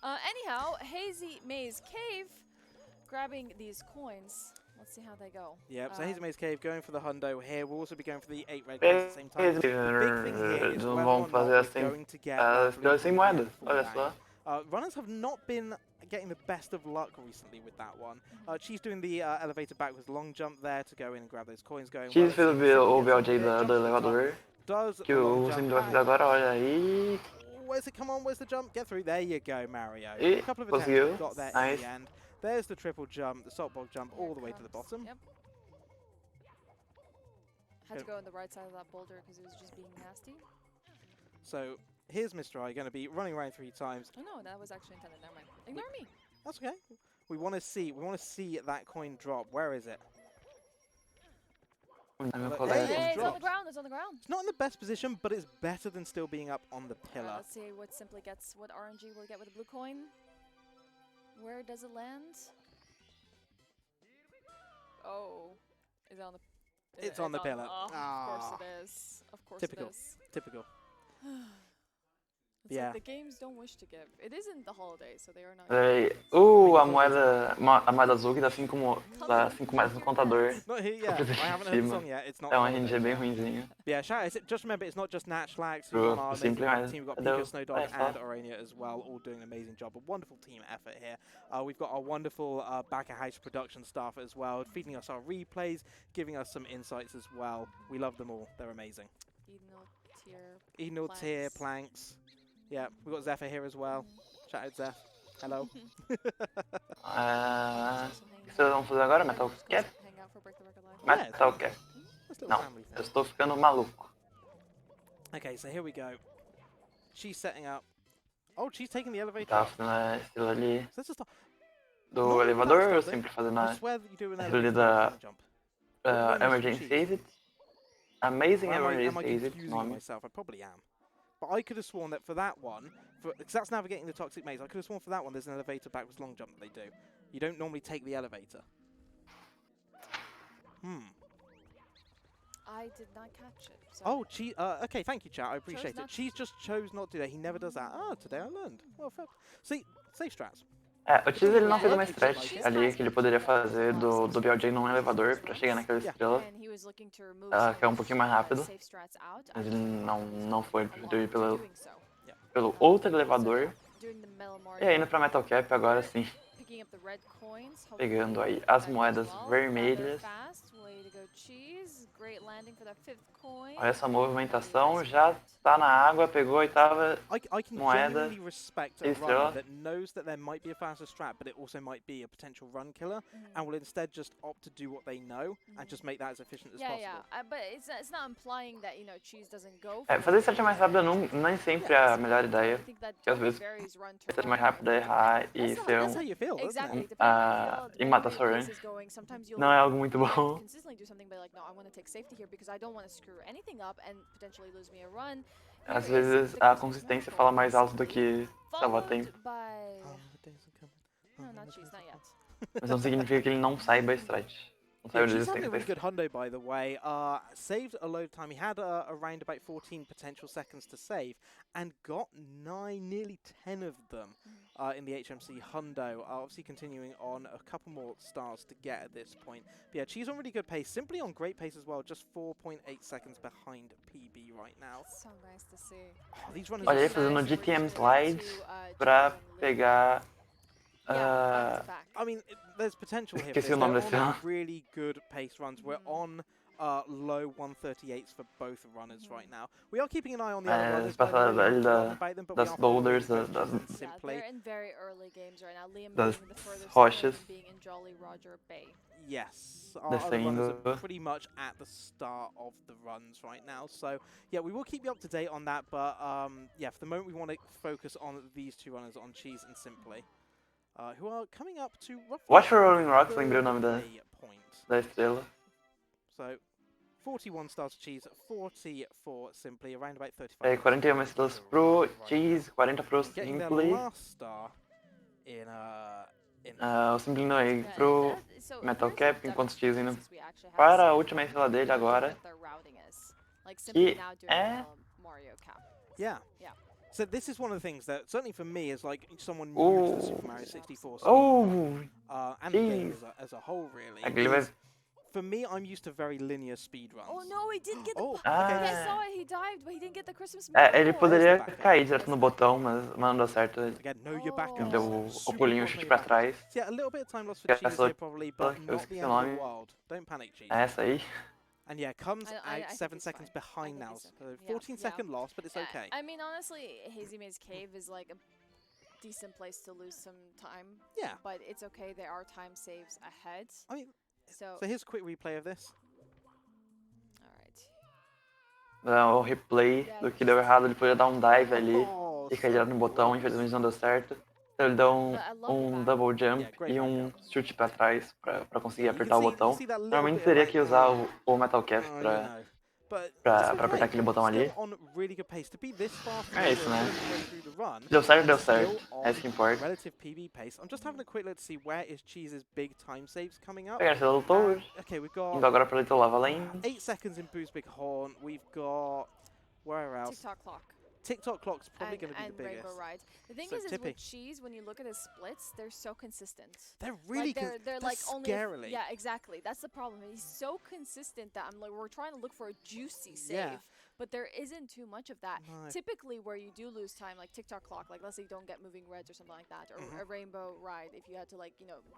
Anyhow, Hazy Maze Cave grabbing these coins. Let's see how they go. Yep, so Hazy Maze Cave going for the hundo here. We'll also be going for the 8 red coins at the same time. The big thing here is Não whether vão or fazer not we're assim, going to get ficou sem moedas, olha só. Runners have not been getting the best of luck recently with that one. She's doing the elevator backwards long jump there to go in and grab those coins going. Cheese fez o BLJ do elevador, que o Simple vai fazer agora, olha aí. Where's it? Come on, where's the jump? Get through. There you go, Mario. E a couple of conseguiu, attempts, got there nice. in the end. There's the triple jump, the saltbog jump all the way to the bottom. Yep. Had to go on the right side of that boulder because it was just being nasty. So here's Mr. I going to be running around 3 times. Oh no, that was actually intended. Never mind. Ignore me. That's okay. We want to see that coin drop. Where is it? Hey, it's on the ground. It's on the ground. It's not in the best position, but it's better than still being up on the pillar. Let's see what Simply gets. What RNG will get with the blue coin. Where does it land? Oh, is it on the? It's on the pillar. Oh, of course it is. Of course Typical. it is. Typical. It's like the games don't wish to give. It isn't the holiday, so they are not. A moeda azul que dá 5 moedas no contador. Not here yet. I haven't heard the song yet. It's not. É RNG bem ruimzinho. Yeah, just remember, it's not just Natchlax. True. On our Simply team, we've got Pika, Snowdog, and Orania as well, all doing an amazing job. A wonderful team effort here. We've got our wonderful back of house production staff as well, feeding us our replays, giving us some insights as well. We love them all. They're amazing. Enil Tier, Planks. Yeah, we've got Zephyr here as well. Shout out Zeph. Hello. O que vocês vão fazer agora? Metal Cap? Metal Cap. Não, eu estou ficando maluco. Okay, so here we go. She's setting up. Oh, she's taking the elevator. Tá fazendo estilo ali do elevador, ou sempre fazendo estilo ali da Emergency Exit. Amazing Emergency Exit, nome. I probably am. But I could have sworn that for that one, because that's navigating the Toxic Maze, I could have sworn for that one there's an elevator backwards long jump that they do. You don't normally take the elevator. I did not catch it. So Oh, okay, thank you, chat. I appreciate it. She just chose not to do that. He never does that. Ah, today I learned. Well, see, safe strats. O Cheese ele não fez uma stretch ali que ele poderia fazer do BLJ num elevador pra chegar naquela estrela, que é um pouquinho mais rápido, mas ele não foi, preferiu ir pelo outro elevador, e aí indo pra Metal Cap agora sim, pegando aí as moedas vermelhas. Olha essa movimentação, já está na água, pegou a oitava moeda e estrela. That knows that there might be a faster strat, but it also might be a potential run killer, and will instead just opt to do what they know and just make that as efficient as possible. Yeah, but it's not implying that Cheese doesn't go. Fazer strat mais rápida nem sempre é a melhor ideia, porque às vezes strat mais rápida é errar e ser e matar sua run. Não é algo muito bom. Safety here because I don't want to screw anything up and potentially lose me a run. Às vezes a consistência fala mais alto do que salvar tempo. not cheese, not yet. Mas não significa que ele não saiba a strat. Não Yeah, saiba a she's having a really existência. good hundo, by the way. Saved a load of time. He had around about 14 potential seconds to save, and got 9, nearly 10 of them in the HMC hundo. Obviously continuing on a couple more stars to get at this point. But yeah, she's on really good pace. Simply on great pace as well. Just 4.8 seconds behind PB right now. So nice to see. Oh, these runners Olha are ele fazendo GTM slides pra pegar. I mean, there's potential here. Esqueci o They're nome desse on ano. really good pace runs. We're on low 138s for both runners right now. We are keeping an eye on the other runners. Eles By the way, passaram we ali don't talk about them, but we das are following boulders, the das, coaches and Yeah, simply. they're in very early games right now. Liam Das being the furthest rochas. and being in Jolly Roger Bay. Yes, our other runners are Descendo. pretty much at the start of the runs right now. So yeah, we will keep you up to date on that. But yeah, for the moment we want to focus on these two runners, on Cheese and Simply, who are coming up to roughly Watch for Rolling Rocks, lembrei o nome da point. estrela. So 41 stars to Cheese, 40 for Simply, around about 35. 41 estrelas pro Cheese, 40 pro Getting their Simply. last star in O Simply não é pro So Metal here's Cap, the enquanto o Cheese indo differences we actually have para a seen última estrela dele agora. what their routing is. Like Simply Que now doing é Mario Cap. Yeah. Yeah. So this is one of the things that, certainly for me, as like someone new to the Super Mario 64 series, and the game as a whole, really. Aquele vai. For me, I'm used to very linear speed runs. Oh no, he didn't get the. Oh, okay. I Ah. saw it. He dived, but he didn't get the Christmas Ele miracle. poderia cair direto no botão, mas não deu certo. Again, know your back. Ele deu o pulinho, o chute pra trás. So yeah, a little bit of time lost for Que Cheese essa- here probably, but eu not esqueci the o end of nome. the world. Don't panic, Cheese. É essa aí. And yeah, comes I out think 7 he's seconds fine. behind I now. think So he's okay. 14-second loss, but it's Yeah, okay. I mean, honestly, Hazy Maze Cave is like a decent place to lose some time. Yeah. But it's okay. There are time saves ahead. I mean, so so here's a quick replay of this. Dá o replay do que deu errado. Ele podia dar um dive ali e cair direto no botão. Infelizmente não deu certo. Então ele deu um double jump e chute pra trás pra conseguir apertar o botão. Normalmente teria que usar o Metal Cap pra apertar aquele botão ali. É isso, né? Deu certo, deu certo. É isso que importa. Relative PB pace. I'm just having a quick look to see where is Cheese's big time saves coming up. Pegar esse doutor. Okay, we've got Indo agora pra Little Lava Lane. 8 seconds in Boo's Big Horn. We've got where else? TikTok clock. TikTok clock's probably going to be the biggest. Rainbow Ride. The thing So is Tippy. with Cheese, when you look at his splits, they're so consistent. They're really they're like only scarily. yeah, exactly. That's the problem. He's so consistent that I'm like we're trying to look for a juicy save. Yeah. But there isn't too much of that. No. Typically, where you do lose time, like TikTok clock, like let's say you don't get moving reds or something like that, or a rainbow ride if you had to like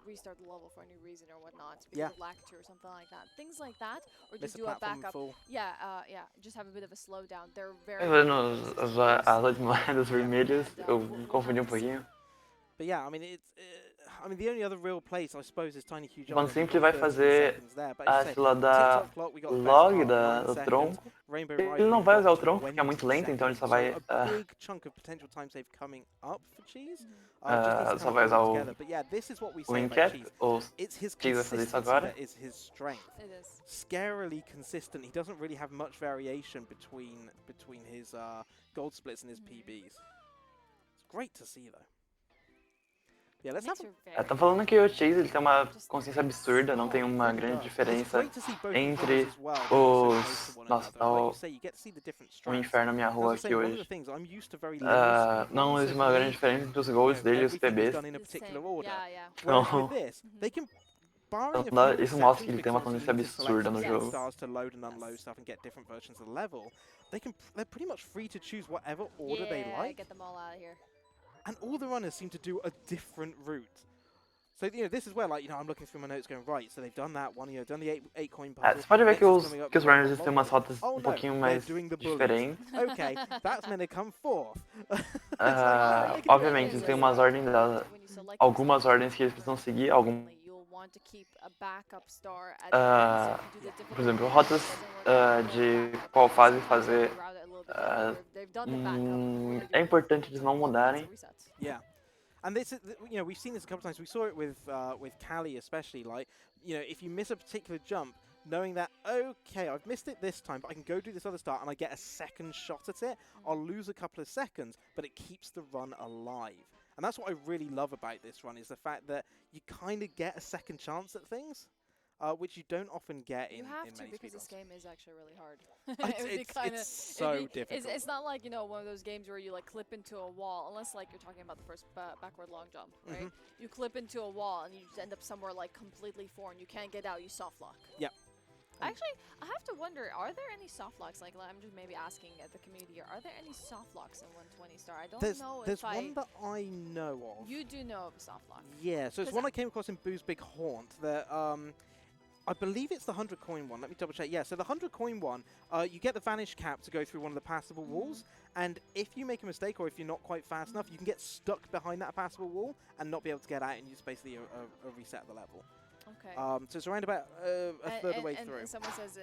restart the level for any reason or whatnot, because Yeah. of lag or something like that. Things like that, or Miss just a do a platform backup. full. Yeah, just have a bit of a slowdown. They're very. Vendo as 8 moedas vermelhas, eu confundi um pouquinho. But yeah, I mean it's. I mean the only other real place I suppose is Tiny Huge. Van Simply vai fazer a fila da log do tronco. Ele não vai usar o tronco porque é muito lento, então ele só vai só vai usar o Incap. O Cheese vai fazer isso agora. Scarily consistent. He doesn't really have much variation between his gold splits and his PBs. It's great to see though. Yeah, let's have Estão falando que o Chase ele tem uma consciência absurda, não tem uma grande diferença entre os... Nossa, tá um inferno na minha rua aqui hoje. Não existe uma grande diferença entre os golds dele e os PBs. Não, isso mostra que ele tem uma consciência absurda no jogo. They're pretty much free to choose whatever order they like. Get them all out of here. And all the runners seem to do a different route. So, this is where, like, I'm looking through my notes going, right, so they've done that one, done the 8 coin puzzle. Você pode ver que os runners têm umas rotas um pouquinho mais diferentes. Okay, that's meant to come fourth. Obviamente, tem umas ordens algumas ordens que eles precisam seguir, por exemplo, rotas de qual fase fazer. É importante eles não mudarem. Yeah. And this is, we've seen this a couple times. We saw it with Callie especially. Like, if you miss a particular jump, knowing that, okay, I've missed it this time, but I can go do this other start and I get a second shot at it, I'll lose a couple of seconds, but it keeps the run alive. And that's what I really love about this run, is the fact that you kind of get a second chance at things, which you don't often get in You have in to, many because speedruns. this game is actually really hard. It's so difficult. It's not like, you know, one of those games where you like clip into a wall, unless like you're talking about the first backward long jump, right? You clip into a wall and you just end up somewhere like completely foreign. You can't get out. You soft lock. Yep. Actually, I have to wonder, are there any soft locks? Like, I'm just maybe asking at the community here, are there any soft locks in 120 star? I don't know There's if one that I know of. You do know of a soft lock. Yeah, so it's 'Cause one I came across in Boo's Big Haunt that I believe it's the 100 coin one. Let me double check. Yeah, so the 100 coin one, you get the vanish cap to go through one of the passable walls, and if you make a mistake or if you're not quite fast enough, you can get stuck behind that passable wall and not be able to get out, and it's basically a reset of the level. Okay. So it's around about a third of the way through. And someone says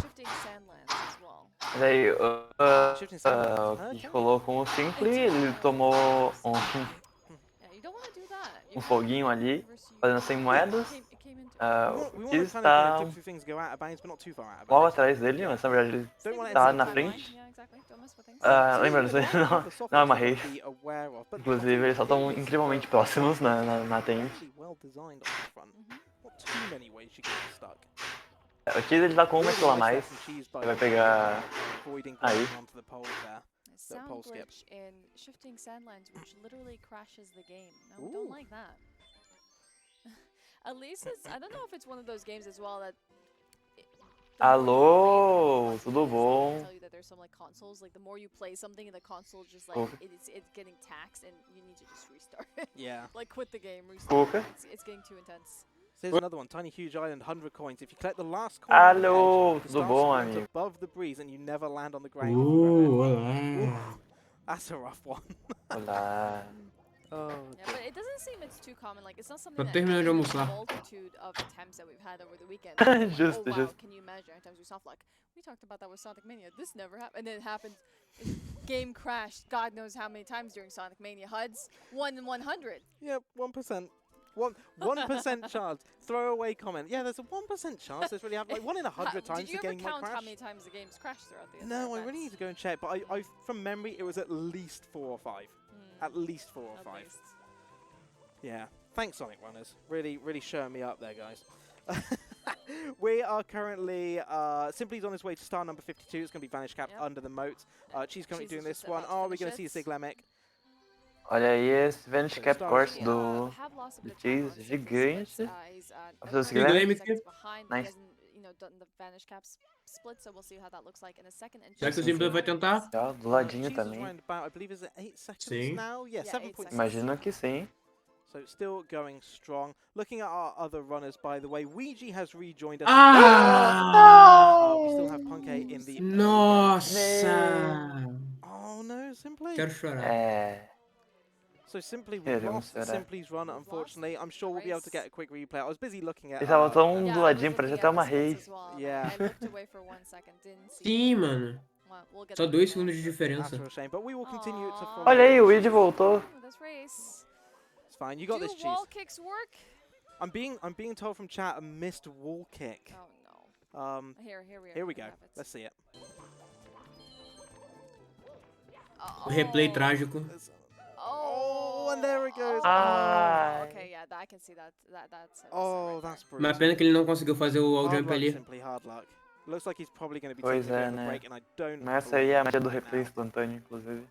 shifting sandlands as well. Daí, o que rolou com o Simply, ele tomou You don't want to do that. foguinho ali, fazendo 100 moedas. We O want Cheese to kind tá of do things go out of bounds, but not too far out of logo bounds. atrás dele, mas na verdade ele Don't want tá to na enter frente. Yeah, exactly. Don't mess with things. Lembra disso? Não é uma race. Be aware of, but Inclusive, eles só estão incrivelmente próximos na tênis. actually well designed on the front. Not too many ways you get stuck. O Cheese ele tá com uma estrela a mais. Ele vai pegar Avoiding aí. going onto the pole there. The Sound pole skip. glitch in shifting sandlands, which literally crashes the game. No, we don't like that. At least it's, I don't know if it's one of those games as well that. Alô, tudo bom? Tell you that there's some like consoles, like the more you play something in the console, just like Okay. it's getting taxed and you need to just restart. Yeah. Like quit the game, restart. Okay. It's getting too intense. So here's another one, Tiny Huge Island, 100 coins. If you collect the last coin, Alô, on the edge, the tudo star bom, spawns amigo? above the breeze and you never land on the ground. if you grab it. Olá. That's a rough one. Olá. Oh, Yeah, but it doesn't seem it's too common. Like it's not something Tô that terminando de in the almoçar. multitude of attempts that we've had over the weekend. Like, Justo, oh wow, justo. can you imagine? Times we soft lock. We talked about that with Sonic Mania. This never happened, and then it happened. Game crashed. God knows how many times during Sonic Mania. HUDs 1 in 100. yeah, 1%. 1% chance. Throwaway comment. Yeah, there's a 1% chance this really happened. Like 1 in 100 times Did you the ever game might count crash. how many times the game's crashed throughout the No, I events? really need to go and check. But I from memory, it was at least 4 or 5. At least 4 or At 5. least. Yeah. Thanks, Sonic Runners. Really, really showing me up there, guys. We are currently Simply's on his way to star number 52. It's going to be Vanish Cap under the moat. She's currently Cheese doing is this just one. about to Are we going to finish see a it. Siglemic? Olha aí esse Vanish Cap Course do Have lost a bit of Cheese time on gigante. splits. He's Fazer o Siglemic. seconds behind. He Nice. hasn't, you know, done the Vanish Caps split, so we'll see how that looks like in a second. And Será que o Cheese Simply vai is- tentar? Ó, do ladinho Cheese is também. around about, I believe, is it 8 seconds Sim. now? Yeah, Yeah, 7 8 points. seconds. Imagino que sim. So still going strong. Looking at our other runners, by the way, Ouija has rejoined us. Ah! We still have Punkay in the. Nossa! Oh no, Simply. Quero chorar. É. So Simply, we Queremos lost chorar. Simply's run, unfortunately. I'm sure we'll be able to get a quick replay. I was busy looking at. Eles estavam tão Yeah, do I was ladinho, looking parecia at até uma the splits race. as well, and Yeah. I looked away for 1 second, didn't see. Sim, mano. Well, we'll get Só that 2 replay. segundos de diferença. That's a shame, but we will continue to follow. Olha aí, o Weed voltou. Ooh, this race. It's fine. You got Do this, Cheese. wall kicks work? I'm being told from chat a missed wall kick. Oh no. Here we are. Here we Here go. have it. Let's see it. O replay trágico. Oh, and there it goes. Ah. Okay, yeah, I can see that. That's. Oh, that's brutal. Uma pena que ele não conseguiu fazer o wall Hard jump luck, ali. Simply hard luck. Looks like he's probably going to be Pois taking a é, bit of a né? break, and I don't. Mas essa aí é a magia do believe replay now. instantâneo, inclusive.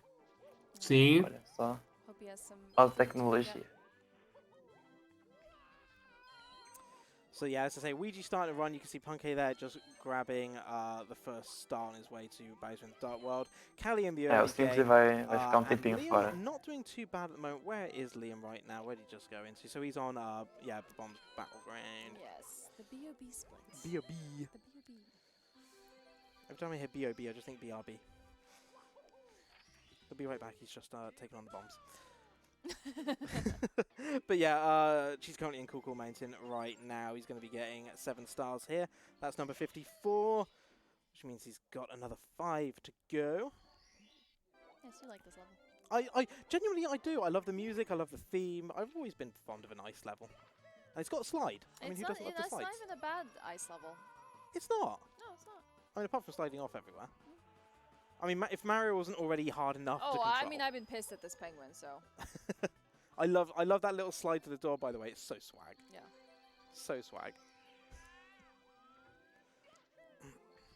Sim. Olha só. Hope he has some. Alta tecnologia. So yeah, as I say, Ouija starting to run. You can see Punkay there just grabbing the first star on his way to Bowser in the Dark World. Callie in the É, early o Simply game. vai ficar And tempinho Liam fora. not doing too bad at the moment. Where is Liam right now? Where did he just go into? So he's on yeah, the Bombs Battleground. Yes, the BOB split. B.O.B. The BOB. Every time I hear B.O.B, I just think B.R.B. He'll be right back. He's just taking on the bombs. But yeah, she's currently in Cool Mountain right now. He's going to be getting 7 stars here. That's number 54, which means he's got another 5 to go. Yes, you like this level. I genuinely, I do. I love the music. I love the theme. I've always been fond of an ice level. And it's got a slide. I mean, It's who not, doesn't love the it's not slides? even a bad ice level. It's not. No, it's not. I mean, apart from sliding off everywhere. I mean, if Mario wasn't already hard enough to control. I mean, I've been pissed at this penguin, so. I love that little slide to the door, by the way. It's so swag. Yeah. So swag.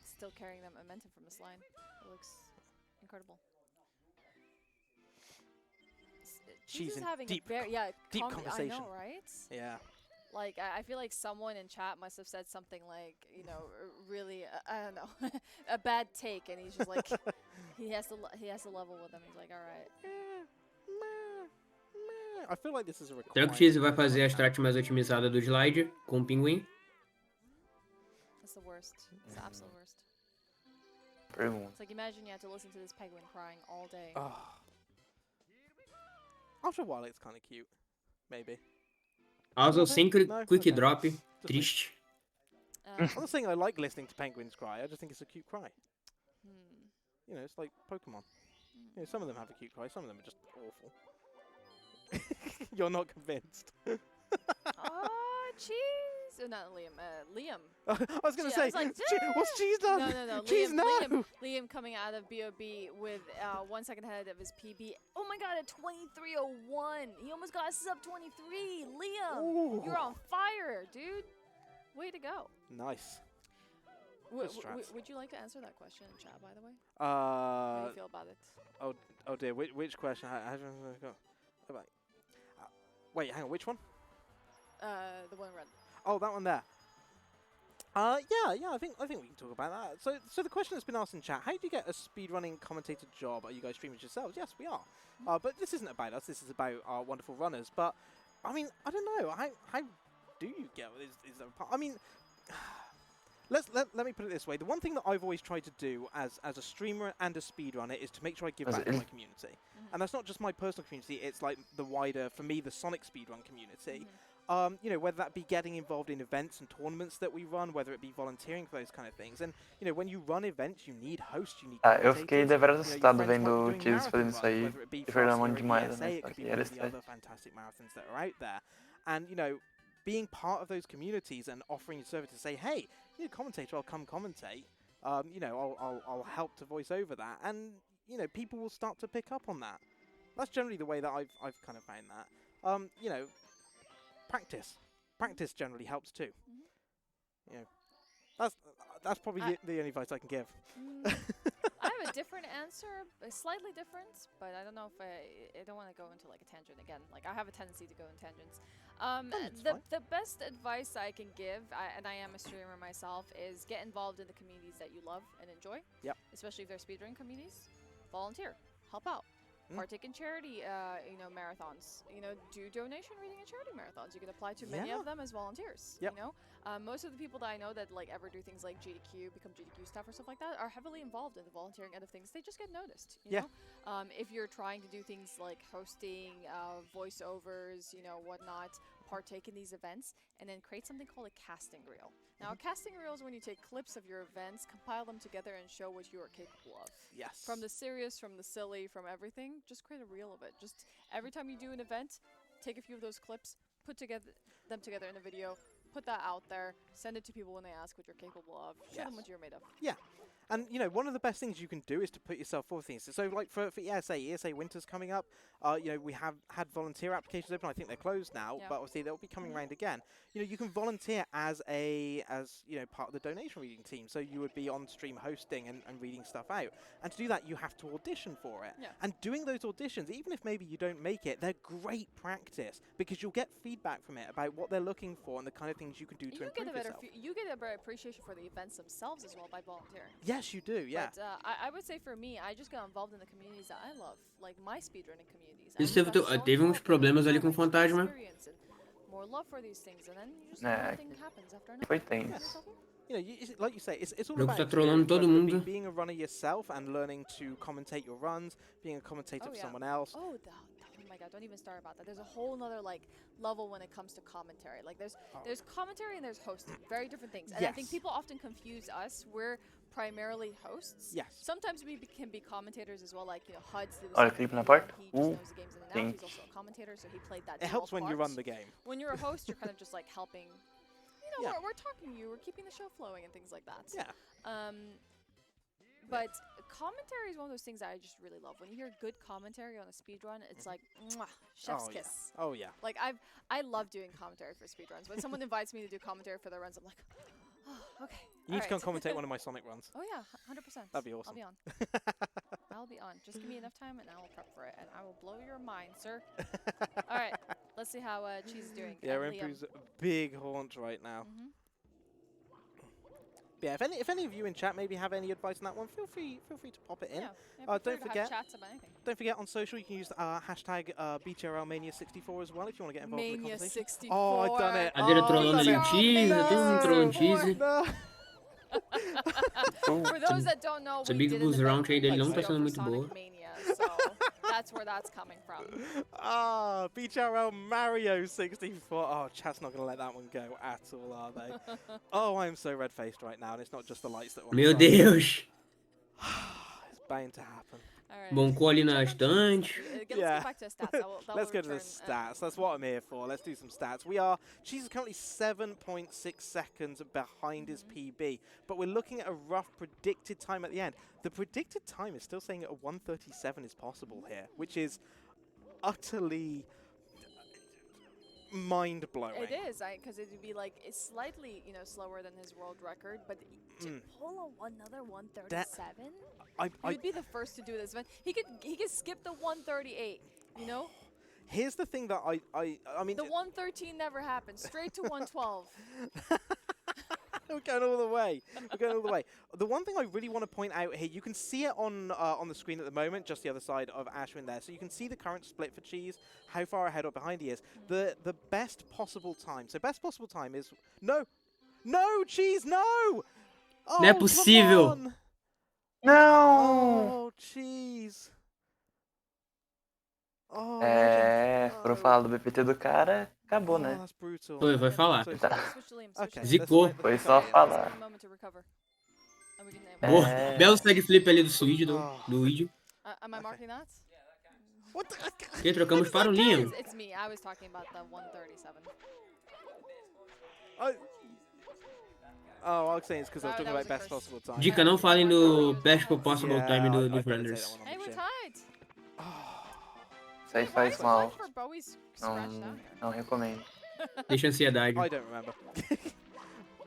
Still carrying that momentum from this line. It looks incredible. She's in having deep, deep conversation. I know, right? Yeah. Like, I feel like someone in chat must have said something like, you know, really, I don't know, a bad take, and he's just like, he has to level with them. He's like, all right. I feel like this is a Será que o Cheese vai fazer a strat mais otimizada do slide com o pinguim? That's the worst. It's the absolute worst. Pergunta. It's like, imagine you had to listen to this penguin crying all day. Oh. After a while, it's kind of cute. Maybe. Also, sem quick drop. Triste. I'm not saying I like listening to penguins cry. I just think it's a cute cry. You know, it's like Pokemon. You know, some of them have a cute cry. Some of them are just awful. You're not convinced. Oh, Cheese! Oh, not Liam. Liam. I was going to say, like, what's Cheese done? No. Cheese, Liam coming out of BOB with 1 second ahead of his PB. Oh my god, at 23:01. He almost got us up 23. Liam, Ooh. you're on fire, dude. Way to go. Nice. Would you like to answer that question in chat, by the way? How do you feel about it? Oh dear, which question? Wait, hang on, which one? The one red. Oh, that one there. Yeah, I think we can talk about that. So the question that's been asked in chat: how do you get a speedrunning commentator job? Are you guys streamers yourselves? Yes, we are. But this isn't about us. This is about our wonderful runners. But I mean, I don't know. How do you get? Is there a part? I mean, let me put it this way. The one thing that I've always tried to do as a streamer and a speedrunner is to make sure I give back to my community. And that's not just my personal community. It's like the wider, for me, the Sonic speedrun community. You know, whether that be getting involved in events and tournaments that we run, whether it be volunteering for those kind of things. And, you know, when you run events, you need hosts, you need eu fiquei deveras assustado vendo o Cheese fazendo isso aí. E Fernando demais, né? Só que era estresse. Other fantastic marathons that are out there. And, you know, being part of those communities and offering your service to say, hey, you're a commentator, I'll come commentate. You know, I'll help to voice over that. And, you know, people will start to pick up on that. That's generally the way that I've kind of found that. You know, practice generally helps too. You know, that's probably the only advice I can give. I have a different answer, slightly different, but I don't know if I don't want to go into like a tangent again. Like, I have a tendency to go in tangents. The best advice I can give, and I am a streamer myself, is get involved in the communities that you love and enjoy. Yep. Especially if they're speedrun communities. Volunteer, help out. Partake in charity, you know, marathons. You know, do donation reading and charity marathons. You can apply to many of them as volunteers. Yep. You know, most of the people that I know that like ever do things like GDQ, become GDQ staff or stuff like that, are heavily involved in the volunteering end of things. They just get noticed. You know, if you're trying to do things like hosting, voiceovers, you know, whatnot, partake in these events, and then create something called a casting reel. Now, a casting reel is when you take clips of your events, compile them together, and show what you are capable of. Yes. From the serious, from the silly, from everything, just create a reel of it. Just every time you do an event, take a few of those clips, put them together in a video, put that out there, send it to people when they ask what you're capable of, show them what you're made of. Yeah. And, you know, one of the best things you can do is to put yourself forward things. So, like, for ESA Winter's coming up, you know, we have had volunteer applications open. I think they're closed now, but obviously they'll be coming around again. You know, you can volunteer as you know, part of the donation reading team. So you would be on stream hosting and reading stuff out. And to do that, you have to audition for it. Yeah. And doing those auditions, even if maybe you don't make it, they're great practice because you'll get feedback from it about what they're looking for and the kind of things you can do to improve yourself. You get a better appreciation for the events themselves as well by volunteering. Yes, you do, yeah. But I would say for me, I just got involved in the communities that I love, like my speedrunning communities. Isso teve uns problemas ali com o Fantasma. More love for these things, and then just nothing happens after another. Foi tenso. You know, like you say, it's all Jogo about tá trollando todo mundo. being a runner yourself and learning to commentate your runs, being a commentator for someone else. Oh my god, don't even start about that. There's a whole nother like level when it comes to commentary. Like there's commentary and there's hosting. Very different things. And I think people often confuse us. We're primarily hosts. Yes. Sometimes we can be commentators as well, like, you know, Huds. Olha, Felipe na porta. He just knows the games in and out. He's also a commentator, so he played that. It helps when you run the game. When you're a host, you're kind of just like helping. You know, we're talking to you, we're keeping the show flowing and things like that. Yeah. But commentary is one of those things that I just really love. When you hear good commentary on a speedrun, it's like, mwah, chef's kiss. Yeah. Oh, yeah. Like, I love doing commentary for speedruns. When someone invites me to do commentary for their runs, I'm like, oh, okay. You need to come commentate one of my Sonic runs. Oh, yeah, 100%. That'd be awesome. I'll be on. I'll be on. Just give me enough time and I will prep for it. And I will blow your mind, sir. All right. Let's see how Cheese is doing. Yeah, Rimpu's a big haunt right now. Yeah, if any of you in chat maybe have any advice on that one, feel free to pop it in. Yeah, don't forget. Chats about anything. Don't forget on social you can use hashtag BTRLmania64 as well if you want to get involved in the conversation. Mania64. Oh, I've done it. A ver, trolando ali o Cheese, tem trolando Cheese. For those that don't know, Essa we big did boost an event round aí dele não tá for sendo muito Sonic boa. Mania, so that's where that's coming from. BTRL Mario 64. Oh, chat's not going to let that one go at all, are they? Oh, I'm so red-faced right now, and it's not just the lights that want Meu Deus. It's bound to happen. Boncou ali na estante. Yeah. Let's go to the stats. That's what I'm here for. Let's do some stats. Cheese is currently 7.6 seconds behind his PB, but we're looking at a rough predicted time at the end. The predicted time is still saying a 1:37 is possible here, which is utterly mind-blowing. It is, because it would be like it's slightly, slower than his world record, but to pull another 1:37, he'd be the first to do this. He could skip the 1:38, Here's the thing that I mean, the 1:13 never happened. Straight to 1:12. We're going all the way. We're going all the way. The one thing I really want to point out here, you can see it on the screen at the moment, just the other side of Ashwin there. So you can see the current split for Cheese, how far ahead or behind he is. The best possible time. So best possible time is no, Cheese, no. Oh, Não é possível. Não. Oh, Cheese. Oh, foram falar do BPT do cara, acabou, né? Foi, vai falar. Okay, Zicou. Foi só falar. Boa. Belo side flip ali do Switch, do Luigi. Am I marking that? What the? E trocamos para o Liam. It's me. I was talking about the 1:37. Oh, I was saying it's because I was talking about best possible time. Dica, não falem do best possible time dos renders. Hey, we're tied. Isso aí faz mal. Não recomendo. Deixa a ansiedade. I don't remember.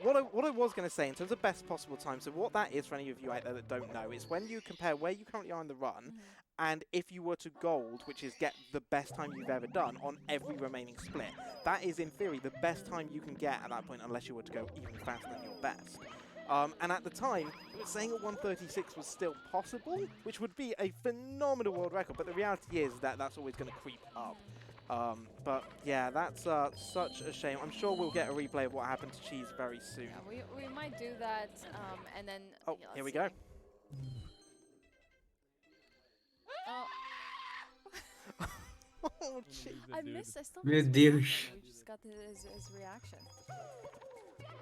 What I was going to say in terms of best possible time, so what that is for any of you out there that don't know, is when you compare where you currently are in the run, and if you were to gold, which is get the best time you've ever done on every remaining split, that is in theory the best time you can get at that point, unless you were to go even faster than your best. And at the time, saying at 1:36 was still possible, which would be a phenomenal world record, but the reality is that that's always going to creep up. But yeah, that's such a shame. I'm sure we'll get a replay of what happened to Cheese very soon. Yeah, we might do that, and then... Oh, here we go. Oh, I missed. I still Meu missed Deus. We just got his reaction.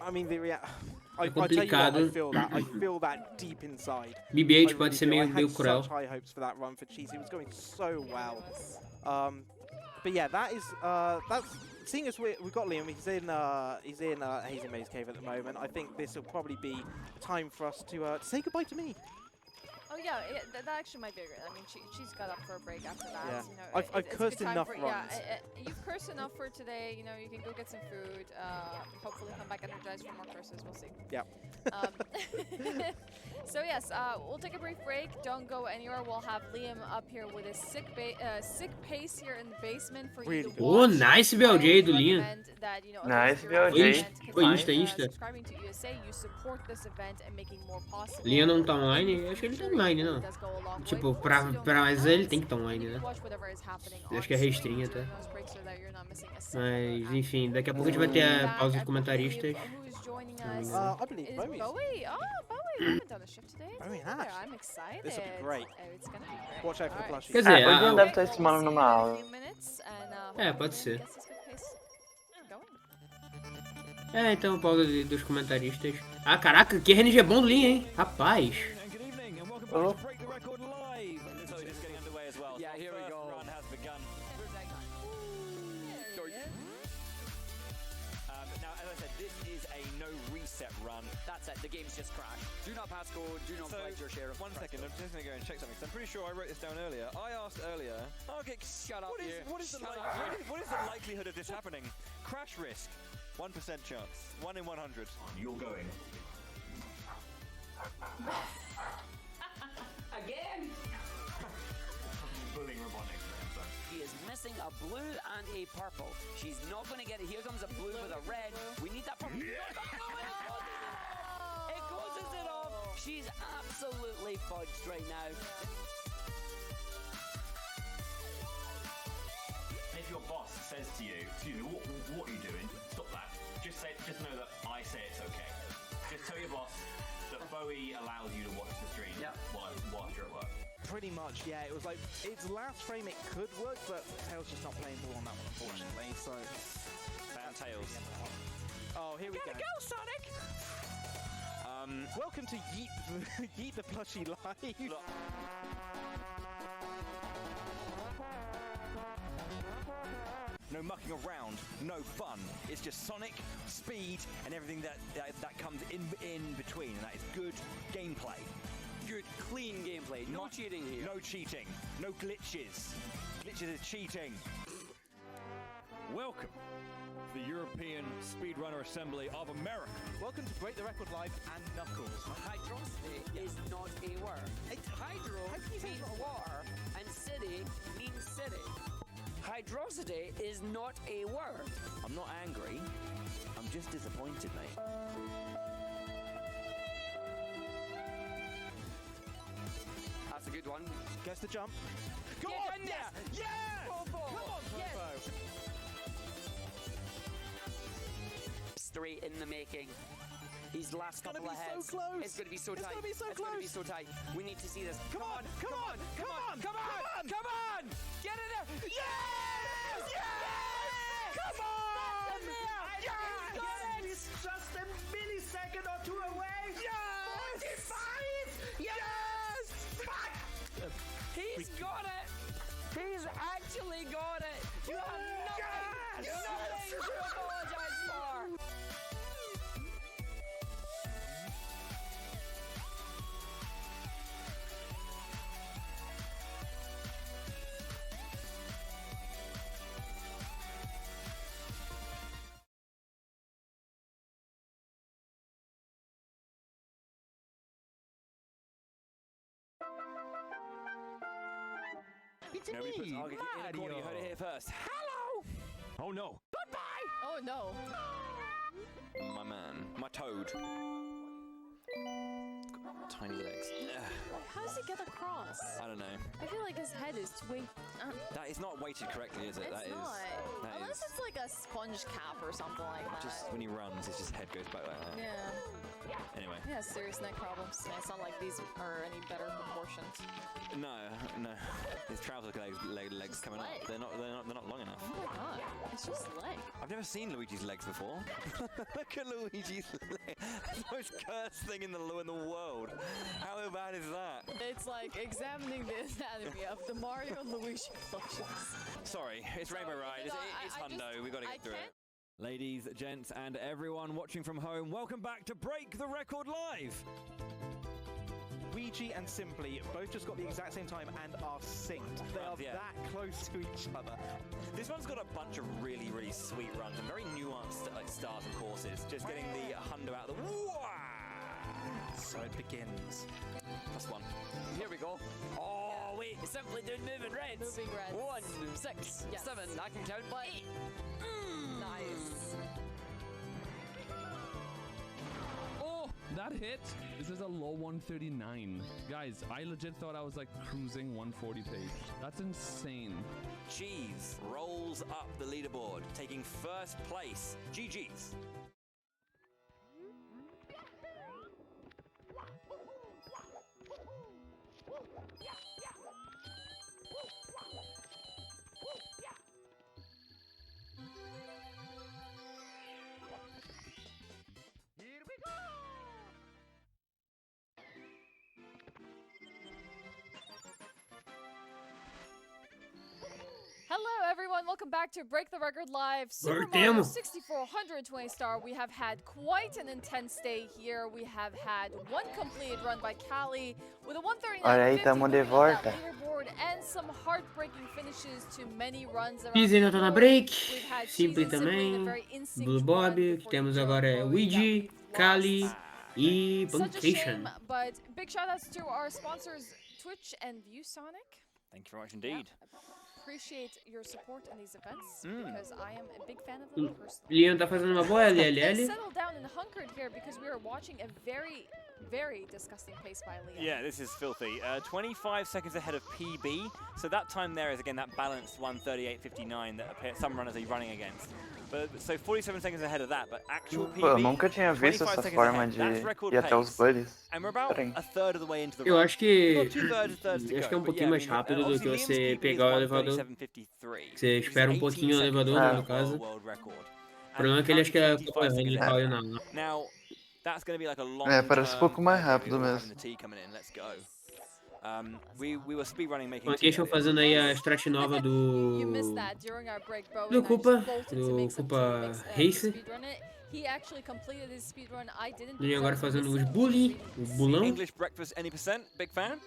I mean, I tell you complicado. what, I feel that deep inside. BB-8 I pode ser do. meio I had cruel. such high hopes for that run for Cheese. He was going so well. But yeah, that's seeing as we've got Liam. He's in Hazy Maze Cave at the moment. I think this will probably be time for us to say goodbye to me. Oh yeah, that actually might be great. I mean, she's got up for a break after that. Yeah. You know, I've it's a cursed good time enough for, runs. Yeah, you've cursed enough for today. You know, you can go get some food. Hopefully come back energized for more curses. We'll see. Yep. So yes, we'll take a brief break. Don't go anywhere. We'll have Liam up here with a sick pace here in the basement for you to Oh, watch. nice BLJ do Liam. That, you know, Nice BLJ. Foi Insta. Subscribing to USA, you support this event and making more possible. Liam não tá online? Eu acho que ele tá online, não. Tipo, mas ele tem que estar online, né? Eu acho que é restrinha, tá? Mas, enfim, daqui a pouco a gente vai ter a pausa de comentaristas. I believe Bowie. Bowie? Oh, Bowie, you haven't done a shift today. Bowie has. I'm excited. This will be great. It's gonna be great. Watch out for the plushies. Quer dizer, Hoje não deve estar estimando numa aula. pode ser. Então pausa dos comentaristas. Ah, caraca, que RNG bom do Liam, hein? Rapaz. Oh. Yeah, here we go. Now, as I said, this is a no reset run. That's it. The game's just crashed. Do not pass code. Do not pledge your share of. One second, I'm just going to go and check something. 'Cause I'm pretty sure I wrote this down earlier. I asked earlier. Okay, shut up. What is the likelihood of this happening? Crash risk, 1% chance, 1 in 100. You're going. Again. Bullying robotics. She is missing a blue and a purple. She's not going to get it. Here comes a blue with a red. We need that purple. It closes it off. She's absolutely fudged right now. If your boss says to you, excuse me, what are you doing? Stop that. Just know that I say it's okay. Just tell your boss that Bowie allows you to watch the stream while you're at work. Pretty much, yeah. It was like, its last frame it could work, but Tails just not playing ball on that one, unfortunately. So, Bad Tails. Oh, here we go. Gotta go, Sonic! Welcome to Yeet the Plushie Live. Look. No mucking around, no fun. It's just Sonic, speed, and everything that comes in between, and that is good gameplay. Good, clean gameplay. No cheating here. No cheating. No glitches. Glitches is cheating. Welcome to the European Speedrunner Assembly of America. Welcome to Break the Record Live and Knuckles. Hydrosity is not a word. Hydro means war, and city means city. Hydrosity is not a word. I'm not angry. I'm just disappointed, mate. That's a good one. Gets the jump. Go Get on! in there! Yes! Popo! Come on, Yes! Popo! Straight in the making. These last couple of heads. So close. It's going to be so tight. It's going to be so It's close. going to be so tight. We need to see this. Come on! Come on! Come on! Come on! Come on! Get in there! Yes! Yes! Come on! Yes! He's just a millisecond or two away. Yes! 45! Yes! Fuck! He's got it! He's actually got it! You have nothing, nothing to apologize for! It's Nobody puts me, Argent in the corner. You heard it here first. Hello! Oh no. Goodbye! Oh no. My man. My toad. Tiny legs. How does he get across? I don't know. I feel like his head is way. That is not weighted correctly, is it? It's That is. not. That Unless is. it's like a sponge cap or something like that. Just when he runs, his head goes back like that. Yeah. Anyway. He has serious neck problems. It's not like these are any better proportions. No. His trouser legs coming up. They're not long enough. Oh my god. It's just leg. I've never seen Luigi's legs before. Look at Luigi's legs. The most cursed thing in the world. How bad is that? It's like examining the anatomy of the Mario and Luigi collections. Sorry, it's Rainbow Ride. It's Hundo. We've got to get through it. Ladies, gents, and everyone watching from home, welcome back to Break the Record Live. Luigi and Simply both just got the exact same time and are synced. They are that close to each other. This one's got a bunch of really, really sweet runs and very nuanced stars and courses. Just getting the hundo out of the... So it begins. +1. Here we go. Oh, wait. It's simply doing moving reds. Moving reds. 1, 6, 7. I can count. 8. Nice. Oh, that hit. This is a low 139. Guys, I legit thought I was like cruising 140 pace. That's insane. Cheese rolls up the leaderboard, taking first place. GG's. Hello everyone, welcome back to Break the Record Live Super Voltemos. Mario 64 120 star. We have had quite an intense day here. We have had one completed run by Callie with a 139.50 Olha aí, tamo de volta. leaderboard and some heartbreaking finishes to many runs around Cheese ainda tá na the break. board. We've had Simply Cheese and Simply in a também. very in-sync Blue run Bob. O que before temos you agora é join Ouija, that we've Kali lost. e Such a Puncation. shame, but big shout outs to our sponsors Twitch and ViewSonic. Thank you very much indeed. Appreciate your support in these events because I am a big fan of them personally. Leon tá fazendo uma boa They LLL. settled down and hunkered here because we are watching a very, very disgusting pace by Leon. Yeah, this is filthy. 25 seconds ahead of PB. So that time there is again that balanced 138.59 that some runners are running against. But so 47 seconds ahead of that, but actual PB. Pô, eu nunca tinha visto 25 essa seconds forma ahead. de That's record ir até os pace. buddies. And we're about Peraí. a third of the way into the Eu run. acho que We've got two-thirds to acho que é go, um but pouquinho yeah, mais I mean, rápido do que obviously você Liam's PB pegar o is elevador. 137.53, Você which is espera 18 pouquinho o seconds elevador, ahead no of caso. the world record. O problema é que ele acho que é 25 errando, ele seconds caiu ahead. na... Now, that's going to be like a long parece um pouco mais rápido having mesmo. the tea coming in. Let's go. We were speedrunning making Puncation fazendo aí a strat nova You missed do... that during our break, Bowie. Do and I Koopa, just bolted to do make some Koopa teammates, to Race. speedrun it. He actually completed his speedrun. I didn't. Leon agora because I was fazendo os missing bully, the o readings. bulão. English breakfast any percent, big fan.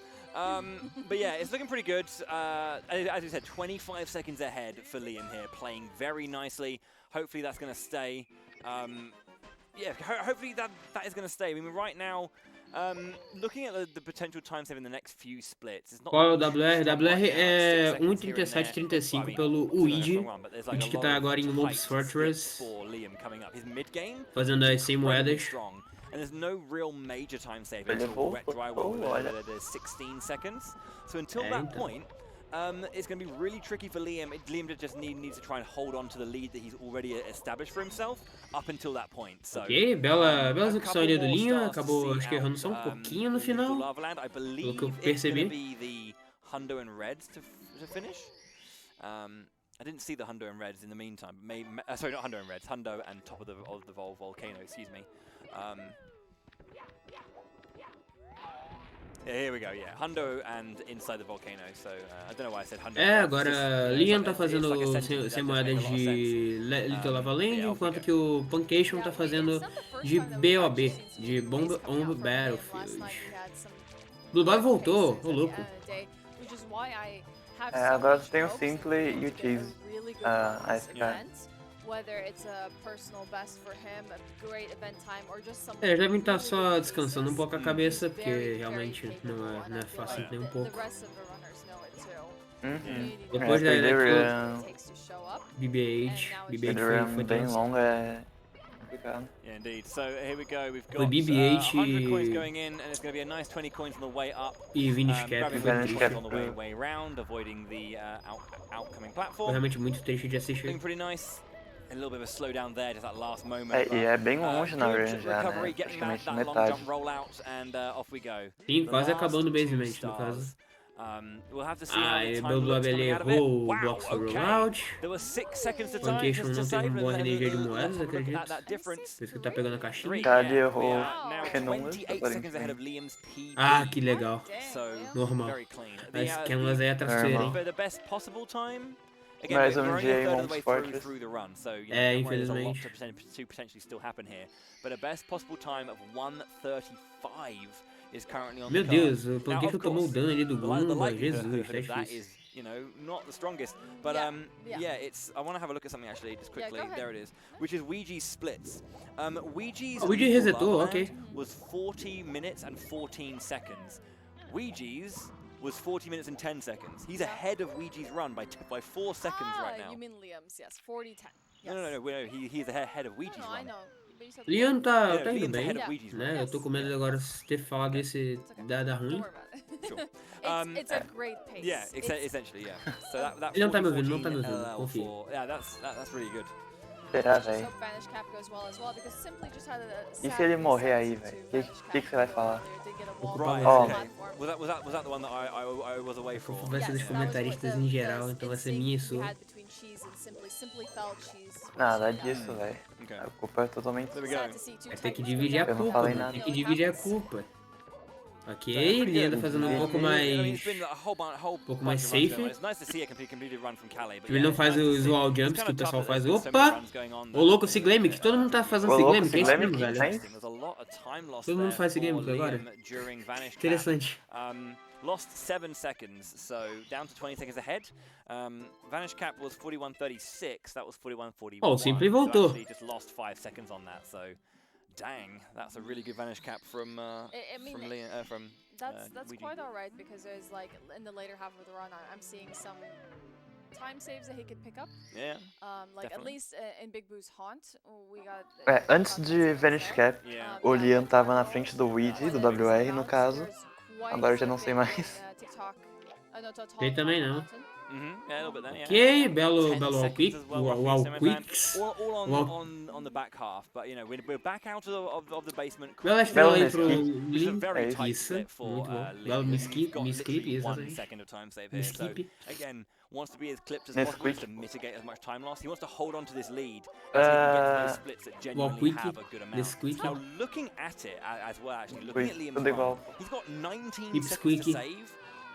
But yeah, it's looking pretty good. As you said, 25 seconds ahead for Liam here, playing very nicely. Hopefully that's going to stay. Yeah, hopefully that is going to stay. I mean, right now, looking at the potential time save in the next few splits, it's not. Qual é o WR? strong WR right now, é 6 seconds here and there. 1:37:35 Well, I pelo mean, Ouija. but there's O like a que lot tá of agora em tight Lob's splits Fortress, for Liam coming up. His mid game fazendo as 100 incredibly moedas. strong. And there's no real major time save Ele until Wet voltou, Drywall olha. with 16 seconds. So until É, that então. point, it's going to be really tricky for Liam. Liam just needs to try and hold on to the lead that he's already established for himself up until that point. So, Ok, bela a execução couple ali do more Linha, stars to acabou see acho que errando só um out, pouquinho no Lethal final. Lava Land. I believe que eu it's going to percebi. be the Hundo and Reds to finish. I didn't see the Hundo and Reds in the meantime. Sorry, not Hundo and Reds. Hundo and top of the volcano. Excuse me. Yeah, here we go. Yeah, Hundo and inside the volcano. So I don't know why I said Hundo. É, and Reds. agora Just, Liam it's tá like fazendo a sentence 100 that doesn't moedas make a lot of de sense. Little Lava Land, yeah, off we enquanto go. que o Puncation tá Yeah, fazendo it's not the first de time that we've BOB, actually seen some de good Bomb pace coming on out from Liam. Last Battlefield. night we had some Blue Bob good voltou, paces ô at the louco. end of the day, which is why I have É, so agora much tem o hopes Simply that e o he's gonna Cheese. really good run this AFK. event, whether it's a personal best for him, a great event time, or just some Eles devem estar really só good descansando um paces. pouco a cabeça, He's porque very, realmente very não capable, é, and não I é feel fácil like nem um the pouco. rest of the runners know it too. Uhum. Depois Perder da run, Takes to show up. BB-8, BB-8 perder run foi bem tenso. longa é complicado. Yeah, indeed. So here we go. We've Foi got BB-8 100 coins going in, and it's going to be a nice 20 coins on the way up. E Vinicius Cap Grabbing foi Vinicius the triste. Cap. on the way round, avoiding the outcoming Foi platform. realmente muito triste de Looking assistir. pretty nice. A little bit of a slowdown there, just that last moment. É, but, e é bem longe na good range já, recovery, né? getting Praticamente that long metade. jump rollout, and off we go. Sim, The quase last acabando o two basement, no stars. caso. We'll have to see how Ah, the e time Blue looks Bob ele coming out of it. errou o Wow, bloco do okay. rollout. There were 6 seconds to time Puncation just to não teve save, uma boa and energia de let's moedas, have a look at acredito. that difference. Por isso que tá pegando a caixinha. Cade Yeah, errou we are now Kenonless, 28 seconds ahead of Liam's PB. Ah, que legal. So Normal. very clean. Mas Kenlas aí é traseira, hein? For the best possible time. Again, Mais we're um only dia a em third of Long's the way Fortress. through the run, so you know, É, don't worry, there's a lot infelizmente. to potentially still happen here. But a best possible time of 1:35 is currently on Meu the card. Deus, o Puncation tomou o dano ali do the Goomba, likelihood Jesus, tá of that difícil. is, you know, not the strongest. But Yeah. yeah, it's. I want to have a look at something actually, just Yeah, quickly. go ahead. There it is, which is Ouija's splits. Ouija's Ouija Lethal resetou, Lava ok. Land was 40 minutes and 14 seconds. Ouija's was 40 minutes and 10 seconds. He's ahead of Ouija's run by 4 seconds right now. You mean Liam's, yes, 40-10. Yes. No, he's ahead of Ouija's No, I run. know. But you said Leon tá Yeah, indo Liam's bem, ahead of Ouija's run. né? Eu tô com medo agora de ter falado esse da ruim. Don't worry about it. Sure. It's a great pace. Yeah, It's- essentially, yeah. So that Ele não tá me 40, ouvindo, não tá me 14 ouvindo, confia. LL4, yeah, that's really good. Esperar, So velho. Vanish Cap goes well as well because Simply just had a E sad se ele morrer aí, reset velho? to O Vanish que Cap você vai falar? earlier. Did get a Vou wall culpar on você. the Oh. platform. Was that the one that I was away for? Vai ser dos Yes, that was comentaristas the- em geral, the então vai ser instinct minha e we sua. had between Cheese and Simply. Simply felt Cheese was Nada down. disso, velho. Okay. A culpa é totalmente There we Sad go. to see two Vai ter que Titans dividir a go Eu não culpa, falei mano. nada. Tem que dividir a culpa. Ok, Liam tá fazendo um pouco mais... pouco mais safe. Ele não faz os wall jumps que o pessoal faz. Opa! Ô louco, esse Glamic, todo mundo tá fazendo esse Glamic, é isso mesmo, velho. Todo mundo faz esse Glamic agora. Interessante. Lost 7 seconds, so down to 20 seconds ahead. Vanish cap was 41.36, that was 41.41. Oh, Simply voltou. So actually just lost 5 seconds on that, so dang, that's a really good Vanish cap from That's quite alright because there's like in the later half of the run I'm seeing some time saves that he could pick up. Yeah. Like definitely. at least in Big Boo's haunt, we got. Antes de Vanish Cap, o Liam tava na frente do Weedy, do WR no caso. Agora eu já não sei mais. Ele também não. Yeah, a little bit then, yeah. Ok, belo wall 10 quicks. all on the back half, but you know we're back out of the basement. Bela estrela aí pro Liam. Very tight Isso, split for muito bom. Liam. Belo He's got misclip, literally 1 exatamente. second of time save here, so again wants to be as clipped as possible, wants to mitigate as much time loss. He wants to hold on to this lead as he can get to those splits that genuinely have a good amount. Now looking at it as well, actually looking at Liam's run, he's got 19 seconds to save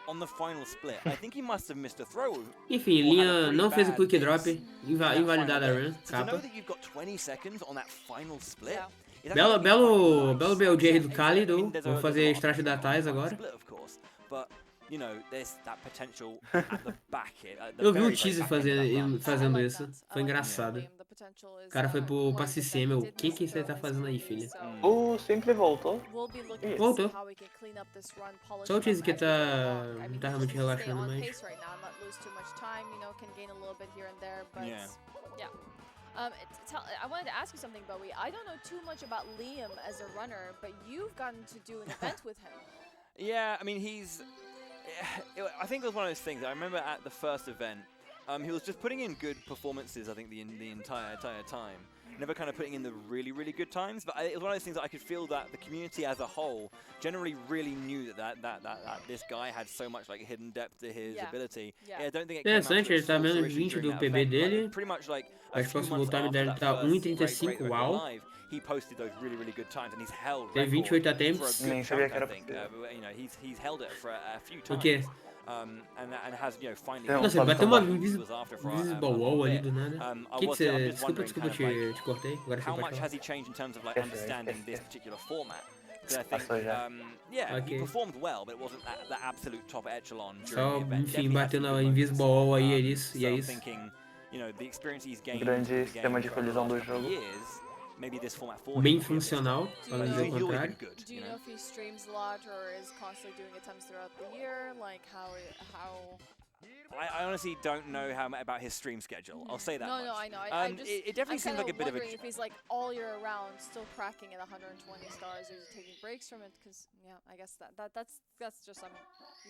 on the final split. I think he must have missed a throw. Enfim, Liam não fez o quick drop, invalidada a run, So to know capa. that you've got 20 seconds on that final split. Belo BLJ do Kalido. Vou fazer strat da Thais agora. But you know, there's that potential at the back here. Eu vi o teaser fazendo isso. Foi engraçado. O cara foi pra CCM. O que você tá fazendo aí, filha? O Simply voltou. Voltou. Só o teaser que tá realmente relaxando mais. I wanted to ask you something, Bowie. I don't know too much about Liam as a runner, but you've gotten to do an event with him. Yeah, I mean, I think it was one of those things. I remember at the first event, he was just putting in good performances, I think, the entire time. Never kind of putting in the really, really good times, but it was one of those things that I could feel that the community as a whole generally really knew that this guy had so much like hidden depth to his ability. Yeah, I don't think it came out to Interessante, ele its tá full menos fruition 20 do during that PB event, dele. but pretty much like a Acho que o few próximo months time after dele that tá first great 1:35, record uau. live, he posted those really, really good times, and he's held Tem record 28 for attempts. a good chunk, I think. You know, he's held it for a few times. O quê? And has, you know, finally. Nossa, ele bateu uma invisible wall ali do nada. Que você... Desculpa, te cortei. Agora você how pode much falar. has he changed in terms of like understanding this particular format? Because I think, yeah, he performed well, but it wasn't the absolute top echelon during Só, the event. enfim, batendo a invisible wall aí, é isso. E é So I'm isso. thinking, you know, the experience he's gained Grande in the sistema de game over the colisão do last couple of jogo. years, maybe this format for Bem him would be a bit funcional, stronger. para não dizer o He's always contrário. been good, Do you know if he streams a lot or is constantly doing attempts throughout the year? Like how? I honestly don't know about his stream schedule. I'll say that No, much. no, I know. I just, it definitely seems like a bit of a. If he's like all year round, still cracking at 120 stars, or is he taking breaks from it? Because yeah, I guess that's just some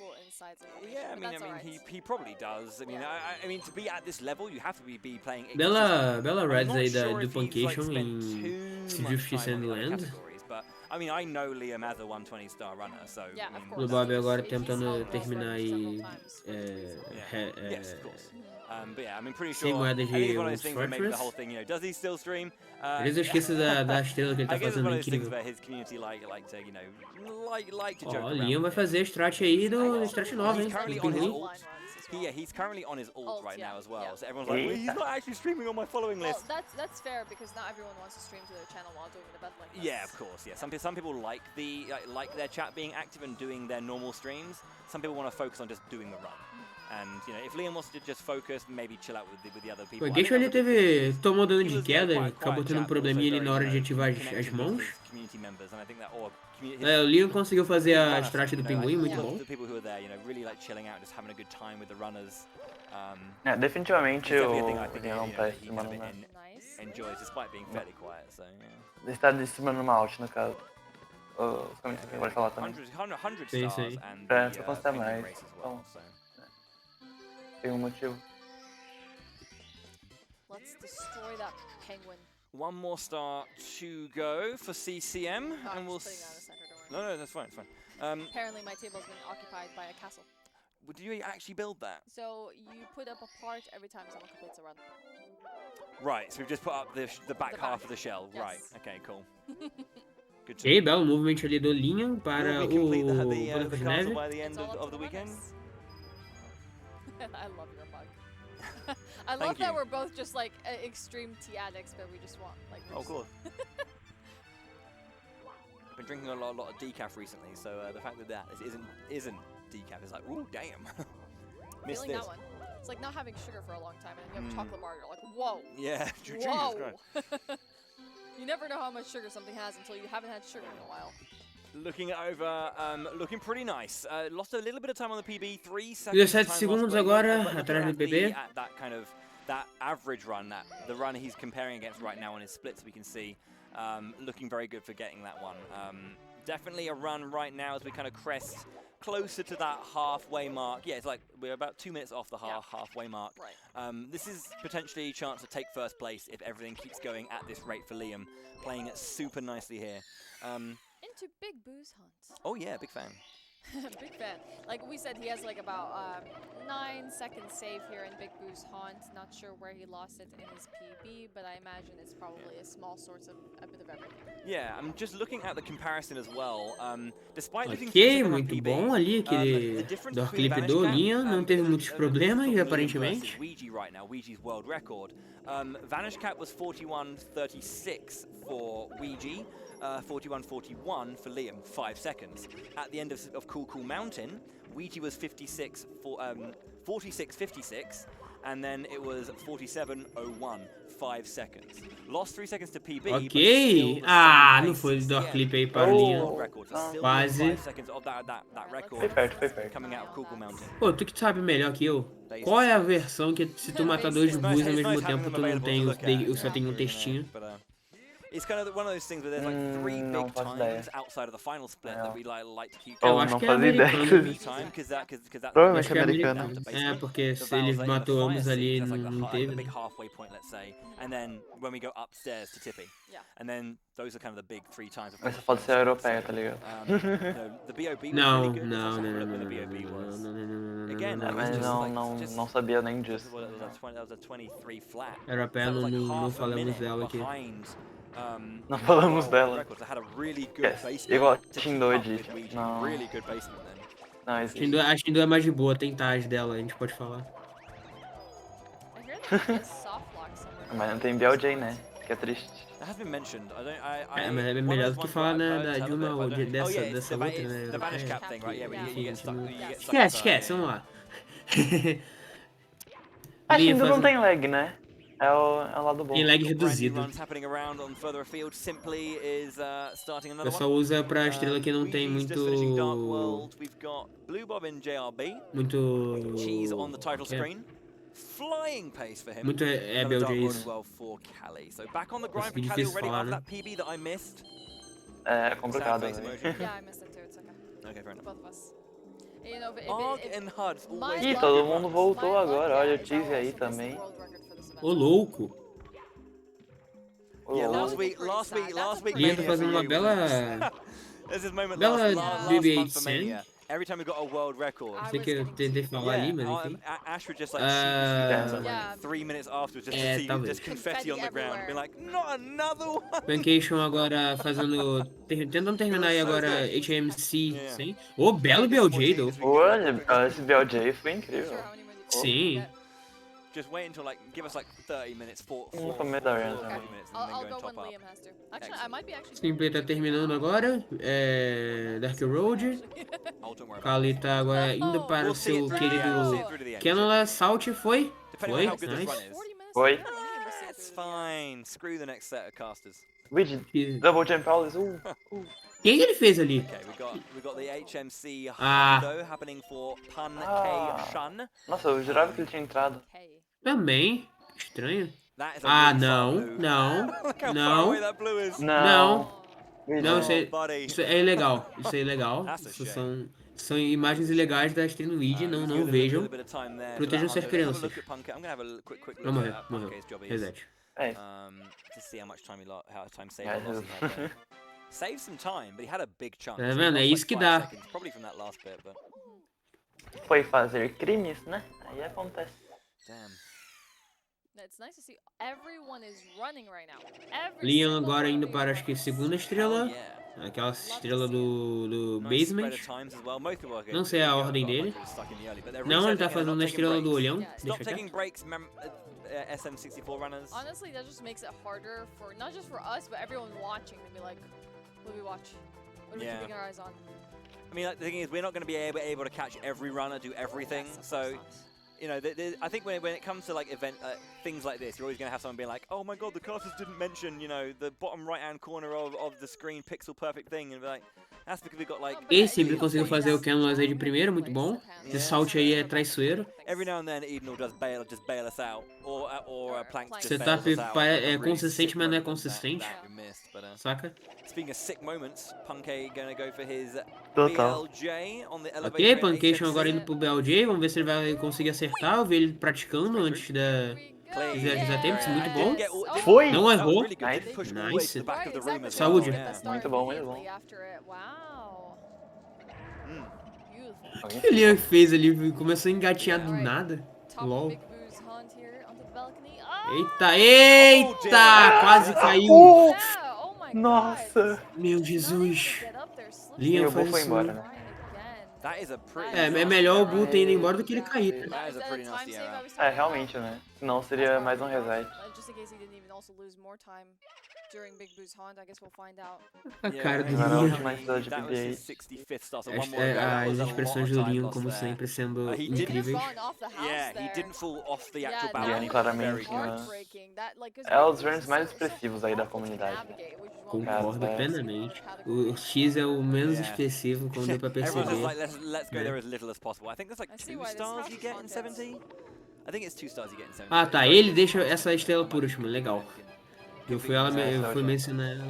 little insights. Yeah, I mean, he probably does. I mean, I mean, to be at this level, you have to be playing. Bela Reds aí do Puncation em Civil Justice and Land. But I mean, I know Liam as a 120 star runner, so. Yeah, I mean, O Bob agora tentando terminar aí. Yes, of course. But yeah, I mean, pretty Sem sure. moeda I think it's de one of those things where maybe the Fortress. whole thing, you know, does he still stream? Às vezes eu esqueço da estrela que ele tá I guess it's fazendo, one of those things incrível. where his community like to, you know, like to joke Ó, o around. Liam vai fazer a strat aí do strat nova, hein? He's currently Do on his Pinguim. ult. He's currently on his ult right now as well. yeah. So everyone's like, well, he's not actually streaming on my following Well, list. that's fair because not everyone wants to stream to their channel while doing an event like this. Yeah, of course. Yeah, some people like like their chat being active and doing their normal streams. Some people want to focus on just doing the run. And you know, if Liam wants to just focus, maybe chill out with the other people. O Geisha ele tomou dano de queda, acabou tendo um probleminha ali na hora de ativar as mãos. Community members, and I think that O Liam conseguiu fazer a strat do Pinguim, muito bom. The people who are there, you know, really like chilling out, just having a good time with the runners. Definitivamente it's o definitely a thing I think Liam não you know, tá that he streamando kind of nada. enjoys despite being fairly quiet. So yeah. Ele está streamando numa alt, no caso. Os comentários que pode falar também. 100 Sim, stars sim. and Pra the, constar Penguin mais. race as well, Então, so. tem um motivo. Let's destroy that penguin. One more star to go for CCM, No, I'm and we'll. just putting that in the center, don't worry. No, that's fine. It's fine. Apparently my table's been occupied by a castle. Did you actually build that? So you put up a part every time someone completes a run. Right. So we've just put up the back The half back. of the shell. Yes. Right. Okay. Cool. Good Ok, belo movimento ali do Linha para Will we o complete Boneco the de castle Neve. by the end It's all up of to the weekend? Dennis. I love your mug. I love Thank that you. we're both just like extreme tea addicts, but we just want like. Oh, of course. I've been drinking a lot of decaf recently, so the fact that isn't decaf is like, ooh, damn. Missed Feeling this. that one. It's like not having sugar for a long time, and then you have a chocolate bar, you're like, whoa. Yeah, Jesus Whoa. Christ. You never know how much sugar something has until you haven't had sugar in a while. Looking over, looking pretty nice. Lost a little bit of time on the PB, 3 seconds. 17 segundos agora, atrás do PB. At that kind of that average run, the run he's comparing against right now on his splits, we can see looking very good for getting that one. Definitely a run right now as we kind of crest closer to that halfway mark. Yeah, it's like we're about 2 minutes off the halfway mark. Right. This is potentially a chance to take first place if everything keeps going at this rate for Liam, playing it super nicely here. Into Big Boo's Hunt. Oh yeah, big fan. Big fan. Like we said, he has like about 9 seconds save here in Big Boo's Haunt. Not sure where he lost it in his PB, but I imagine it's probably a small source of a bit of everything. Yeah, I'm just looking at the comparison as well. Despite losing Ok, 3 muito PB, bom ali, aquele do clipe do Linha, não teve muitos problemas, aparentemente. Ouija right now, Ouija's world record. Vanish Cat was 41.36 for Ouija. 41.41 for Liam, 5 seconds. At the end of Cool Cool Mountain, Ouija was 46.56, and then it was 47.01, 5 seconds. Lost 3 seconds to PB. Ok. Ah, não foi do clipe aí para o Linha. Quase. Foi perto. Coming out of Cool Cool Mountain. Pô, tu que sabe melhor que eu. Qual é a versão que se tu matar 2 boos ao mesmo tempo tu não tem, só tem um textinho? It's kind of one of those things where there's like 3 big times outside of the final split that we like to keep Eu acho que é americano. Provavelmente Acho que é americano. americano. É, porque se ele matou ambos ali, não teve. Big halfway point, let's say, and then when we go upstairs to Tippy, and then those are kind of the big 3 times. Mas só pode ser europeia, tá ligado? The BOB was Não, really good. não, Let's have a look what the BOB was. Again, É, it was mas just não sabia nem disso. that was a 23 flat. Europeia, That was like não half a falamos minute dela aqui. behind, Não falamos dela. records. I had a really good Yes, basement igual to Team keep 2 up with de... Ouija. Não, Really good basement then. não existe. A Shindu é mais de boa, tem tais dela, a gente pode falar. I hear that there is soft lock somewhere. Mas não tem BLJ, né? Que é triste. That has been mentioned. É, mas é melhor do que falar de uma ou dessa outra, né? The Vanish Cap thing, right? Yeah, where you get stuck. Esquece, vamos lá. A Shindu não tem lag, né? É o lado bom. Tem lag reduzido. O pessoal usa pra estrela que não tem muito... Flying pace for him. Muito BLJ isso. Nossa, difícil falar, né? É complicado, né? Yeah, I missed it too. It's okay. Okay, fair enough. Both of us. You know, and HUDs always Ih, todo mundo voltou agora. Olha o Cheese aí também. Ô, louco. Yeah, last week. Linha tá fazendo uma bela... There's this moment Bela last BB-8 month for Mania. Sand. Every time we got a world record. Sei que eu tentei falar ali, mas enfim. Ash would just like shoot like 3 minutes afterwards just to see just confetti on the ground. Be like, not another one. Vacation agora fazendo... Tentando terminar aí agora HMC 100. Ô, belo BLJ, do. Olha, esse BLJ foi incrível. Sim. Just wait until give us 30 minutes for começo da run. I'll go when Liam has to. Actually, I might be actually. Simplay tá terminando agora. Dark Road. Kali tá agora indo para o seu querido Canola. Salt foi? Foi? Nice. Foi. It's fine. Screw the next set of casters. Ouija, double jump Alice. Quem ele fez ali? Okay, we got the HMC Hondo happening for Pun K Shun. Nossa, eu jurava que ele tinha entrado. Também. Estranho. Não. Isso é ilegal. Isso é ilegal. Isso são imagens ilegais da stream Ouija. Não vejam. Protejam suas crianças. Não morreu. Reset. To see how much time saved. Saved some time, but he had a big chunk. Tá vendo? É isso que dá. Probably from that last bit, but. Foi fazer crimes, né? Aí acontece. Damn. It's nice to see everyone is running right now. Every Liam single agora one indo of para, you acho que runners. segunda estrela. Aquela estrela do Nice spread basement. of times as well. Most people are Não sei a got ordem a bunch dele. of stuck in the early, but they're Não, ele tá resetting and fazendo not na taking estrela do breaks. olhão. Yeah, Stop Deixa taking quieto. breaks, SM64 runners. Honestly, that just makes it harder for not just for us, but everyone watching to be like, what do we watch? What are we Yeah. keeping our eyes on? I mean, like, the thing is, we're not going to be able to catch every runner, do everything. Yes, of So, course you know, I think when it comes to like things like this, you're always going to have someone being like, "Oh my God, the casters didn't mention, you know, the bottom right-hand corner of the screen, pixel perfect thing," and be like, "That's because we got like." Esse ele conseguiu fazer o Cam Lois aí de primeira, muito bom. Esse salt aí é traiçoeiro. Every now and then, Eden will just bail us out, or Plank just Setup bails us out. é consistente, mas não é consistente. That we missed, but, Saca? speaking of sick moments, Punkay gonna go for his Total. BLJ on the elevator. Ok, in Puncation 876. agora indo pro BLJ. Vamos ver se ele vai conseguir acertar. Eu vi ele praticando antes da... Fizer tempo, isso é muito bom. Foi! Não errou. Nice. Nice. Saúde. Muito bom, muito bom. O que o Liam fez ali? Começou a engatinhar do nada. LOL. Eita, eita! Quase caiu. Nossa! Meu Jesus. Liam faz foi isso. embora, né? That is a pretty É melhor o Bull ter ido embora do que ele cair. That is a pretty nasty error. É, realmente, né? Senão seria mais um reset. Just in case he didn't even also lose more time during Big Boo's hunt, I guess we'll find out. A cara do Não era a Liam. última estrela de That was his PB8. 65th start, so one more É, ago. That was as a lot expressões of do time Liam, lost como there. sempre, sendo He didn't incríveis. Yeah, he didn't fall off the actual Yeah, balcony. claramente, Very né? good. É os runs mais expressivos aí da comunidade. Concordo Cara, plenamente. O X é o menos Yeah. expressivo, como deu pra Everyone's just like, perceber. let's go né? there as little as possible. I think there's like I see 2 why this stars you is get in content. 70. I think it's 2 stars you get in 70. Ah, tá. Ele deixa essa estrela por último. Legal. Eu fui mencionar ela.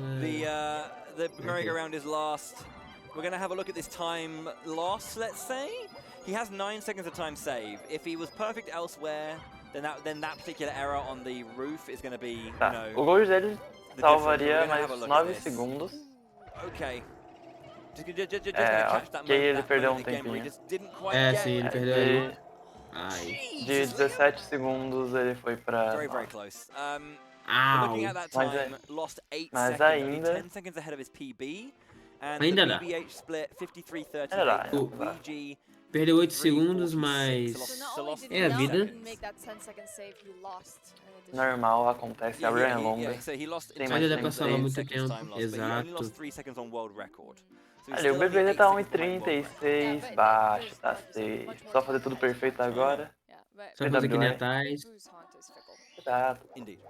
The merry-go-round is last. We're going to have a look at this time loss, let's say. He has 9 seconds of time save. If he was perfect elsewhere, then that particular error on the roof is going to be, Tá. you O know... gol dele the salvaria difference. We're gonna have mais a look 9 at this. segundos. Okay. Just gonna É, catch that ok, ele moment perdeu again where he tempinho. just didn't quite É, get sim, ele it. perdeu ali. Ai. De 17 segundos ele foi pra... Very, very close. Au. Looking at that Mas time, lost 8 mas seconds, only ainda- 10 seconds ahead of his PB. And Ainda the dá. BBH split 53-38. Ainda dá, O- ainda dá. VG Perdeu 8 segundos, mas... So not only did É he a not vida. make that 10-second save, he lost. Normal, acontece, a run é longa. so he lost Tem in mais Ainda dá tempo pra salvar aí. muito seconds tempo. time lost, but he only Exato. lost 3 seconds on world record. So he's Ali, o still only BBD 8 tá seconds behind world record. 1,36 baixo, tá safe. Só fazer tudo perfeito agora. Yeah, but Só fazer que nem a PWE. Thais. Boo's hunt is fickle. Exato. Indeed.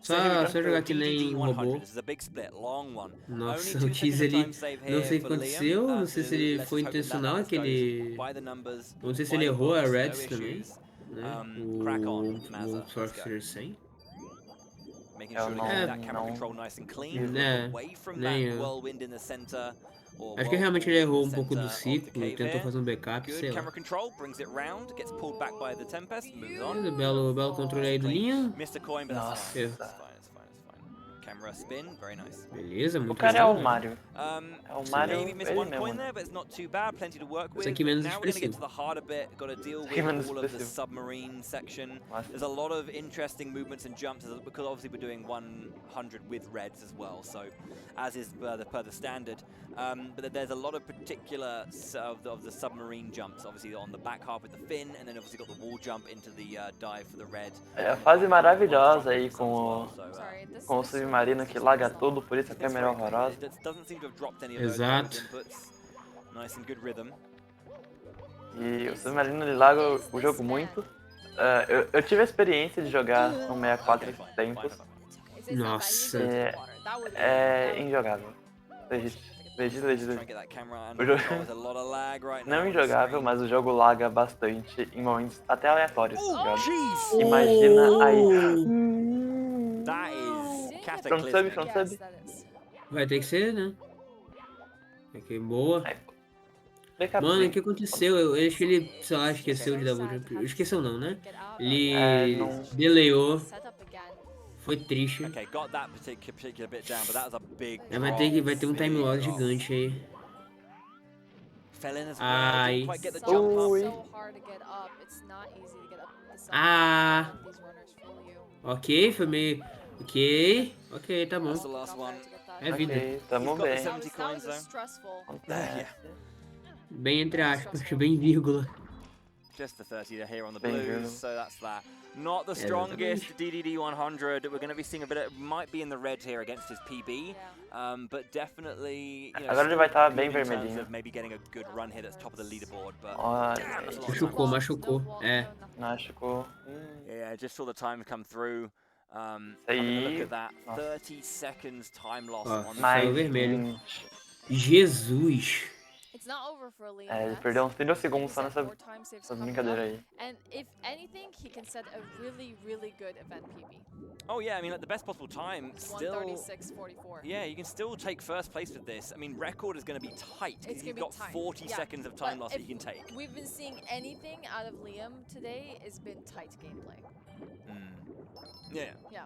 Só, So here we go. só jogar que nem DDD um robô. 100. This is a big split, long one. Nossa, Only o 2 X seconds of ele... time save Não here sei o que for Liam. aconteceu, não sei se ele Let's foi hope that intencional, that que goes ele... by the numbers, Não sei se by ele the errou a books, no Reds também. issues. Né? Crack on, O Mazza. Let's go. Sorcerer 100. Making Eu sure to não- keep that camera não- control nice and clean. Né, Away from nem that eu. whirlwind in the center. Or Acho que realmente ele errou um whirlpool pouco in do the center of the ciclo, cave tentou here. fazer um backup, Good sei lá. camera control, brings it round, gets pulled back by the Tempest, moves on. Olha, belo controle aí do Liam. Missed a coin, but that's Nossa. fine. That's fine, that's fine, that's fine. Camera spin, very nice. Beleza, O muito cara é bom, o né? Mario. Um, É o Mario, maybe missed ele one mesmo, coin né? there, but it's not too bad. Plenty to work with. aqui menos Now we're going to get expressivo. to the harder bit. Got to deal with Aqui menos all of the expressivo. submarine section. Nossa. There's a lot of interesting movements and jumps because obviously we're doing 100 with reds as well. So, as is per the standard. But there's a lot of particular of the submarine jumps. Obviously on the back half with the fin, and then obviously got the wall jump into the dive for the red. É a fase maravilhosa aí com Sorry, this o submarino que laga tudo, por isso a câmera é horrorosa. It doesn't seem to have dropped any of those Exato. inputs. Nice and good rhythm. E o submarino ele laga o jogo muito. Eu tive a experiência de jogar no 64 esses tempos. Nossa. É injogável. Legit. Try and get that camera O under jogo control. There's a lot of lag right now. não on the injogável, screen. mas o jogo laga bastante em momentos até aleatórios, tá ligado? Jeez! Imagina aí. That is From cataclysmic. sub, from sub. Yes, that is. Vai ter que ser, né? Aqui, boa. Backup Mano, o sim. que aconteceu? Eu acho que ele, sei lá, esqueceu de dar o jump. Esqueceu não, né? Ele não. delayou. Set up again. Foi triste. Okay, got that particular bit down, but that was a big Vai drop. ter um time loss gigante aí. Fell in as well. Ai. Didn't quite get the So, jump up. Ui. so hard to get up. It's not easy to get up. The sun Ah. these runners fool you. Ok, foi meio... Ok, tá bom. That's the last one. É vida. Ok, tamo You've got the bem. 70 coins though. Stressful. Acontece. Bem entre aspas, bem vírgula. Just the 30 here on the Bem, blues, viu? so that's that. Not the Exatamente. strongest DDD 100. We're going to be seeing a bit of, might be in the red here against his PB, but definitely, you know, Agora ele vai estar good bem in terms vermelhinho. of maybe getting a good run here that's top of the leaderboard, but Olha, that's a lot of Machucou, time. machucou. É. machucou. Yeah, just saw the time come through. Isso Having a look aí. at that, Nossa. 30 seconds time loss Ó, on the saiu Mais vermelho. 20. Jesus. It's not over for Liam. É, ele yet. perdeu uns 30 segundos só He set nessa 4 time saves essa coming brincadeira up, aí. And if anything, he can set a really, really good event PB. Oh yeah, I mean, like the best possible time still. 1:36.44. Yeah, you can still take first place with this. I mean, record is going to be tight It's because you've gonna got be tight. 40 Yeah, seconds of time but loss that if you can take. We've been seeing anything out of Liam today, it's been tight gameplay. Yeah. Yeah.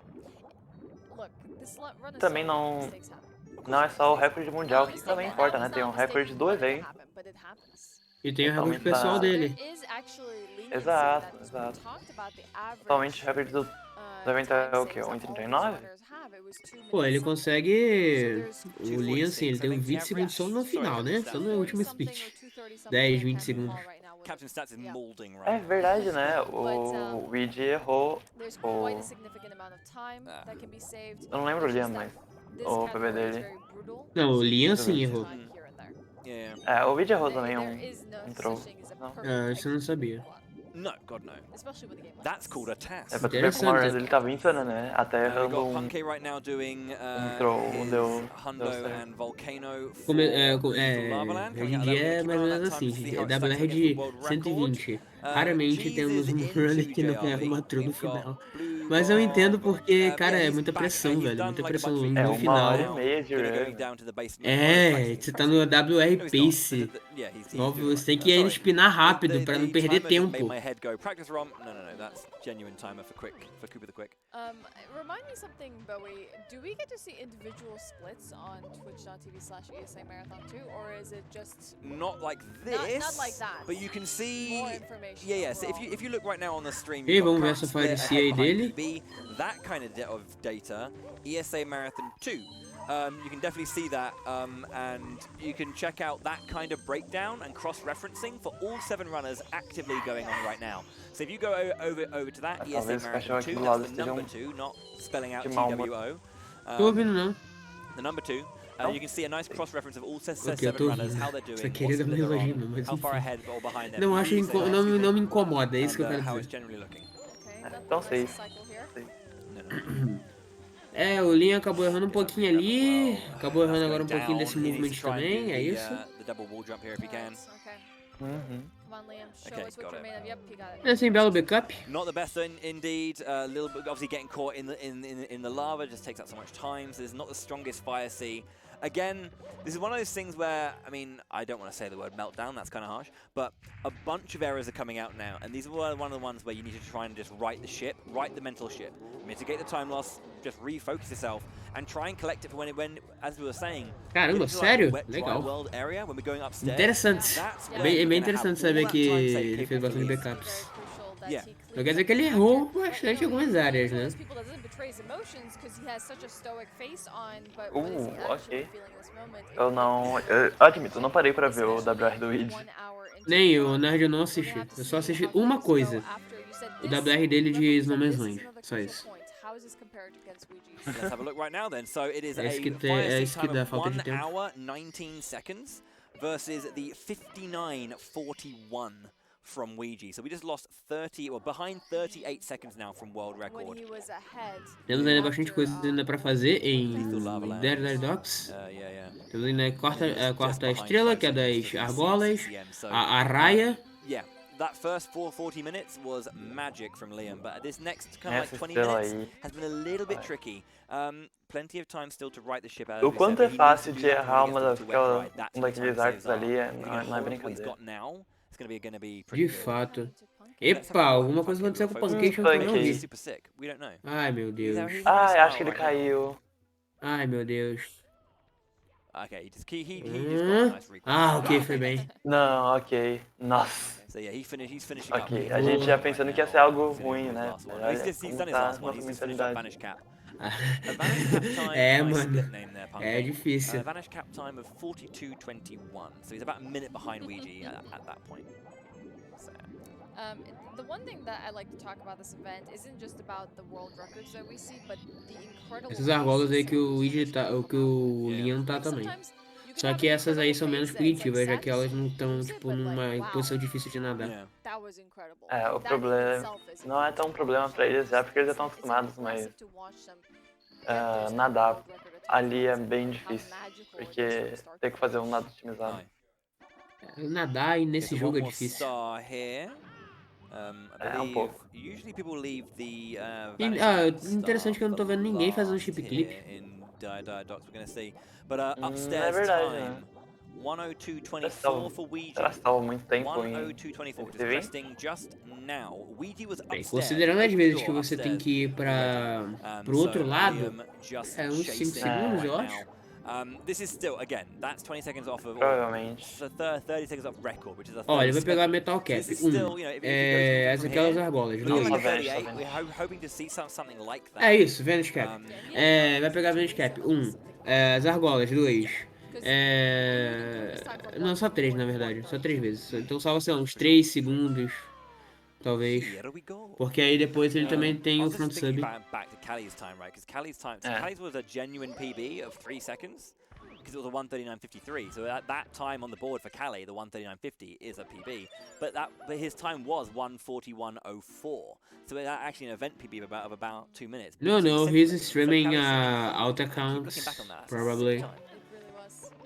Look, this run is Também so não, mistakes happen. não é só o recorde mundial que Mistake também that importa, was né? Tem not um a mistake recorde you do wanted to evento. happen, but it happens. E tem o recorde Totalmente pessoal da- dele. There is actually leniency Exato, that is exato. talked about the average, Atualmente o recorde do evento é o quê? 1,39? Pô, ele consegue... O Liam, assim, ele tem uns 20 segundos só no final, né? Só no último speech. 10, 20 segundos. Captain Stats is molding É right verdade, né? O Luigi errou There's o... quite a significant amount of time that can be saved. Eu não lembro o It's Liam, just mas that this o PB category is dele. very brutal. Não, o Liam Muito sim bem. errou. Time here and there. Yeah. É, o Luigi errou There- também there is no entrou. such thing as a Não. perfect Ah, isso eu não sabia. No, God no. Especially with a game like That's this. called a task. É pra tu ver como a Red ele tava insano, né? Até We've errando got um... Punky right now doing Throw, his deu Hundo certo. and Volcano for Como Lava Land. hoje em dia é mais ou menos assim, gente. É WR de 120. Raramente temos um runner que não erra uma true no final. Mas eu entendo porque, cara, é muita pressão, velho. Muita pressão É no 1 final. hora e meia de run. É, você tá no WR Pace. Óbvio, você tem que espinar rápido pra não perder tempo. Practice ROM. No, that's genuine timer for Cooper the Quick. Remind me something, Bowie. Do we get to see individual splits on twitch.tv/ESA Marathon 2, or is it just Not like this. Not like that. But you can see. More information Yeah. So overall. if you look right now on the stream, E you've got vamos ver Pratt essa split FireC ahead aí behind dele. PB. That kind of data. ESA Marathon 2. You can definitely see that, and you can check out that kind of breakdown and cross-referencing for all 7 runners actively going on right now. So if you go over to that, ESA Talvez o cachorro Marathon aqui 2, do lado that's the esteja number 2, not spelling out de mau humor. TWO. Tô ouvindo não. The number 2. You can see a nice cross-reference of all Ok, eu 7 tô runners, ouvindo. how they're doing, Só what's queria the dar uma litter on, elogio, mas how far enfim. ahead or behind them. Não acho não me incomoda, é isso que eu and, quero how it's dizer. generally looking. Então sei. É, o Liam acabou errando um pouquinho ali. Acabou errando agora um pouquinho desse Down, he needs movement to try and também, do é the, isso. the double wall jump here if he can. Uhum. Come on, Liam. Show Okay, us what got you're it. made of. Yep, you got it. É assim, belo backup. Not the best indeed. A little bit obviously getting caught in the lava just takes up so much time. So it's not the strongest fire sea. Again, this is one of those things where, I mean, I don't want to say the word meltdown, that's kind of harsh, but a bunch of errors are coming out now, and these are one of the ones where you need to try and just right the ship, right the mental ship, mitigate the time loss, just refocus yourself, and try and collect it for when as we were saying, Caramba, get into, sério? wet, dry Legal. world area, when we're going upstairs, Interessante. that's where Bem, é you're bem gonna have interessante all saber that que time saved ele fez bastante capability. backups. Yeah. Não quer dizer que ele errou bastante em algumas áreas, né? People that doesn't betray his emotions because he has such a stoic face on, but what is he actually Ok. feeling in this moment? Eu não... Eu admito, eu não parei pra ver o WR do Luigi. Nem eu, o Nerd eu não assisti. Eu só assisti uma coisa. O WR dele de Snowman's Land. Só isso. How is this compared against Ouija? Let's have a look right now then. So it is a É isso que fire sea time dá of falta 1 de tempo. hour 19 seconds versus the 59:41 from Ouija. So we just lost 30, or behind 38 seconds now from world When record. he was ahead. Temos ainda bastante coisa ainda pra fazer em Lethal Lava Land. Daredevil Docks. Yeah. Temos ainda a quarta behind estrela, 5 que é das seconds for the argolas. CCM, so- A raia. Yeah, that first 40 minutes was magic from Liam, but this next kind of Essa like 20 estrela minutes aí. has been a little bit tricky. Plenty of time still to right the ship out. O as we quanto said, é but he fácil needs de to do that errar when he uma gets das, to wet dry. aquela, That's um when the daqueles time arcos saves ali, are. If he can não é hold what brincadeira. he's got now, it's gonna be pretty De good. fato. Epa, alguma coisa aconteceu com o Puncation que eu não Maybe vi. super sick. We don't know. Ai, meu Deus. Ah, acho que ele caiu. Ai, meu Deus. Okay, he just got a nice recoil. Ah, ok, foi bem. Não, ok. Nossa. So yeah, he's finishing Ok, up. a gente já pensando que ia ser algo ruim, né? Last one. Olha He's done como his tá last one. nossa He's just finished up mentalidade. Vanish Cap. A Vanish Cap time, É, nice mano. split name there, Punk. É difícil. Vanish Cap time of 42:21. So he's about a minute behind Ouija at that point. So. The one thing that I like to talk about this event isn't just about the world records that we see, but the incredible. Essas argolas aí que o Ouija tá, ou que o Liam tá também. Só que essas aí são menos punitivas, já que elas não estão, tipo, numa posição difícil de nadar. É, o problema não é tão um problema pra eles já, porque eles já estão acostumados, mas nadar ali é bem difícil, porque tem que fazer um nado otimizado. Nadar nesse jogo é difícil. Um pouco. Usually people leave the interessante que eu não tô vendo ninguém fazendo chip clip. We're gonna see. But upstairs é verdade, time, né? 102.24 for Ouija. Elas estavam muito tempo em 102.24, which is resting just now. Ouija was Bem, upstairs. considerando as vezes que você tem que ir pro outro lado, é uns 5 segundos, eu acho. This is still, again, that's 20 seconds off of, Provavelmente. 30 seconds off record, which is a Olha, ele vai pegar Metal Cap. Essa aquelas argolas. 2. We're hoping to see something like that. É isso, Vanish Cap. Vai pegar Vanish Cap. 1. As argolas. 2. Não, só 3 na verdade. Só 3 vezes. Então salva, sei lá, uns 3 segundos. Talvez. Porque aí depois ele também tem o front sub. Back to Callie's time, right? Because Callie's time, Callie's was a genuine PB of 3 seconds. Because it was a 1:39.53, so that time on the board for Callie, the 1:39.50, is a PB. But his time was 1:41.04, so that's actually an event PB of about 2 minutes. No, he's streaming alt accounts, probably.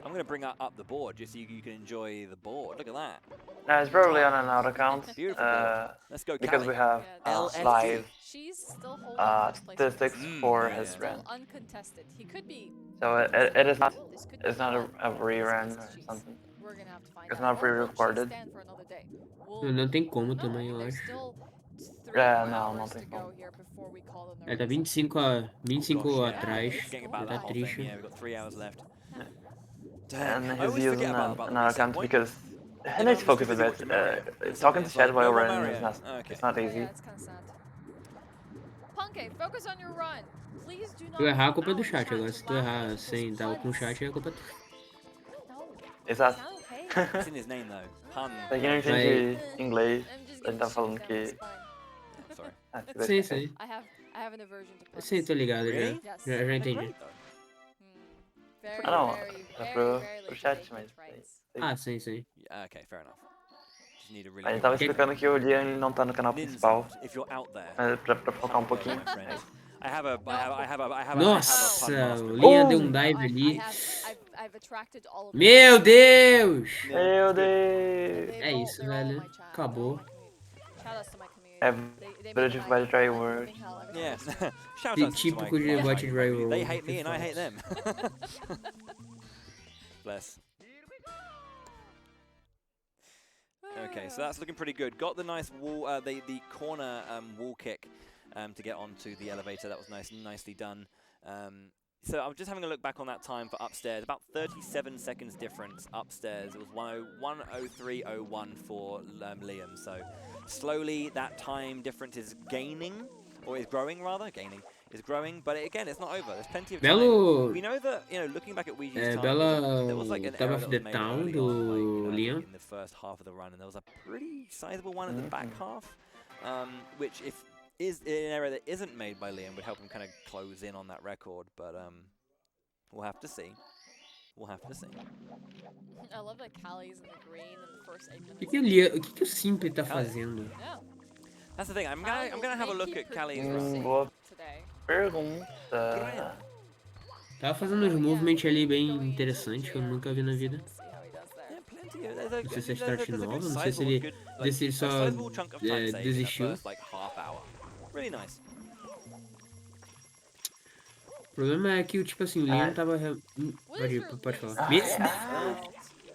I'm going to bring up the board just so you can enjoy the board. Look at that. It's probably on an out account. Beautiful. Let's go, because Callie. we have live statistics for his run. Uncontested. He could be. So it is not. It's not a rerun or something. It's not pre-recorded. Não tem como também, eu acho. Não tem como. Tá 25 atrás. Tá triste. Yeah, we've got 3 hours left. And he's using an account because he needs to focus a bit. Talking to chat while running is not, it's not easy. Focus on your run. Please do not. Se tu errar, a culpa é do chat. Agora, se tu errar sem dar com o chat, a culpa é tua. Exato. It's in his name though. Pun. Pra quem não entende inglês, a gente tá falando que... Sim, sim. Sim, tô ligado já entendi. Não, é pro chat, mas... sim, sim. Okay, fair enough. A gente tava explicando que o Liam não tá no canal principal, mas pra focar um pouquinho. Nossa, o Liam deu um dive ali. Meu Deus! Meu Deus! É isso, velho. Acabou. Bridge by Dry World. Yeah. Típico de bot Dry World. They hate me and I hate them. Bless. Okay, so that's looking pretty good. Got the nice wall, the corner wall kick to get onto the elevator. That was nicely done. So I'm just having a look back on that time for upstairs. About 37 seconds difference upstairs. It was 1:03.01 for Liam. So slowly that time difference is gaining, or is growing rather. Gaining is growing, but again, it's not over. There's plenty of time. We know that, looking back at Ouija's time, there was like an error that was made early on, in the first half of the run, and there was a pretty sizable one at the back half, which if is an error that isn't made by Liam would help him kind of close in on that record, but we'll have to see. We'll have to see. I love that Callie's in the green in the first 8 minutes. O que o Simple tá fazendo? That's the thing. I'm gonna have a look at Callie's run. Boa pergunta. Tava fazendo uns moviments ali bem interessantes que eu nunca vi na vida. Não sei se é start nova, não sei se ele só desistiu. Really nice. O problema é que, tipo assim, o Liam tava... Pode falar.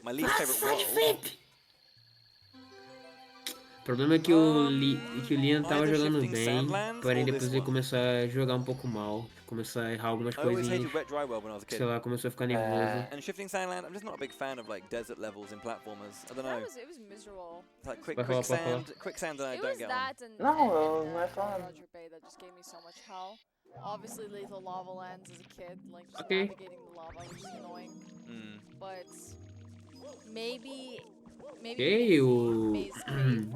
My least favorite world. problema é que que o Liam tava jogando bem, porém depois ele começou a jogar um pouco mal. Começou a errar algumas coisinhas. Sei lá, começou a ficar nervoso. And Shifting Sandland, I'm just not a big fan of like desert levels in platformers. I don't know. It was miserable. It's like quicksand that I don't get on. Não é só. Roger Bay that just gave me so much hell. Obviously, Lethal Lava Lands as a kid, like just Okay. navigating the lava, which is annoying. But maybe. Ok, o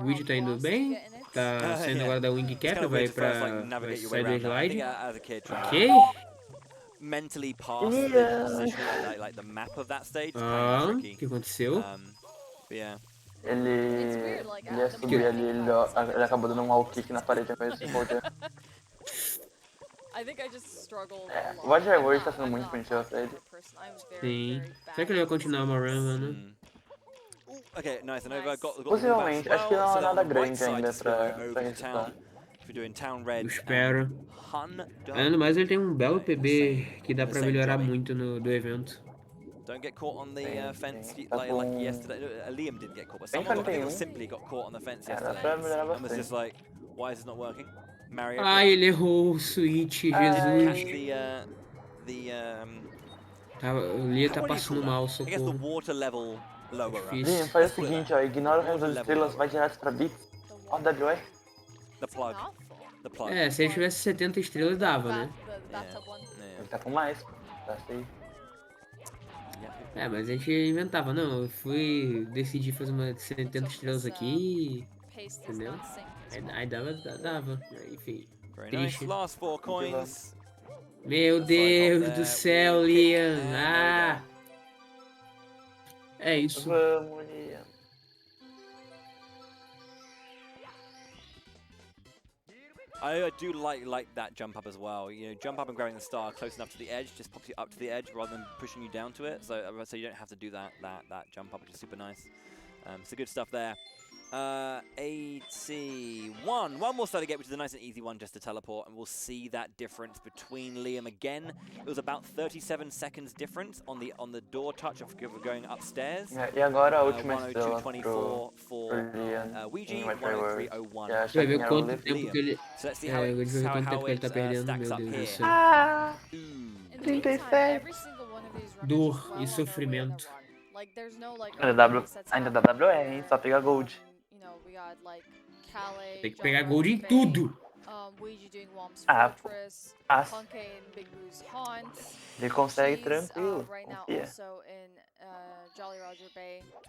Luigi tá indo bem. Tá saindo agora da Wing Cap, vai sair do slide. Ok. Mentally past the position, like the map of that stage. O que aconteceu? Yeah. Ele ia subir ali, ele acabou dando um wall kick na parede ao mesmo tempo. I think I just struggled. O Roger World tá sendo muito punitivo pra ele. Sim. Será que ele vai continuar uma run, mano? Okay, nice. And over got possivelmente, acho que não é nada grande ainda pra resetar. Eu espero. Além do mais, ele tem um belo PB que dá pra melhorar muito do evento. Don't get caught on the fence like yesterday. Liam didn't get caught, but someone I think simply got caught on the fence yesterday. And was just like, why is it not working? Mario. Ai, ele errou o switch, Jesus. O Lia tá passando mal, socorro. Liam, faz o seguinte, ó, ignora o resto das estrelas, vai direto pra Beats. Ó, WR. The plug. É, se ele tivesse 70 estrelas, dava, né? Ele tá com mais, tá assim. É, mas a gente inventava, não, eu decidi fazer uma de 70 estrelas aqui, entendeu? Aí dava, enfim, triste. Meu Deus do céu, Liam, é isso. Vamos, Liam. I do like that jump up as well. You know, jump up and grabbing the star close enough to the edge just pops you up to the edge rather than pushing you down to it. So you don't have to do that jump up, which is super nice. So good stuff there. 81. One more starter gate, which is a nice and easy one just to teleport, and we'll see that difference between Liam again. It was about 37 seconds difference on the door touch of going upstairs. E agora a última estrela 102.24 for Ouija, 103.01. Vai ver quanto tempo que ele... So let's see how it tá perdendo, stacks meu up Deus do here. céu. 37. Dor e sofrimento. Ainda dá WR, hein? Só pegar Gold. Tem que pegar Gold em tudo. Ele consegue tranquilo, confia.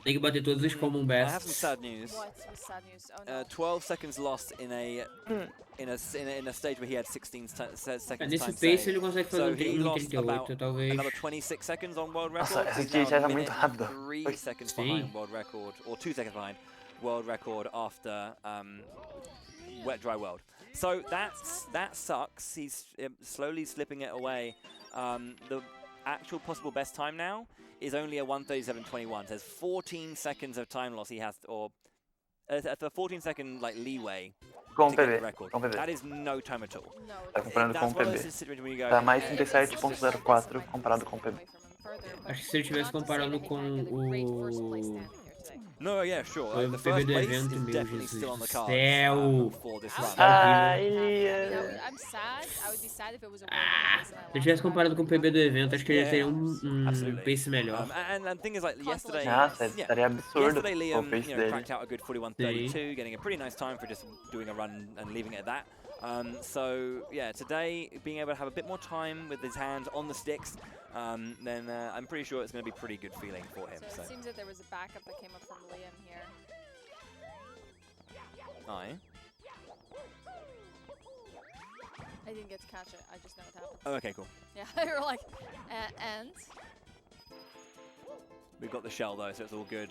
Tem que bater todos os common I have some bests. sad news. 12 seconds lost in a stage where he had 16 seconds Nesse time pace save. ele consegue fazer So he lost 38, about talvez. another 26 seconds on world record. Nossa, essa He's aqui now já a era muito minute rápido. 3 seconds Sim. behind world record, or 2 seconds behind world record after Wet Dry World. So that sucks. He's slowly slipping it away. The actual possible best time now is only a 1:37.21. There's 14 seconds of time loss he has, or a 14-second like leeway Com to get PB, the record. com PB. That is no time at all. Tá comparando com That's one of PB. those situations when you go, Tá mais 37.04 comparado com PB. Acho que se ele tivesse comparando com o... No, yeah, sure. Foi The o first PB do place evento, is meu definitely Jesus still on the do cards céu. for this run. I'm sad. I would be sad if it was a Se ele tivesse comparado com o PB do evento, acho que ele teria um pace melhor. And the thing is, like yesterday, Nossa, estaria absurdo yesterday o Liam, pace you know, dele. cracked out a good 41.32, getting a pretty nice time for just doing a run and leaving it at that. So yeah, today being able to have a bit more time with his hands on the sticks, then I'm pretty sure it's going to be a pretty good feeling for him. So it seems that there was a backup that came up from Liam here. Aye. I didn't get to catch it. I just know it happened. Oh, okay, cool. Yeah, they were like, and We've got the shell though, so it's all good.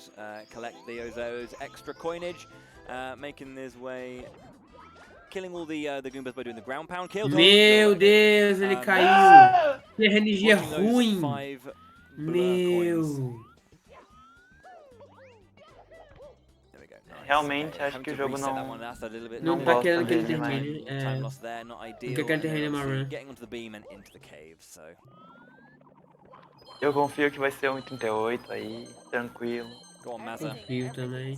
Collect those extra coinage, making his way, killing all the Goombas by doing the ground pound kill. Meu Deus, ele caiu. Que energia ruim. Meu. Realmente acho que o jogo não tá querendo que ele termine. Time lost there, not ideal. Não quer que ele termine uma run. Getting onto the beam and into the cave, so. Eu confio que vai ser 1:38 aí, tranquilo. Go on, Mazza. Confio também.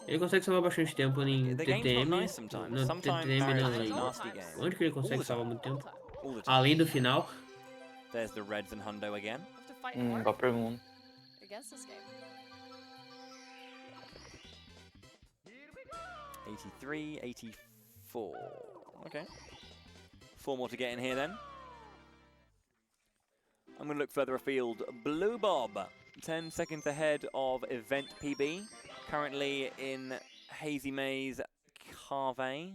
Ele consegue salvar bastante tempo em The game's not TTM. nice sometimes. No Sometimes TTM Barry's não, a em- nasty game. Onde que ele All consegue the salvar time. muito tempo? All the time. Além do final. There's the Reds and Hundo again. Have to fight Boa hard pergunta. against this game. 83, 84. Okay. 4 more to get in here then. I'm going to look further afield. Blue Bob, 10 seconds ahead of Event PB. Currently in Hazy Maze Carve.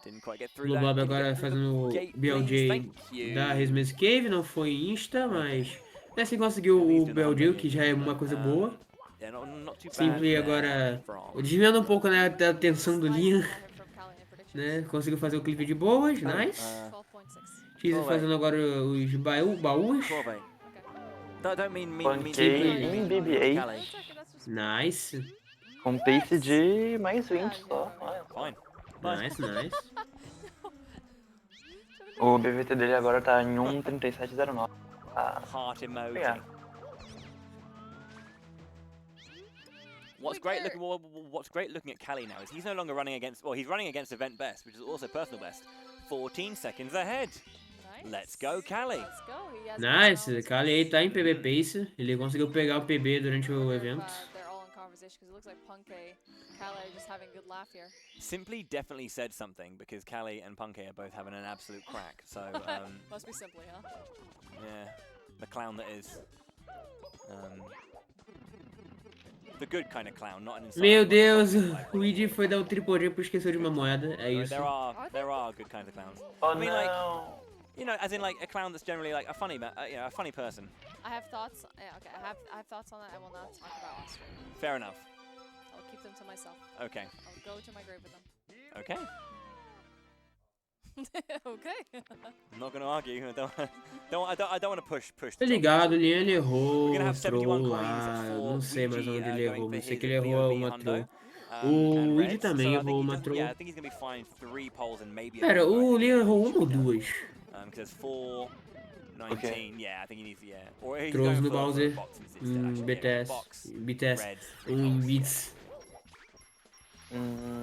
Didn't quite get through Blue that. Bob Didn't agora get through the fazendo o gate, please. BLJ Thank you. da Resmes Cave, não foi Insta, mas assim conseguiu o BLJ, o que já é uma coisa boa. Yeah, not too bad Simply there agora from- desviando um pouco, né, da tensão do Liam, né? Conseguiu fazer o clipe de boas, nice. Cheese fazendo agora os baús. Corvée. Don't mean Pancake mean em BB-8. Calais. Nice. Com pace de mais 20 só. Fine. Nice, nice. O BVT dele agora tá em 1:37:09. Ah, Heart emoji. obrigado. What's great looking at Callie now is he's no longer running against, well, he's running against event best, which is also personal best. 14 seconds ahead. Let's go, Callie. Let's go. He has Nice. Kali aí tá em PB Pace. Ele conseguiu pegar o PB durante o evento. they're all in conversation because it looks like Punkay, Kale are just having a good laugh here. Simply definitely said something because Callie and Punkay are both having an absolute crack. So, Must be Simply, huh? yeah, the clown that is. The good kind of clown, not an inside. Meu Deus, o Id foi dar o triple J por esquecer de uma moeda. É isso. There are good kinds of clowns. Oh, I mean, like, não. you know, as in like a clown that's generally like a funny, a funny person. I have thoughts. Yeah, okay. I have thoughts on it. I will not talk about on stream. Fair enough. I'll keep them to myself. Okay. I'll go to my grave with them. Okay. Okay. I'm not going to argue. I don't want to push. Tá ligado, o Liam ele errou We're gonna o have 71 troll coins lá. Eu for não sei mais Luigi, onde ele errou, going mas for sei que his ele errou BOB uma Hundo, troll. and O Id Reds, também so I errou think uma I troll. think he's going to be fine 3 poles and maybe a Pera, double, I o think. Liam errou uma ou duas? Because there's 4, 19. Okay. Yeah, I think he needs, yeah. Or he's Trolls going no for Bowser, boxes instead, actually. Yeah, BTS, box, BTS, Reds, 3 em poles, Beats.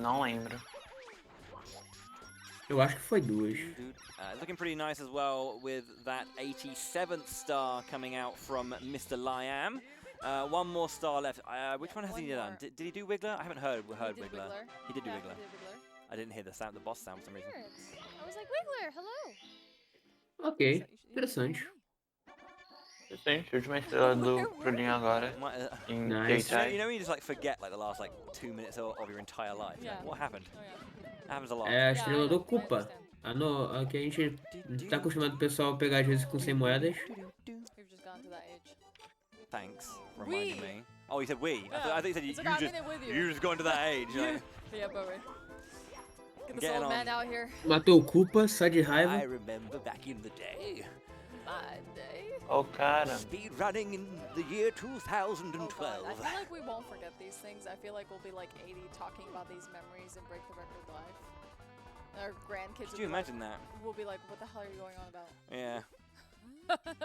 Não lembro. Eu acho que foi duas. Looking pretty nice as well with that 87th star coming out from Mr. Liam. One more star left. Which one has he done? Did he do Wiggler? I haven't heard Wiggler. He did do Wiggler. I didn't hear the boss sound for some reason. I was like, Wiggler, hello. Ok, interessante. Gente, última estrela do Bruninho agora. Em Nice. You know when you just like forget like the last like 2 minutes of your entire life? Yeah. What happened? Oh, yeah. Happens a lot. É a estrela do Koopa. Aqui a gente tá acostumado o pessoal pegar às vezes com 100 moedas. We've just gone to that age. Thanks for reminding me. Oh, you said we. I thought you said It's you like, I'm just in it with you. you just gone to that age. Like, Yeah, but wait. Get this Getting old man on. out here. Matou o Koopa, só de I raiva. remember back in the day. My day. Oh, cara. Speed running in the year Oh, 2012. God. I feel like we won't forget these things. I feel like we'll be like 80 talking about these memories and Break the Record live. Our grandkids Could you imagine that? will be like, what the hell are you going on about? Yeah.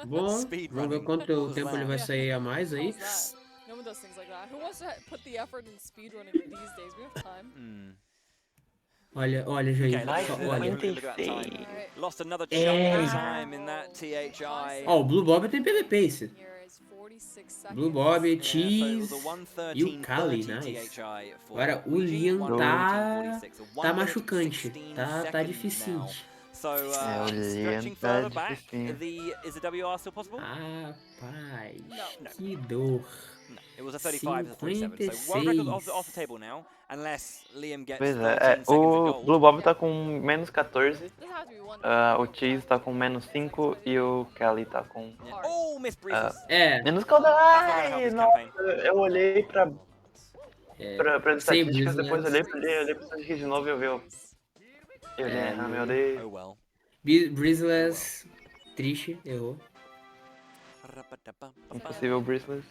Bom, Speed vamos ver running. quanto What was tempo ele that? vai sair a mais aí. How's that? No one does things like that. Who wants to put the effort in speedrunning these days? We have time. Olha, Jair, Okay, só look olha. at that time. Lost another chunk É. of time in that THI. Ó, o Blue Bob tem PV Pace. Here is 46 seconds. Blue Bob, Yeah, so it Cheese was a 1:13, e o Kali, 30 nice. THI for Agora o Luigi, Liam 1:13, 46, a tá 1:16 machucante, tá seconds dificinho. now. So, o Liam stretching tá further back, dificinho. is the WR still possible? Rapaz, No. que dor. No, it was a 35 to 37. So world record off the table now, unless Liam gets Pois 13 é, seconds o of gold. Blue Bob tá com menos 14, Doesn't have to be one. o Cheese tá com menos 5 e o Kelly tá com Oh, Miss Breezes. É, menos 14. Ai, Help nossa, this eu olhei pra sem estatísticas, Breezes, depois né? olhei pra estatísticas de novo e eu vi. Eu olhei, ah, meu Deus. Oh well. Breezeless, triste, errou. Impossível, Bristless.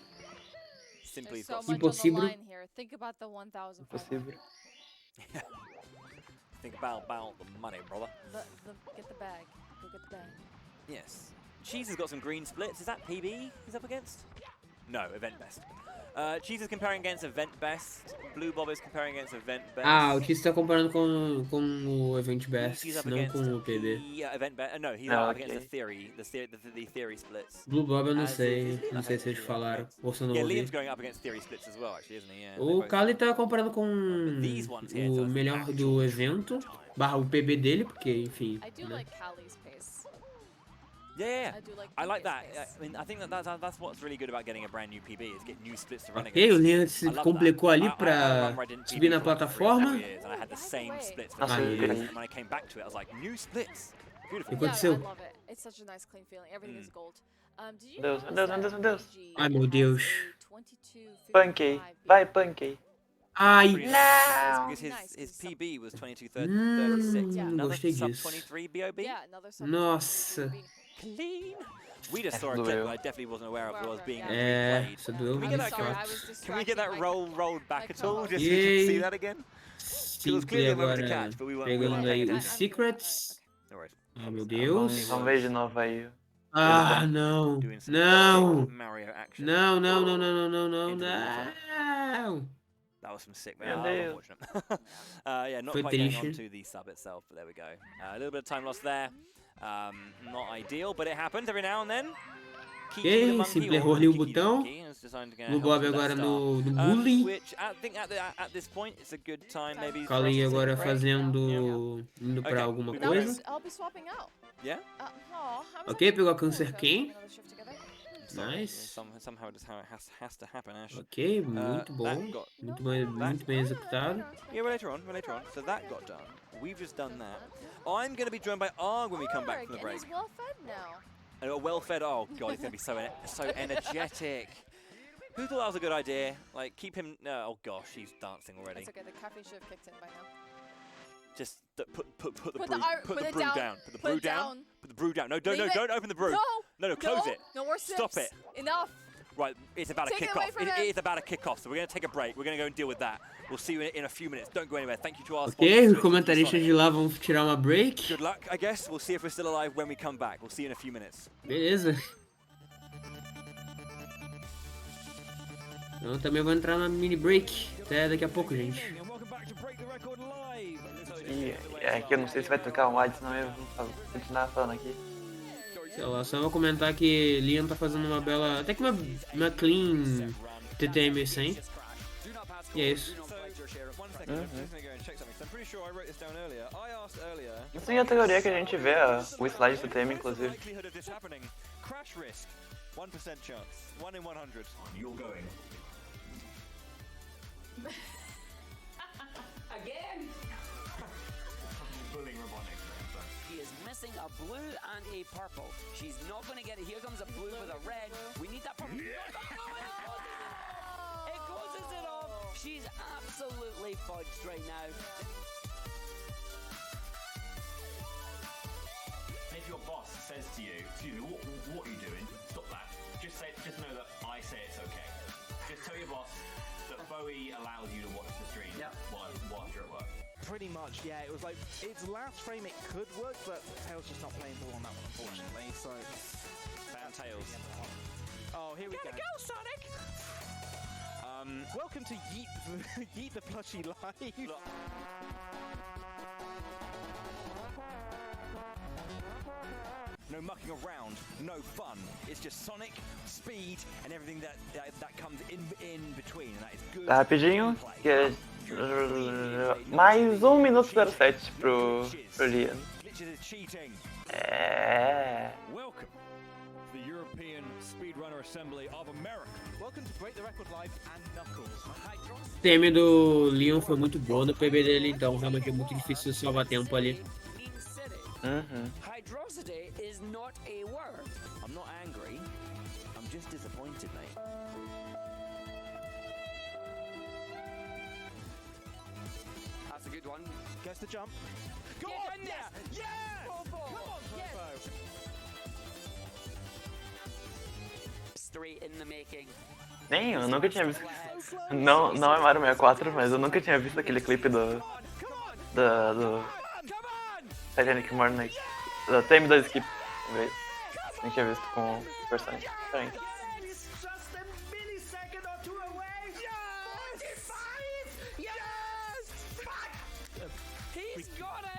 Simply There's so possible. much on the Impossível. line here. Think about the 1,000. Impossível. Think about the money, brother. Get the bag. Go get the bag. Yes. Cheese has got some green splits. Is that PB he's up against? No, event best. Cheese is comparing against event best. Blue Bob is comparing against event best. Ah, o Cheese tá comparando com o Event Best, He's up não against com o PB. the event best. No, he's Ah, up against ok. the theory splits. Blue Bob eu não As sei, is- não sei se vocês falaram, ou se eu não Yeah, Liam's ouvi. going up against theory splits as well, actually, isn't he? Yeah, O they're both- Kali tá comparando com these ones here, so o it's melhor do evento, barra o PB dele, porque, enfim, I do né? like Callie's pace. Yeah, I do like I like PB's that. pace. I mean, I think that's what's really good about getting a brand new PB is get new splits to run Ok, against. o Liam se I love complicou that. ali I pra remember I didn't subir na PB for like 3 or 4 plataforma. years, and I had the same splits for Nossa, the Aí. years, and when I came back to it, I was like, new splits. Beautiful. O que aconteceu? Yeah, I love it. It's such a nice clean feeling. Everything is gold. Did you Deus, notice meu Deus, that meu Deus, meu Deus. PG Ai, meu has Deus. a 22.55 Punkey. Vai, Punkey. Ai, Pretty No! nice, because Nice, his 'cause some- PB was 22.36. Yeah. Another gostei sub disso. 23 BOB. Yeah, another sub Nossa. Clean. We just saw a clip that I definitely wasn't aware of that was being É, replayed. isso doeu Can we de get that? sorry, I fato. was Can we get that distracting rolled back my at all, co-host. just so we can see Yay. that again? Simple agora pegando aí os secrets. No worries. Ai, meu Deus. Vamos ver de novo aí. Ah, não. Doing some Não. Mario action. Não, não, não, não, não, não, Into the water. não. That was some sick, Meu man. Deus. Unfortunate. Yeah, not Foi quite getting triste. onto the sub itself, but there we go. A little bit of time lost there. Not ideal, but it happens every now and then. Kiki the Ok, monkey, Simple or errou ali o Kiki the botão. monkey, has decided to go No help Bob with that agora star. no bully. Which I think at this point it's a good time maybe. for us Kali to take a agora break. fazendo. Indo pra Ok, alguma we No, got coisa. I'll be swapping out. Yeah. Aw, I was Ok, actually pegou a gonna Cancer go King. another shift together. Nice. Somehow just how it has to happen, Ash. Ok, muito that bom. got- Muito bem executado. Yeah, we're later on. So that got done. We've just done that. I'm going to be joined by Arg when we come back from the And break. he's well fed now. And a well-fed. Oh god, he's going to be so energetic. Who thought that was a good idea? Like keep him. No, oh gosh, he's dancing already. It's okay, the caffeine should have kicked in by now. Just put the Put brew, the put the it brew down. down. Put the Put brew it down. down. Put the brew down. No, Leave it. don't open the brew. No, No, close it. No more Stop sips. it. Enough. Right, it's about to Take it kick away off. from It him. is about to kick off, so we're going to take a break. We're going to go and deal with that. We'll see you in a few minutes. Don't go anywhere. Thank you to our Ok, sponsors, os comentaristas de lá vão tirar uma break. Good luck, I guess. We'll see if we're still alive when we come back. We'll see you in a few minutes. Beleza. Eu também vou entrar na mini break. Até daqui a pouco, gente. E é que eu não sei se vai trocar um ad, senão eu vou continuar falando aqui. Sei lá, só vou comentar que Liam tá fazendo uma bela. Até que uma clean TTM 100. E é isso. Isso é a teoria que a gente vê, o slide do TM, inclusive. Crash risk, 1% chance, 1 in 100. You're going. Again? Bullying robotics. She is missing a blue and a purple. She's not going to get it. Here comes a blue with a red. We need that purple. It closes it off. She's absolutely fudged right now. If your boss says to you, excuse me, what are you doing? Stop that. Just know that I say it's okay. Just tell your boss that Bowie allows you to watch the stream while you're at work. Pretty much, yeah. It was like, its last frame it could work, but Tails just not playing ball on that one, unfortunately. So, Fan Tails. oh, here we go. Go, Sonic! Welcome to Yeet the Plushie Live. No mucking around, no fun. It's just Sonic, speed, and everything that comes in between, and that is good. Tá rapidinho, que é mais 1 minuto 07 pro Liam. Glitches is cheating. É. Welcome to the European Speedrunner Assembly of America. Welcome to Break the Record Live and Knuckles. O TM do Leon foi muito bom no PB dele, então realmente é muito difícil salvar tempo ali. Hydrosity is not a word. I'm not angry. I'm just disappointed, mate. That's a good one. Gets the jump. Go on there! Yeah! Come on, Yes! Straight in the making. Nem, eu nunca tinha visto. Não é Mario 64, mas eu nunca tinha visto aquele clipe do Titanic Morning, do TM da Skip, uma vez. Nem tinha visto com o personagem. Diferente. It's just a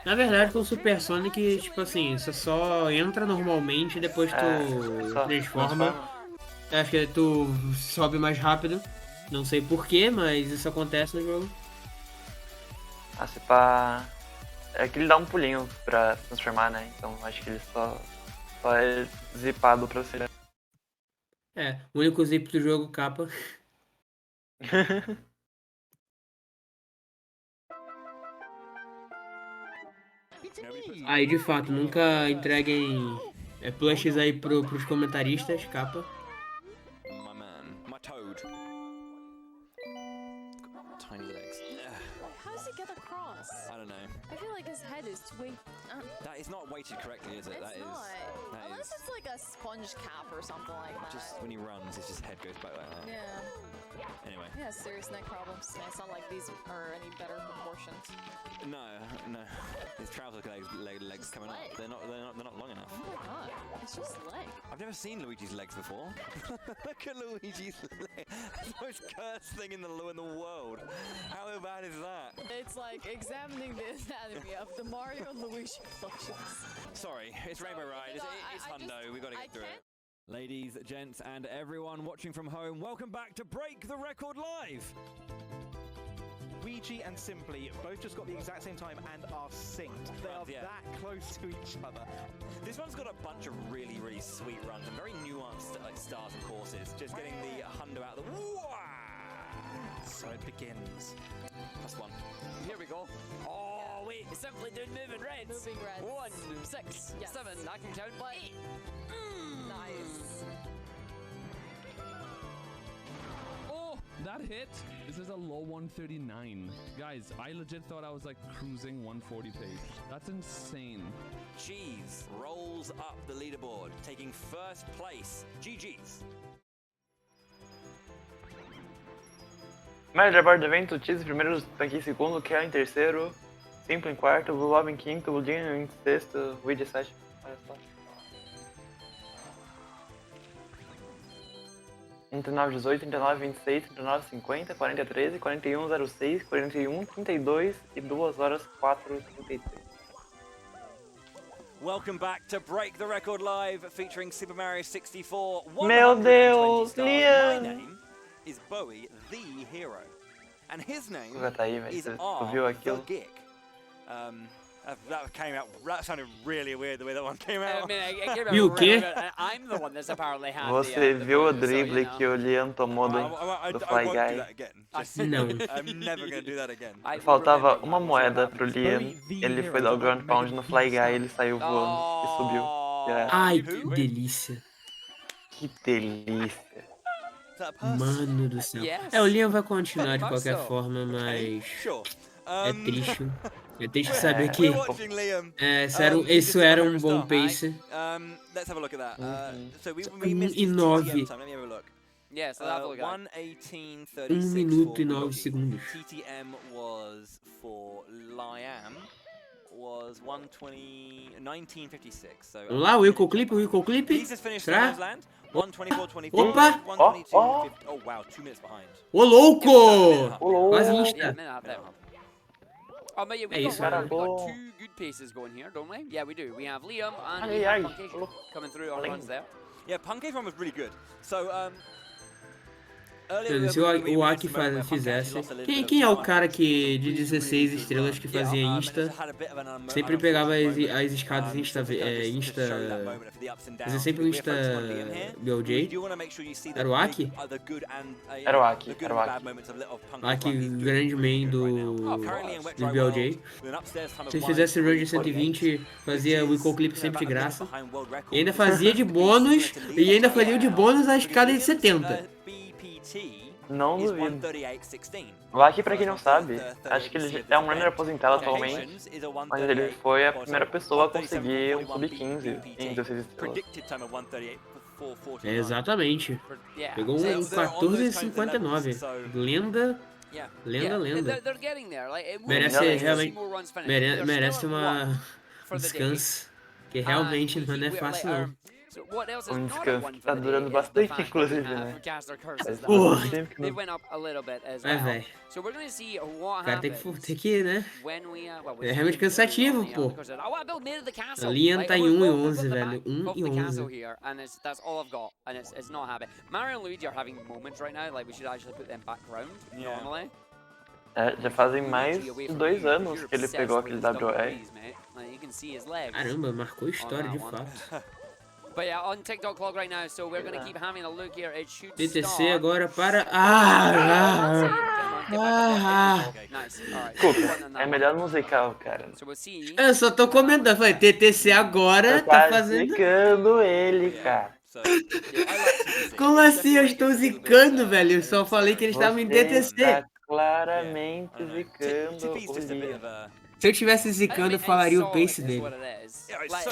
Na verdade, com o Super Sonic, tipo assim, você só entra normalmente e depois tu só transforma. Acho que tu sobe mais rápido. Não sei porquê, mas isso acontece no jogo. Ah, se pá. É que ele dá um pulinho pra transformar, né? Então acho que ele só é zipado pra você. É, o único zip do jogo, capa. Aí, de fato, nunca entreguem plushes aí pros comentaristas, capa. My man, my toad. Tiny legs. How does he get across? I don't know. I feel like his head is That is not weighted correctly, is it? It's That is. not. That Unless is. it's like a sponge cap or something like that. Just when he runs, his just head goes back like that. Yeah. Anyway. He has serious neck problems. And it's not like these are any better proportions. No. His trouser legs Just coming leg. up. They're not long enough. Oh my god. It's just leg. I've never seen Luigi's legs before. Look at Luigi's legs. The most cursed thing in the world. How bad is that? It's like examining the anatomy of the Mario and Luigi plushes. Sorry, it's Rainbow Ride. It's Hundo. We've got to get through it. Ladies, gents, and everyone watching from home, welcome back to Break the Record Live! Luigi and Simply both just got the exact same time and are synced. They are that close to each other. This one's got a bunch of really, really sweet runs and very nuanced like stars and courses. Just getting the Hundo out of the... So it begins. +1. Here we go. Oh, wait, Simply doing moving reds. Moving reds. 1, 6, Yes. 7, I can count, but 8. Nice. Oh, that hit. This is a low 139. Guys, I legit thought I was like cruising 140 pace. That's insane. Cheese rolls up the leaderboard, taking first place. GG's. Manager Bar do evento, Cheese em primeiro, Tanque em segundo, Kel em terceiro, Simple em quarto, Blue Bob em quinto, Ludinho em sexto, Luigi em sétimo. Olha só. 39, 18, 39, 26, 39, 50, 40, 13, 41, 06, 41, 32 e 2 horas 4, 33. Welcome back to Break the Record Live, featuring Super Mario 64. Meu Deus, My Liam! name is Bowie, the hero. And his name Tá aí, velho. is Tu R, viu the aquilo? Geek. That came out, that sounded really weird the way that one came out. I mean, it came out E o really quê? good. I'm the one that's apparently had Você the viu o voodoo, so, drible you know. que o Liam tomou do I Fly won't do Guy? that again. Just, Não. I'm never going to do that again. I Faltava remember uma you moeda saying pro that. Liam, ele foi dar o Ground Pound no Fly Guy, ele saiu voando e subiu. direto. Ai, que delícia. Que delícia. Mano do céu. Yes. O Liam vai continuar de Fuck qualquer so. forma, mas Sure. é triste. É triste saber que We're watching Liam. isso era um bom pace. Let's have a look at that. So we 1 missed e his 9. TTM time. Let me have a look. Yes, let's have a look at it. 1:18:36 1 minuto for e 9 Luigi. segundos. TTM was for Liam was 19:56. So Vamos lá, o Wickle Clip. he's just finished Será? Stones Land. 1:24:24. Opa! 1:22:50. Oh wow, 2 minutes behind. Ô, louco! Quase Yeah, insta. minute half there. Oh, but yeah, É isso, we've cara. got 2 good paces going here, don't we? Yeah, we do. We have Liam and we Ai, have ai. Puncation coming through our runs there. Yeah, Punk's run was really good. So Mano, se o Aki fizesse. Quem é o cara que de 16 estrelas que fazia Insta? Sempre pegava as escadas Insta. Fazia sempre o Insta BLJ. Era o Aki? Era o Aki. Aki, grande main do BLJ. Se ele fizesse run de 120, fazia o Wickle Clip sempre de graça. E ainda fazia de bônus. E ainda fazia de bônus a escada de 70. Não duvido. O Aki, pra quem não sabe, acho que ele é um runner aposentado atualmente, mas ele foi a primeira pessoa a conseguir um sub-15 em 16 estrelas. Exatamente. Pegou um 14,59. Lenda. They're getting there. Like, it would Merece be nice to see realmente. more runs finish. Merece They're still at uma one for the day. descanso. Que realmente And não é we- fácil, like, não. So what else is Um not a descanso one que for tá the day durando is the bastante, fact that we inclusive, have né? caster curses Faz that bastante tempo que they não... went up a little bit as Vai, well. velho. So we're gonna see what O cara tem happens que, né? when we well, É realmente cansativo, pô. A linha tá em 1 e 11, velho. 1 e 11. Here, and that's all I've got, and it's not happy. Mario and Luigi are having moments right now, like we should actually put them background normally. É, já fazem mais de 2 anos que ele pegou aquele WR. Caramba, marcou história de fato. But yeah, on TikTok clock right now, so we're gonna keep having a look here. It should TTC agora para... Nice. Alright. Cuca, é melhor musical, cara. So we'll see. Eu só tô comentando, falei, TTC agora tá fazendo... zicando ele, cara. Como assim eu estou zicando, velho? Eu só falei que eles estavam em TTC. Tá claramente zicando o Liam. Se eu tivesse zicando, eu falaria o pace dele.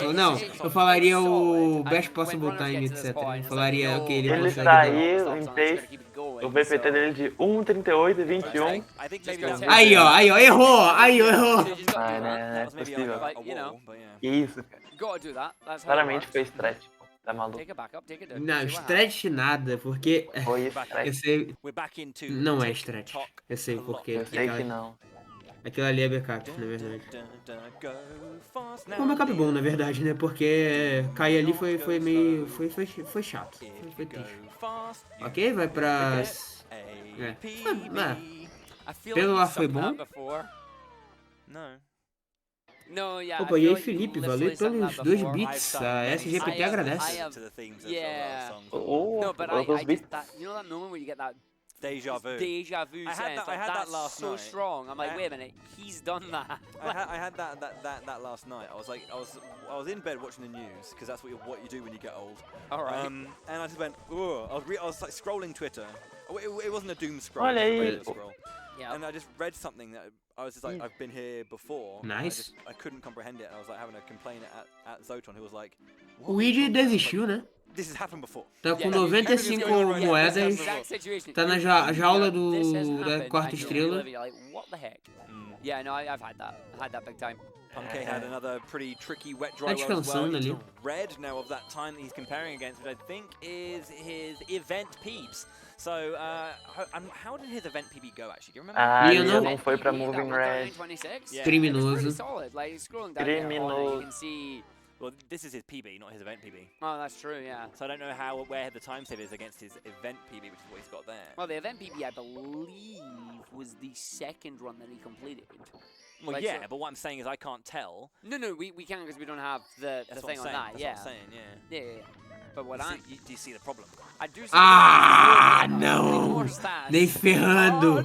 Ou não, eu falaria o best possible time, etc. Eu falaria o que ele Ele consegue tá dar. aí em pace, o VPT dele de 1:38 e 21. Aí, ó, errou, errou. Ah, né, é possível. Que isso, cara. Claramente foi stretch. Tá maluco. Não, stretch nada, porque... Foi eu stretch. sei... Não é stretch. Eu sei porque... Eu sei que não. Aquilo ali é backup, na verdade. Foi um backup bom, na verdade, né? Porque cair ali foi meio... Foi chato. Foi triste. Ok, vai pra... Pelo lá foi bom. Opa, e aí, Felipe, valeu pelos 2 bits. A SGPT agradece. Outros bits. Deja vu. I had that last so night. strong. I'm like, wait a minute, he's done that. I had that last night. I was in bed watching the news because that's what you do when you get old. All right. And I just went, ugh. I was like scrolling Twitter. It wasn't a doom scroll. Olha It was a aí. regular scroll. Yeah. And I just read something that I was just like, I've been here before. Nice. I couldn't comprehend it. I was like having a complaint at Zoton, who was like, O Luigi desistiu, né? this has happened before. Tá com 95 moedas. Tá na jaula da quarta estrela. What the heck? Yeah, no, I've had that. I had that big time. Punkay had another pretty tricky wet Tá dry well as well. descansando ali. Into red now of that time that he's comparing against, which I think is his event PBs. So, how did his event PB go actually? Do you remember? Ah, Liam ele não foi pra Moving Red. Criminoso. Criminoso. Well, this is his PB, not his event PB. Oh, that's true, yeah. So I don't know where the time save is against his event PB, which is what he's got there. Well, the event PB, I believe, was the second run that he completed. Well, Like, yeah, so- but what I'm saying is I can't tell. No, we can't because we don't have the That's what thing I'm on saying. that. That's Yeah. what I'm saying, yeah. Yeah. But what You I'm... see- do you see the problem? I do see Não! Nem ferrando!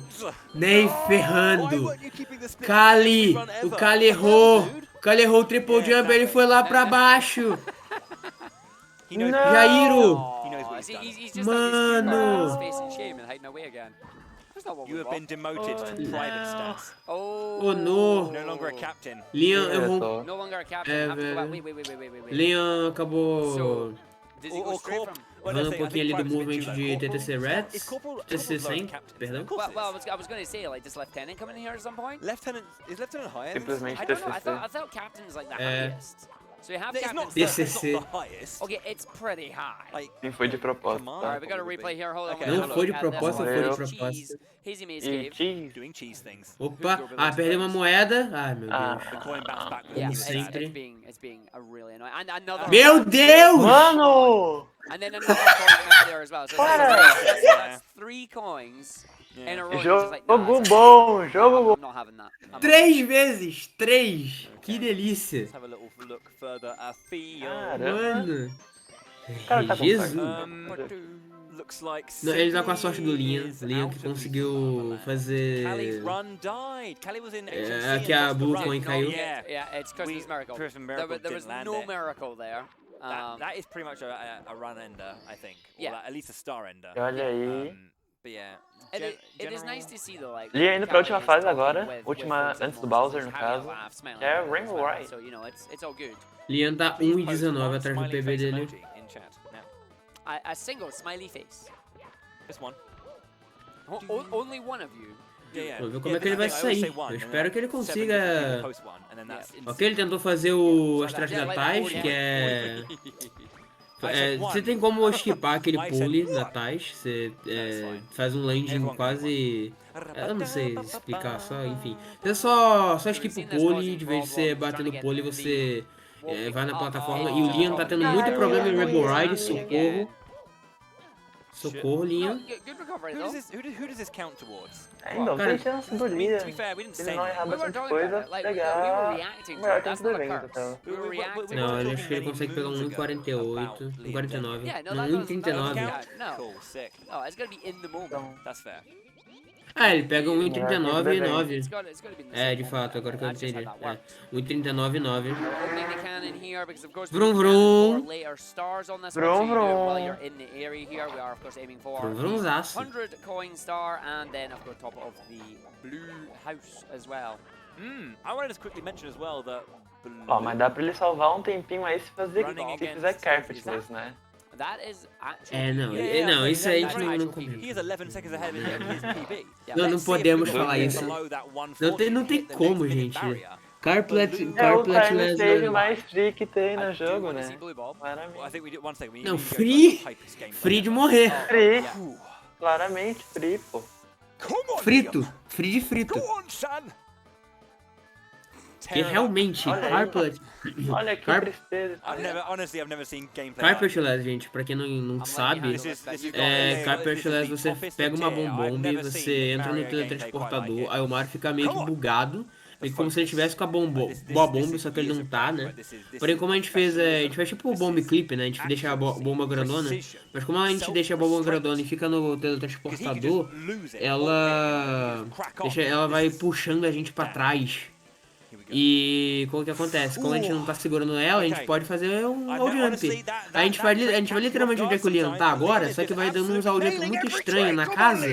Nem ferrando! Why weren't you keeping the split Kali! run ever? O Kali errou! Dude. O Kali errou o triple jump, ele foi lá pra baixo! He knows Jairo! He knows what he's done. He's just Mano! his face in shame and hiding away again. That's not what You we have been want. demoted to private stats. Oh, no! No longer a captain. Liam errou. No longer a captain. É, Have to go back. velho. Wait. Liam acabou So, does he go Or straight Corp- from... well, errando let's um say, I pouquinho think ali do private's a bit movement too low. de Corporal- TTC is Reds. Corporal TTC lower 100, captain? perdão. Of course Well, it is. I was going to say, like, does Lieutenant come in here at some point? Lieutenant is Lieutenant higher? than- Simplesmente I don't know. I TCC. thought captain's like the É. highest. So you have It's captain. not, TCC. it's not the highest. Okay, it's pretty high. Like, Sim, foi de propósito. Command- All right, we got a probably replay here. Hold on. Okay, we'll Não have a foi look de at this propósito, one. foi de Cheese. propósito. Hazy Maze E Cave. cheese. doing cheese things. Opa! Ah, perdeu uma moeda. Ai, meu Ah. Deus. The coin bounced back. Yeah, Como it's sempre. being a really annoying. And another. Meu Deus! Mano! And then another coin missed there as well. So that's 3 coins in a row. You're just like, Jogo nah, bom, jogo bom. I'm not having that. I'm not- 3 vezes! 3! Que delícia! Let's have a little look further afield. Caramba. Mano! Cara, tá com Jesus! Looks like Não, ele tá com a sorte do Sydney Liam. is Liam out que of the conseguiu Superman. fazer... Cally's run died. Callie was in HMC É, and que a lost the Blue run. Coin caiu. Yeah, Yeah, it's Christmas Miracle. Christmas There, Miracle there was didn't land no it. miracle there. That is pretty much a run ender, I think. Or Yeah. at least a star ender. E olha aí. But yeah. It is nice to see though, like. Lia indo pra última Callie fase talking agora, with última folks antes do and Bowser, no having a caso, laugh, smiling que é at them as Rainbow well. Ride. So you know, it's all good. Liam tá Please post 1,19 one atrás do smiley PB face dele. emoji in chat now. A single smiley face. This one. Only one of you. Yeah, Vamos ver como é que ele vai sair. Eu espero que ele consiga... Ok, ele tentou fazer a estratégia da Tais, que é... Você tem como skipar aquele pulley da Thais, você faz um landing quase... Eu não sei explicar, só, enfim. Você só skipa o pulley, de vez de você bater no pulley, você vai na plataforma. E o Liam tá tendo muito problema em Rebel Ride, socorro. Socorro, Liam. Who does this count towards? Ainda, tem chance do Liam. To be fair, we didn't Ele say não errar anything. bastante coisa, pegar o melhor tempo do evento, então. Não, eu acho que ele consegue pegar um 1,48, 1,49. Não, 1,39. Cool, sick. No, it's gonna be in the moment. That's fair. Ah, ele pega um 1,39 e 9. It's gotta be in the É, same de moment. fato, agora que eu That's just entendi. how that works. 1,39 e 9. Opening the cannon here because of course we Vroom, need cannons vroom. for later stars on this Vroom, one, so you do it while vroom. you're in the area here. We are of course aiming for Vroom, the vroomzaço. 100 coin star and then of course top of the blue house as well. I wanted to quickly mention as well that. Ó, mas dá pra ele salvar um tempinho aí se fizer Running se against fizer carpetless, né? That is actually É, não, Yeah, não, isso aí a gente that's não actual comenta. He is 11 seconds ahead of his PB. Não, não podemos falar isso. Não tem como, gente. Carplet É o time save Lesnar. mais free que tem no jogo, né? Claramente. I think we did one second. We Não, need to go free. to Hyper's gameplay. Free de morrer. Free. Claramente free, pô. Frito. Free de frito. Porque realmente, Olha aí. Carplet... Olha que Carp- tristeza. Honestly, I've never seen gameplay. Carpetless, gente, pra quem não sabe, Carpetless você pega uma bombomba, você entra no teletransportador, aí o Mario fica meio que bugado, meio que como se ele tivesse com a bomba, só que ele não tá, né? Porém, como a gente fez tipo o bomb clip, né? A gente deixa a bomba grandona, mas como a gente deixa a bomba grandona e fica no teletransportador, ela vai puxando a gente pra trás. E como que acontece? Como a gente não tá segurando ela, a gente pode fazer um all jump. A gente vai literalmente onde é que o Liam tá agora, só que vai dando uns all jump muito estranhos na casa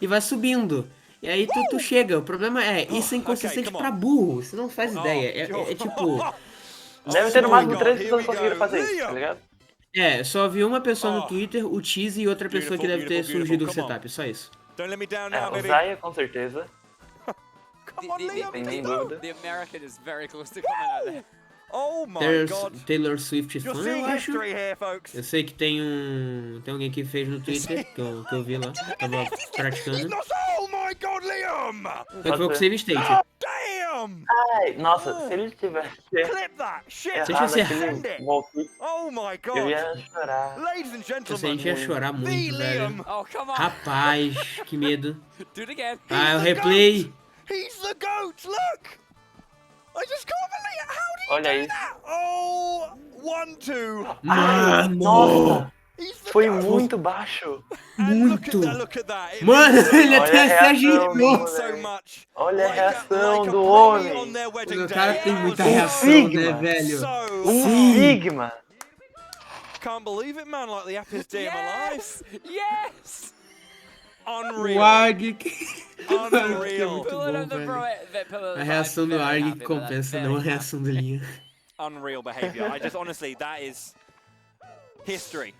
e vai subindo. E aí tu chega. O problema é, isso é inconsistente pra burro, você não faz ideia. É tipo... Deve ter no máximo 3 pessoas que conseguiram fazer isso, tá ligado? Só vi uma pessoa no Twitter, o Cheese e outra pessoa que deve ter surgido o setup, só isso. O Zaya, com certeza. Sem nem dúvida. The American is very close to coming out there. Oh my God. Taylor Swift You're fã, seeing eu acho. history here, folks. Eu sei que tem alguém que fez no Twitter, que eu vi lá, tava praticando. Oh my God, Liam! Foi o que save state. Damn! Ai, nossa, se ele tivesse Clip that shit! errado aquele walk, Oh my God! eu ia chorar. Ladies and Essa a gentlemen, gente ia chorar the muito, velho. Liam! Oh, come on. Rapaz, que medo. Do it again. Ah, o replay. He's the GOAT, look! I just can't believe it! How do you Olha do isso. that? Oh, 1-2. Mano! Nossa, He's the foi GOAT. muito baixo. And muito. Look at that. It Mano, ele Olha até a se reação agitou. means so velho. much. Olha a Like reação like a do Bobby homem. on their wedding O cara day. tem That muita was reação, Sigma. né, velho? So Um Sigma. can't believe it, man. Like the happiest day of my life. Yes! Unreal. O Arg. Unreal. Pulling up the velho. pro. A reação do Arg que compensa, não a reação do Liam. Unreal behavior. I just honestly, that is history.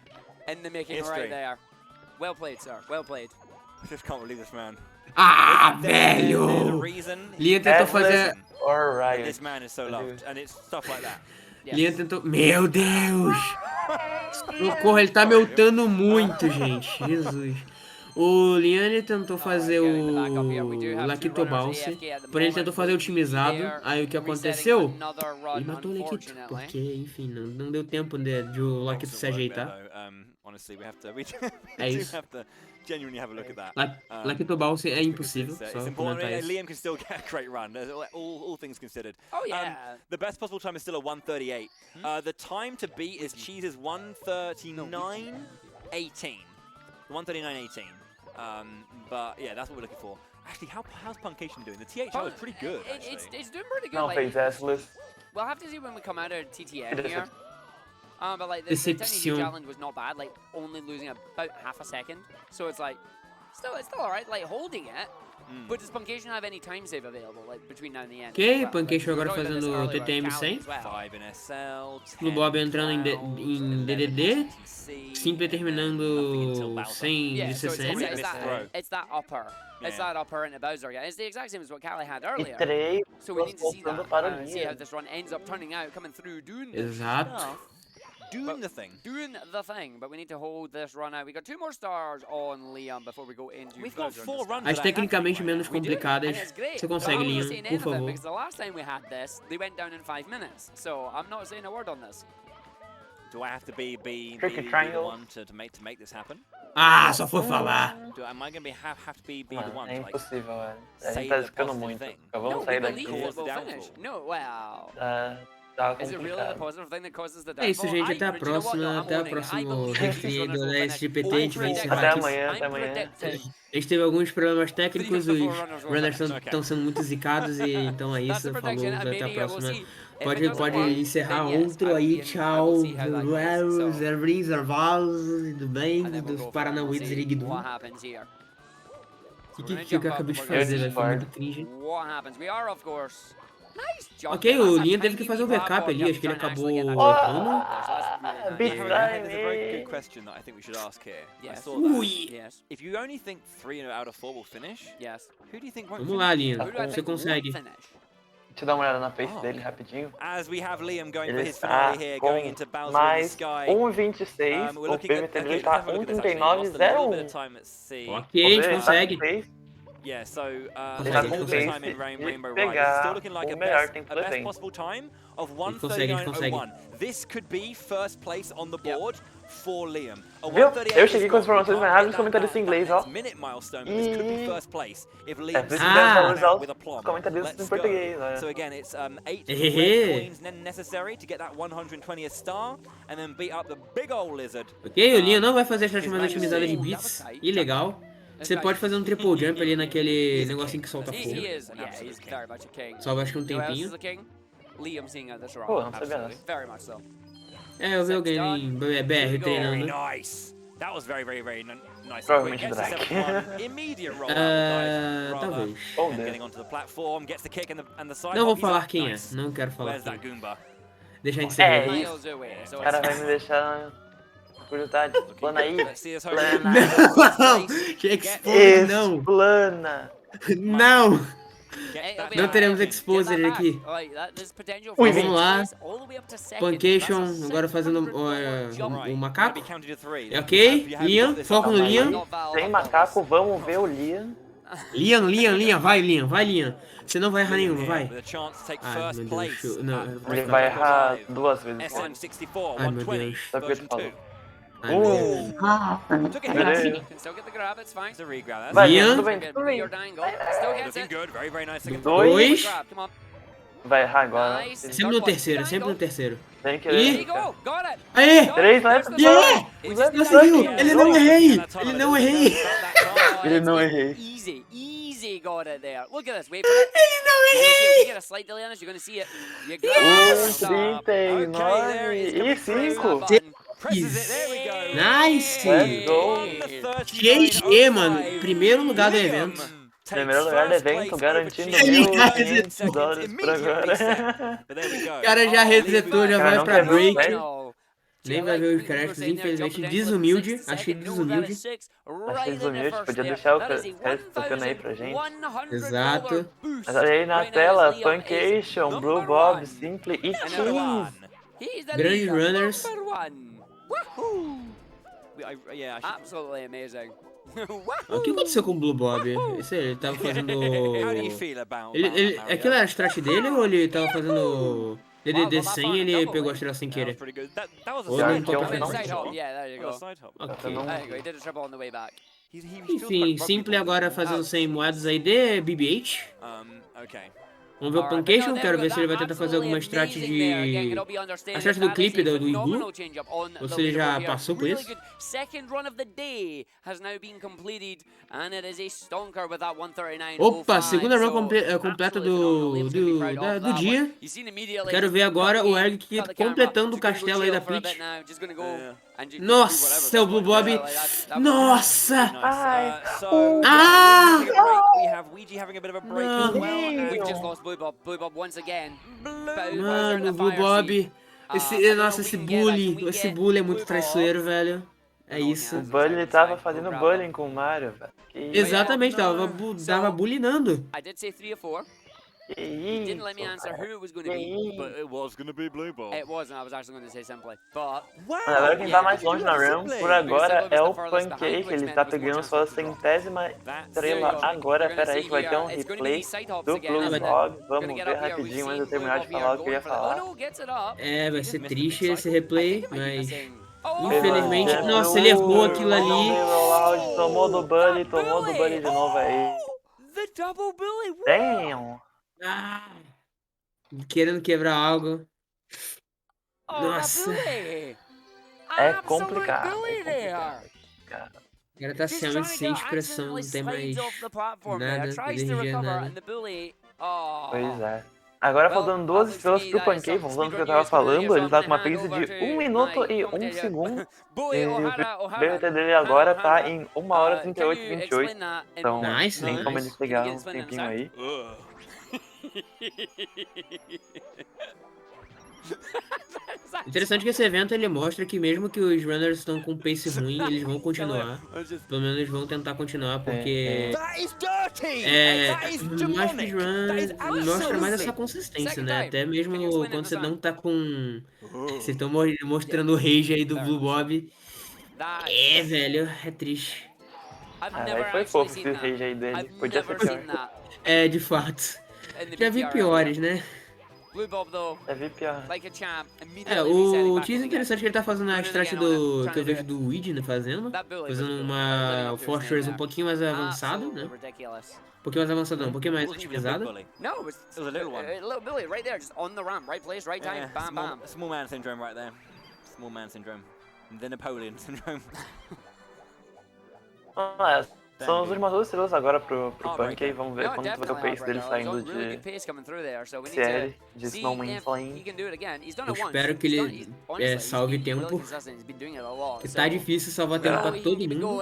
In the making History. right there. Well played, sir. Well played. I just can't believe this man. Ah, There's a velho! reason Liam tentou fazer... Atlas or Riot. this man is so loved, and it's stuff like that. Liam tentou... Meu Deus! Socorro, ele tá me ultando muito, gente. Jesus. O Liam ele tentou fazer o Lakito Bounce, porém ele tentou fazer otimizado. Aí o que aconteceu? Ele matou o Lakito, porque, enfim, não deu tempo de o Lakito se ajeitar. Honestly, we É do isso. have to genuinely have a look at that. Lakito Bounce é impossível, It's só important. comentar isso. Liam can still get a great run, all things considered. Oh, yeah. The best possible time is still a 1:38. The time to beat is Cheese's 1:39.18. 1:39.18. But yeah, that's what we're looking for. Actually, how's Puncation doing? The THL is pretty good. Actually. It's doing pretty good. Não Like, fez Atlas. we'll have to see when we come out of TTM It is here. But like the Tiny Deception. challenge was not bad. Like only losing about half a second. So it's like it's still alright. Like holding it. But does Puncation have any time save available like between now and the end? Ok, Well, Puncation we were agora talking about this fazendo earlier about TTM Cali 100. as well. 5 in SL. 10, No Bob entrando em 12, DDD. 11 TC, Simple terminando nothing until 100 Yeah, de so 60. it's that upper. It's Yeah. that upper into Bowser. Yeah, it's the exact same as what Cali had E earlier. 3 So we need to see voltando that. para o See how Liam. this run ends up turning out, coming through, doing this Exato. stuff. doing the thing. Doing the thing, but we need to hold this run out. We got 2 more stars on Liam before we go into We've got 4 runs. As tecnicamente menos complicadas. Você consegue, Liam, por favor. Because the last time we had this, they went down in 5 minutes. So I'm not saying a word on this. Do I have to be the one to make this happen? Ah, só foi falar. Am I going to have to be the one? É impossível, velho. A Say gente tá the zicando positive muito. thing. Vamos sair daqui. No, well. Tá Is it really the complicado. positive thing that causes the É isso, gente. Até a próxima. Até o próximo referido da SGPT. A gente vai encerrar Até aqui. amanhã, até amanhã. A gente teve alguns problemas técnicos, os runners estão sendo muito zicados, e então é isso, falou, até a próxima. Pode encerrar outro aí, tchau, Zervins, Zervalos, tudo bem, dos Paranauídos e Rigdu. O que eu acabei de fazer, velho, foi muito cringe. Ok, o Linha teve que fazer o backup ali, acho que ele acabou errando. It's a very good question that I think we should ask here. I saw that. If you only think 3 out of 4 will finish, who do you think won't Vamos lá, Linha, você consegue. Deixa eu dar uma olhada na pace dele rapidinho. As we have Liam going Ele for his está finale here, com going into Bowser in the mais Sky. 1,26, o PVT dele está 1,39,01. Ok, a gente consegue. Yeah, so Ele tá com all the pace time in Rainbow de Ride, it's still pegar looking like o a melhor best, tempo a do best evento. possible time of consegue. 1:39.01. This could be first place on the board for Liam. A Viu? 1:38 Eu cheguei com as is not- informações mais rápidas dos comentaristas em inglês, ó. minute milestone, but this could be first place if Liam É, por isso starts deve valorizar out with a os plum. comentaristas Let's em português, go. olha. So again, it's 8 Hehe. red coins necessary to get that 120th star, and then beat up the big old lizard. Ok, o Linha não vai fazer a chamada otimizada de bits, ilegal. Você pode fazer um triple jump ali naquele negocinho que solta fogo. Só acho que um tempinho. Pô, não sabia nada. É, eu vi alguém em BR Very treinando. nice. That was very nice. Provavelmente Gets the Drake. 7-1. Immediate roll out, guys. Talvez. Oh, And Deus. getting onto the platform, gets the kick and the side Não vou hop. He's falar up. quem é, Nice. não quero falar Where's quem that é. Goomba? Deixa a gente seguir. É isso. O cara vai me deixar na curiosidade. Plana aí. Let's see us home. Não! Expose, não! Explana. Não! Get that Não teremos exposer aqui. Vamos lá. Puncation, agora fazendo o macaco. Be counted to 3. Ok, Liam, foco no Liam. Sem macaco, vamos ver o Liam. Liam, vai Liam. Você não vai errar nenhuma, vai. With a chance to take Ai, first meu place. Deus. Não, Ele vai errar 2 vezes. SM64, Ai, meu 120, Deus. Sabe o que ele version falou? 2. Ai, meu Deus. Took it Beleza. heavy. It's It's a regrab. That's Vai, Liam. tudo bem, tudo bem. looking good. Very nice. Second Dois. Vai errar agora. Sempre no terceiro. Tem que E- ir. Aê! 3, né? Yeah! Conseguiu! Ele não errei! Ele não errei. Easy got it there. Look at this. Wait for it. You get a slight delay on this, you're going to see it. You got it. 39 e 5. Presses it. There we go. Nice! Let's go. GG, mano. Primeiro lugar do evento. Primeiro lugar do evento, garantindo Ele já $1.500 por agora. O cara já resetou, já Cara, vai não pra quer ver, break. né? Nem vai ver os créditos, infelizmente. Desumilde. Achei desumilde. Achei desumilde, podia deixar o crédito tocando aí pra gente. Exato. Mas olha aí na tela, Puncation, Blue Bob, Simple e Cheese. Grandes runners. Absolutely amazing. O que aconteceu com o Blue Bob? Ele tava fazendo... How do you feel about that, Aquilo era a strat dele ou ele tava fazendo... DDD 100 e ele pegou a estrela sem That querer? was pretty good. That was a Ou side não tô hop. pra não. frente. Side hop, yeah, there you That was go. a side hop. Ok. There you go, he did a triple on the way back. He was still Enfim, quite Simple rugby agora fazendo 100 moedas aí de BB-8. Okay. Vamos ver o Puncation, quero ver se ele vai tentar fazer alguma strat de... A strat do clipe do Igu. Ou se ele já passou por isso. Opa, segunda run completa do dia. Quero ver agora o Erg completando o castelo aí da Peach. Nossa, é o Blue Bob. Nossa! Ai. Ah! We have Ouija having a bit of a break as Não. well. We've just lost Blue Bob. Blue Bob once again. Mano, o Blue Bob. Nossa, esse bully é muito traiçoeiro, velho. É isso. O Bully tava fazendo bullying com o Mario, velho. Que Exatamente, tava bullyingando. I did say 3 or 4. He didn't let me answer who it was going to be. But it was going to be Blue Ball. It was, and I was actually going to say Simply. But Mano, agora quem tá mais longe na Realm, por agora, é o Pancake. Ele tá pegando sua 100ª estrela agora. Pera aí que vai ter um replay do Blue Dog. Vamos ver rapidinho antes de eu terminar de falar o que eu ia falar. É, vai ser triste esse replay, mas... Infelizmente... Nossa, ele errou aquilo ali. Tomou do Bully de novo aí. The double bully. Damn. Ah, querendo quebrar algo. Nossa. É complicado. O cara tá sem expressão, não tem mais nada, energia, nada. Pois é. Agora faltando 2 estrelas pro Pancake, voltando ao que eu tava falando, ele tá com uma pace de 1 minuto e 1 segundo. E o BVT dele agora tá em 1 hora 38 e 28. Então tem como ele pegar um tempinho aí. Interessante que esse evento ele mostra que mesmo que os runners estão com pace ruim, eles vão continuar. Pelo menos eles vão tentar continuar, porque mais que os runners mostra mais essa consistência, né? Até mesmo quando você não tá com... Vocês estão mostrando o rage aí do Blue Bob. É, velho, é triste. Foi fofo esse rage aí dele, podia ser pior. É, de fato. Já vi piores, né? Já vi pior. O teaser interessante que ele tá fazendo a strat do que eu vejo do Weed, né, fazendo uma Fortress um pouquinho mais avançada, né? Um pouquinho mais avançada, não, um pouquinho mais otimizada. No, it was a little one. Little Billy right there, just on the ramp, right place, right time, bam, bam. Small man syndrome right there. Small man syndrome. The Napoleon syndrome. São as últimas 2 estrelas agora pro Punk, vamos ver como vai ter o pace dele saindo de série, de Snowman Flame. Eu espero que ele salve tempo, que tá difícil salvar tempo pra todo mundo.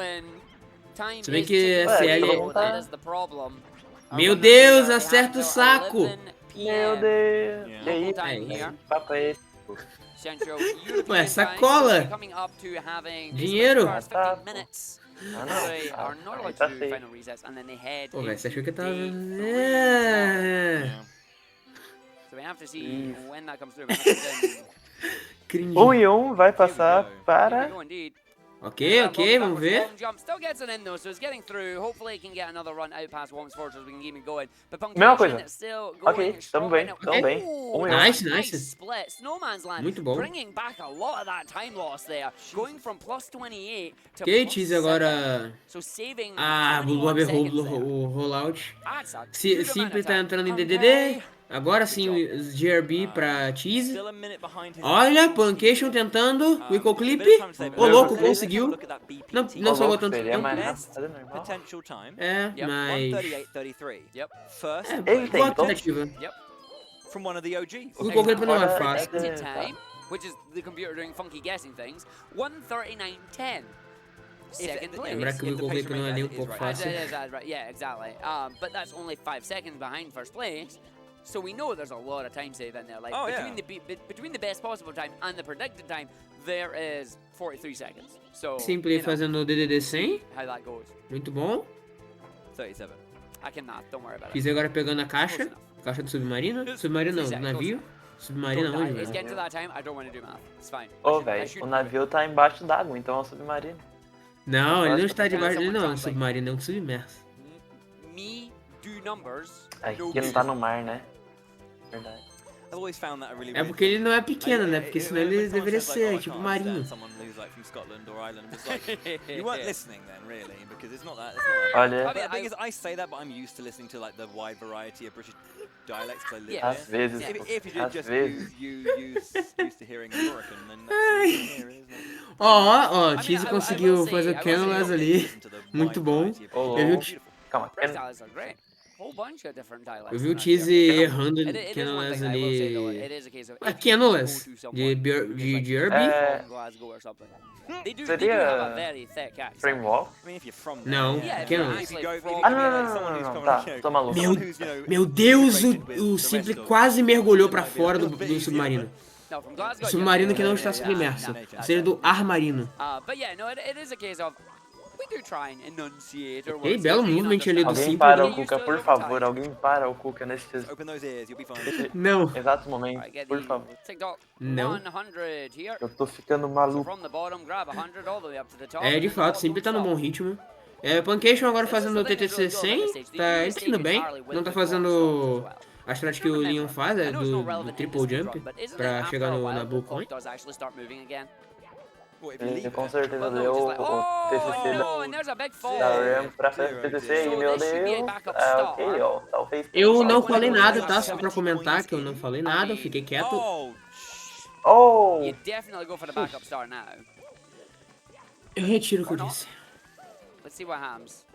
Se bem que a CL... Meu Deus, acerta o saco! Meu Deus! E aí, papo é esse? Ué, sacola! Dinheiro! Pô, velho, você achou que eu tava... Cringe. 1 e 1 vai passar para... Ok, vamos ver. Mesma coisa. Ok, tamo bem. Nice. Muito bom. Ok, Cheese agora... Blue Bob errou o rollout. Simple tá entrando em DDD. Agora sim, GRB pra Cheese. Olha, Plancation tentando. Wickle Clip. Ô, louco, conseguiu. Não salvou tanto tempo. É, mas... Ele tem, tentativa. From one of the OGs. Wickle Clip não é fácil. Which is the computer doing funky guessing things. 1:39:10. Second place. Lembrar que o Wickle Clip não é nem um pouco fácil. Yeah, exactly. But that's only 5 seconds behind first place. So we know there's a lot of time save in there. Like between the best possible time and the predicted time, there is 43 seconds. So Simple fazendo o DDD 100. How that goes. Muito bom. 37. I can not. Don't worry about it. Fiz agora pegando a caixa. Caixa do submarino. Submarino não, navio. Submarino onde, velho? It's getting to that time. I don't want to do math. It's fine. Velho, o navio tá embaixo d'água, então é um submarino. Não, ele não está debaixo. Ele não é um submarino, é um submerso. Me do numbers. Aqui não tá no mar, né? Verdade. É porque ele não é pequeno, né? Porque senão ele deveria ser tipo marinho. Olha, às vezes, Ó, o Cheese conseguiu fazer o Canolas ali. Muito bom. Calma, eu vi o Cheese errando Canolas ali. Canolas de GRB? Seria Framewalk? Não, Canolas. Não. Tá, tô maluco. Meu Deus, o Simple quase mergulhou pra fora do submarino. Submarino que não está submerso. Seria do ar marino. do try and enunciate or Ok, words belo so you can movement ali do understand. Alguém Simple. para o Get used Kuka, to it por over favor. time. Alguém para o Kuka nesses Open those ears, you'll be fine. Não. exatos momentos, Alright, get por the favor. TikTok Não. 100 here. Eu tô ficando So maluco. from the bottom, grab 100 all the way up to the top. É, and de then the fato, top Simple goes tá no top. bom ritmo. Puncation agora This is fazendo o the thing that's TTC really good about 100, this stage. The tá new indo stage bem. entirely with Não tá the clock stops fazendo as well. a strat que o Leon faz, I é know it's not do relevant in triple this jump, run, but isn't it pra after chegar a na while Bull the clock Coin. does actually start moving again? What, if you Ele leave com it? certeza Well, no, deu just like, o oh TCC no, and there's a big fall. da RAM pra frente do TCC So e meu this should be a Deus. backup Ok, star. ó. Talvez. Eu não Só falei quando nada, eu tá? faço Só pra comentar que eu não falei nada, eu fiquei quieto. Oh, Oh! You definitely go for the backup star now. Eu retiro o que eu disse. Let's see what happens.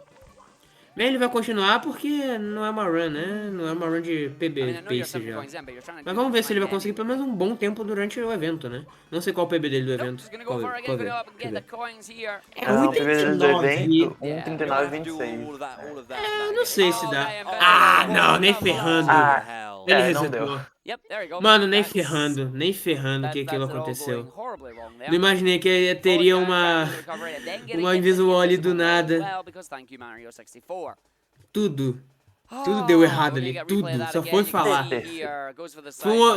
Bem, ele vai continuar porque não é uma run, né? Não é uma run de I PB, mean, I know you're pace 7 já. points in, but you're trying to Mas do vamos ver se ele vai fine conseguir pelo anyway. menos um bom tempo durante o evento, né? Não sei qual o PB dele do Nope, evento. just gonna go for it again, go up and get the coins here. É Não, o PV do 1,39. evento, Yeah. 1,39 do 26. all of that, all of that. É, eu não sei se Oh, dá. they invented Ah, the não, nem wall. ferrando. Ah, Ele é, não resetou. deu. Yep, there you go. Mano, nem That's- ferrando, nem ferrando que that's aquilo it all aconteceu. going horribly wrong there. Não imaginei que teria uma invisible ali do nada. Well, because thank you, Mario 64. Tudo. Tudo deu errado ali, tudo. Só foi falar.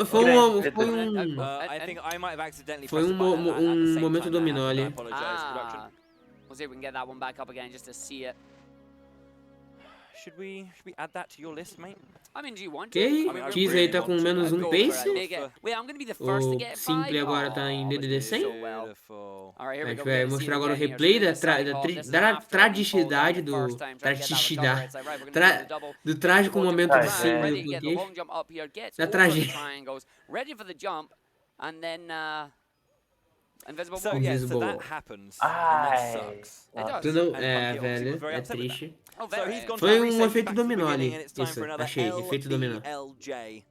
Foi um momento dominó ali. We'll see if we can get that one back up again just to see it. Should we add that to your list, mate? I mean, do you want to? Ok, I mean, Cheese aí tá com menos um pace. Wait, I'm gonna be the first to O get Simple 5. agora tá em DDD 100. Beautiful. Alright, here A we gente go. vai We're gonna see mostrar it agora o again here. replay So this is da after we tradicidade fall do... down the first time, try to get that Tradicidade. recovery. It's like, right, we're gonna do the double. Do traje com o momento Right, de Simple ready do to get the Puncation. long jump up here, gets Da over the tragédia. triangles, ready for the jump, and then invisible So wall. yeah, so Invisible. that happens, and Ai. that sucks. It does. Tu não... And É, Punky obviously was velho, very é upset with that. triste. Oh, So very. he's gone Foi to reset efeito back to the dominó ali. beginning, and it's time Isso, for another achei, efeito dominó. LBLJ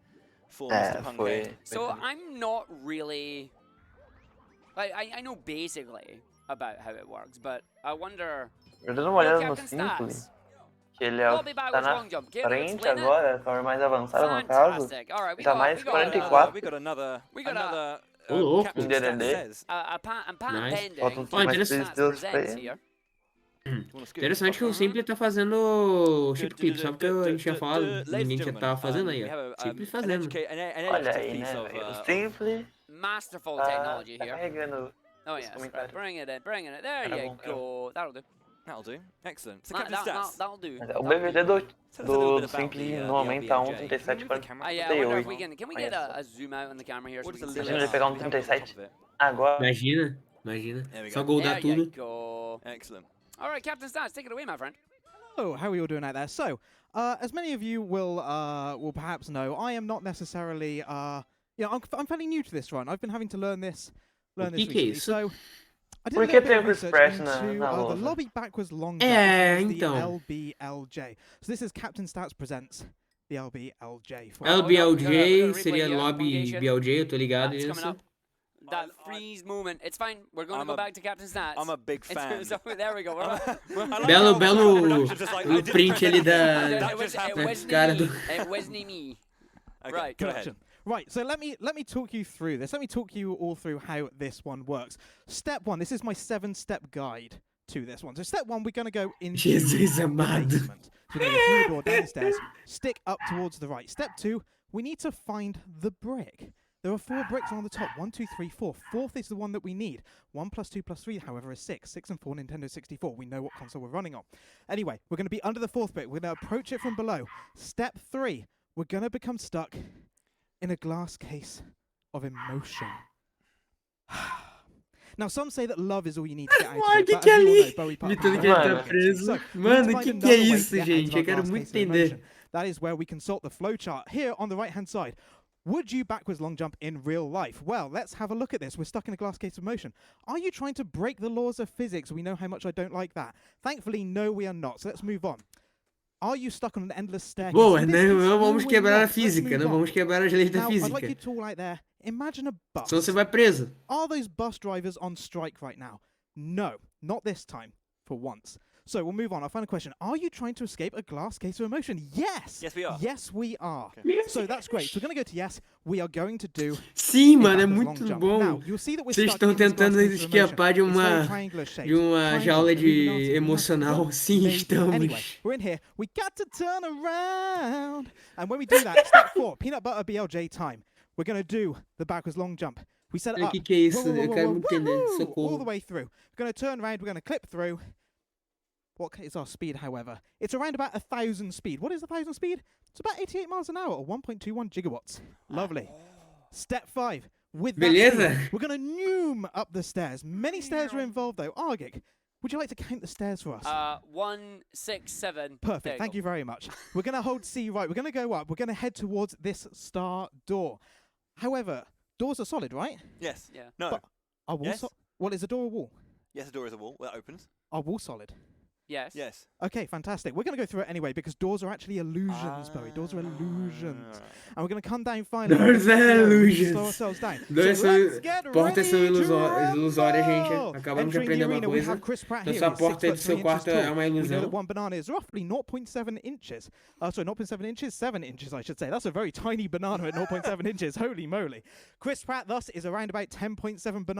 for É, Mr. Punky. foi. So I'm not really. I know basically about how it works, but I wonder. Eu dei uma olhada no Captain Simple, Stats. que ele é o que tá na Long jump. Can you frente explain it? agora, a forma mais avançada no caso. Fantastic. All right, we Tá got, mais we got, 44. We got another. We got a- another. Ô, louco. Captain DDD. Stats says. a patent Nice. pending. Faltam Ó, mais interessante. 3 estrelas pra presents ele. here. Interessante que o Simple tá fazendo chip clip, só porque a gente tinha falado, ninguém já tava fazendo aí, ó. Simple fazendo. Olha aí, né, velho? O Simple Masterful tá technology here. carregando Oh os yes, right. comentários. Bring it in, bring it in. There Era you bom, era go. That'll do. That'll do. Excellent. So That, Captain Stats. that'll do. Mas That'll o BVD do. do Simple no momento tá 1,37 para Yeah, I wonder if we 38. can we get a zoom out on the camera here? So we can see Imagina this? ele pegar 37 agora. Imagina. There we Só go. goldar There you tudo. go. Excellent. All right, Captain Stats, take it away, my friend. Oh, how are you all doing out there? So, as many of you will perhaps know, I am not necessarily, I'm fairly new to this run. I've been having to learn this recently. So, I did a Por que little bit tem of o Chris research Pratt into na the lousa? lobby backwards long jump, É, which is the então. LBLJ. So this is Captain Stats presents the LBLJ. For LBLJ seria Lobby BLJ, eu tô ligado That's coming nisso. up. That freeze moment. It's fine. We're going to go back to Captain Stats. I'm a big fan. So there we go. Belo o print ali da cara do... It wasn't me. Okay, Right. go ahead. Gotcha. Right, so let me talk you through this. Let me talk you all through how this one works. Step 1, this is my 7-step guide to this one. So step 1, we're going to go into Jesus the amado. basement. So we're going to go through the door, down the stairs, stick up towards the right. Step 2, we need to find the brick. There are 4 bricks on the top. 1, 2, 3, 4. Fourth is the one that we need. 1 + 2 + 3, however, is 6. 6 and 4, Nintendo 64. We know what console we're running on. Anyway, we're going to be under the 4th brick. We're going to approach it from below. Step 3, we're going to become stuck in a glass case of emotion. Now, some say that love is all you need to get out of Mano, it, que but que é as we all know, ali? Bowie Park Imitando is que ele very tá good. preso. So, we need to Mano, find que é another way isso, to get out gente? of Eu our quero glass muito case of entender. emotion. That is where we consult the flowchart. Here on the right-hand side, would you backwards long jump in real life? Well, let's have a look at this. We're stuck in a glass case of motion. Are you trying to break the laws of physics? We know how much I don't like that. Thankfully, no, we are not. So let's move on. Are you stuck on an endless staircase? Boa, In this né? case, Não no, vamos we're quebrar a not. Let's física, move não on. vamos quebrar as leis da Now, I'd like you física. to all out there, imagine a bus. Senão você vai preso. Are those bus drivers on strike right now? No, not this time, for once. So we'll move on. Our final question. Are you trying to escape a glass case of emotion? Yes! Yes, we are. Yes, we are. So that's great. So we're going to go to yes. We are going to do Sim, a mano, é backwards muito long jump. bom. Now, you'll see that we're Vocês stuck estão in this glass tentando case of emotion. escapar de It's very uma triangular shaped. jaula Triangle, de Illuminati, emocional. Sim, maybe. estamos. Anyway, we're in here. We got to turn around. And when we do that, step 4, peanut butter BLJ time. We're going to do the backwards long jump. We set it up. O que é isso? Whoa, whoa, Eu whoa, quero whoa, muito entender. woohoo! Socorro. All the way through. We're going to turn around. We're going to clip through. What is our speed, however? It's around about 1,000 speed. What is 1,000 speed? It's about 88 miles an hour, or 1.21 gigawatts. Lovely. Step 5. With that Beleza. speed, we're going to noom up the stairs. Many stairs are involved, though. Argic, would you like to count the stairs for us? 1, 6, 7. Perfect. Thank you very much. We're going to hold C right. We're going to go up. We're going to head towards this star door. However, doors are solid, right? Yes. Yeah. No. But are walls Yes. Well, is a door a wall? Yes, the door is a wall. Well, that opens. Are walls solid? Yes. Yes. Okay, fantastic. We're going to go through it anyway because doors are actually illusions, Bowie. Doors are illusions. And we're going to come down finally. Doors are Slow illusions. ourselves down. Doors So são, let's get portas são ready to ilusórias, gente. rumble. Acabamos de Entering the aprender uma arena, we coisa. have Chris Pratt Então, here. se a He's porta 6 do foot seu 3 quarto inches é tall. uma We know ilusão. that one banana is roughly 0.7 inches. Sorry, 0.7 inches? 7 inches, I should say. That's a very tiny banana at 0.7 inches. Holy moly. Chris Pratt, thus, is around about 10.7 banana.